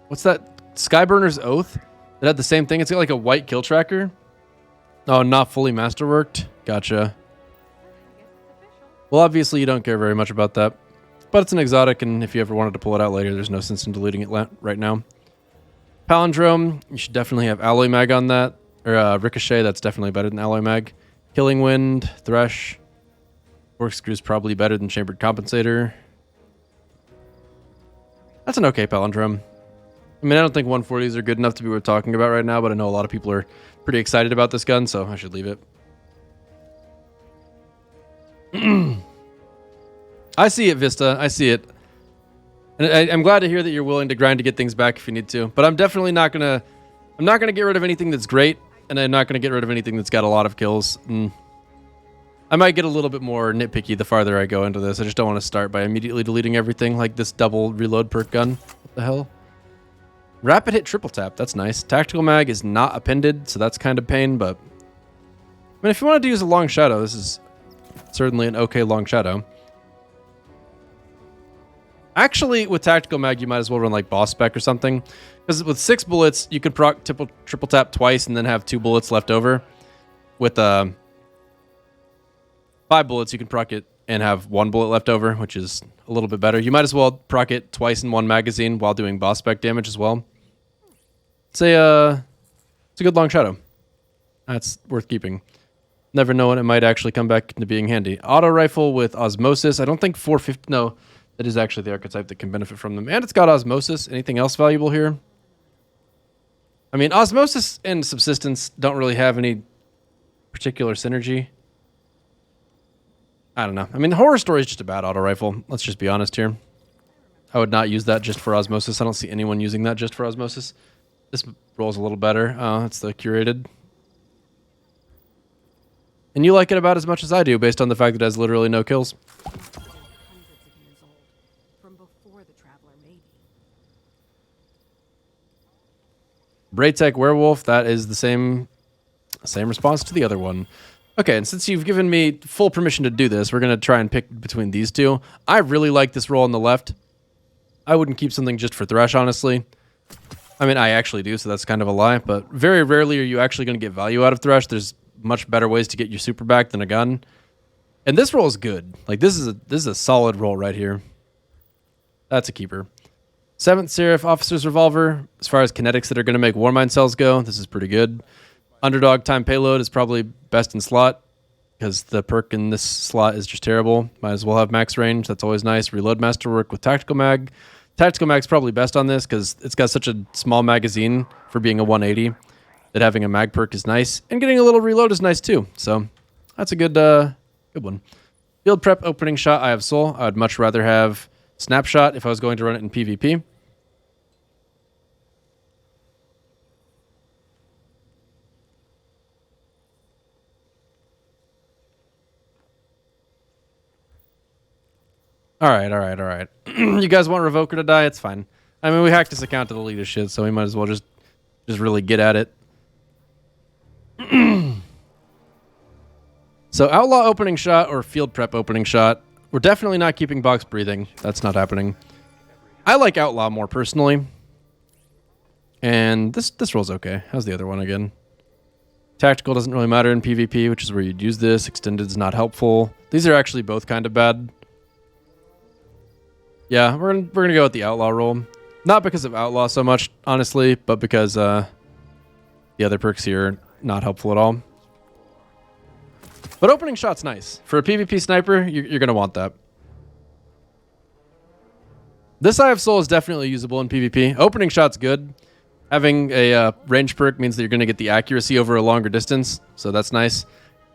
What's that? Skyburner's Oath? That had the same thing? It's got like a white Kill Tracker? Oh, not fully masterworked? Gotcha. Well, obviously you don't care very much about that. But it's an exotic, and if you ever wanted to pull it out later, there's no sense in deleting it right now. Palindrome, you should definitely have Alloy Mag on that. Or Ricochet, that's definitely better than Alloy Mag. Killing Wind, Thresh. Corkscrew's probably better than Chambered Compensator. That's an okay Palindrome. I mean, I don't think 140s are good enough to be worth talking about right now, but I know a lot of people are pretty excited about this gun, so I should leave it. I see it, Vista. I see it. And I'm glad to hear that you're willing to grind to get things back if you need to. But I'm definitely not gonna... I'm not gonna get rid of anything that's great, and I'm not gonna get rid of anything that's got a lot of kills. And I might get a little bit more nitpicky the farther I go into this. I just don't want to start by immediately deleting everything like this double reload perk gun. What the hell? Rapid hit triple tap. That's nice. Tactical mag is not appended, so that's kind of pain, but... I mean, if you wanted to use a long shadow, this is certainly an okay long shadow. Actually, with tactical mag, you might as well run like boss spec or something. Because with 6 bullets, you could proc triple tap twice and then have 2 bullets left over. With 5 bullets, you can proc it and have 1 bullet left over, which is a little bit better. You might as well proc it twice in 1 magazine while doing boss spec damage as well. It's a good long shadow. That's worth keeping. Never know when it might actually come back into being handy. Auto rifle with osmosis. I don't think 450... No, that is actually the archetype that can benefit from them. And it's got osmosis. Anything else valuable here? I mean, osmosis and subsistence don't really have any particular synergy. I don't know. I mean, the horror story is just a bad auto rifle. Let's just be honest here. I would not use that just for osmosis. I don't see anyone using that just for osmosis. This rolls a little better. It's the curated. And you like it about as much as I do, based on the fact that it has literally no kills. Braytech Werewolf, that is the same response to the other one. Okay, and since you've given me full permission to do this, we're going to try and pick between these two. I really like this roll on the left. I wouldn't keep something just for Thresh, honestly. I mean, I actually do, so that's kind of a lie, but very rarely are you actually going to get value out of Thresh. There's much better ways to get your super back than a gun. And this roll is good. Like, this is a solid roll right here. That's a keeper. 7th Seraph Officer's Revolver. As far as kinetics that are going to make Warmind cells go, this is pretty good. Underdog time payload is probably best in slot because the perk in this slot is just terrible. Might as well have max range. That's always nice. Reload Masterwork with Tactical Mag. Tactical Mag's probably best on this because it's got such a small magazine for being a 180 that having a mag perk is nice. And getting a little reload is nice too. So that's a good one. Field Prep Opening Shot, I have Soul. I would much rather have Snapshot if I was going to run it in PvP. All right. You guys want Revoker to die? It's fine. I mean, we hacked this account to the lead of shit, so we might as well just really get at it. So Outlaw Opening Shot or Field Prep Opening Shot. We're definitely not keeping Box Breathing. That's not happening. I like Outlaw more personally. And this roll's okay. How's the other one again? Tactical doesn't really matter in PvP, which is where you'd use this. Extended is not helpful. These are actually both kind of bad. Yeah, we're gonna go with the Outlaw roll. Not because of Outlaw so much, honestly, but because the other perks here are not helpful at all. But Opening Shot's nice. For a PvP sniper, you're gonna want that. This Eye of Soul is definitely usable in PvP. Opening Shot's good. Having a range perk means that you're gonna get the accuracy over a longer distance, so that's nice.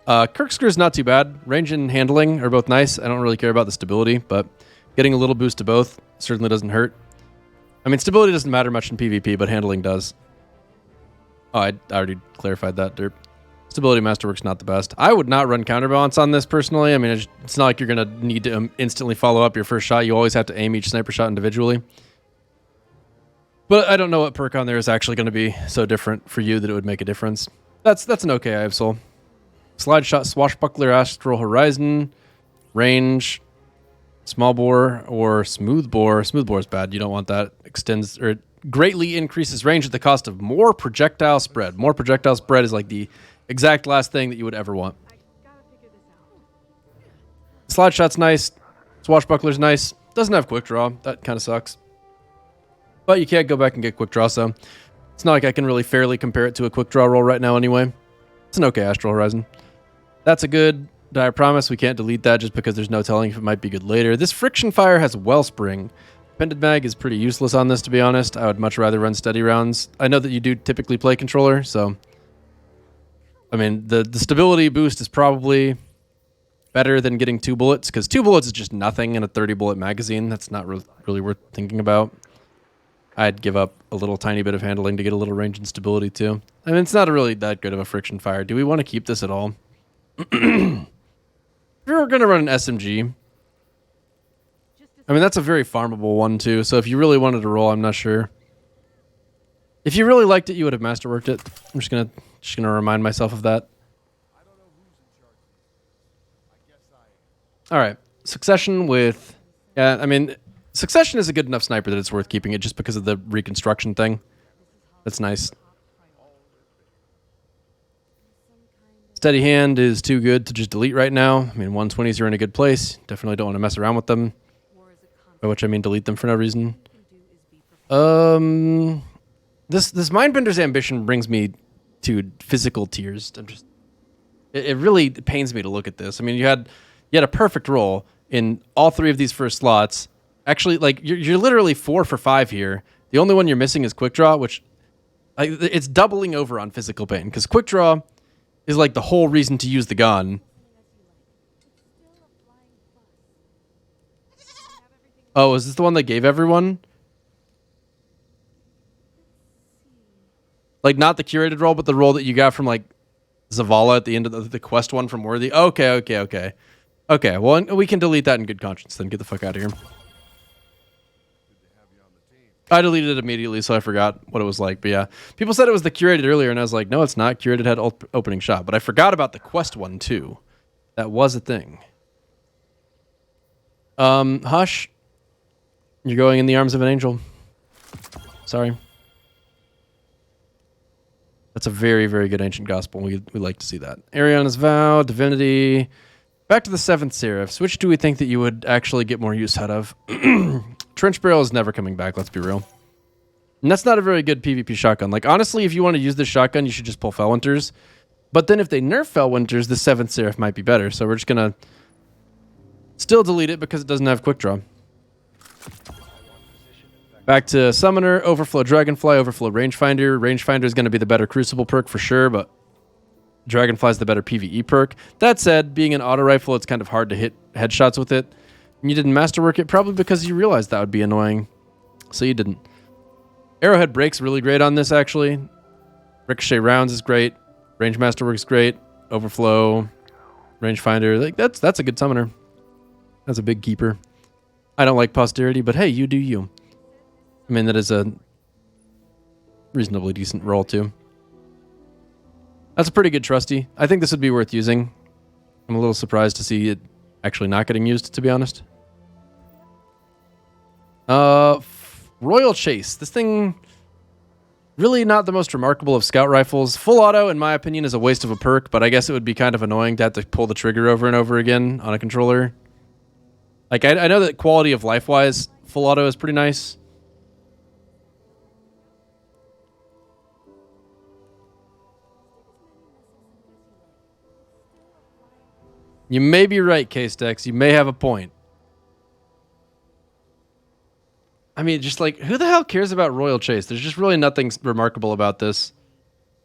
Corkscrew's not too bad. Range and handling are both nice. I don't really care about the stability, but getting a little boost to both certainly doesn't hurt. I mean, stability doesn't matter much in PvP, but handling does. Oh, I already clarified that, derp. Stability Masterwork's not the best. I would not run Counterbalance on this, personally. I mean, it's not like you're going to need to instantly follow up your first shot. You always have to aim each sniper shot individually. But I don't know what perk on there is actually going to be so different for you that it would make a difference. That's an okay Eye of Soul. Slide Shot, Swashbuckler, Astral Horizon, Range, Small Bore, or Smooth Bore. Smooth Bore is bad. You don't want that. Extends or greatly increases range at the cost of more projectile spread. More projectile spread is like the exact last thing that you would ever want. Slide Shot's nice. Swashbuckler's nice. Doesn't have Quick Draw. That kind of sucks. But you can't go back and get Quick Draw, so it's not like I can really fairly compare it to a Quick Draw roll right now anyway. It's an okay Astral Horizon. That's a good Dire Promise. We can't delete that just because there's no telling if it might be good later. This Friction Fire has Wellspring. Appended Mag is pretty useless on this, to be honest. I would much rather run steady rounds. I know that you do typically play controller, so I mean, the stability boost is probably better than getting 2 bullets, because 2 bullets is just nothing in a 30-bullet magazine. That's not really worth thinking about. I'd give up a little tiny bit of handling to get a little range and stability, too. I mean, it's not really that good of a Friction Fire. Do we want to keep this at all? we're going to run an SMG. I mean, that's a very farmable one, too. So if you really wanted to roll, I'm not sure. If you really liked it, you would have masterworked it. I'm just gonna remind myself of that. All right. Succession with... Yeah, I mean, Succession is a good enough sniper that it's worth keeping it just because of the reconstruction thing. That's nice. Steady Hand is too good to just delete right now. I mean, 120s are in a good place. Definitely don't want to mess around with them. By which I mean delete them for no reason. This Mindbender's Ambition brings me to physical tears. It really pains me to look at this. I mean, you had a perfect roll in all three of these first slots. Actually, like you're literally 4 for 5 here. The only one you're missing is Quick Draw, which it's doubling over on physical pain because Quick Draw is like the whole reason to use the gun. Oh, is this the one that gave everyone? Like, not the curated roll, but the roll that you got from, like, Zavala at the end of the quest one from Worthy. Okay. Okay, well, we can delete that in good conscience, then. Get the fuck out of here. I deleted it immediately, so I forgot what it was like. But, yeah. People said it was the curated earlier, and I was like, no, it's not. Curated had opening shot. But I forgot about the quest one, too. That was a thing. Hush. You're going in the arms of an angel. Sorry. That's a very, very good ancient gospel. We like to see that. Ariana's Vow, Divinity. Back to the 7th Seraphs. Which do we think that you would actually get more use out of? Trench Barrel is never coming back, let's be real. And that's not a very good PvP shotgun. Like, honestly, if you want to use this shotgun, you should just pull Fellwinters. But then if they nerf Fellwinters, the 7th Seraph might be better. So we're just going to still delete it because it doesn't have Quick Draw. Back to Summoner, Overflow Dragonfly, Overflow Rangefinder. Rangefinder is going to be the better Crucible perk for sure, but Dragonfly is the better PvE perk. That said, being an auto rifle, it's kind of hard to hit headshots with it. And you didn't masterwork it probably because you realized that would be annoying. So you didn't. Arrowhead Break's really great on this, actually. Ricochet Rounds is great. Range Masterwork's great. Overflow, Rangefinder. Like that's a good summoner. That's a big keeper. I don't like Posterity, but hey, you do you. I mean, that is a reasonably decent roll, too. That's a pretty good trusty. I think this would be worth using. I'm a little surprised to see it actually not getting used, to be honest. Royal Chase. This thing, really not the most remarkable of scout rifles. Full auto, in my opinion, is a waste of a perk, but I guess it would be kind of annoying to have to pull the trigger over and over again on a controller. Like, I know that quality of life-wise, full auto is pretty nice. You may be right, K-Stex. You may have a point. I mean, just like, who the hell cares about Royal Chase? There's just really nothing remarkable about this.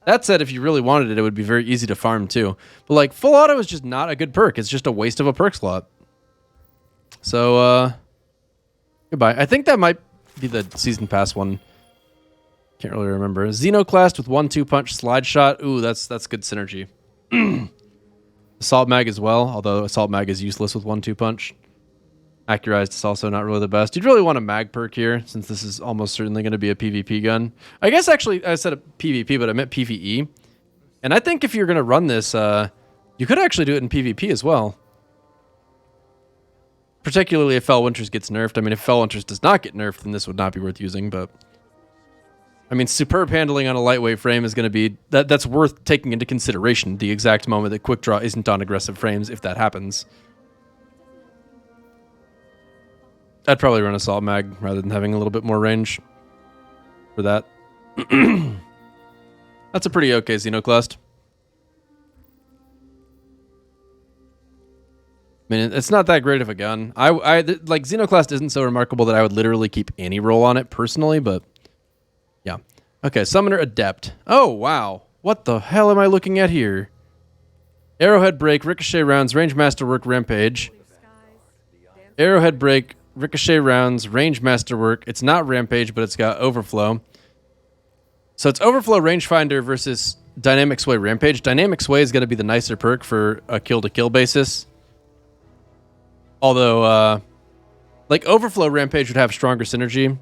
That said, if you really wanted it, it would be very easy to farm too. But like, full auto is just not a good perk. It's just a waste of a perk slot. So, goodbye. I think that might be the season pass one. Can't really remember. Xenoclast with 1-2 punch slide shot. Ooh, that's good synergy. Assault Mag as well, although Assault Mag is useless with 1-2 punch. Accurized is also not really the best. You'd really want a mag perk here, since this is almost certainly going to be a PvP gun. I guess actually I said a PvP, but I meant PvE. And I think if you're going to run this, you could actually do it in PvP as well. Particularly if Fellwinters gets nerfed. I mean, if Fellwinters does not get nerfed, then this would not be worth using, but... I mean, superb handling on a lightweight frame is going to be... That's worth taking into consideration the exact moment that Quick Draw isn't on aggressive frames, if that happens. I'd probably run Assault Mag rather than having a little bit more range for that. That's a pretty okay Xenoclast. I mean, it's not that great of a gun. Like, Xenoclast isn't so remarkable that I would literally keep any roll on it personally, but... Yeah. Okay, Summoner Adept. Oh, wow. What the hell am I looking at here? Arrowhead Break, Ricochet Rounds, Range Masterwork, Rampage. Arrowhead Break, Ricochet Rounds, Range Masterwork. It's not Rampage, but it's got Overflow. So it's Overflow, Rangefinder versus Dynamic Sway, Rampage. Dynamic Sway is going to be the nicer perk for a kill-to-kill basis. Although, like Overflow Rampage would have stronger synergy,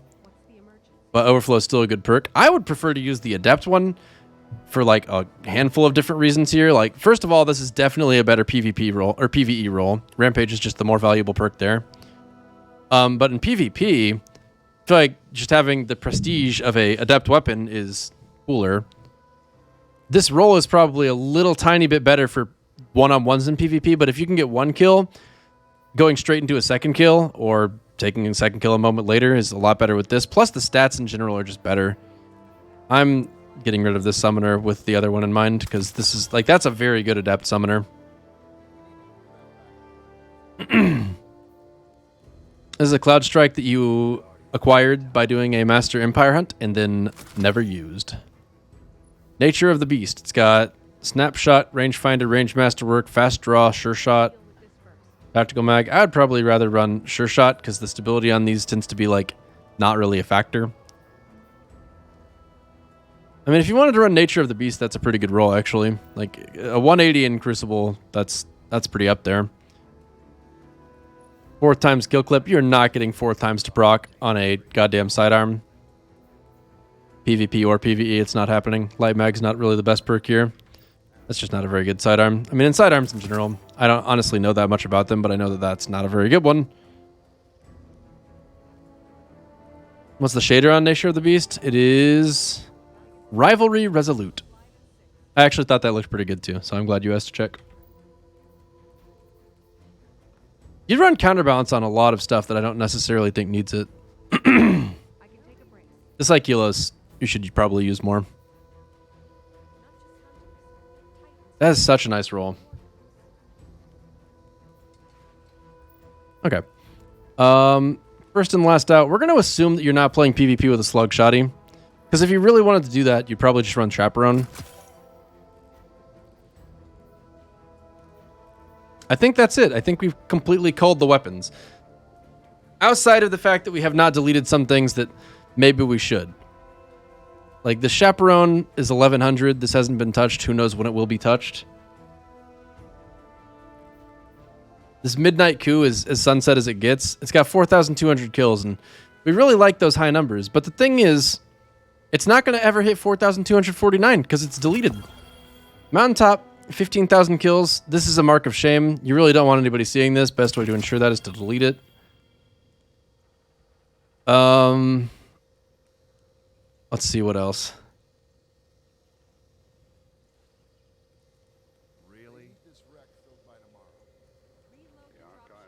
but Overflow is still a good perk. I would prefer to use the Adept one for like a handful of different reasons here. Like, first of all, this is definitely a better PvP role or PvE role. Rampage is just the more valuable perk there. But in PvP, I feel like just having the prestige of a Adept weapon is cooler. This role is probably a little tiny bit better for one-on-ones in PvP, but if you can get one kill, going straight into a second kill or taking a second kill a moment later is a lot better with this. Plus, the stats in general are just better. I'm getting rid of this summoner with the other one in mind because this is like that's a very good Adept summoner. This is a Cloud Strike that you acquired by doing a Master Empire hunt and then never used. Nature of the Beast. It's got Snapshot, Rangefinder, Range Masterwork, Fast Draw, Sure Shot, Tactical Mag. I would probably rather run Sure Shot because the stability on these tends to be like not really a factor. I mean, if you wanted to run Nature of the Beast, that's a pretty good roll actually. Like a 180 in Crucible, that's pretty up there. 4th times kill clip. You're not getting 4 times to proc on a goddamn sidearm. PvP or PvE, it's not happening. Light Mag's not really the best perk here. That's just not a very good sidearm. I mean, in sidearms in general, I don't honestly know that much about them, but I know that that's not a very good one. What's the shader on Nature of the Beast? It is Rivalry Resolute. I actually thought that looked pretty good too, so I'm glad you asked to check. You'd run Counterbalance on a lot of stuff that I don't necessarily think needs it. This like Kilos, you should probably use more. That is such a nice roll. Okay. First and last out, we're going to assume that you're not playing PvP with a Slug Shotty. Because if you really wanted to do that, you'd probably just run Chaperone. I think that's it. I think we've completely culled the weapons. Outside of the fact that we have not deleted some things that maybe we should. Like the Chaperone is 1100. This hasn't been touched. Who knows when it will be touched. This Midnight Coup is as sunset as it gets. It's got 4,200 kills, and we really like those high numbers. But the thing is, it's not going to ever hit 4,249 because it's deleted. Mountaintop, 15,000 kills. This is a mark of shame. You really don't want anybody seeing this. Best way to ensure that is to delete it. Let's see what else.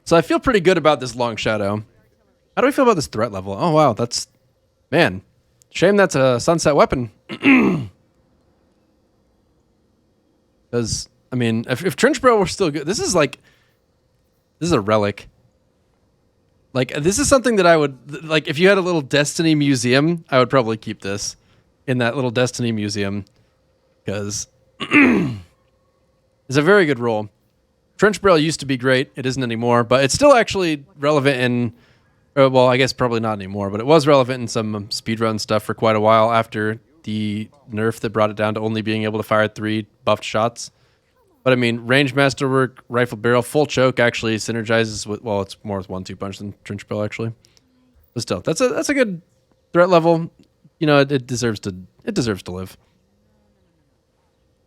So I feel pretty good about this Long Shadow. How do we feel about this threat level? Oh, wow. That's... Man. Shame that's a sunset weapon. Because, I mean, if Trench Bro were still good... This is like... This is a relic. Like, this is something that I would... Like, if you had a little Destiny museum, I would probably keep this in that little Destiny museum. Because... it's a very good role. Trench Braille used to be great. It isn't anymore, but it's still actually relevant in... well, I guess probably not anymore, but it was relevant in some speedrun stuff for quite a while after the nerf that brought it down to only being able to fire 3 buffed shots. But I mean, range masterwork, rifle barrel, full choke actually synergizes with... Well, it's more with 1-2 punch than Trench Braille actually. But still, that's a good threat level. You know, it deserves to live.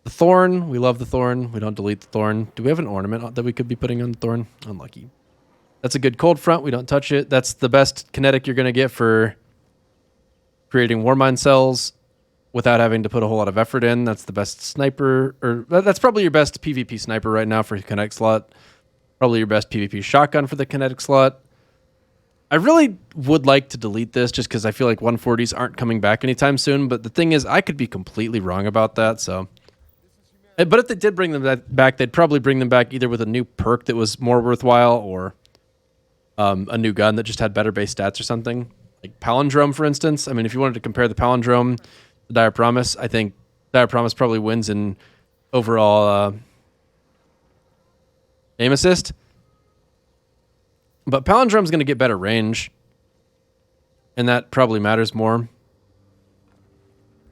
The Thorn, we love the Thorn. We don't delete the Thorn. Do we have an ornament that we could be putting on the Thorn? Unlucky. That's a good cold front. We don't touch it. That's the best kinetic you're going to get for creating Warmind cells without having to put a whole lot of effort in. That's the best sniper, or that's probably your best PvP sniper right now for kinetic slot. Probably your best PvP shotgun for the kinetic slot. I really would like to delete this just because I feel like 140s aren't coming back anytime soon. But the thing is, I could be completely wrong about that. So... But if they did bring them back, they'd probably bring them back either with a new perk that was more worthwhile or a new gun that just had better base stats or something. Like Palindrome, for instance. I mean, if you wanted to compare the Palindrome to Dire Promise, I think Dire Promise probably wins in overall aim assist. But Palindrome's going to get better range, and that probably matters more.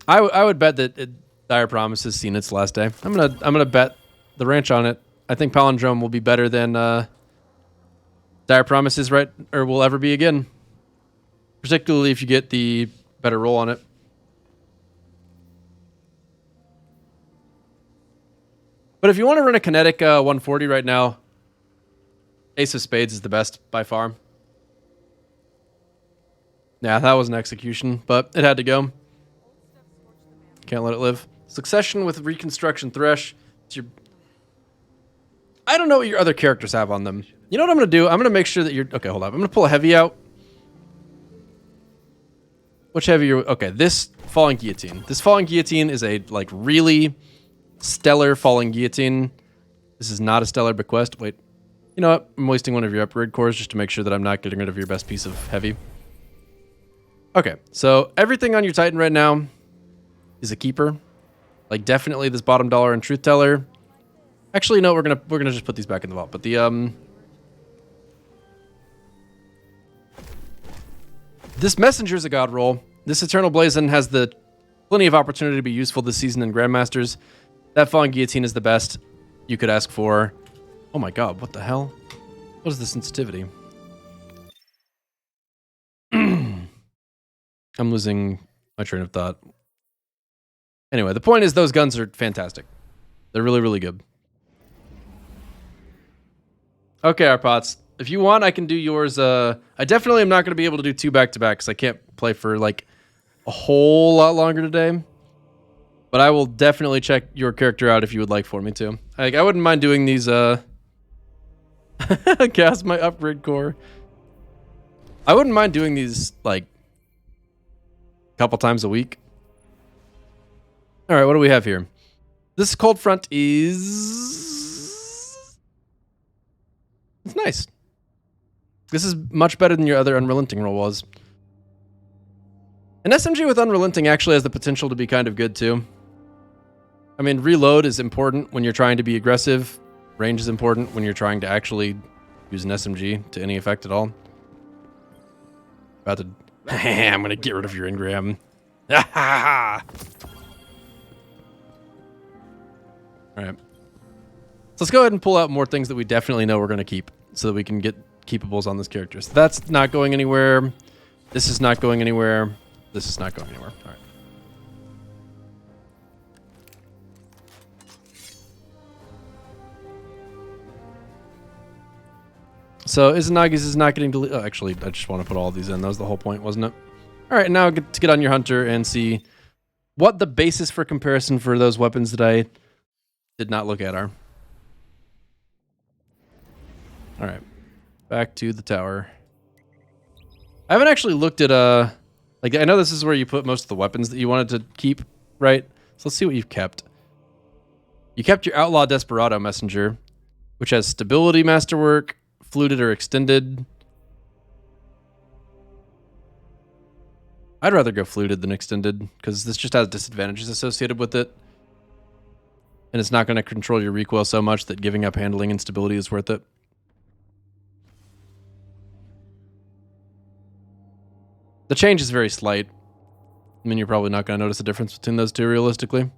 I would bet that... Dire Promise has seen its last day. I'm gonna bet the ranch on it. I think Palindrome will be better than dire promises, right, or will ever be again. Particularly if you get the better roll on it. But if you want to run a kinetic 140 right now, Ace of Spades is the best by far. Yeah, that was an execution, but it had to go. Can't let it live. Succession with Reconstruction Thresh. It's your... I don't know what your other characters have on them. You know what I'm going to do? I'm going to make sure that you're... Okay, hold up. I'm going to pull a heavy out. Which heavy are... Okay, this Falling Guillotine. This Falling Guillotine is a, like, really stellar Falling Guillotine. This is not a stellar bequest. Wait. You know what? I'm wasting one of your upgrade cores just to make sure that I'm not getting rid of your best piece of heavy. Okay, so everything on your Titan right now is a keeper. Like, definitely this bottom dollar and Truth Teller. Actually, no, we're gonna just put these back in the vault. But the this Messenger's a god roll. This Eternal Blazon has the plenty of opportunity to be useful this season in Grandmasters. That Falling Guillotine is the best you could ask for. Oh my god, what the hell? What is the sensitivity? I'm losing my train of thought. Anyway, the point is those guns are fantastic. They're really, really good. Okay, our pots. If you want, I can do yours. I definitely am not going to be able to do 2 back-to-back because I can't play for like a whole lot longer today. But I will definitely check your character out if you would like for me to. Like, I wouldn't mind doing these. Cast my upgrade core. I wouldn't mind doing these like a couple times a week. All right, what do we have here? This cold front is... It's nice. This is much better than your other Unrelenting roll was. An SMG with Unrelenting actually has the potential to be kind of good too. I mean, reload is important when you're trying to be aggressive. Range is important when you're trying to actually use an SMG to any effect at all. About to... I'm going to get rid of your engram. Alright. So let's go ahead and pull out more things that we definitely know we're going to keep so that we can get keepables on this character. So that's not going anywhere. This is not going anywhere. This is not going anywhere. Alright. So Izanagi's is not getting deleted. Oh, actually, I just want to put all these in. That was the whole point, wasn't it? Alright, now to get on your Hunter and see what the basis for comparison for those weapons that I did not look at are. Alright. Back to the tower. I haven't actually looked at like, I know this is where you put most of the weapons that you wanted to keep, right? So let's see what you've kept. You kept your Outlaw Desperado Messenger, which has Stability Masterwork, Fluted or Extended. I'd rather go Fluted than Extended, because this just has disadvantages associated with it. And it's not going to control your recoil so much that giving up handling and stability is worth it. The change is very slight. I mean, you're probably not going to notice a difference between those two realistically.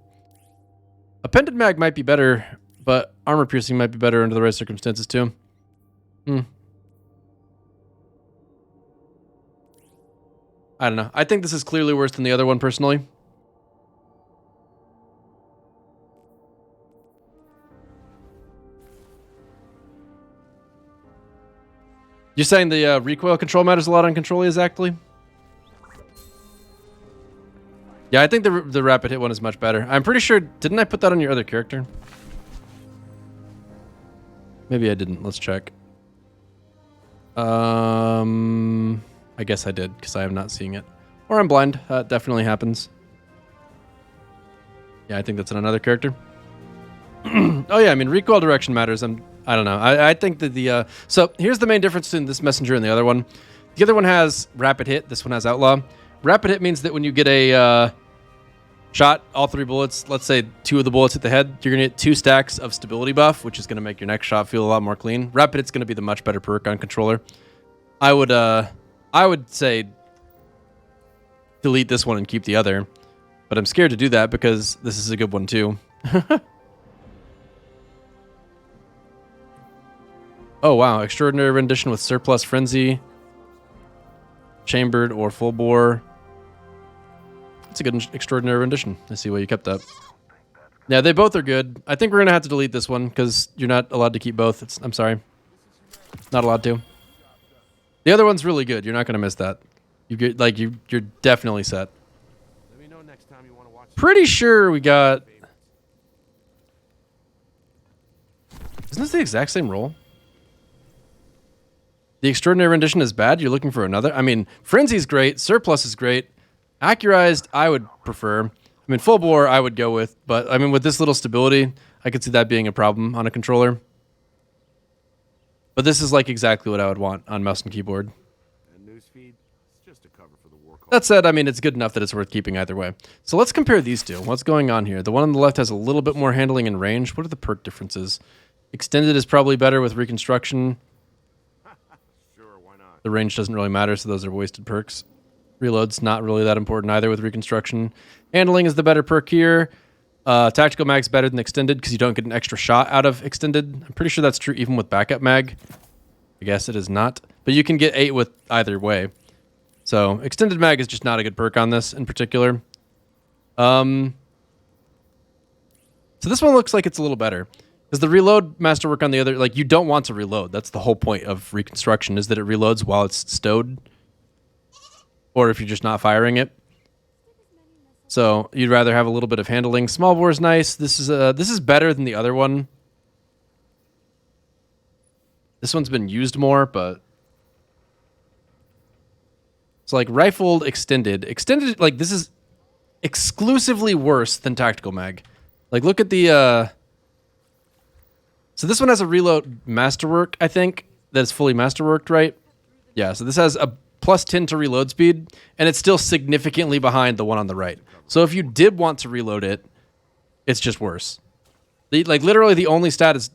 Appended Mag might be better, but Armor Piercing might be better under the right circumstances too. I don't know. I think this is clearly worse than the other one personally. You're saying the recoil control matters a lot on Control exactly? Yeah, I think the rapid hit one is much better. I'm pretty sure... Didn't I put that on your other character? Maybe I didn't. Let's check. I guess I did, because I am not seeing it. Or I'm blind. That definitely happens. Yeah, I think that's in another character. Oh yeah, I mean, recoil direction matters. I don't know. I think that the... So, here's the main difference between this messenger and the other one. The other one has rapid hit. This one has outlaw. Rapid hit means that when you get a shot, all 3 bullets, let's say 2 of the bullets hit the head, you're going to get 2 stacks of stability buff, which is going to make your next shot feel a lot more clean. Rapid hit's going to be the much better perk on controller. I would say delete this one and keep the other, but I'm scared to do that because this is a good one too. Oh, wow. Extraordinary rendition with surplus frenzy. Chambered or full bore. That's a good extraordinary rendition. I see why you kept that. Yeah, they both are good. I think we're going to have to delete this one because you're not allowed to keep both. I'm sorry. Not allowed to. The other one's really good. You're not going to miss that. You get like you're definitely set. Let me know next time you want to watch. Pretty sure we got. Isn't this the exact same roll? The extraordinary rendition is bad. You're looking for another. I mean, frenzy's great. Surplus is great. Accurized, I would prefer. I mean, full bore, I would go with. But I mean, with this little stability, I could see that being a problem on a controller. But this is like exactly what I would want on mouse and keyboard. And newsfeed, it's just a cover for the war call. That said, I mean, it's good enough that it's worth keeping either way. So let's compare these two. What's going on here? The one on the left has a little bit more handling and range. What are the perk differences? Extended is probably better with reconstruction. Sure, why not? The range doesn't really matter, so those are wasted perks. Reload's not really that important either with reconstruction. Handling is the better perk here. Tactical mag's better than extended because you don't get an extra shot out of extended. I'm pretty sure that's true even with backup mag. I guess it is not. But you can get 8 with either way. So extended mag is just not a good perk on this in particular. So this one looks like it's a little better. Because the reload masterwork on the other, like you don't want to reload. That's the whole point of reconstruction is that it reloads while it's stowed. Or if you're just not firing it. So you'd rather have a little bit of handling. Small bore is nice. This is better than the other one. This one's been used more, but it's like rifled extended. Extended, like this is exclusively worse than tactical mag. Like look at the so this one has a reload masterwork, I think, that's fully masterworked, right? Yeah, so this has a plus 10 to reload speed, and it's still significantly behind the one on the right. So if you did want to reload it, it's just worse. Like literally the only stat it's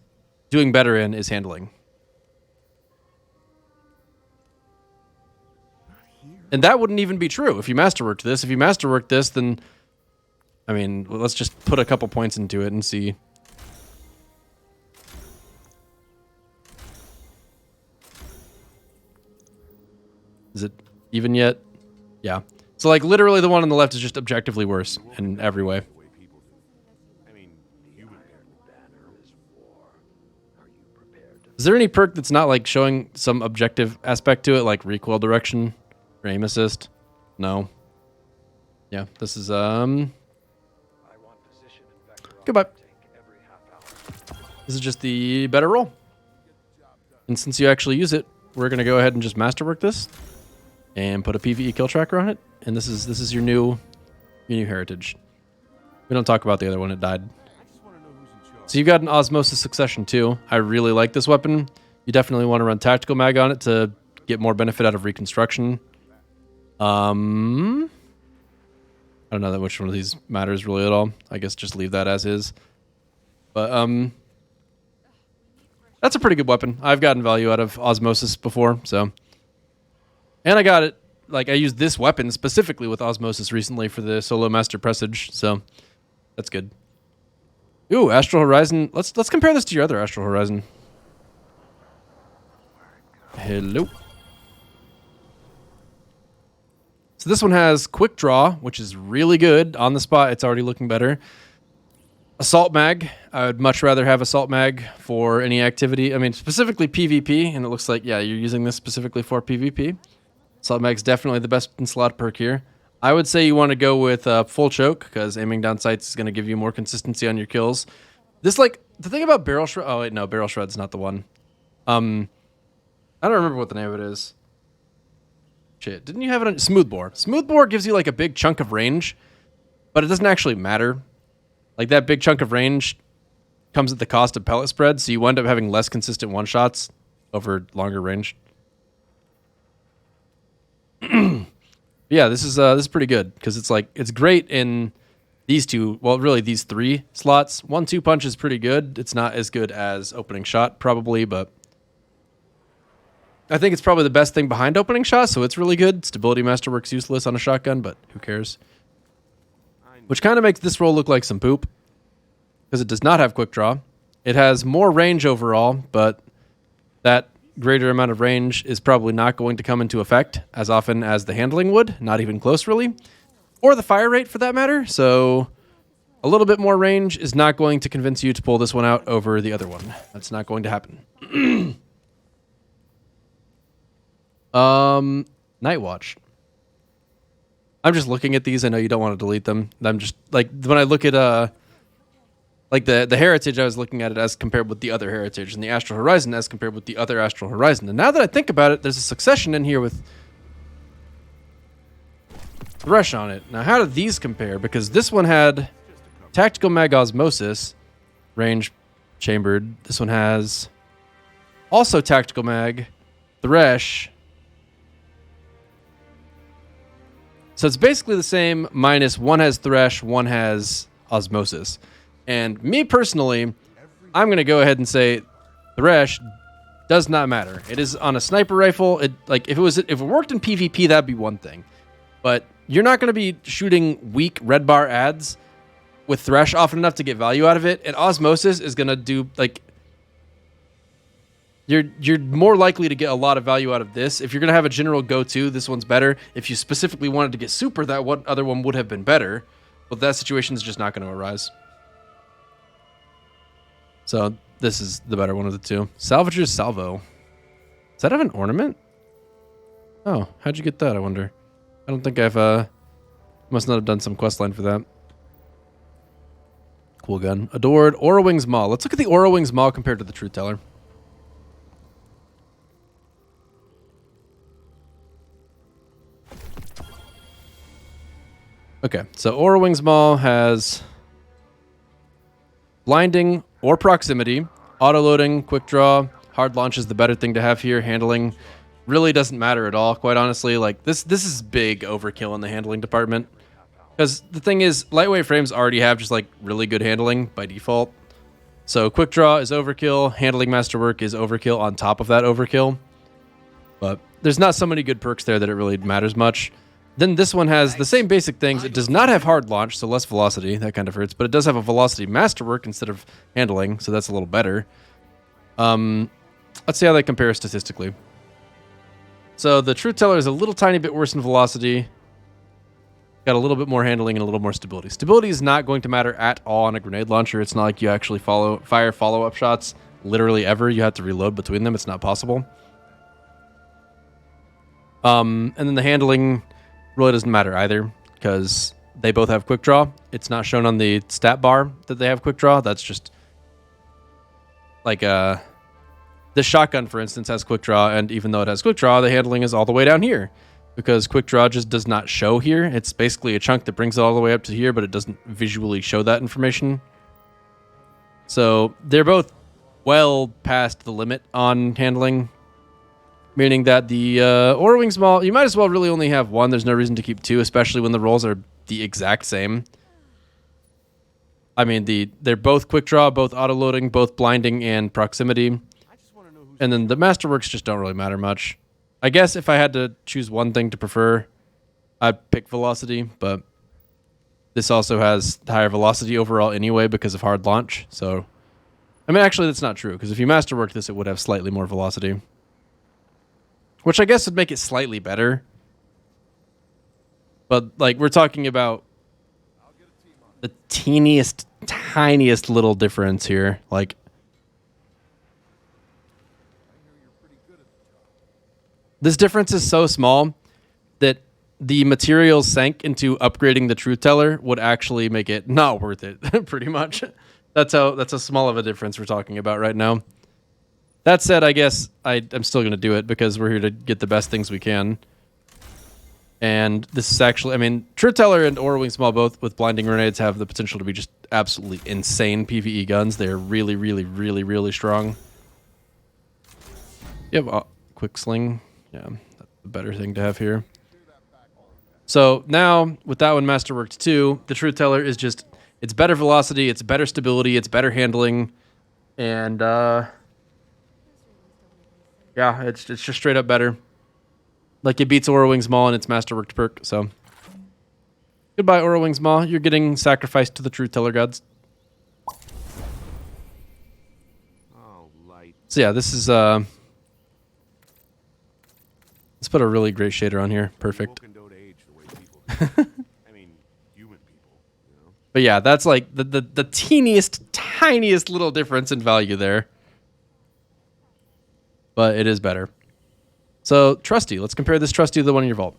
doing better in is handling. And that wouldn't even be true if you masterworked this. If you masterworked this, then, I mean, let's just put a couple points into it and see. Is it even yet? Yeah. So like literally the one on the left is just objectively worse in every way. Is there any perk that's not like showing some objective aspect to it, like recoil direction or aim assist? No. Yeah, this is goodbye. This is just the better roll. And since you actually use it, we're gonna go ahead and just masterwork this. And put a PvE kill tracker on it, and this is your new heritage. We don't talk about the other one; it died. So you've got an Osmosis Succession too. I really like this weapon. You definitely want to run tactical mag on it to get more benefit out of reconstruction. I don't know that which one of these matters really at all. I guess just leave that as is. But that's a pretty good weapon. I've gotten value out of Osmosis before, so. And I got it, like I used this weapon specifically with Osmosis recently for the Solo Master Presage, so that's good. Ooh, Astral Horizon. Let's compare this to your other Astral Horizon. Hello. So this one has Quick Draw, which is really good. On the spot, it's already looking better. Assault Mag. I would much rather have Assault Mag for any activity. I mean, specifically PvP, and it looks like, yeah, you're using this specifically for PvP. Assault Mag's definitely the best in slot perk here. I would say you want to go with Full Choke, because aiming down sights is going to give you more consistency on your kills. This, like, the thing about Barrel Shred... Oh, wait, no, Barrel Shred's not the one. I don't remember what the name of it is. Shit, didn't you have it on... Smooth Bore. Smooth Bore gives you, like, a big chunk of range, but it doesn't actually matter. Like, that big chunk of range comes at the cost of pellet spread, so you wind up having less consistent one-shots over longer range. Yeah, this is pretty good because it's like it's great in these two. Well, really these 3 slots. 1-2 punch is pretty good. It's not as good as opening shot probably, but I think it's probably the best thing behind opening shot. So it's really good. Stability Masterwork's useless on a shotgun, but who cares? Which kind of makes this roll look like some poop because it does not have quick draw. It has more range overall, but that greater amount of range is probably not going to come into effect as often as the handling would, not even close really, or the fire rate for that matter. So a little bit more range is not going to convince you to pull this one out over the other one. That's not going to happen. Night Watch. I'm just looking at these. I know you don't want to delete them. I'm just like when I look at like the Heritage, I was looking at it as compared with the other Heritage, and the Astral Horizon as compared with the other Astral Horizon. And now that I think about it, there's a succession in here with Thresh on it. Now, how do these compare? Because this one had Tactical Mag Osmosis, range chambered. This one has also Tactical Mag, Thresh. So it's basically the same, minus one has Thresh, one has Osmosis. And me personally, I'm going to go ahead and say Thresh does not matter. It is on a sniper rifle. It like if it worked in PvP, that'd be one thing. But you're not going to be shooting weak red bar ads with Thresh often enough to get value out of it. And Osmosis is going to do like you're more likely to get a lot of value out of this. If you're going to have a general go-to, this one's better. If you specifically wanted to get super, that one other one would have been better. But that situation is just not going to arise. So this is the better one of the two. Salvager's Salvo. Does that have an ornament? Oh, how'd you get that, I wonder? I don't think I've, must not have done some quest line for that. Cool gun. Adored. Aura Wings Maul. Let's look at the Aura Wings Maul compared to the Truth Teller. Okay, so Aura Wings Maul has blinding or proximity, auto-loading, quick draw, hard launch is the better thing to have here. Handling really doesn't matter at all, quite honestly. Like this is big overkill in the handling department. Because the thing is, lightweight frames already have just like really good handling by default. So quick draw is overkill, handling masterwork is overkill on top of that overkill. But there's not so many good perks there that it really matters much. Then this one has the same basic things. It does not have hard launch, so less velocity. That kind of hurts. But it does have a velocity masterwork instead of handling, so that's a little better. Let's see how they compare statistically. So the Truth Teller is a little tiny bit worse in velocity. Got a little bit more handling and a little more stability. Stability is not going to matter at all on a grenade launcher. It's not like you actually fire follow-up shots literally ever. You have to reload between them. It's not possible. And then the handling really doesn't matter either because they both have quick draw. It's not shown on the stat bar that they have quick draw. That's just like this shotgun, for instance, has quick draw, and even though it has quick draw, the handling is all the way down here because quick draw just does not show here. It's basically a chunk that brings it all the way up to here, but it doesn't visually show that information. So they're both well past the limit on handling. Meaning that the Aura Wings Maul, you might as well really only have one. There's no reason to keep two, especially when the rolls are the exact same. I mean, they're both quick draw, both auto-loading, both blinding and proximity. And then the masterworks just don't really matter much. I guess if I had to choose one thing to prefer, I'd pick velocity, but this also has higher velocity overall anyway because of hard launch. So, I mean, actually, that's not true, because if you masterwork this, it would have slightly more velocity. Which I guess would make it slightly better. But, like, we're talking about the teeniest, tiniest little difference here. Like, this difference is so small that the materials sank into upgrading the Truth Teller would actually make it not worth it, pretty much. That's how small of a difference we're talking about right now. That said, I guess I'm still going to do it because we're here to get the best things we can. And this is actually, I mean, Truth Teller and Aura Wings Maul both with blinding grenades have the potential to be just absolutely insane PvE guns. They're really, really, really, really strong. You have quick sling. Yeah, that's the better thing to have here. So now, with that one masterworked too, the Truth Teller is just, it's better velocity, it's better stability, it's better handling, and yeah, it's just straight up better. Like, it beats Aura Wings Maul and its masterworked perk, so. Goodbye, Aura Wings Maul. You're getting sacrificed to the Truth Teller gods. Oh, light. So yeah, this is Let's put a really great shader on here. Perfect. Woken don't age the way people do. I mean, human people, you know? But yeah, that's like the teeniest, tiniest little difference in value there. But it is better. So, Trusty. Let's compare this Trusty to the one in your vault.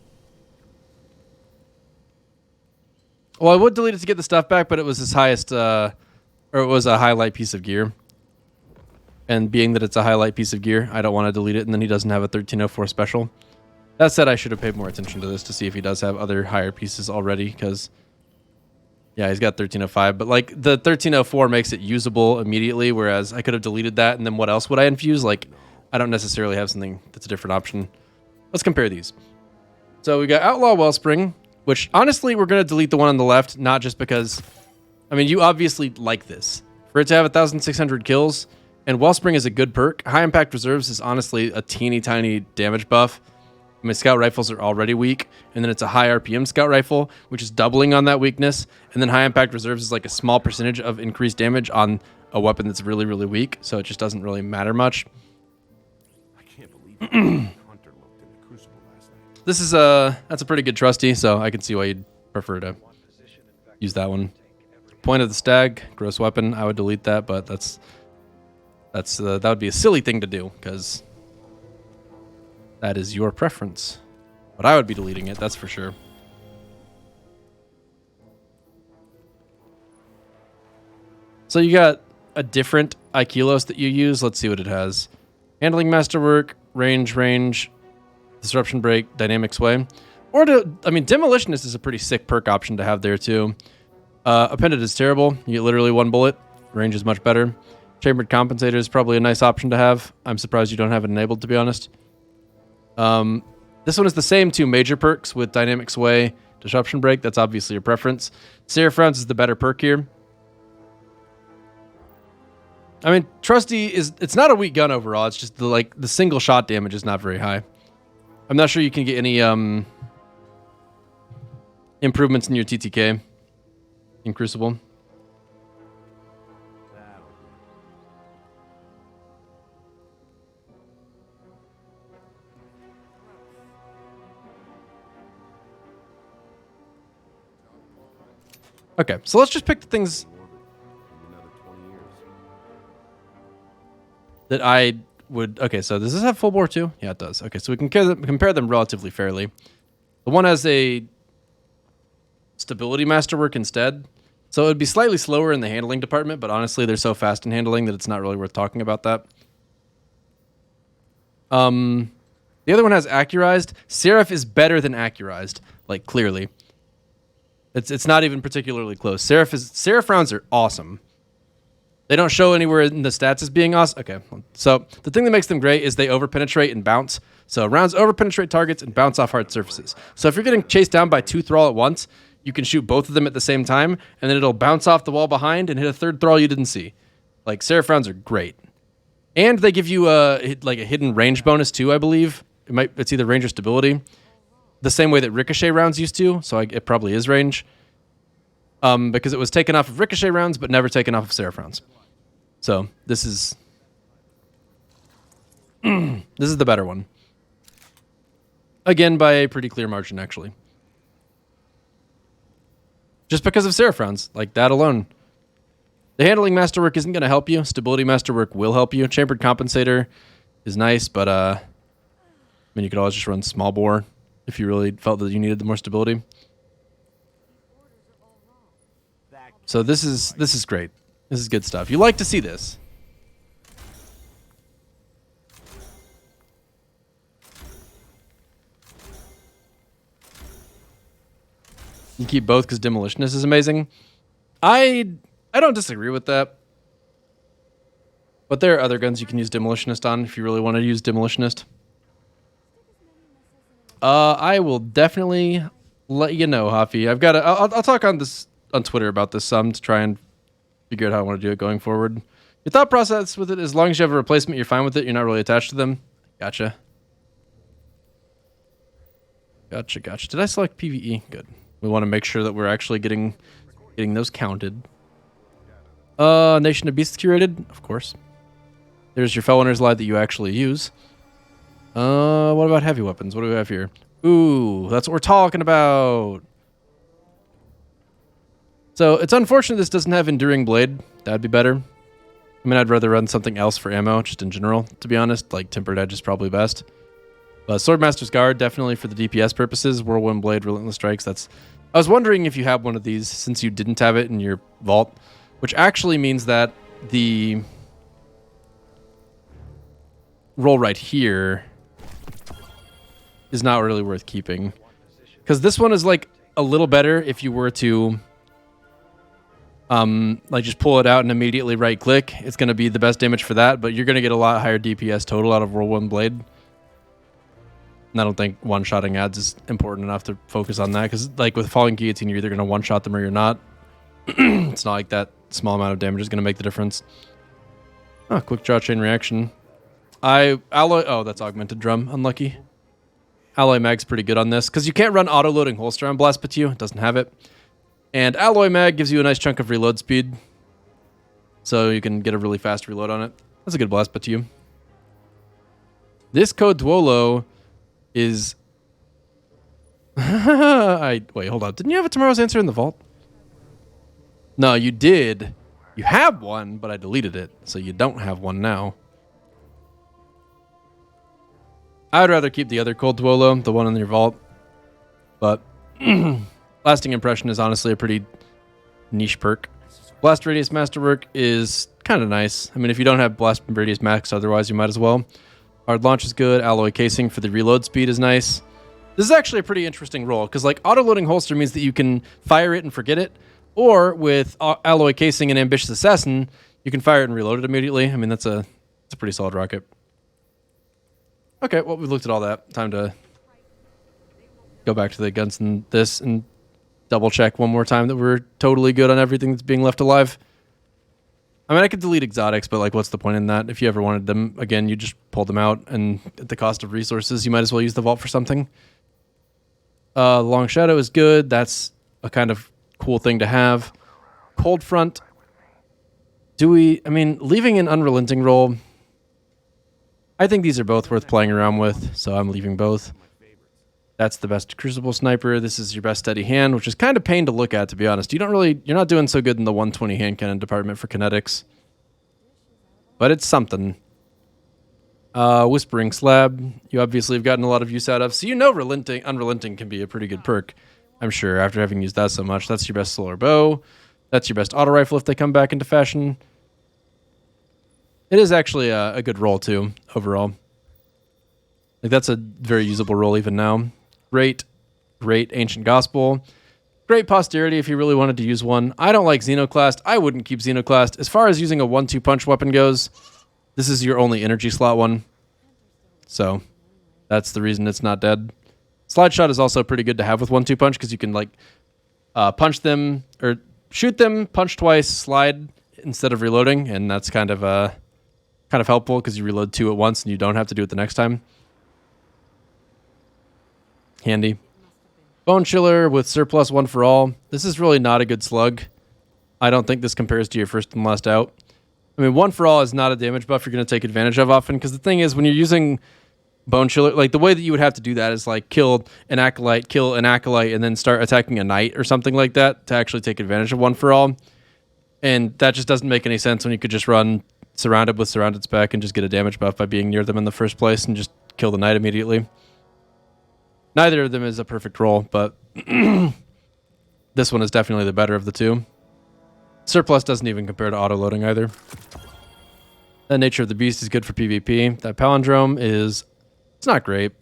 Well, I would delete it to get the stuff back, but it was his highest, or it was a highlight piece of gear. And being that it's a highlight piece of gear, I don't want to delete it, and then he doesn't have a 1304 special. That said, I should have paid more attention to this to see if he does have other higher pieces already, because... yeah, he's got 1305, but like the 1304 makes it usable immediately, whereas I could have deleted that, and then what else would I infuse? Like, I don't necessarily have something that's a different option. Let's compare these. So we got Outlaw Wellspring, which honestly, we're going to delete the one on the left, not just because... I mean, you obviously like this. For it to have 1,600 kills, and Wellspring is a good perk. High Impact Reserves is honestly a teeny tiny damage buff. I mean, Scout Rifles are already weak, and then it's a high RPM Scout Rifle, which is doubling on that weakness, and then High Impact Reserves is like a small percentage of increased damage on a weapon that's really, really weak, so it just doesn't really matter much. I can't believe Hunter looked in the Crucible last night. This is that's a pretty good Trusty, so I can see why you'd prefer to use that one. Point of the Stag, gross weapon. I would delete that, but that would be a silly thing to do, because that is your preference. But I would be deleting it, that's for sure. So you got a different Aikilos that you use. Let's see what it has. Handling Masterwork, range, Disruption Break, Dynamic Sway. I mean, Demolitionist is a pretty sick perk option to have there too. Appended is terrible. You get literally one bullet. Range is much better. Chambered Compensator is probably a nice option to have. I'm surprised you don't have it enabled, to be honest. This one is the same two major perks with Dynamic Sway, Disruption Break. That's obviously your preference. Seraph Rounds is the better perk here. I mean, Trusty it's not a weak gun overall. It's just the single shot damage is not very high. I'm not sure you can get any improvements in your TTK in Crucible. Okay, so let's just pick the things that I would... Okay, so does this have full bore too? Yeah, it does. Okay, so we can compare them relatively fairly. The one has a stability masterwork instead. So it would be slightly slower in the handling department, but honestly, they're so fast in handling that it's not really worth talking about that. The other one has accurized. Seraph is better than accurized, like clearly. It's not even particularly close. Seraph rounds are awesome. They don't show anywhere in the stats as being awesome. Okay, so the thing that makes them great is they overpenetrate and bounce. So rounds overpenetrate targets and bounce off hard surfaces. So if you're getting chased down by 2 Thrall at once, you can shoot both of them at the same time, and then it'll bounce off the wall behind and hit a 3rd Thrall you didn't see. Like, Seraph rounds are great. And they give you a hidden range bonus too, I believe. It's either range or stability. The same way that Ricochet rounds used to, so it probably is range. Because it was taken off of Ricochet rounds, but never taken off of Seraph rounds. So, this is... this is the better one. Again, by a pretty clear margin, actually. Just because of Seraph rounds, like that alone. The handling masterwork isn't going to help you. Stability masterwork will help you. Chambered compensator is nice, but I mean, you could always just run small bore if you really felt that you needed the more stability. So this is great. This is good stuff. You like to see this. You keep both because Demolitionist is amazing. I don't disagree with that. But there are other guns you can use Demolitionist on if you really want to use Demolitionist. I will definitely let you know, Hafi. I'll talk on Twitter about this some to try and figure out how I want to do it going forward. Your thought process with it, as long as you have a replacement, you're fine with it. You're not really attached to them. Gotcha. Gotcha. Did I select PvE? Good. We want to make sure that we're actually getting those counted. Nation of Beasts curated, of course. There's your Feloners Live that you actually use. What about heavy weapons? What do we have here? Ooh, that's what we're talking about. So it's unfortunate this doesn't have Enduring Blade. That'd be better. I mean, I'd rather run something else for ammo, just in general, to be honest. Like, Tempered Edge is probably best. But Swordmaster's Guard, definitely for the DPS purposes. Whirlwind Blade, Relentless Strikes, that's... I was wondering if you have one of these, since you didn't have it in your vault. Which actually means that the... roll right here is not really worth keeping. Because this one is, like, a little better if you were to... like just pull it out and immediately right click. It's going to be the best damage for that, but you're going to get a lot higher DPS total out of Whirlwind Blade. And I don't think one-shotting ads is important enough to focus on that, because like with Falling Guillotine, you're either going to one-shot them or you're not. It's not like that small amount of damage is going to make the difference. Oh, quick draw chain reaction. Alloy, oh, that's Augmented Drum. Unlucky. Alloy Mag's pretty good on this, because you can't run auto-loading holster on Blast Patio. It doesn't have it. And Alloy Mag gives you a nice chunk of reload speed, so you can get a really fast reload on it. That's a good blast but to you. This code Duolo is... Wait, hold on. Didn't you have a Tomorrow's Answer in the vault? No, you did. You have one, but I deleted it, so you don't have one now. I would rather keep the other Cold Duolo, the one in your vault, but... Lasting Impression is honestly a pretty niche perk. Blast Radius Masterwork is kind of nice. I mean, if you don't have Blast Radius Max, otherwise you might as well. Hard Launch is good. Alloy Casing for the reload speed is nice. This is actually a pretty interesting roll, because like auto-loading holster means that you can fire it and forget it, or with Alloy Casing and Ambitious Assassin, you can fire it and reload it immediately. I mean, that's a pretty solid rocket. Okay, well, we've looked at all that. Time to go back to the guns and this and double check one more time that we're totally good on everything that's being left alive. I mean, I could delete exotics, but like, what's the point in that? If you ever wanted them again, you just pull them out, and at the cost of resources, you might as well use the vault for something. Long Shadow is good. That's a kind of cool thing to have. Cold Front. I mean, leaving an Unrelenting roll. I think these are both worth playing around with, so I'm leaving both. That's the best Crucible Sniper. This is your best steady hand, which is kind of pain to look at, to be honest. You're not doing so good in the 120 hand cannon department for kinetics. But it's something. Whispering Slab, you obviously have gotten a lot of use out of. So you know Unrelenting can be a pretty good perk, I'm sure, after having used that so much. That's your best Solar Bow. That's your best auto rifle if they come back into fashion. It is actually a good roll, too, overall. Like, that's a very usable roll even now. Great Ancient Gospel. Great Posterity if you really wanted to use one. I don't like Xenoclast. I wouldn't keep Xenoclast. As far as using a 1-2 punch weapon goes, this is your only energy slot one. So, that's the reason it's not dead. Slide Shot is also pretty good to have with 1-2 punch, because you can, like, punch them, or shoot them, punch twice, slide instead of reloading, and that's kind of helpful, because you reload 2 at once, and you don't have to do it the next time. Handy. Bone Chiller with Surplus 1 for all. This is really not a good slug. I don't think this compares to your first and last out. I mean, 1 for all is not a damage buff you're going to take advantage of often, because the thing is, when you're using Bone Chiller, like, the way that you would have to do that is, like, kill an Acolyte, and then start attacking a Knight or something like that to actually take advantage of 1 for all. And that just doesn't make any sense when you could just run Surrounded with Surrounded Spec and just get a damage buff by being near them in the first place and just kill the Knight immediately. Neither of them is a perfect roll, but this one is definitely the better of the two. Surplus doesn't even compare to auto-loading either. The Nature of the Beast is good for PvP. That Palindrome it's not great.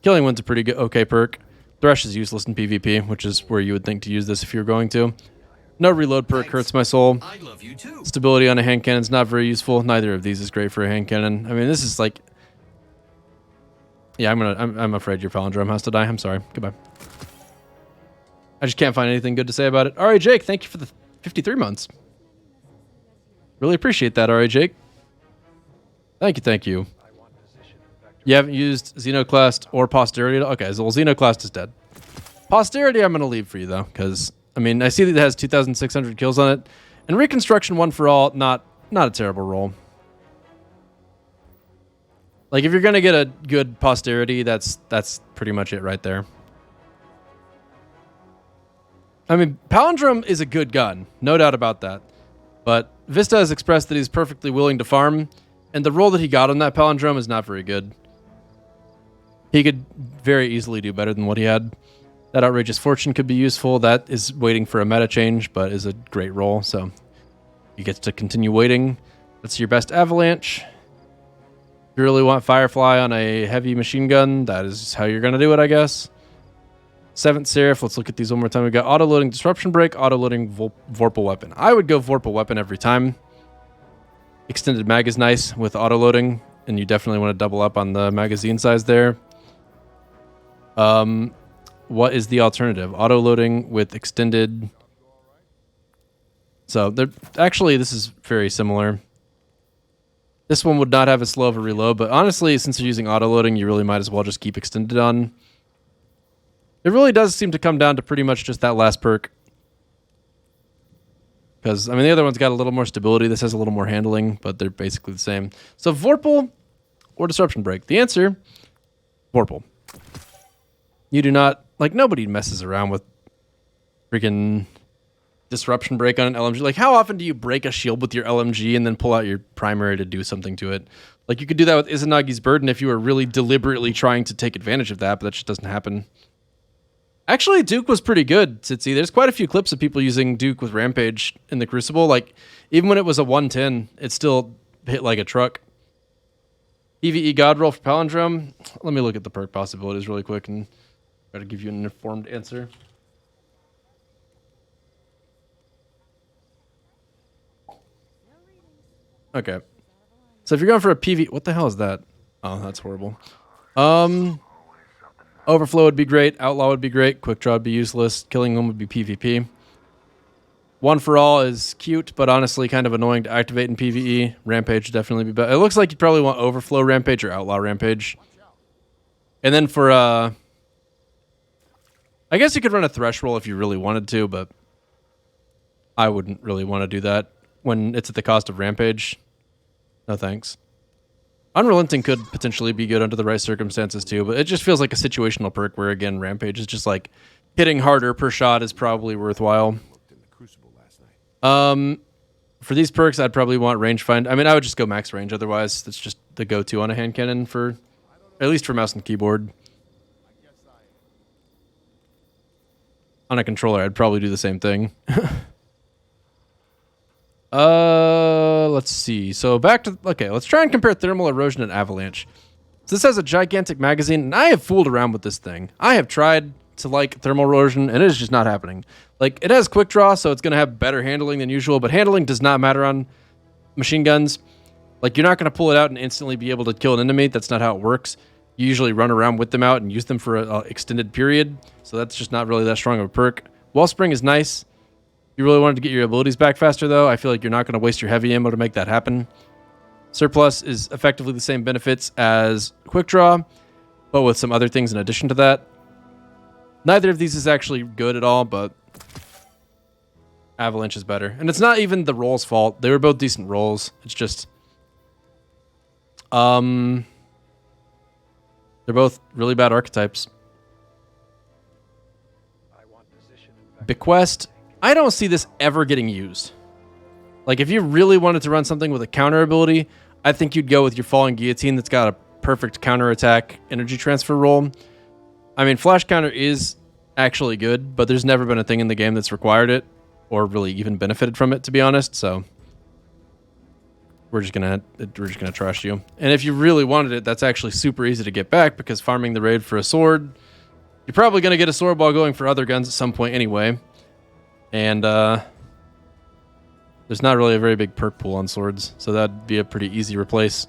Killing Wind's a pretty good, okay perk. Thresh is useless in PvP, which is where you would think to use this if you were going to. No reload perk hurts my soul. I love you too. Stability on a hand cannon is not very useful. Neither of these is great for a hand cannon. I mean, this is like... Yeah, I'm afraid your Palindrome has to die. I'm sorry. Goodbye. I just can't find anything good to say about it. All right, Jake, thank you for the 53 months. Really appreciate that, all right, Jake. Thank you. You haven't used Xenoclast or Posterity? Okay, so Xenoclast is dead. Posterity I'm going to leave for you, though, because, I mean, I see that it has 2,600 kills on it. And Reconstruction 1 for all, not a terrible roll. Like, if you're going to get a good posterity, that's pretty much it right there. I mean, Palindrome is a good gun. No doubt about that. But Vista has expressed that he's perfectly willing to farm, and the roll that he got on that Palindrome is not very good. He could very easily do better than what he had. That Outrageous Fortune could be useful. That is waiting for a meta change, but is a great roll, so he gets to continue waiting. That's your best Avalanche. If you really want Firefly on a heavy machine gun, that is how you're going to do it, I guess. 7th Seraph, let's look at these one more time. We got auto-loading Disruption Break, auto-loading Vorpal Weapon. I would go Vorpal Weapon every time. Extended Mag is nice with auto-loading, and you definitely want to double up on the magazine size there. What is the alternative? Auto-loading with extended... So, actually, this is very similar. This one would not have as slow of a reload, but honestly, since you're using auto-loading, you really might as well just keep extended on. It really does seem to come down to pretty much just that last perk. Because, I mean, the other one's got a little more stability. This has a little more handling, but they're basically the same. So, Vorpal or Disruption Break? The answer, Vorpal. You do not... Like, nobody messes around with freaking Disruption Break on an LMG. Like, how often do you break a shield with your LMG and then pull out your primary to do something to it? Like, you could do that with Izanagi's Burden if you were really deliberately trying to take advantage of that, but that just doesn't happen. Actually, Duke was pretty good, Tsitsi. There's quite a few clips of people using Duke with Rampage in the Crucible. Like, even when it was a 110, it still hit like a truck. PvE God Roll for Palindrome. Let me look at the perk possibilities really quick and try to give you an informed answer. Okay. So if you're going for a PV... What the hell is that? Oh, that's horrible. Overflow would be great. Outlaw would be great. Quick Draw would be useless. Killing them would be PvP. One for All is cute, but honestly kind of annoying to activate in PvE. Rampage would definitely be better. It looks like you'd probably want Overflow Rampage or Outlaw Rampage. And then for... I guess you could run a Thresh roll if you really wanted to, but I wouldn't really want to do that when it's at the cost of Rampage. No thanks. Unrelenting could potentially be good under the right circumstances too, but it just feels like a situational perk where, again, Rampage is just like hitting harder per shot is probably worthwhile. For these perks, I'd probably want rangefind. I mean, I would just go max range. Otherwise, that's just the go-to on a hand cannon for, at least for mouse and keyboard. On a controller, I'd probably do the same thing. Let's see. So back to... Okay, let's try and compare Thermal Erosion and Avalanche. So this has a gigantic magazine, and I have fooled around with this thing. I have tried to like Thermal Erosion, and it is just not happening. Like, it has quick draw, so it's going to have better handling than usual, but handling does not matter on machine guns. Like, you're not going to pull it out and instantly be able to kill an enemy. That's not how it works. You usually run around with them out and use them for an extended period, so that's just not really that strong of a perk. Wellspring is nice. If you really wanted to get your abilities back faster, though, I feel like you're not going to waste your heavy ammo to make that happen. Surplus is effectively the same benefits as Quick Draw, but with some other things in addition to that. Neither of these is actually good at all, but Avalanche is better. And it's not even the roll's fault. They were both decent rolls. It's just... they're both really bad archetypes. Bequest... I don't see this ever getting used. Like, if you really wanted to run something with a counter ability, I think you'd go with your Falling Guillotine that's got a perfect counterattack energy transfer roll. I mean, Flash Counter is actually good, but there's never been a thing in the game that's required it, or really even benefited from it, to be honest, so... We're just gonna trash you. And if you really wanted it, that's actually super easy to get back, because farming the raid for a sword... You're probably gonna get a sword while going for other guns at some point anyway. And there's not really a very big perk pool on swords, so that'd be a pretty easy replace.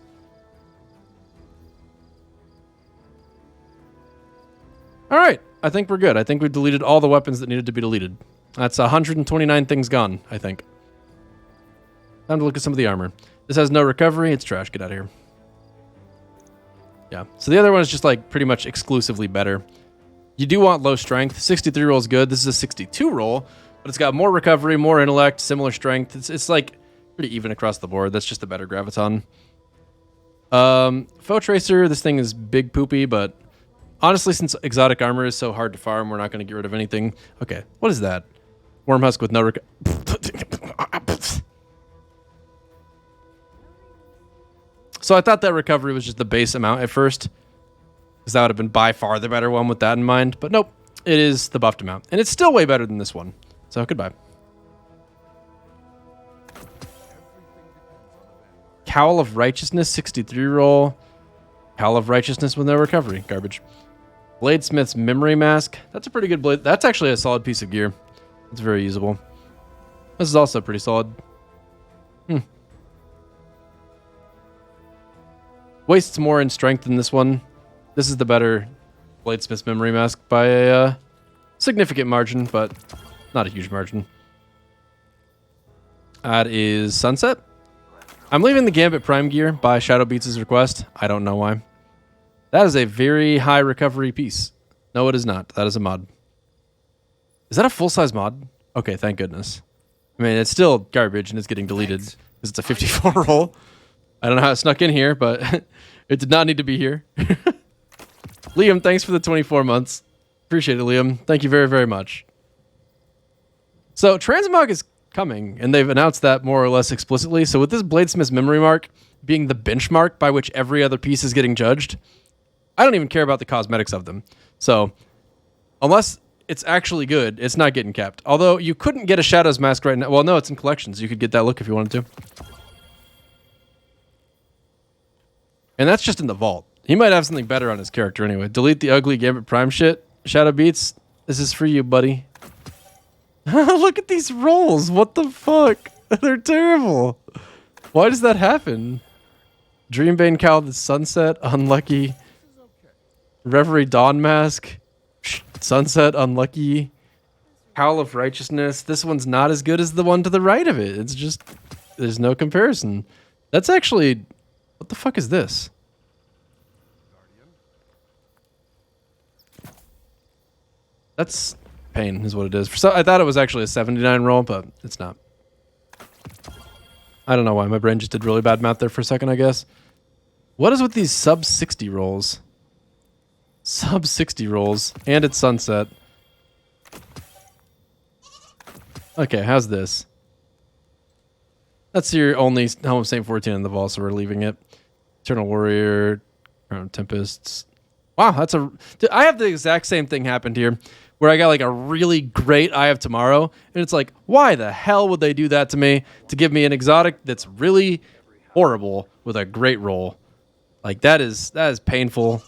All right, I think we're good. I think we deleted all the weapons that needed to be deleted. That's 129 things gone, I think. Time to look at some of the armor. This has no recovery. It's trash. Get out of here. Yeah, so the other one is just like pretty much exclusively better. You do want low strength. 63 roll is good. This is a 62 roll. But it's got more recovery, more intellect, similar strength. It's like pretty even across the board. That's just a better graviton. Foe Tracer, this thing is big poopy, but honestly, since exotic armor is so hard to farm, we're not going to get rid of anything. Okay, what is that? Worm Husk with no So I thought that recovery was just the base amount at first, because that would have been by far the better one with that in mind. But nope, it is the buffed amount. And it's still way better than this one. So goodbye. Cowl of Righteousness, 63 roll. Cowl of Righteousness with no recovery. Garbage. Bladesmith's Memory Mask. That's a pretty good blade. That's actually a solid piece of gear. It's very usable. This is also pretty solid. Wastes more in strength than this one. This is the better Bladesmith's Memory Mask by a significant margin, but not a huge margin. That is Sunset. I'm leaving the Gambit Prime gear by Shadow Beats' request. I don't know why. That is a very high recovery piece. No, it is not. That is a mod. Is that a full-size mod? Okay, thank goodness. I mean, it's still garbage and it's getting deleted because it's a 54 roll. I don't know how it snuck in here, but it did not need to be here. Liam, thanks for the 24 months. Appreciate it, Liam. Thank you very, very much. So Transmog is coming, and they've announced that more or less explicitly. So with this Bladesmith's Memory Mark being the benchmark by which every other piece is getting judged, I don't even care about the cosmetics of them. So unless it's actually good, it's not getting kept. Although you couldn't get a Shadows Mask right now. Well, no, it's in collections. You could get that look if you wanted to. And that's just in the vault. He might have something better on his character anyway. Delete the ugly Gambit Prime shit. Shadow Beats, this is for you, buddy. Look at these rolls. What the fuck? They're terrible. Why does that happen? Dreambane Cowl, the Sunset, unlucky. Reverie Dawn Mask, Sunset, unlucky. Cowl of Righteousness. This one's not as good as the one to the right of it. It's just, there's no comparison. That's actually... What the fuck is this? That's pain is what it is. So I thought it was actually a 79 roll, but it's not. I don't know why. My brain just did really bad math there for a second, I guess. What is with these sub 60 rolls? Sub 60 rolls. And it's Sunset. Okay, how's this? That's your only Helm of Saint 14 in the vault, so we're leaving it. Eternal Warrior, Tempests. Wow, that's a... I have the exact same thing happened here, where I got like a really great Eye of Tomorrow, and it's like, why the hell would they do that to me to give me an exotic that's really horrible with a great roll? Like, that is painful.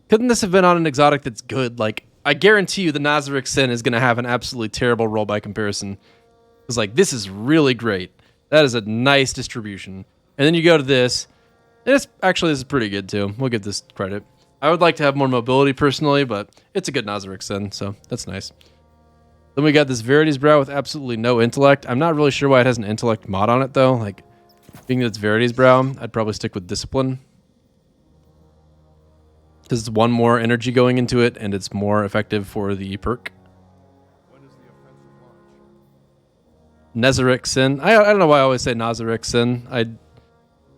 Couldn't this have been on an exotic that's good? Like, I guarantee you the Nazarick Sin is going to have an absolutely terrible roll by comparison. It's like, this is really great. That is a nice distribution. And then you go to this, and it's actually, this is pretty good too. We'll give this credit. I would like to have more mobility personally, but it's a good Nazarick Sin, so that's nice. Then we got this Verity's Brow with absolutely no intellect. I'm not really sure why it has an intellect mod on it though. Like, being that it's Verity's Brow, I'd probably stick with Discipline. Because it's one more energy going into it, and it's more effective for the perk. Nazarick Sin. I don't know why I always say Nazarick Sin.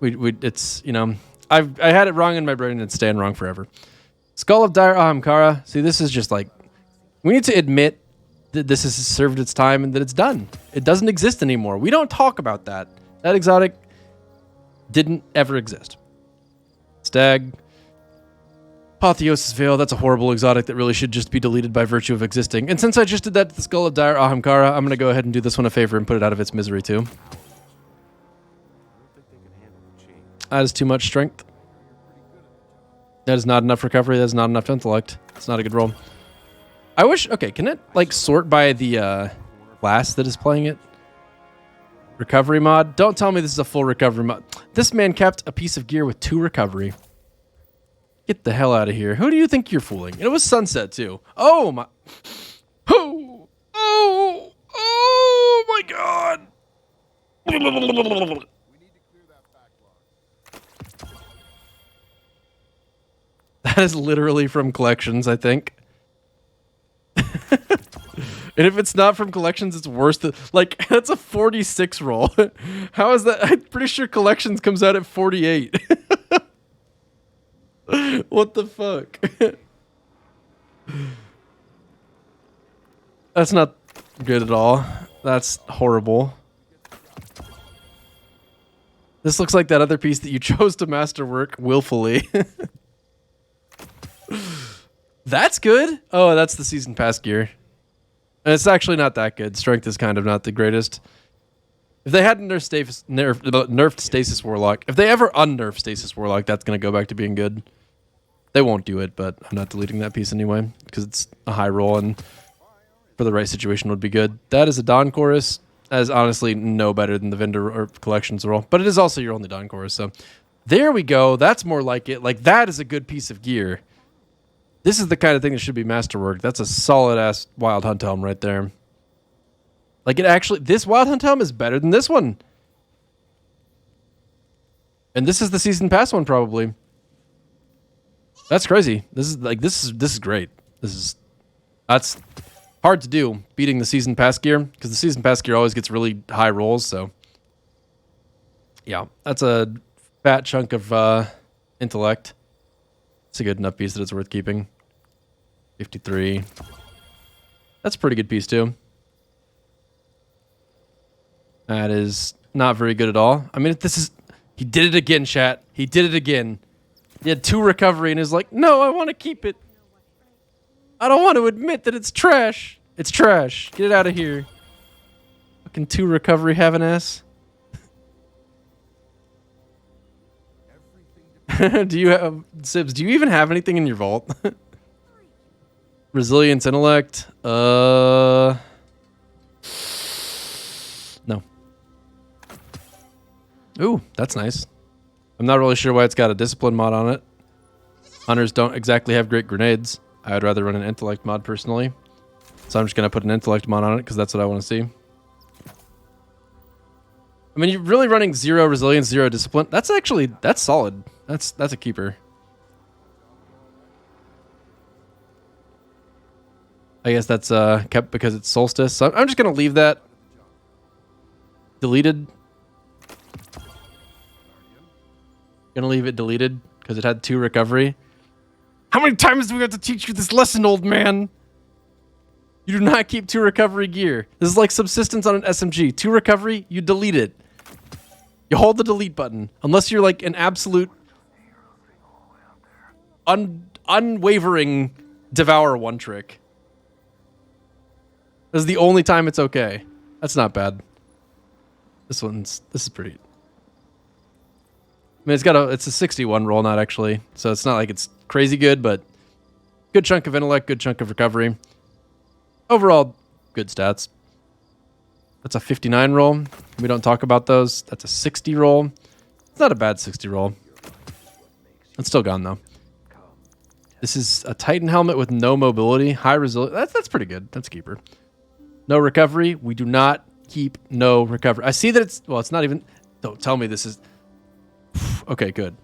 It's, you know, I had it wrong in my brain and it's staying wrong forever. Skull of Dire Ahamkara. See, this is just like, we need to admit that this has served its time and that it's done. It doesn't exist anymore. We don't talk about that. That exotic didn't ever exist. Stag. Apotheosis Veil, that's a horrible exotic that really should just be deleted by virtue of existing. And since I just did that to the Skull of Dire Ahamkara, I'm going to go ahead and do this one a favor and put it out of its misery too. That is too much strength. That is not enough recovery. That is not enough intellect. It's not a good roll. I wish... Okay, can it like sort by the class that is playing it? Recovery mod? Don't tell me this is a full recovery mod. This man kept a piece of gear with 2 recovery. Get the hell out of here. Who do you think you're fooling? And it was Sunset too. Oh my... Oh! Oh! Oh my god! That is literally from collections, I think. And if it's not from collections, it's worse than, like, that's a 46 roll. How is that? I'm pretty sure collections comes out at 48. What the fuck? That's not good at all. That's horrible. This looks like that other piece that you chose to masterwork willfully. That's good. Oh, that's the season pass gear. And it's actually not that good. Strength is kind of not the greatest. If they hadn't nerfed Stasis Warlock, if they ever unnerf Stasis Warlock, that's going to go back to being good. They won't do it, but I'm not deleting that piece anyway, because it's a high roll and for the right situation would be good. That is a Dawn Chorus. That is honestly no better than the vendor or collections roll, but it is also your only Dawn Chorus, so there we go. That's more like it. Like, that is a good piece of gear. This is the kind of thing that should be masterwork. That's a solid-ass Wild Hunt Helm right there. Like, it actually... This Wild Hunt Helm is better than this one. And this is the Season Pass one, probably. That's crazy. This is great. That's hard to do, beating the Season Pass gear, because the Season Pass gear always gets really high rolls, so... Yeah, that's a fat chunk of intellect. It's a good enough piece that it's worth keeping. 53. That's a pretty good piece, too. That is not very good at all. I mean, this is... He did it again, chat. He did it again. He had 2 recovery and is like, no, I want to keep it. I don't want to admit that it's trash. It's trash. Get it out of here. Fucking 2 recovery having ass. Do you have... Sibs, do you even have anything in your vault? Resilience, intellect. No. Ooh, that's nice. I'm not really sure why it's got a discipline mod on it. Hunters don't exactly have great grenades. I would rather run an intellect mod personally. So I'm just going to put an intellect mod on it because that's what I want to see. I mean, you're really running 0 resilience, 0 discipline. That's actually... That's solid. That's a keeper. I guess that's kept because it's Solstice. So I'm just going to leave that deleted. Gonna leave it deleted because it had 2 recovery. How many times do we have to teach you this lesson, old man? You do not keep 2 recovery gear. This is like subsistence on an SMG. 2 recovery, you delete it. You hold the delete button. Unless you're like an absolute unwavering devour one trick. This is the only time it's okay. That's not bad. This is pretty... I mean, it's a 61 roll, not actually. So it's not like it's crazy good, but good chunk of intellect, good chunk of recovery. Overall, good stats. That's a 59 roll. We don't talk about those. That's a 60 roll. It's not a bad 60 roll. It's still gone, though. This is a Titan helmet with no mobility, high resilience. That's pretty good. That's a keeper. No recovery. We do not keep no recovery. I see that it's... Well, it's not even... Don't tell me this is... Okay, good.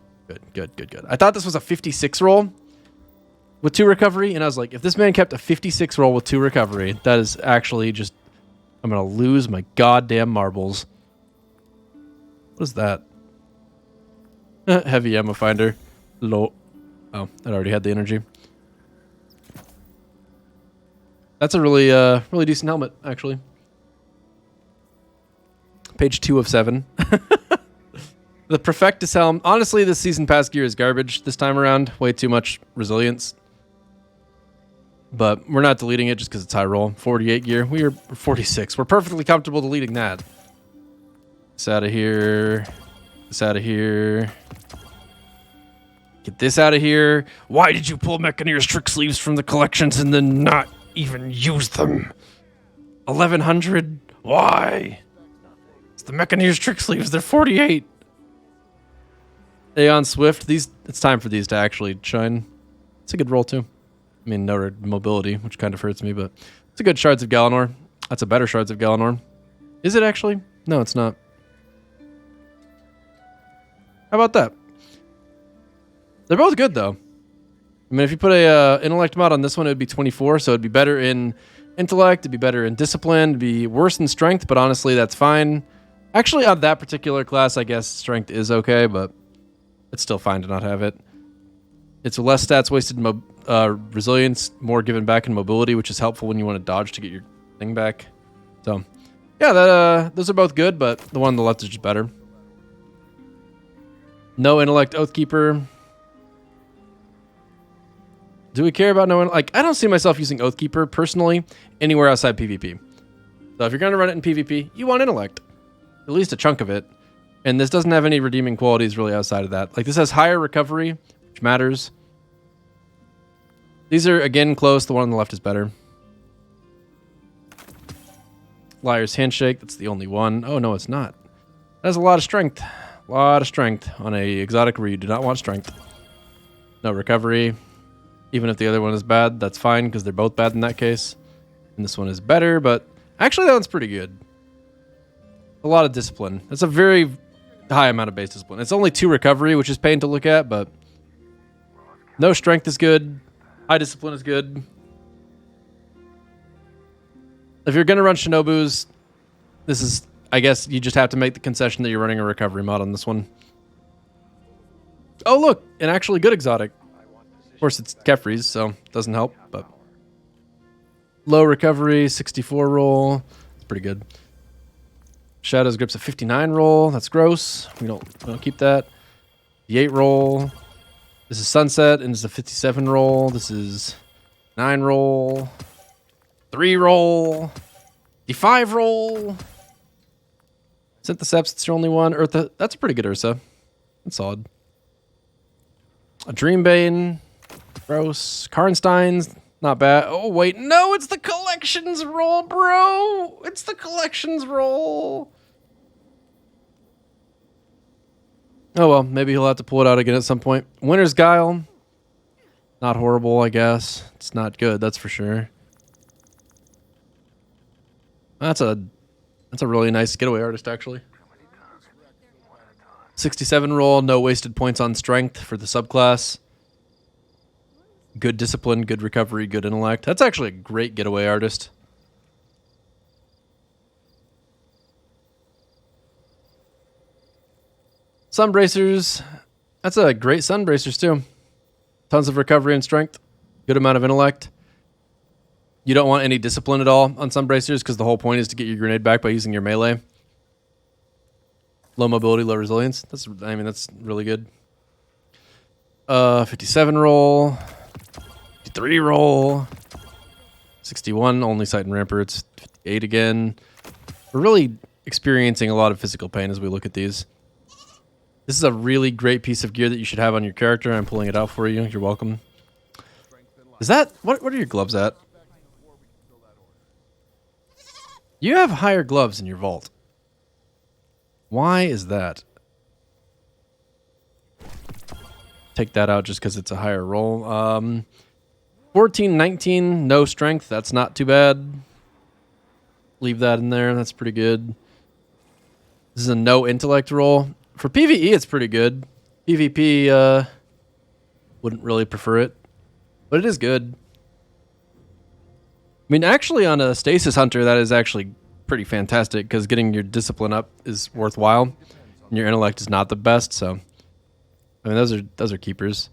Good. I thought this was a 56 roll with 2 recovery, and I was like, if this man kept a 56 roll with 2 recovery, that is actually just... I'm going to lose my goddamn marbles. What is that? Heavy ammo finder. Low. Oh, that already had the energy. That's a really, really decent helmet, actually. Page 2 of 7. The Perfectus helm. Honestly, this season pass gear is garbage this time around. Way too much resilience. But we're not deleting it just because it's high roll. 48 gear. We are 46. We're perfectly comfortable deleting that. This out of here. This out of here. Get this out of here. Why did you pull Mechaneer's trick sleeves from the collections and then not even use them? 1100? Why? It's the Mechaneer's trick sleeves. They're 48. Aeon Swift. It's time for these to actually shine. It's a good roll too. I mean, no mobility, which kind of hurts me, but it's a good Shards of Galanor. That's a better Shards of Galanor. Is it actually? No, it's not. How about that? They're both good though. I mean, if you put a intellect mod on this one, it would be 24, so it'd be better in intellect, to be better in discipline, to be worse in strength, but honestly, that's fine. Actually, on that particular class, I guess strength is okay, but it's still fine to not have it. It's less stats wasted in resilience, more given back in mobility, which is helpful when you want to dodge to get your thing back. So, yeah, those are both good, but the one on the left is just better. No intellect, Oathkeeper. Do we care about no one? Like, I don't see myself using Oathkeeper personally anywhere outside PvP. So if you're going to run it in PvP, you want intellect. At least a chunk of it. And this doesn't have any redeeming qualities really outside of that. Like, this has higher recovery, which matters. These are, again, close. The one on the left is better. Liar's Handshake. That's the only one. Oh, no, it's not. That has a lot of strength. A lot of strength on a exotic where you do not want strength. No recovery. Even if the other one is bad, that's fine because they're both bad in that case. And this one is better, but actually that one's pretty good. A lot of discipline. That's a very high amount of base discipline. It's only 2 recovery, which is pain to look at, but no strength is good. High discipline is good. If you're going to run Shinobus, this is, I guess you just have to make the concession that you're running a recovery mod on this one. Oh, look, an actually good exotic. Of course, it's Kefri's, so it doesn't help, but low recovery, 64 roll. It's pretty good. Shadow's Grip's a 59 roll. That's gross. We don't keep that. The 8 roll. This is Sunset, and it's a 57 roll. This is 9 roll. 3 roll. The 5 roll. Syntheseps, it's your only one. Ursa, that's a pretty good Ursa. That's solid. A Dreambane. Gross. Karnstein's not bad. Oh, wait. No, it's the collections roll, bro. It's the collections roll. Oh, well. Maybe he'll have to pull it out again at some point. Winter's Guile. Not horrible, I guess. It's not good, that's for sure. That's a really nice getaway artist, actually. 67 roll. No wasted points on strength for the subclass. Good discipline, good recovery, good intellect. That's actually a great getaway artist. Sunbracers. That's a great Sunbracers too. Tons of recovery and strength. Good amount of intellect. You don't want any discipline at all on Sunbracers because the whole point is to get your grenade back by using your melee. Low mobility, low resilience. That's really good. 57 roll. 53 roll. 61, only sight and ramparts. 58 again. We're really experiencing a lot of physical pain as we look at these. This is a really great piece of gear that you should have on your character. I'm pulling it out for you. You're welcome. Is that... What are your gloves at? You have higher gloves in your vault. Why is that? Take that out just because it's a higher roll. 14, 19, no strength. That's not too bad. Leave that in there. That's pretty good. This is a no intellect roll. For PvE, it's pretty good. PvP, wouldn't really prefer it. But it is good. I mean, actually, on a Stasis Hunter, that is actually pretty fantastic because getting your discipline up is worthwhile. And your intellect is not the best, so... I mean, those are keepers.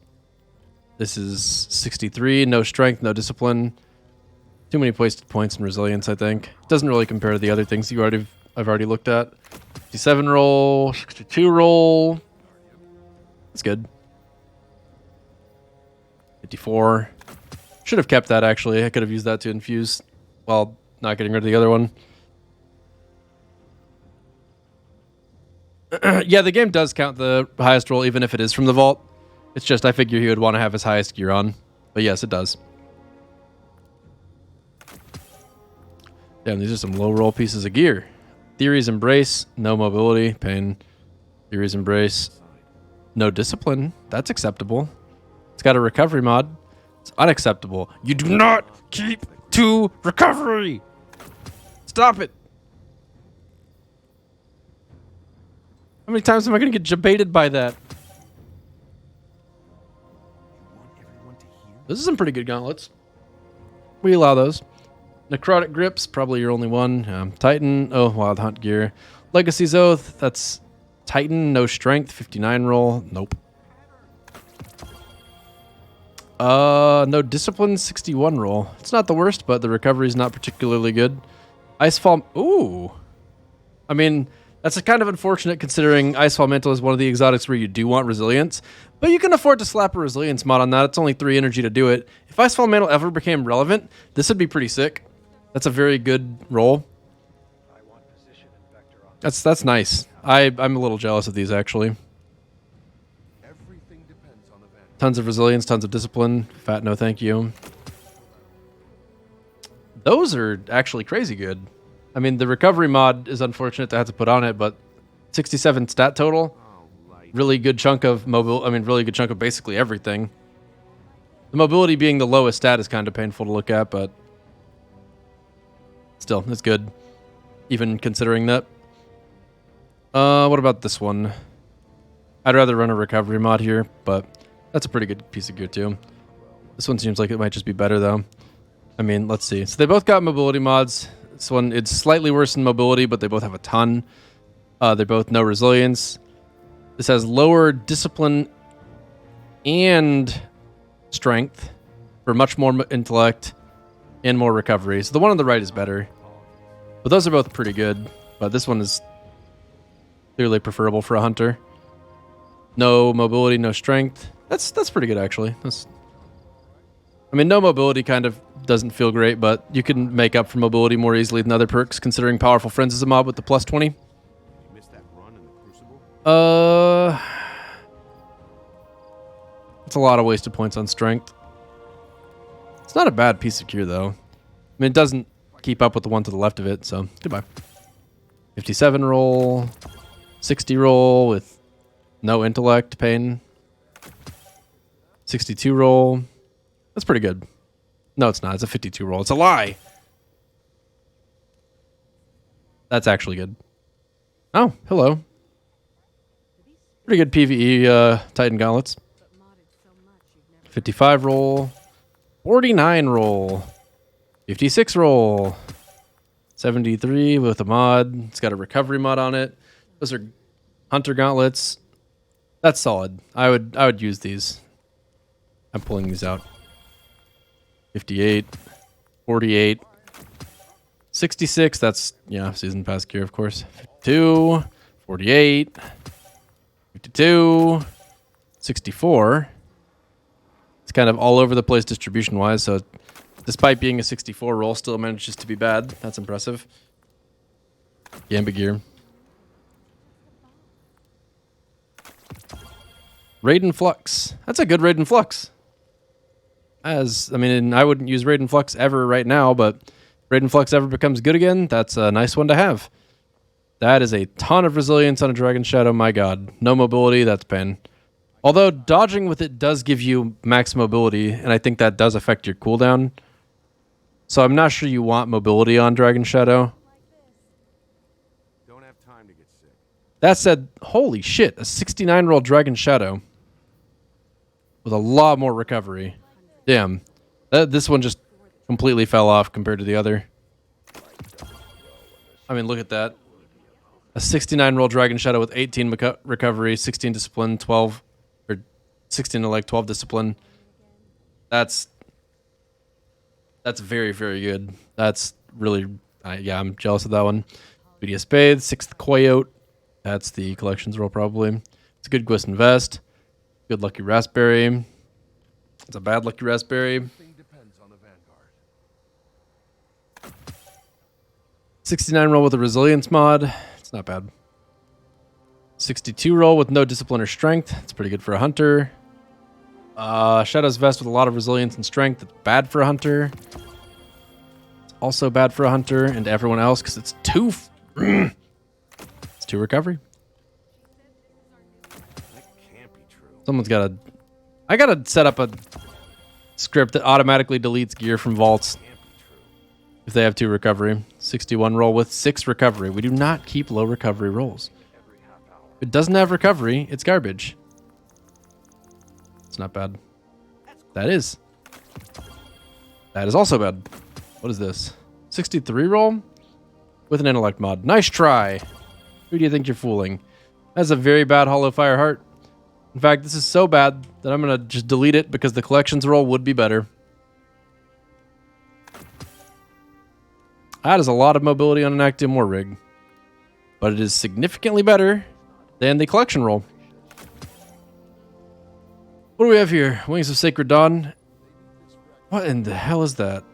This is 63, no strength, no discipline. Too many wasted points in resilience, I think. Doesn't really compare to the other things I've already looked at. 57 roll, 62 roll. That's good. 54. Should have kept that, actually. I could have used that to infuse while not getting rid of the other one. Yeah, the game does count the highest roll, even if it is from the vault. It's just I figure he would want to have his highest gear on. But yes, it does. Damn, these are some low roll pieces of gear. Theory's Embrace, no mobility, pain. Theory's Embrace, no discipline. That's acceptable. It's got a recovery mod. It's unacceptable. You do not keep 2 recovery. Stop it. How many times am I going to get jebaited by that? This is some pretty good gauntlets. We allow those. Necrotic Grips, probably your only one. Titan, oh, Wild Hunt Gear. Legacy's Oath, that's Titan, no Strength, 59 roll. Nope. No Discipline, 61 roll. It's not the worst, but the recovery is not particularly good. Icefall, ooh. I mean, that's kind of unfortunate considering Icefall Mantle is one of the exotics where you do want resilience, but you can afford to slap a resilience mod on that. It's only 3 energy to do it. If Icefall Mantle ever became relevant, this would be pretty sick. That's a very good roll. That's nice. I'm a little jealous of these actually. Tons of resilience, tons of discipline. Fat no thank you. Those are actually crazy good. I mean, the recovery mod is unfortunate to have to put on it, but 67 stat total. Really good chunk of really good chunk of basically everything. The mobility being the lowest stat is kind of painful to look at, but still, it's good. Even considering that. What about this one? I'd rather run a recovery mod here, but that's a pretty good piece of gear too. This one seems like it might just be better though. I mean, let's see. So they both got mobility mods. This one, it's slightly worse in mobility, but they both have a ton. They both no resilience. This has lower discipline and strength for much more intellect and more recovery. So the one on the right is better. But those are both pretty good. But this one is clearly preferable for a hunter. No mobility, no strength. That's pretty good actually. I mean, no mobility kind of doesn't feel great, but you can make up for mobility more easily than other perks, considering Powerful Friends is a mob with the plus 20. It's a lot of wasted points on strength. It's not a bad piece of gear, though. I mean, it doesn't keep up with the one to the left of it, so goodbye. 57 roll, 60 roll with no intellect pain. 62 roll. That's pretty good. No, it's not. It's a 52 roll. It's a lie. That's actually good. Oh, hello. Pretty good PvE Titan Gauntlets. 55 roll. 49 roll. 56 roll. 73 with a mod. It's got a recovery mod on it. Those are Hunter Gauntlets. That's solid. I would use these. I'm pulling these out. 58, 48, 66, that's, yeah, season pass gear, of course. 52, 48, 52, 64. It's kind of all over the place distribution-wise, so despite being a 64 roll, still manages to be bad. That's impressive. Gambit gear. Raiden Flux. That's a good Raiden Flux. I mean, I wouldn't use Raiden Flux ever right now, but if Raiden Flux ever becomes good again, that's a nice one to have. That is a ton of resilience on a Dragon Shadow, my god. No mobility, that's pain. Although dodging with it does give you max mobility, and I think that does affect your cooldown. So I'm not sure you want mobility on Dragon Shadow. Don't have time to get sick. That said, holy shit, a 69 roll Dragon Shadow with a lot more recovery. Damn. This one just completely fell off compared to the other. I mean, look at that. A 69 roll Dragon Shadow with 18 recovery, 16 discipline, 12, or 16 to like 12 discipline. That's very, very good. That's really, yeah, I'm jealous of that one. BDS Spade, 6th Coyote. That's the collections roll probably. It's a good Gwist Vest. Good Lucky Raspberry. It's a bad Lucky Raspberry. 69 roll with a resilience mod. It's not bad. 62 roll with no discipline or strength. It's pretty good for a hunter. Shadow's Vest with a lot of resilience and strength. It's bad for a hunter. It's also bad for a hunter and everyone else because it's 2. It's 2 recovery. That can't be true. Someone's got to... I got to set up a script that automatically deletes gear from vaults if they have 2 recovery. 61 roll with 6 recovery. We do not keep low recovery rolls. If it doesn't have recovery, it's garbage. It's not bad. That is. That is also bad. What is this? 63 roll with an intellect mod. Nice try. Who do you think you're fooling? That's a very bad Hollow Fire Heart. In fact, this is so bad that I'm going to just delete it because the collections roll would be better. That is a lot of mobility on an Actium War rig. But it is significantly better than the collection roll. What do we have here? Wings of Sacred Dawn. What in the hell is that?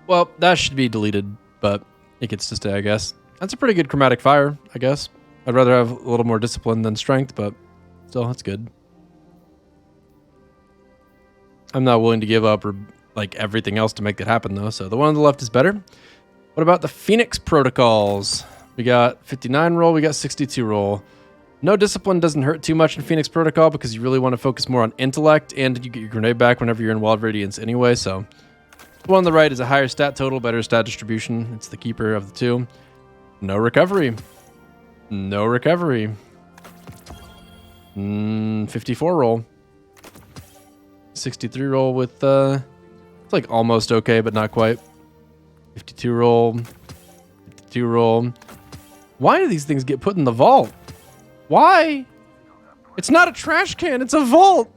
Well, that should be deleted, but it gets to stay, I guess. That's a pretty good chromatic fire, I guess. I'd rather have a little more discipline than strength, but still, that's good. I'm not willing to give up or like everything else to make that happen, though, so the one on the left is better. What about the Phoenix Protocols? We got 59 roll, we got 62 roll. No discipline doesn't hurt too much in Phoenix Protocol because you really want to focus more on intellect, and you get your grenade back whenever you're in Wild Radiance anyway, so... The one on the right is a higher stat total, better stat distribution. It's the keeper of the two. No recovery. No recovery. 54 roll. 63 roll with, it's like almost okay, but not quite. 52 roll. 52 roll. Why do these things get put in the vault? Why? It's not a trash can, it's a vault.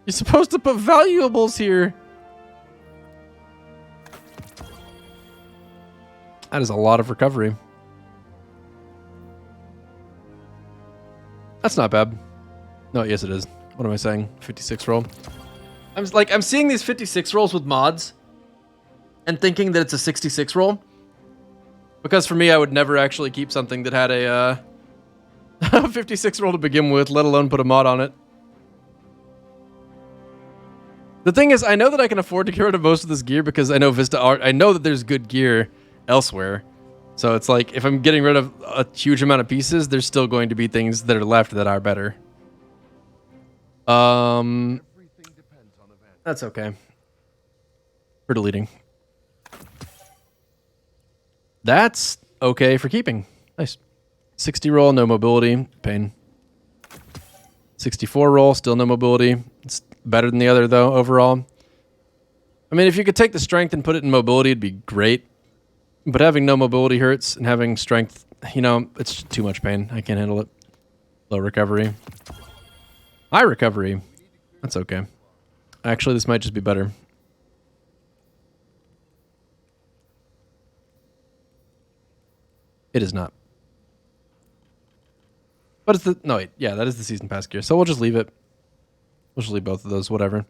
You're supposed to put valuables here. That is a lot of recovery. That's not bad. No, yes it is. What am I saying? 56 roll. I'm seeing these 56 rolls with mods and thinking that it's a 66 roll. Because for me, I would never actually keep something that had a 56 roll to begin with, let alone put a mod on it. The thing is, I know that I can afford to get rid of most of this gear because I know Vista Art. I know that there's good gear elsewhere. So it's like, if I'm getting rid of a huge amount of pieces, there's still going to be things that are left that are better. That's okay. For deleting. That's okay for keeping. Nice. 60 roll, no mobility. Pain. 64 roll, still no mobility. It's better than the other, though, overall. I mean, if you could take the strength and put it in mobility, it'd be great. But having no mobility hurts, and having strength, you know, it's too much pain. I can't handle it. Low recovery. High recovery. That's okay. Actually, this might just be better. It is not. But it's the... No, wait. Yeah, that is the season pass gear. So we'll just leave it. We'll just leave both of those, whatever.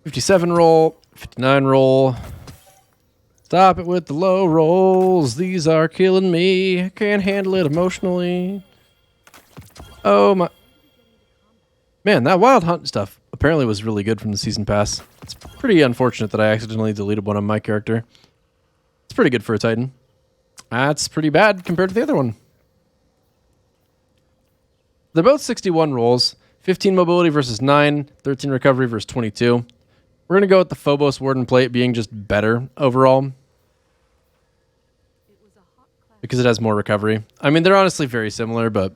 57 roll. 59 roll. Stop it with the low rolls. These are killing me. I can't handle it emotionally. Oh my... Man, that Wild Hunt stuff apparently was really good from the season pass. It's pretty unfortunate that I accidentally deleted one on my character. It's pretty good for a Titan. That's pretty bad compared to the other one. They're both 61 rolls. 15 mobility versus 9. 13 recovery versus 22. We're going to go with the Phobos Warden Plate being just better overall. Because it has more recovery. I mean, they're honestly very similar, but...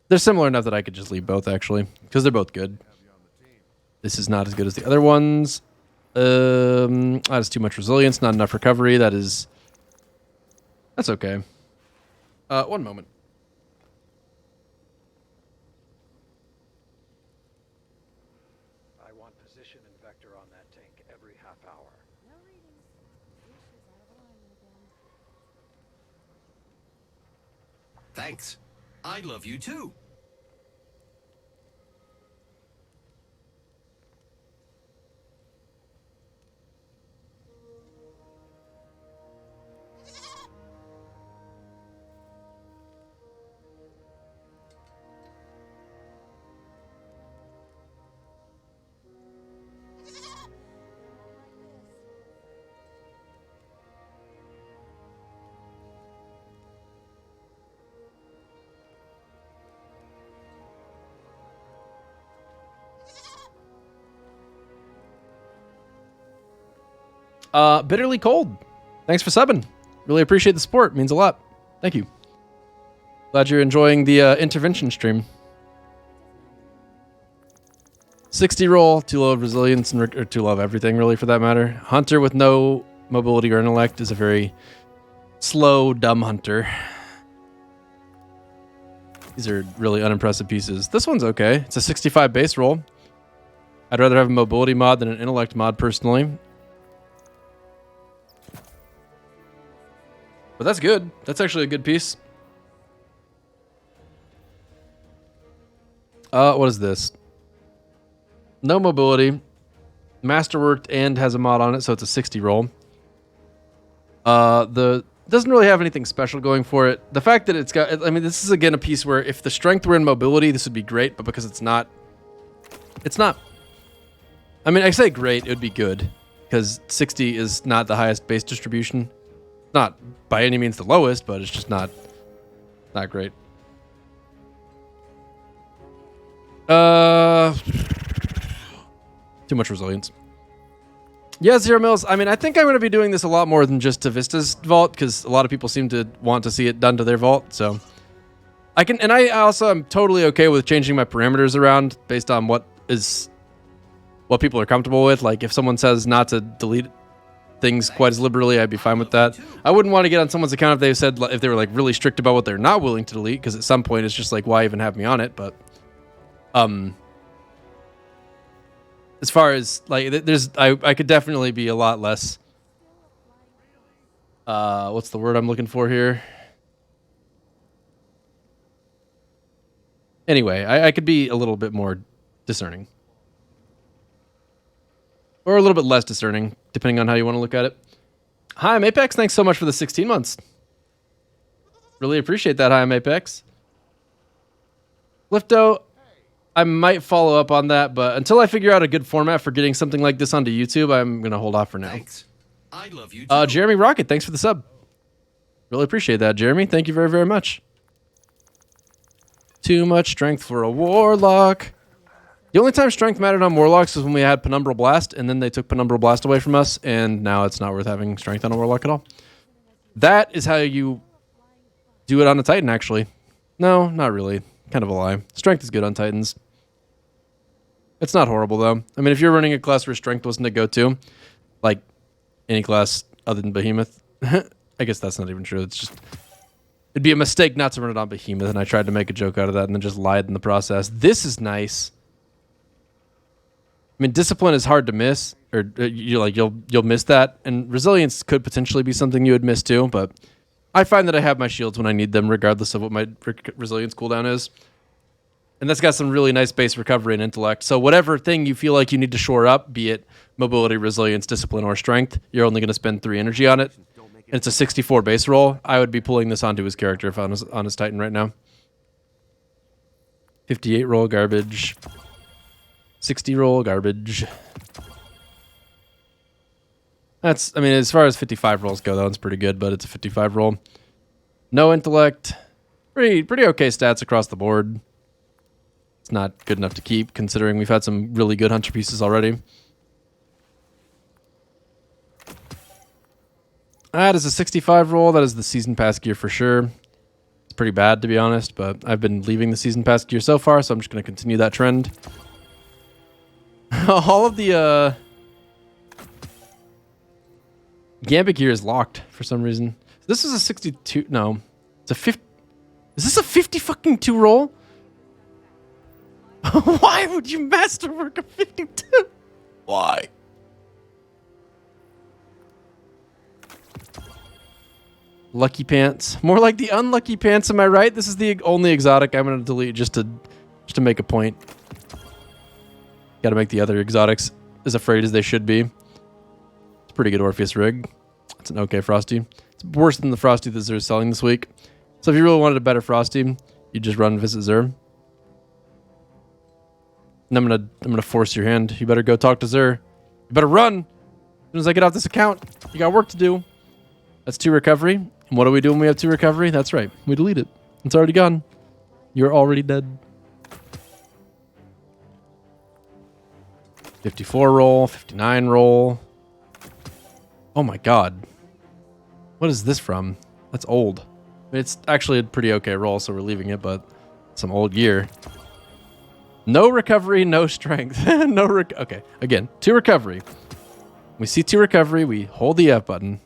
They're similar enough that I could just leave both, actually. Because they're both good. This is not as good as the other ones. That is too much resilience, not enough recovery. That is... That's okay. One moment. I want position and vector on that tank every half hour. No reading. Wishes out of alignment again. Thanks. I love you too. Bitterly Cold. Thanks for subbing. Really appreciate the support. Means a lot. Thank you. Glad you're enjoying the intervention stream. 60 roll, too low of resilience, and or too low of everything, really, for that matter. Hunter with no mobility or intellect is a very slow, dumb hunter. These are really unimpressive pieces. This one's okay. It's a 65 base roll. I'd rather have a mobility mod than an intellect mod, personally. But that's good. That's actually a good piece. What is this? No mobility. Masterworked and has a mod on it, so it's a 60 roll. The doesn't really have anything special going for it. The fact that it's got, I mean, this is again a piece where if the strength were in mobility, this would be great, but because it's not. I mean, I say great, it would be good, because 60 is not the highest base distribution. Not by any means the lowest, but it's just not great. Too much resilience. Yeah, 0 mils. I mean, I think I'm going to be doing this a lot more than just to Vista's vault, because a lot of people seem to want to see it done to their vault. So I can, and I also am totally okay with changing my parameters around based on what people are comfortable with. Like if someone says not to delete things quite as liberally, I'd be fine with that. I wouldn't want to get on someone's account if they said, if they were like really strict about what they're not willing to delete, because at some point it's just like, why even have me on it? But as far as like, I could definitely be a lot less. What's the word I'm looking for here? Anyway, I could be a little bit more discerning. Or a little bit less discerning, depending on how you want to look at it. Hi, I'm Apex. Thanks so much for the 16 months. Really appreciate that, hi, I'm Apex. Lifto, I might follow up on that, but until I figure out a good format for getting something like this onto YouTube, I'm going to hold off for now. Thanks. I love you too. Jeremy Rocket, thanks for the sub. Really appreciate that, Jeremy. Thank you very, very much. Too much strength for a warlock. The only time strength mattered on warlocks was when we had Penumbral Blast, and then they took Penumbral Blast away from us, and now it's not worth having strength on a warlock at all. That is how you do it on a Titan, actually. No, not really. Kind of a lie. Strength is good on Titans. It's not horrible, though. I mean, if you're running a class where strength wasn't a go-to, like any class other than Behemoth, I guess that's not even true. It's just, it'd be a mistake not to run it on Behemoth, and I tried to make a joke out of that and then just lied in the process. This is nice. I mean, discipline is hard to miss, or you'll miss that, and resilience could potentially be something you would miss too. But I find that I have my shields when I need them, regardless of what my resilience cooldown is, and that's got some really nice base recovery and intellect. So whatever thing you feel like you need to shore up, be it mobility, resilience, discipline, or strength, you're only going to spend 3 energy on it, and it's a 64 base roll. I would be pulling this onto his character if I was on his Titan right now. 58 roll garbage. 60 roll garbage. That's, I mean, as far as 55 rolls go, that one's pretty good, but it's a 55 roll. No intellect. Pretty okay stats across the board. It's not good enough to keep, considering we've had some really good hunter pieces already. That is a 65 roll. That is the season pass gear for sure. It's pretty bad, to be honest, but I've been leaving the season pass gear so far, so I'm just going to continue that trend. All of the Gambit gear is locked for some reason. This is a 62. No, it's a 50. Is this a 50 fucking 2 roll? Why would you masterwork a 52? Why? Lucky pants. More like the unlucky pants, am I right? This is the only exotic I'm going to delete just to make a point. Got to make the other exotics as afraid as they should be. It's a pretty good Orpheus rig. It's an okay Frosty. It's worse than the Frosty that Zer's selling this week. So if you really wanted a better Frosty, you just run and visit Zer. And I'm gonna force your hand. You better go talk to Zer. You better run. As soon as I get off this account, you got work to do. That's 2 recovery. And what do we do when we have 2 recovery? That's right. We delete it. It's already gone. You're already dead. 54 roll, 59 roll. Oh my god. What is this from? That's old. I mean, it's actually a pretty okay roll, so we're leaving it, but some old gear. No recovery, no strength. Okay, again, 2 recovery. We see 2 recovery, we hold the F button.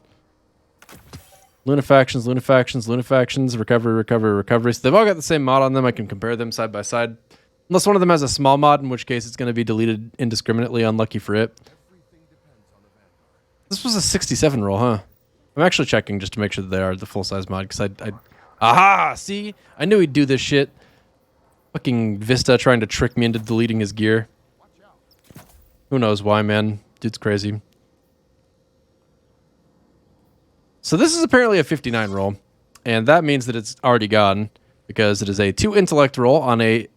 Lunafactions, Lunafactions, Lunafactions, recovery, recovery, recovery. So they've all got the same mod on them. I can compare them side by side. Unless one of them has a small mod, in which case it's going to be deleted indiscriminately, unlucky for it. This was a 67 roll, huh? I'm actually checking just to make sure that they are the full-size mod, because aha! See? I knew he'd do this shit. Fucking Vista trying to trick me into deleting his gear. Who knows why, man. Dude's crazy. So this is apparently a 59 roll, and that means that it's already gone, because it is a 2 intellect roll on a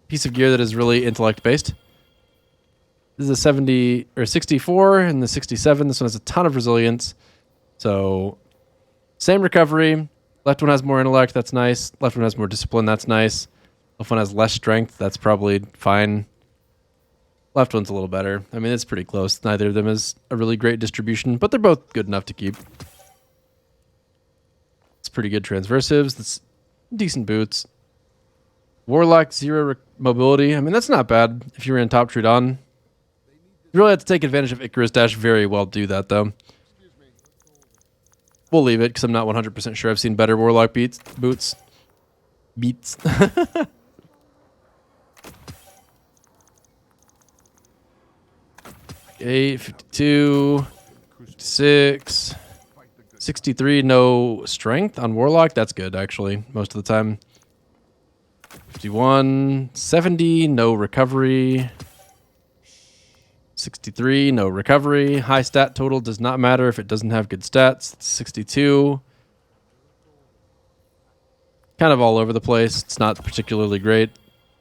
piece of gear that is really intellect-based. This is a 70 or 64 and the 67. This one has a ton of resilience. So same recovery. Left one has more intellect. That's nice. Left one has more discipline. That's nice. Left one has less strength. That's probably fine. Left one's a little better. I mean, it's pretty close. Neither of them is a really great distribution, but they're both good enough to keep. It's pretty good transversives. That's decent boots. Warlock, 0 mobility. I mean, that's not bad if you're in top Trudon. You really have to take advantage of Icarus Dash. Very well do that, though. We'll leave it, because I'm not 100% sure. I've seen better Warlock boots. Beats. Okay, 52, 56, 63, no strength on Warlock. That's good, actually, most of the time. 51, 70, no recovery. 63, no recovery. High stat total does not matter if it doesn't have good stats. 62. Kind of all over the place. It's not particularly great.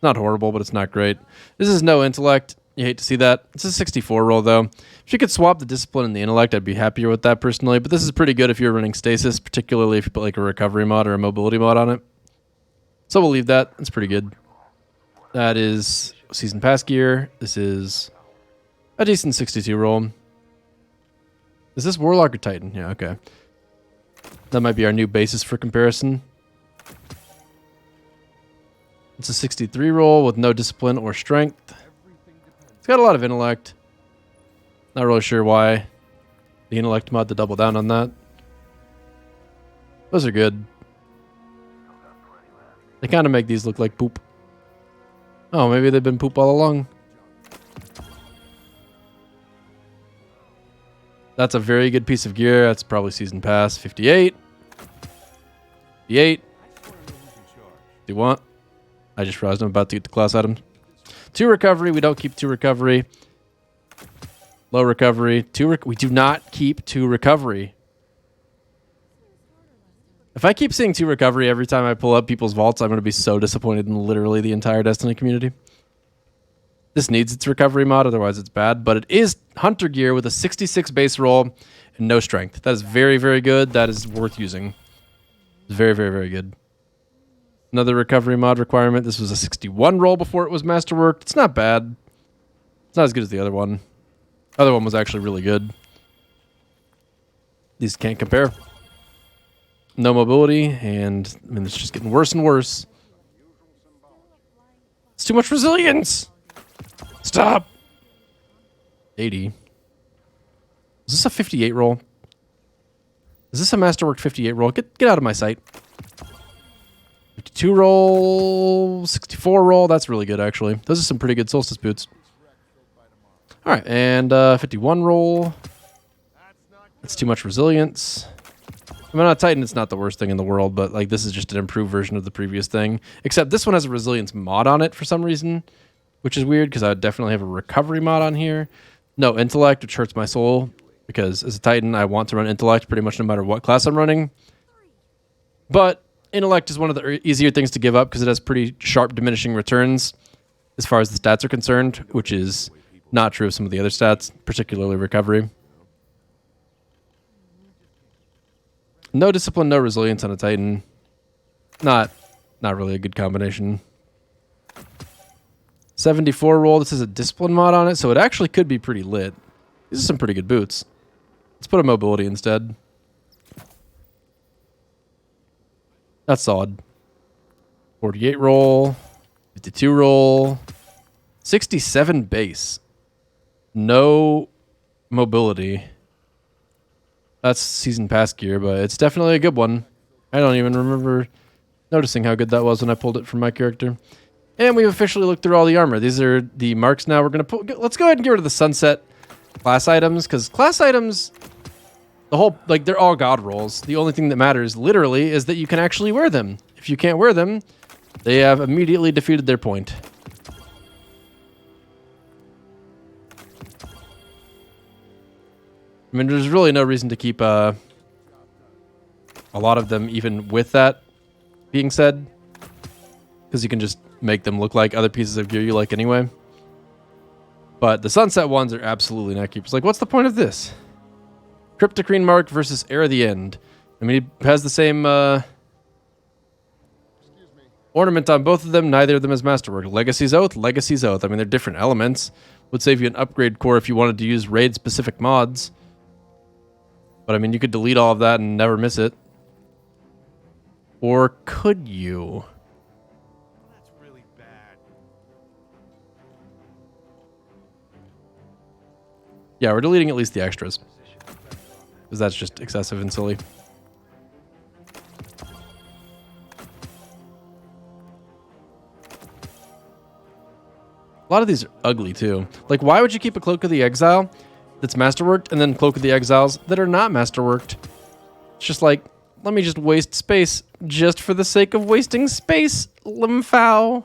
Not horrible, but it's not great. This is no intellect. You hate to see that. It's a 64 roll, though. If you could swap the discipline and the intellect, I'd be happier with that personally. But this is pretty good if you're running stasis, particularly if you put like a recovery mod or a mobility mod on it. So we'll leave that. It's pretty good. That is season pass gear. This is a decent 62 roll. Is this Warlock or Titan? Yeah, okay. That might be our new basis for comparison. It's a 63 roll with no discipline or strength. It's got a lot of intellect. Not really sure why the intellect mod to double down on that. Those are good. They kind of make these look like poop. Oh, maybe they've been poop all along. That's a very good piece of gear. That's probably season pass. 58. 58. Do you want? I just realized I'm about to get the class items. 2 recovery. We don't keep 2 recovery. Low recovery. We do not keep 2 recovery. If I keep seeing 2 recovery every time I pull up people's vaults, I'm going to be so disappointed in literally the entire Destiny community. This needs its recovery mod, otherwise it's bad. But it is Hunter gear with a 66 base roll and no strength. That is very, very good. That is worth using. Very, very, very good. Another recovery mod requirement. This was a 61 roll before it was masterworked. It's not bad. It's not as good as the other one. The other one was actually really good. These can't compare. No mobility, and I mean, it's just getting worse and worse. It's too much resilience. Stop. 80. Is this a 58 roll? Is this a masterwork 58 roll? Get out of my sight. 52 roll, 64 roll. That's really good, actually. Those are some pretty good solstice boots. All right, and 51 roll. That's too much resilience. I mean, on Titan, it's not the worst thing in the world, but like this is just an improved version of the previous thing. Except this one has a resilience mod on it for some reason, which is weird because I would definitely have a recovery mod on here. No intellect, which hurts my soul because as a Titan, I want to run intellect pretty much no matter what class I'm running. But intellect is one of the easier things to give up because it has pretty sharp diminishing returns as far as the stats are concerned, which is not true of some of the other stats, particularly recovery. No discipline, no resilience on a Titan. Not really a good combination. 74 roll. This is a discipline mod on it, so it actually could be pretty lit. These are some pretty good boots. Let's put a mobility instead. That's solid. 48 roll. 52 roll. 67 base. No mobility. That's season pass gear, but it's definitely a good one. I don't even remember noticing how good that was when I pulled it from my character. And we've officially looked through all the armor. These are the marks now. We're going to let's go ahead and get rid of the sunset class items, because class items, the whole, like, they're all god rolls. The only thing that matters, literally, is that you can actually wear them. If you can't wear them, they have immediately defeated their point. I mean, there's really no reason to keep a lot of them even with that being said, because you can just make them look like other pieces of gear you like anyway. But the sunset ones are absolutely not keepers. Like, what's the point of this? Cryptocrine Mark versus Heir of the End. I mean, he has the same ornament on both of them. Neither of them is Masterwork. Legacy's Oath, Legacy's Oath. I mean, they're different elements. Would save you an upgrade core if you wanted to use raid-specific mods. But, I mean, you could delete all of that and never miss it. Or could you? That's really bad. Yeah, we're deleting at least the extras, because that's just excessive and silly. A lot of these are ugly, too. Like, why would you keep a Cloak of the Exile that's masterworked, and then Cloak of the Exiles that are not masterworked? It's just like, let me just waste space just for the sake of wasting space, Limfow.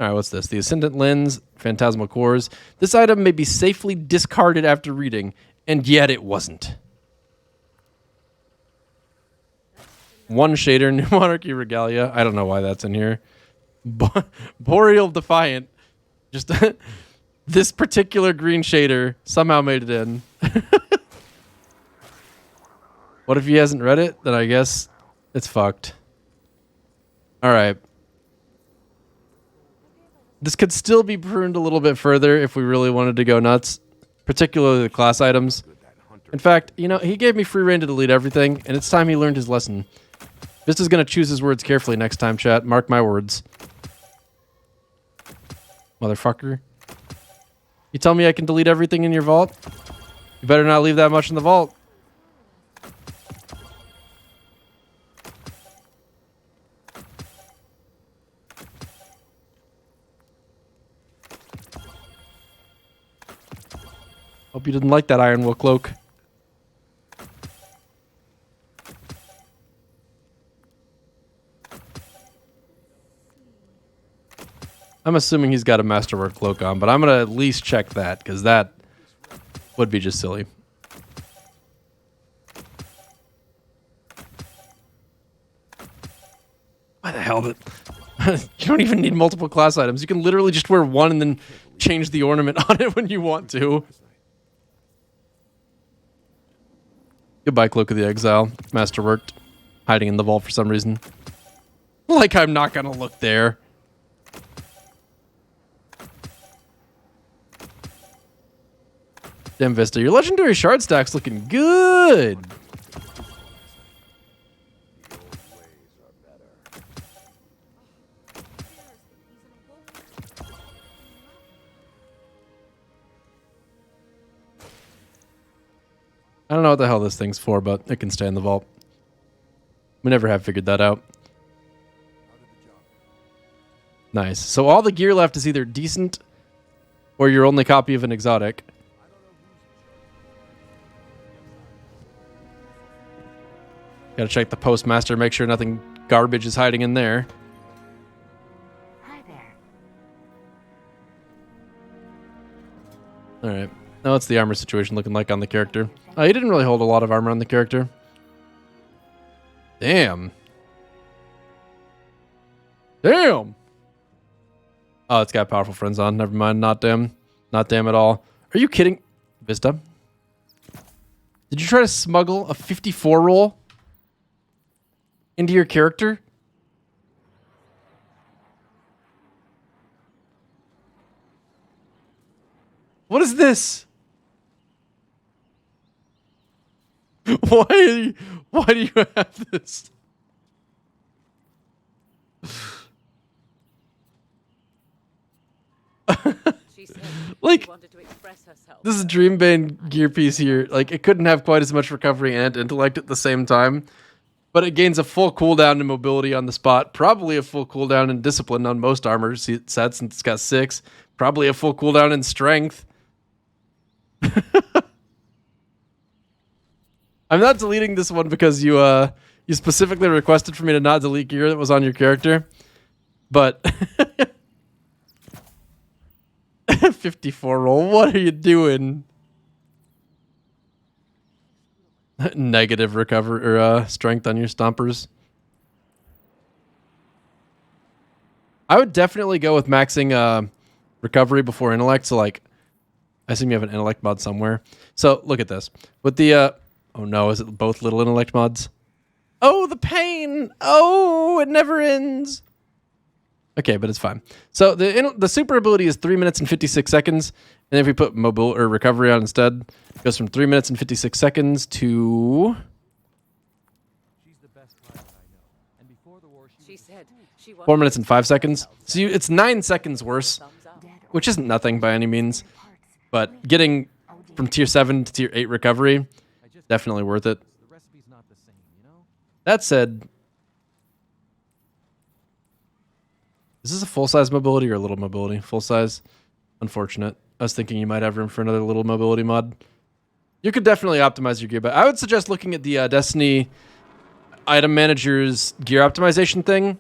Alright, what's this? The Ascendant Lens, Phantasmal Cores. This item may be safely discarded after reading, and yet it wasn't. One shader, New Monarchy Regalia. I don't know why that's in here. Boreal Defiant. Just this particular green shader somehow made it in. What if he hasn't read it? Then I guess it's fucked. Alright. This could still be pruned a little bit further if we really wanted to go nuts, particularly the class items. In fact, you know, he gave me free reign to delete everything, and it's time he learned his lesson. Vista's gonna choose his words carefully next time, chat. Mark my words. Motherfucker. You tell me I can delete everything in your vault? You better not leave that much in the vault. Hope you didn't like that Iron Will cloak. I'm assuming he's got a Masterwork cloak on, but I'm going to at least check that, because that would be just silly. Why the hell did... You don't even need multiple class items. You can literally just wear one and then change the ornament on it when you want to. Goodbye, Cloak of the Exile. Masterworked. Hiding in the vault for some reason. Like I'm not going to look there. Damn, Vista. Your legendary shard stack's looking good. I don't know what the hell this thing's for, but it can stay in the vault. We never have figured that out. Nice. So all the gear left is either decent or your only copy of an exotic. Gotta check the postmaster, make sure nothing garbage is hiding in there. Hi there. Alright. Now what's the armor situation looking like on the character? Oh, he didn't really hold a lot of armor on the character. Damn. Damn! Oh, it's got powerful friends on. Never mind. Not damn. Not damn at all. Are you kidding? Vista? Did you try to smuggle a 54 roll into your character? What is this? Why do you have this? Like, this is Dreambane gear piece here. Like, it couldn't have quite as much recovery and intellect at the same time. But it gains a full cooldown in mobility on the spot. Probably a full cooldown in discipline on most armor sets since it's got 6. Probably a full cooldown in strength. I'm not deleting this one because you specifically requested for me to not delete gear that was on your character. But 54 roll, what are you doing? Negative recover or strength on your stompers. I would definitely go with maxing recovery before intellect. So like, I assume you have an intellect mod somewhere. So look at this with the oh no, is it both little intellect mods? Oh, the pain! Oh, it never ends. Okay, but it's fine. So the super ability is 3 minutes and 56 seconds, and if we put mobile or recovery on instead, it goes from 3 minutes and 56 seconds to 4 minutes and 5 seconds. So it's 9 seconds worse, which isn't nothing by any means, but getting from tier 7 to tier 8 recovery, definitely worth it. That said, is this a full-size mobility or a little mobility? Full-size? Unfortunate. I was thinking you might have room for another little mobility mod. You could definitely optimize your gear, but I would suggest looking at the Destiny item manager's gear optimization thing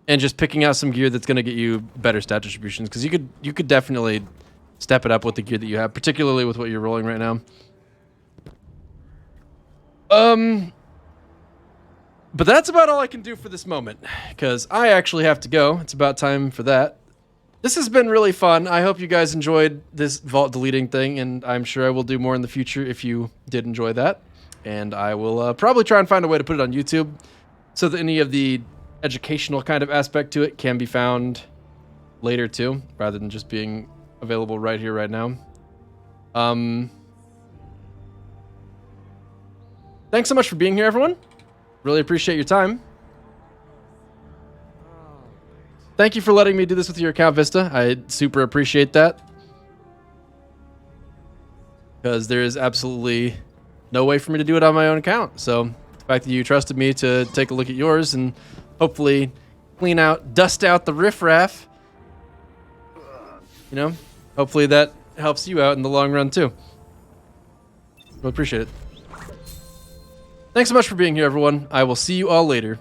and just picking out some gear that's going to get you better stat distributions, because you could definitely step it up with the gear that you have, particularly with what you're rolling right now. But that's about all I can do for this moment, because I actually have to go. It's about time for that. This has been really fun. I hope you guys enjoyed this vault deleting thing, and I'm sure I will do more in the future if you did enjoy that. And I will probably try and find a way to put it on YouTube so that any of the educational kind of aspect to it can be found later too, rather than just being available right here, right now. Thanks so much for being here, everyone. Really appreciate your time. Thank you for letting me do this with your account, Vista. I super appreciate that, because there is absolutely no way for me to do it on my own account. So the fact that you trusted me to take a look at yours and hopefully dust out the riffraff, you know, hopefully that helps you out in the long run too. Well, appreciate it. Thanks so much for being here, everyone. I will see you all later.